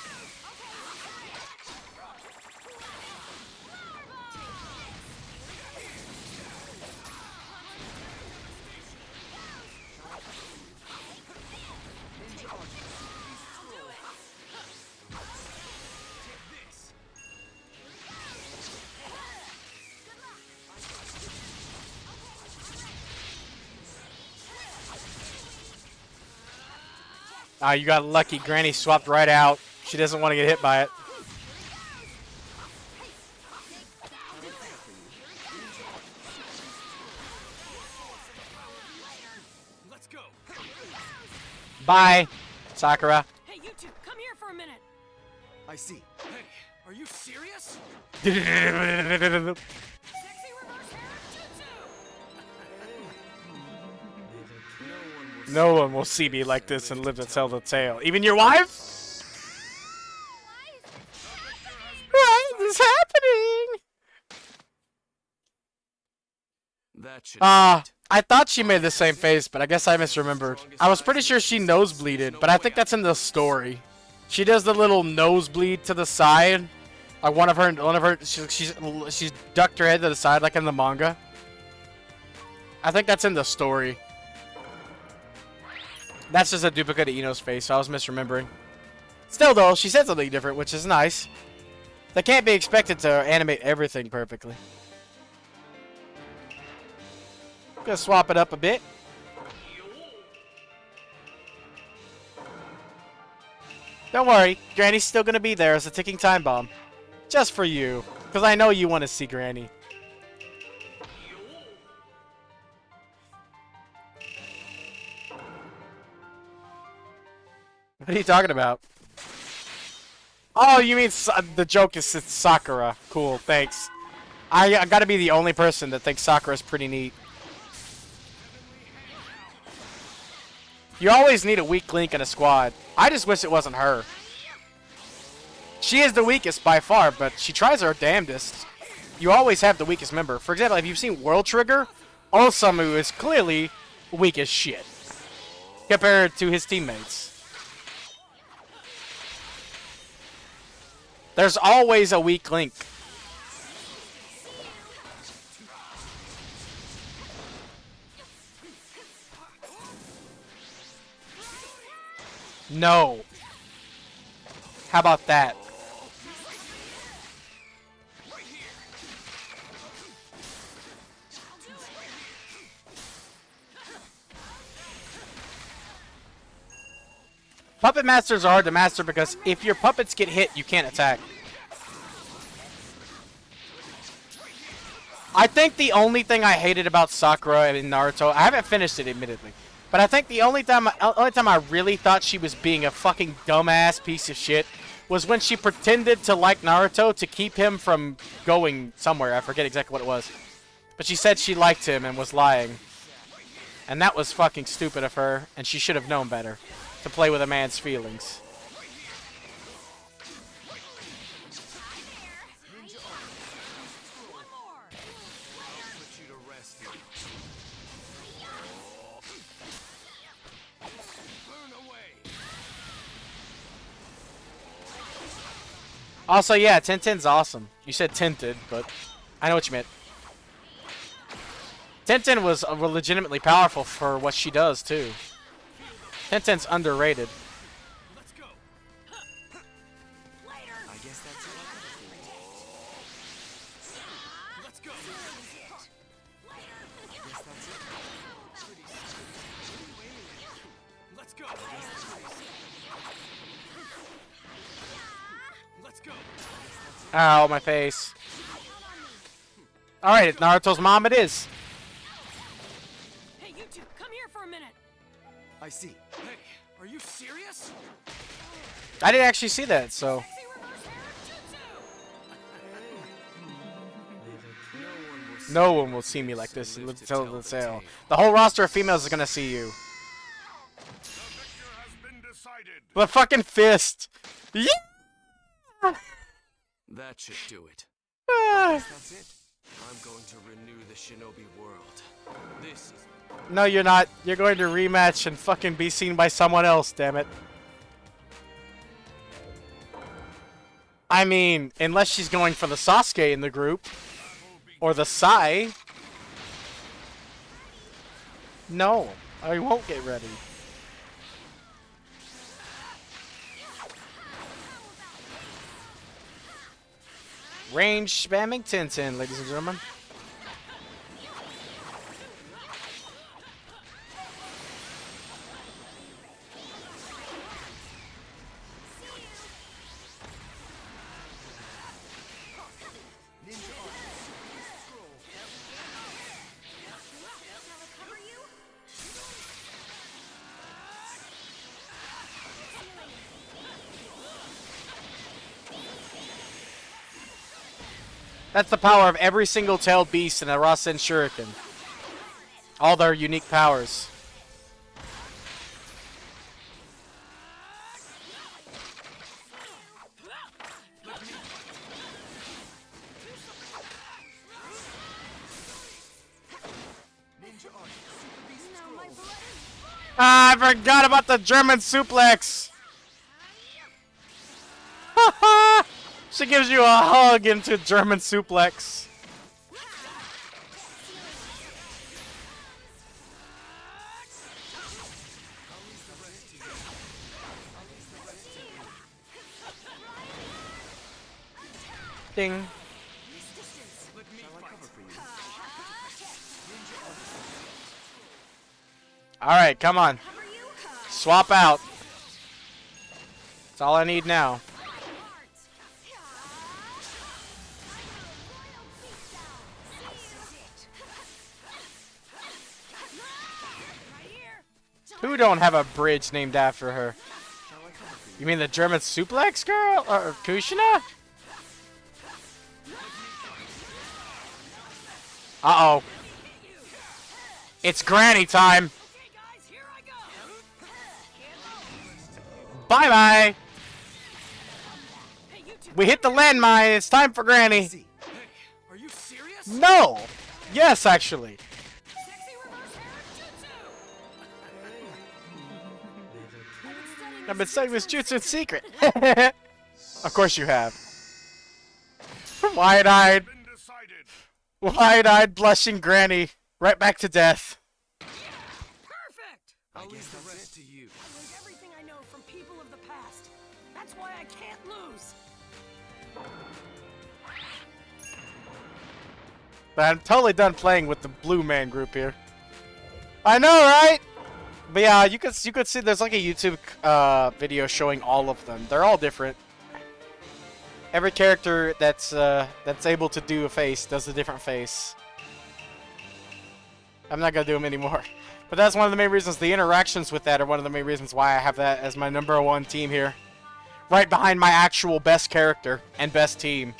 Speaker 1: Ah, you got lucky. Granny swapped right out. She doesn't want to get hit by it.
Speaker 2: Let's go.
Speaker 1: Bye, Sakura.
Speaker 9: Hey, you two, come here for a minute.
Speaker 2: I see. Hey, are you serious?
Speaker 9: Sexy reverse hair jutsu.
Speaker 1: No one will see me like this and live to tell the tale. Even your wife? Why is this happening?
Speaker 2: That should.
Speaker 1: I thought she made the same face, but I guess I misremembered. I was pretty sure she nosebleeded, but I think that's in the story. She does the little nosebleed to the side. Like one of her, she's ducked her head to the side like in the manga. I think that's in the story. That's just a duplicate of Ino's face, so I was misremembering. Still though, she said something different, which is nice. They can't be expected to animate everything perfectly. Gonna swap it up a bit. Don't worry, Granny's still gonna be there as a ticking time bomb. Just for you. Because I know you want to see Granny. What are you talking about? Oh, you mean the joke is it's Sakura. Cool, thanks. I gotta be the only person that thinks Sakura's pretty neat. You always need a weak link in a squad. I just wish it wasn't her. She is the weakest by far, but she tries her damnedest. You always have the weakest member. For example, if you've seen World Trigger, Osamu is clearly weak as shit compared to his teammates. There's always a weak link. No. How about that? Puppet masters are hard to master because if your puppets get hit, you can't attack. I think the only thing I hated about Sakura in Naruto, I haven't finished it admittedly, but I think the only time I really thought she was being a fucking dumbass piece of shit was when she pretended to like Naruto to keep him from going somewhere. I forget exactly what it was. But she said she liked him and was lying. And that was fucking stupid of her, and she should have known better to play with a man's feelings. Also, yeah, Tintin's awesome. You said tinted, but I know what you meant. Tintin was legitimately powerful for what she does, too. Tintin's underrated.
Speaker 2: Let's go. I guess that's it. Let's go. I guess that's it. Let's go. Let's go.
Speaker 1: Ow, my face. Alright, Naruto's mom it is.
Speaker 9: Hey, you two, come here for a minute.
Speaker 2: I see. Hey, are you serious?
Speaker 1: I didn't actually see that, so...
Speaker 9: Sexy reverse hair jutsu.
Speaker 1: No one will see me like this and live to tell the tale. The whole roster of females is gonna see you. The fucking fist! Yeah!
Speaker 2: That should do it. That's it. I'm going to renew the shinobi world. This is...
Speaker 1: No, you're not. You're going to rematch and fucking be seen by someone else, damn it. I mean, unless she's going for the Sasuke in the group. Or the Sai. No, I won't get ready. Range spamming Tintin, ladies and gentlemen. That's the power of every single tailed beast in a Rasen Shuriken. All their unique powers. Ah, I forgot about the German suplex! Haha! She gives you a hug into German suplex. Ding. Alright, come on. Swap out. That's all I need now. Who don't have a bridge named after her? You mean the German suplex girl? Or Kushina? Uh-oh. It's granny time. Bye-bye. We hit the landmine. It's time for granny.
Speaker 2: Are you serious?
Speaker 1: No. Yes, actually. I've been studying this jutsu in secret. Of course you have. Wide-eyed. Wide-eyed, blushing granny. Right back to death.
Speaker 9: Perfect!
Speaker 2: I guess the rest to you.
Speaker 9: I learned everything I know from people of the past. That's why I can't lose.
Speaker 1: But I'm totally done playing with the Blue Man group here. I know, right? But yeah, you could see there's like a YouTube video showing all of them. They're all different. Every character that's able to do a face does a different face. I'm not gonna do them anymore. But that's one of the main reasons. The interactions with that are one of the main reasons why I have that as my #1 team here, right behind my actual best character and best team.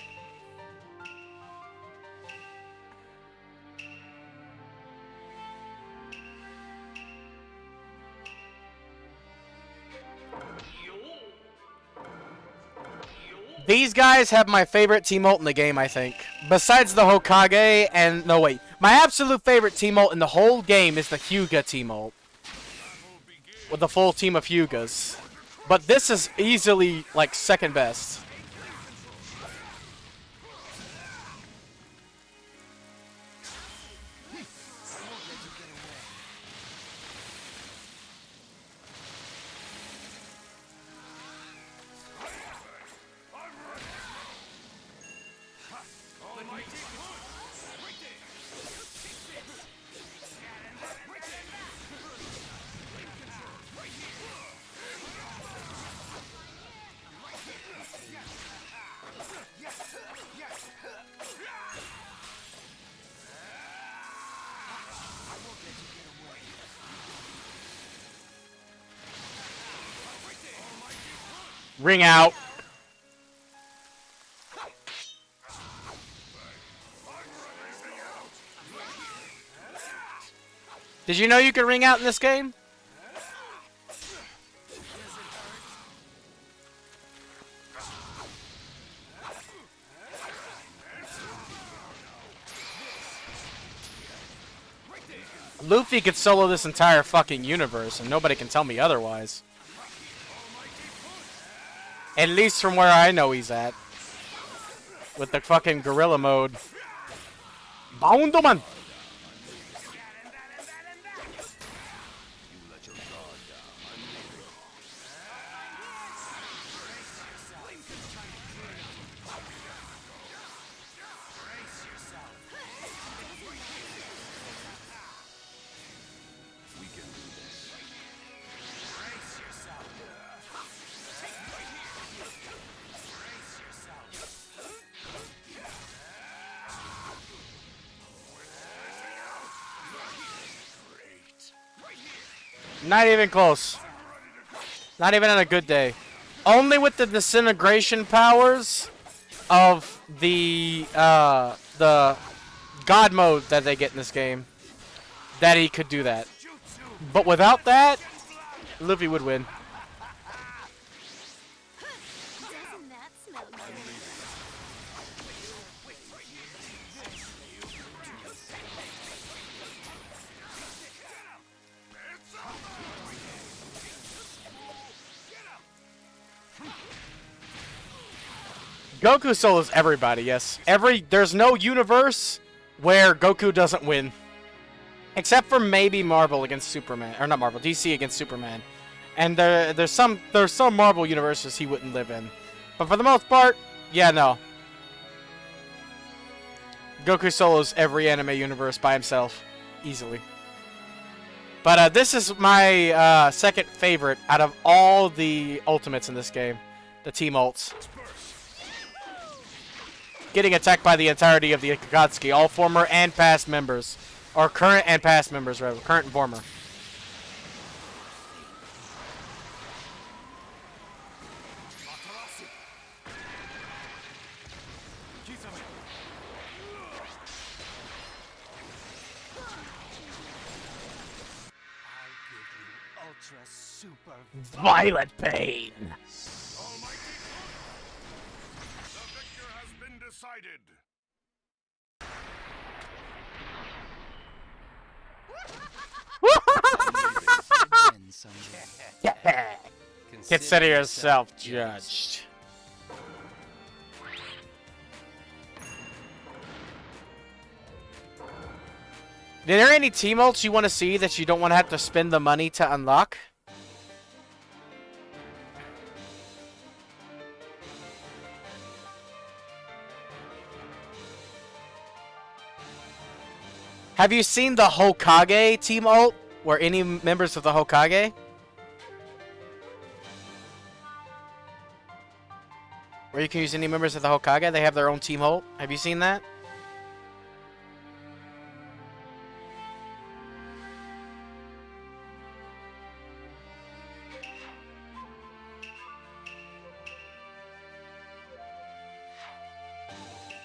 Speaker 1: These guys have my favorite team ult in the game, I think. Besides the Hokage and... No, wait. My absolute favorite team ult in the whole game is the Hyuga team ult. With the full team of Hyugas. But this is easily, like, second best. Ring out. Did you know you could ring out in this game? Luffy could solo this entire fucking universe and nobody can tell me otherwise. At least from where I know he's at. with the fucking gorilla mode. Bound man. Not even close. Not even on a good day. Only with the disintegration powers of the God mode that they get in this game, that he could do that. But without that, Luffy would win.
Speaker 6: Doesn't that smell good?
Speaker 1: Goku solos everybody, yes. There's no universe where Goku doesn't win. Except for maybe Marvel against Superman. Or not Marvel, DC against Superman. And there's some Marvel universes he wouldn't live in. But for the most part, yeah, no. Goku solos every anime universe by himself. Easily. But this is my second favorite out of all the ultimates in this game. The team ults. Getting attacked by the entirety of the Akatsuki, all former and past members. Or current and past members, rather. Current and former. Violent pain.
Speaker 5: Almighty, the victor has been decided.
Speaker 1: Consider yourself judged. Are there any team ults you want to see that you don't want to have to spend the money to unlock? Have you seen the Hokage team ult? Where any members of the Hokage? Where you can use any members of the Hokage, they have their own team ult. Have you seen that?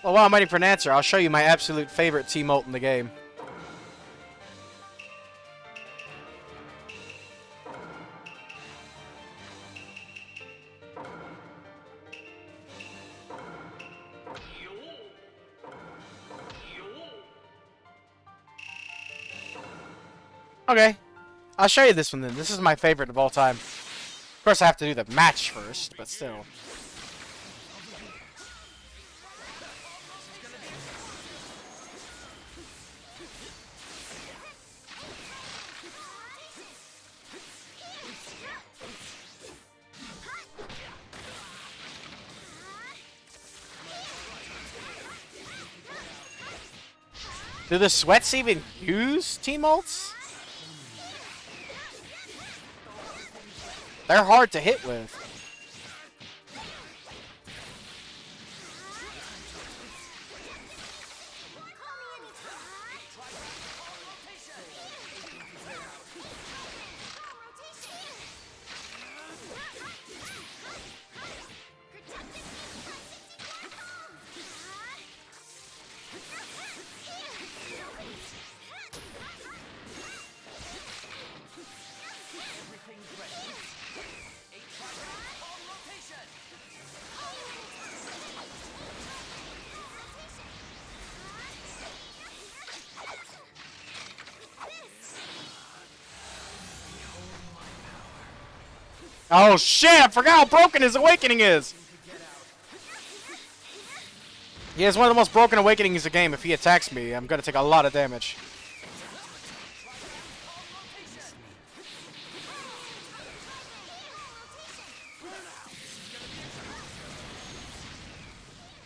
Speaker 1: Well, while I'm waiting for an answer, I'll show you my absolute favorite team ult in the game. Okay, I'll show you this one then. This is my favorite of all time. Of course, I have to do the match first, but still. Do the sweats even use team ults? They're hard to hit with. Oh shit, I forgot how broken his awakening is! He has one of the most broken awakenings in the game. If he attacks me, I'm gonna take a lot of damage.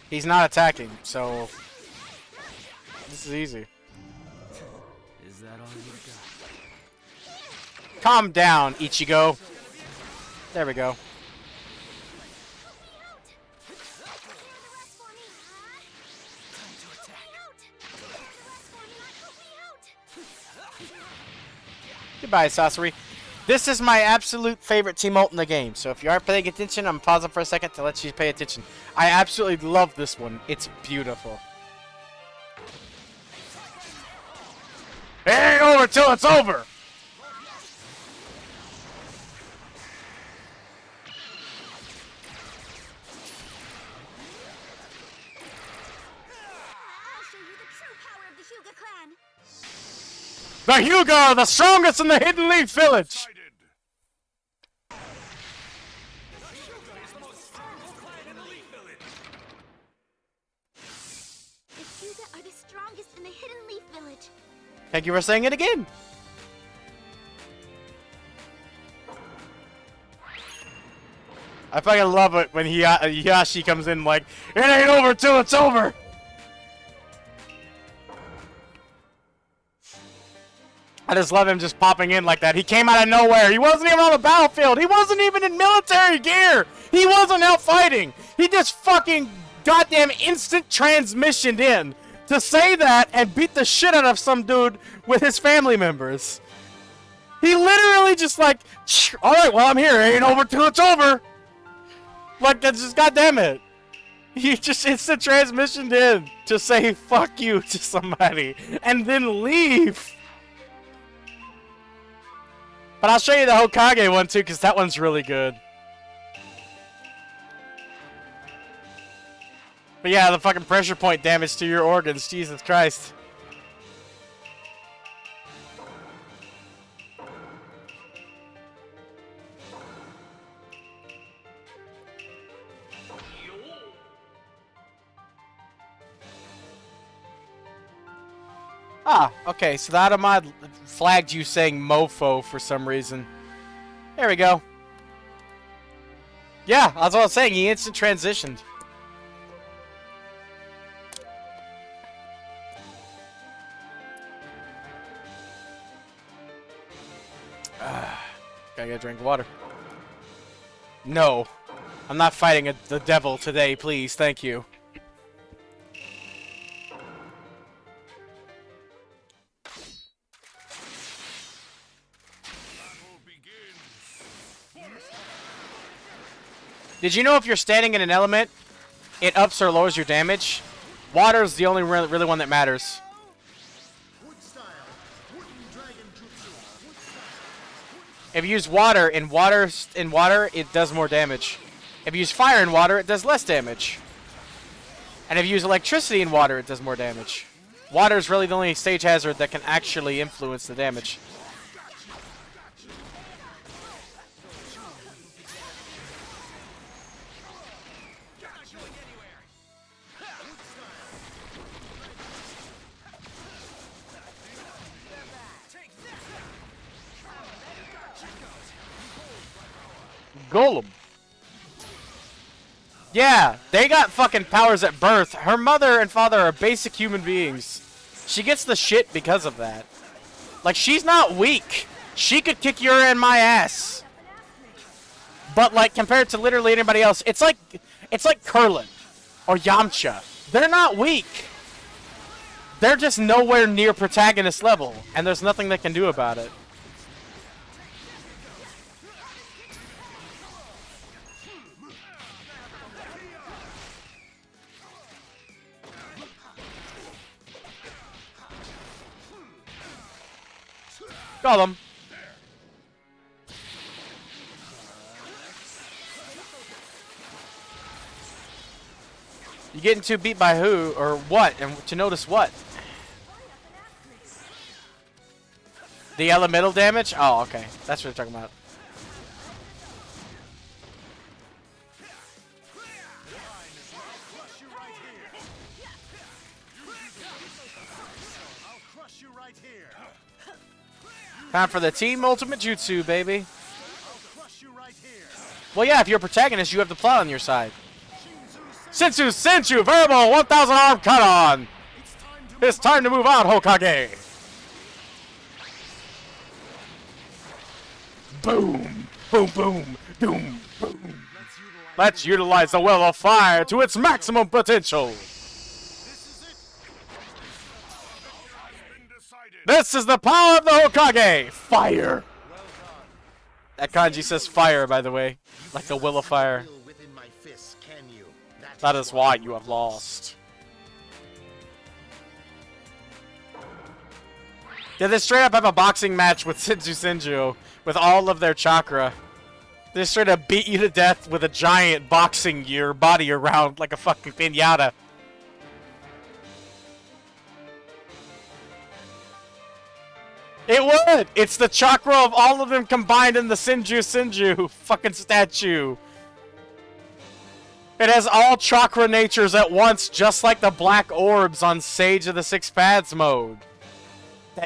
Speaker 1: He's not attacking, so this is easy.
Speaker 2: Is that all you got?
Speaker 1: Calm down, Ichigo. There we go. Goodbye, Sasori. This is my absolute favorite team ult in the game, so if you aren't paying attention, I'm pausing for a second to let you pay attention. I absolutely love this one. It's beautiful. It ain't over till it's over! The Hyuga are the strongest in the Hidden Leaf Village!
Speaker 6: The Hyuga are the strongest in the Hidden Leaf Village.
Speaker 1: Thank you for saying it again. I fucking love it when Hiyashi comes in like, it ain't over till it's over! I just love him just popping in like that. He came out of nowhere. He wasn't even on the battlefield. He wasn't even in military gear. He wasn't out fighting. He just fucking goddamn instant transmissioned in to say that and beat the shit out of some dude with his family members. He literally just like, alright, well I'm here. It ain't over till it's over. Like, that's just, goddamn it. He just instant transmissioned in to say fuck you to somebody and then leave. But I'll show you the Hokage one too, because that one's really good. But yeah, the fucking pressure point damage to your organs, Jesus Christ. Ah, okay, so the Automod flagged you saying mofo for some reason. There we go. Yeah, that's what I was saying, he instant transitioned. Gotta get a drink of water. No, I'm not fighting the devil today, please, thank you. Did you know if you're standing in an element, it ups or lowers your damage? Water is the only really one that matters. If you use water, in water, it does more damage. If you use fire in water, it does less damage. And if you use electricity in water, it does more damage. Water is really the only stage hazard that can actually influence the damage. Golem. Yeah, they got fucking powers at birth. Her mother and father are basic human beings. She gets the shit because of that. Like, she's not weak. She could kick your and my ass. But like, compared to literally anybody else, it's like Kurlin or Yamcha. They're not weak. They're just nowhere near protagonist level, and there's nothing they can do about it. Got him. You getting too beat by who or what? And to notice what? The elemental damage? Oh, okay. That's what you're talking about. Time for the Team Ultimate Jutsu, baby. Well, yeah, if you're a protagonist, you have the plot on your side. Shinsu Senju, verbal 1000 arm cut on. It's time to move on, Hokage. Boom, boom, boom, doom, boom. Let's utilize the Well of Fire to its maximum potential. This is the power of the Hokage. Fire. That kanji says fire, by the way. Like the Will of Fire. That is why you have lost. Yeah, they straight up have a boxing match with Shinju Senju with all of their chakra. They straight up beat you to death with a giant boxing your body around like a fucking piñata. It would! It's the chakra of all of them combined in the Senju fucking statue. It has all chakra natures at once, just like the black orbs on Sage of the Six Paths mode.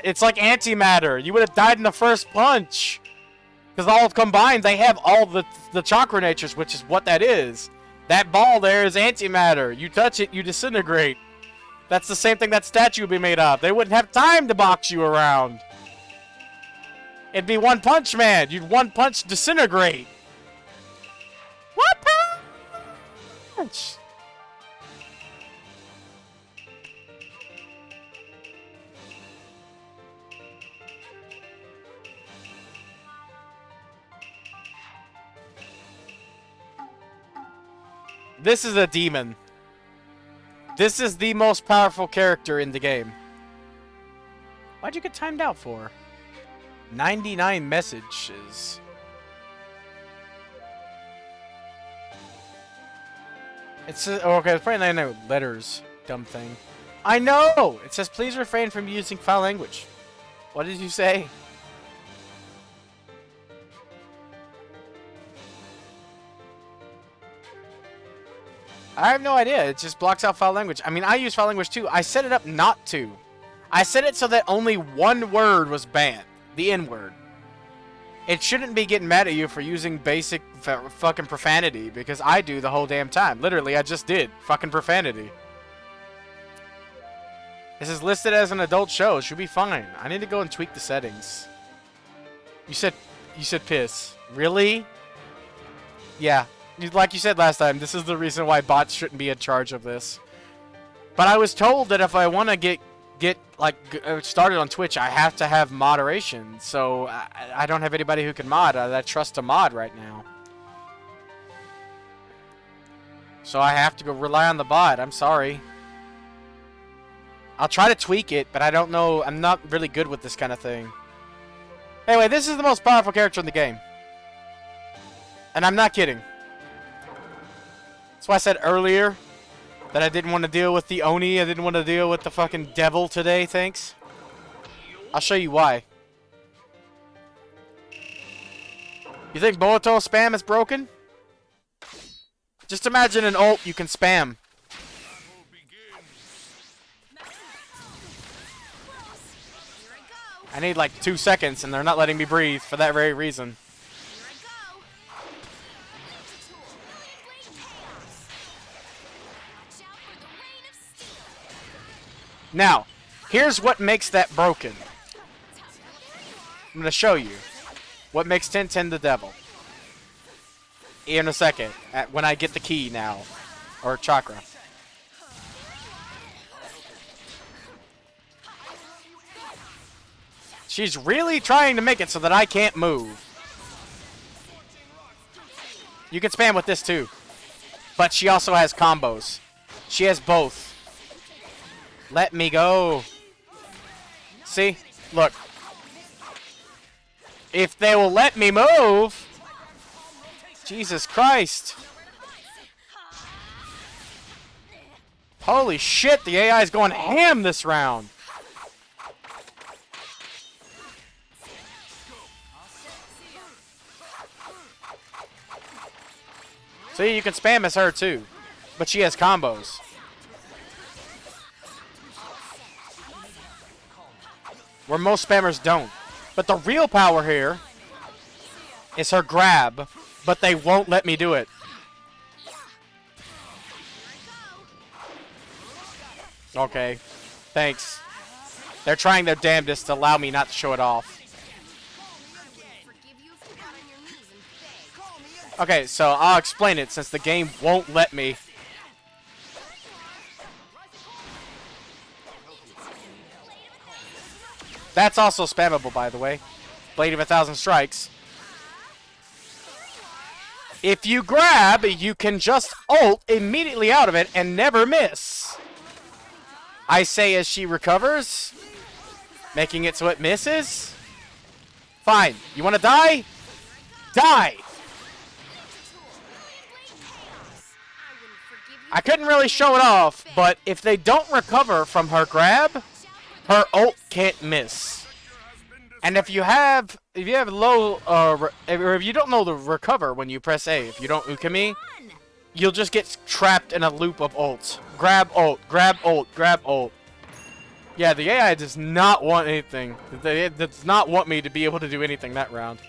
Speaker 1: It's like antimatter. You would have died in the first punch. Because all combined, they have all the chakra natures, which is what that is. That ball there is antimatter. You touch it, you disintegrate. That's the same thing that statue would be made of. They wouldn't have time to box you around. It'd be One Punch Man. You'd one punch disintegrate. One punch! This is a demon. This is the most powerful character in the game. Why'd you get timed out for? 99 messages. It's okay, it's probably 99 letters. Dumb thing. I know! It says please refrain from using foul language. What did you say? I have no idea. It just blocks out foul language. I mean, I use foul language too. I set it up not to. I set it so that only one word was banned. The N-word. It shouldn't be getting mad at you for using basic fucking profanity, because I do the whole damn time. Literally, I just did. Fucking profanity. This is listed as an adult show. It should be fine. I need to go and tweak the settings. You said piss. Really? Yeah. Like you said last time, this is the reason why bots shouldn't be in charge of this. But I was told that if I want to get started on Twitch, I have to have moderation. So I don't have anybody who can mod. I trust a mod right now. So I have to go rely on the bot. I'm sorry. I'll try to tweak it, but I don't know. I'm not really good with this kind of thing. Anyway, this is the most powerful character in the game. And I'm not kidding. That's why I said earlier that I didn't want to deal with the Oni. I didn't want to deal with the fucking devil today, thanks. I'll show you why. You think Boruto spam is broken? Just imagine an ult you can spam. I need like 2 seconds and they're not letting me breathe for that very reason. Now, here's what makes that broken. I'm going to show you what makes 10-10 the devil. In a second, when I get the key now. Or chakra. She's really trying to make it so that I can't move. You can spam with this too. But she also has combos. She has both. Let me go. See? Look. If they will let me move. Jesus Christ. Holy shit, the AI is going ham this round. See, you can spam as her too. But she has combos. Where most spammers don't. But the real power here is her grab, but they won't let me do it. Okay, thanks. They're trying their damnedest to allow me not to show it off. Okay, so I'll explain it since the game won't let me. That's also spammable, by the way. Blade of 1,000 Strikes. If you grab, you can just ult immediately out of it and never miss. I say as she recovers, making it so it misses. Fine. You want to die? Die! I couldn't really show it off, but if they don't recover from her grab, her ult can't miss. And if you have low, or if you don't know the recover when you press A, if you don't ukami, you'll just get trapped in a loop of ults. Grab ult, grab ult, grab ult. Yeah, the AI does not want anything. It does not want me to be able to do anything that round.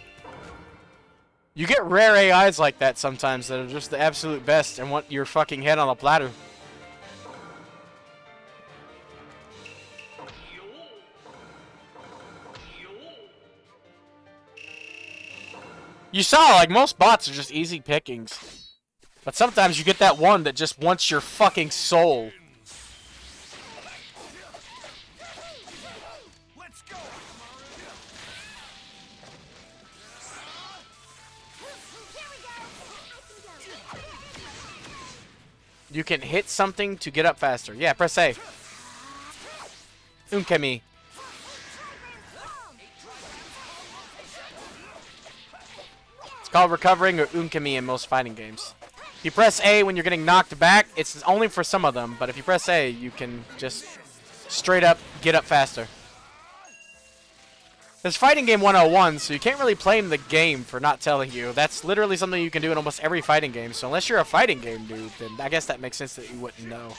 Speaker 1: You get rare AIs like that sometimes that are just the absolute best and want your fucking head on a platter. You saw, like, most bots are just easy pickings. But sometimes you get that one that just wants your fucking soul. You can hit something to get up faster. Yeah, press A. Unkemi. It's called recovering or unkemi in most fighting games. If you press A when you're getting knocked back, it's only for some of them, but if you press A, you can just straight up get up faster. There's Fighting Game 101, so you can't really blame the game for not telling you. That's literally something you can do in almost every fighting game, so unless you're a fighting game dude, then I guess that makes sense that you wouldn't know.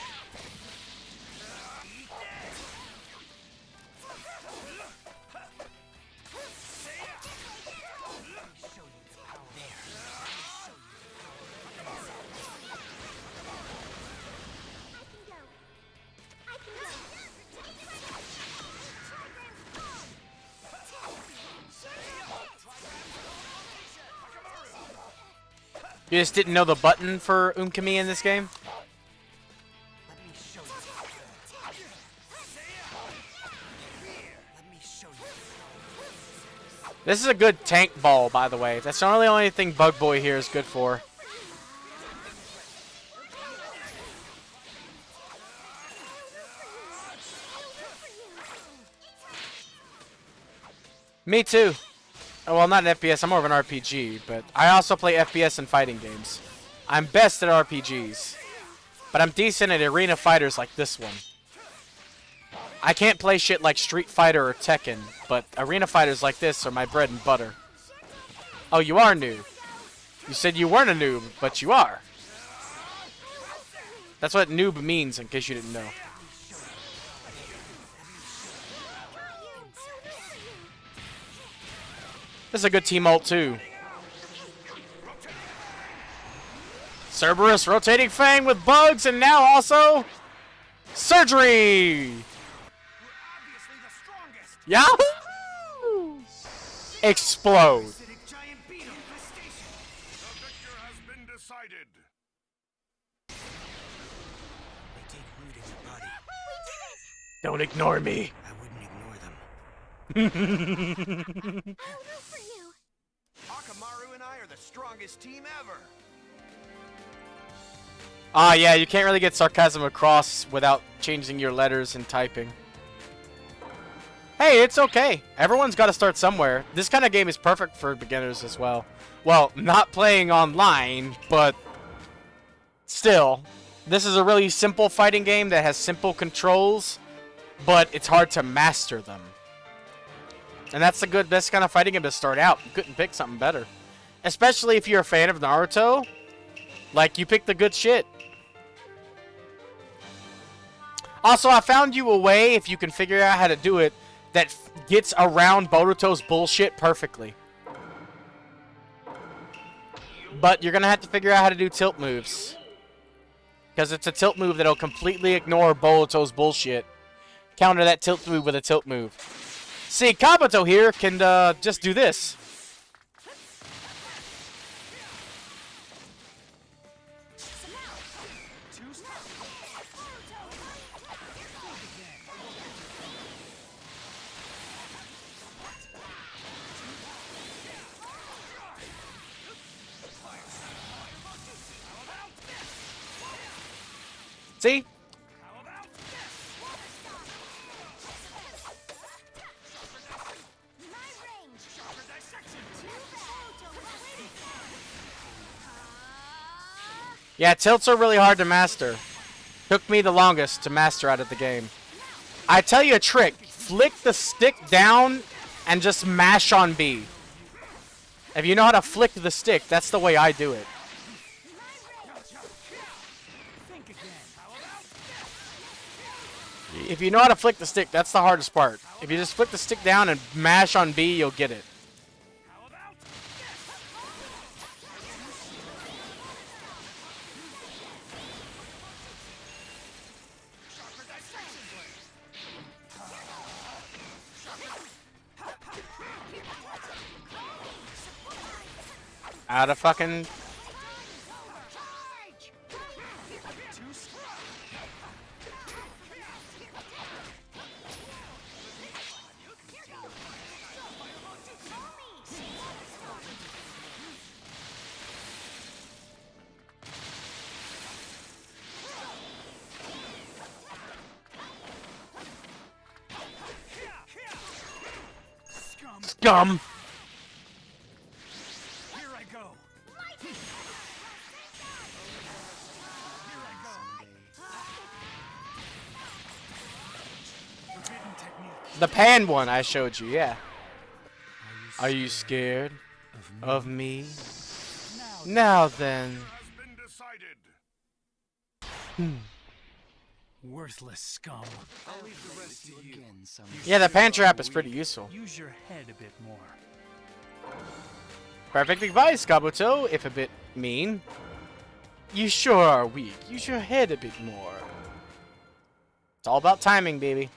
Speaker 1: You just didn't know the button for Unkami in this game? This is a good tank ball, by the way. That's not the only thing Bug Boy here is good for. Me too. Well, not an FPS, I'm more of an RPG, but I also play FPS and fighting games. I'm best at RPGs, but I'm decent at arena fighters like this one. I can't play shit like Street Fighter or Tekken, but arena fighters like this are my bread and butter. Oh, you are new. You said you weren't a noob, but you are. That's what noob means, in case you didn't know. This is a good team ult, too. Cerberus rotating Fang with bugs, and now also surgery! Yahoo! Explode. Don't ignore me.
Speaker 2: I wouldn't ignore them. Akamaru and I are the strongest team ever.
Speaker 1: Ah, yeah, you can't really get sarcasm across without changing your letters and typing. Hey, it's okay. Everyone's got to start somewhere. This kind of game is perfect for beginners as well. Well, not playing online, but still. This is a really simple fighting game that has simple controls, but it's hard to master them. And that's the best kind of fighting game to start out. You couldn't pick something better. Especially if you're a fan of Naruto. Like, you picked the good shit. Also, I found you a way, if you can figure out how to do it, that gets around Boruto's bullshit perfectly. But you're going to have to figure out how to do tilt moves. Because it's a tilt move that'll completely ignore Boruto's bullshit. Counter that tilt move with a tilt move. See, Kabuto here can just do this. See? Yeah, tilts are really hard to master. Took me the longest to master out of the game. I tell you a trick. Flick the stick down and just mash on B. If you know how to flick the stick, that's the way I do it. If you know how to flick the stick, that's the hardest part. If you just flick the stick down and mash on B, you'll get it. Out of fucking... Scum!
Speaker 5: Here I go.
Speaker 1: The pan one I showed you, yeah. Are you scared of me? Now then.
Speaker 7: Worthless scum.
Speaker 2: I'll leave the rest to you.
Speaker 1: Yeah, the pan trap is pretty useful.
Speaker 7: Use your head a bit more.
Speaker 1: Perfect advice, Kabuto, if a bit mean. You sure are weak. Use your head a bit more. It's all about timing, baby.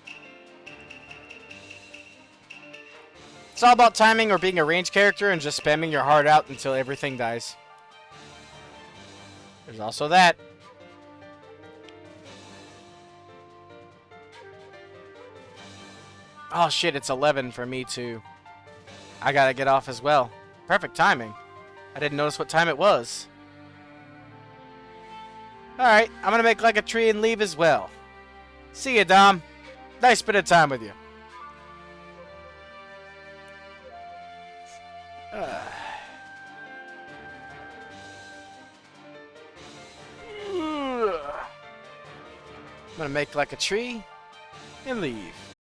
Speaker 1: It's all about timing or being a ranged character and just spamming your heart out until everything dies. There's also that. Oh shit, it's 11 for me too. I gotta get off as well. Perfect timing. I didn't notice what time it was. Alright, I'm gonna make like a tree and leave as well. See ya, Dom. Nice bit of time with you. I'm gonna make like a tree and leave.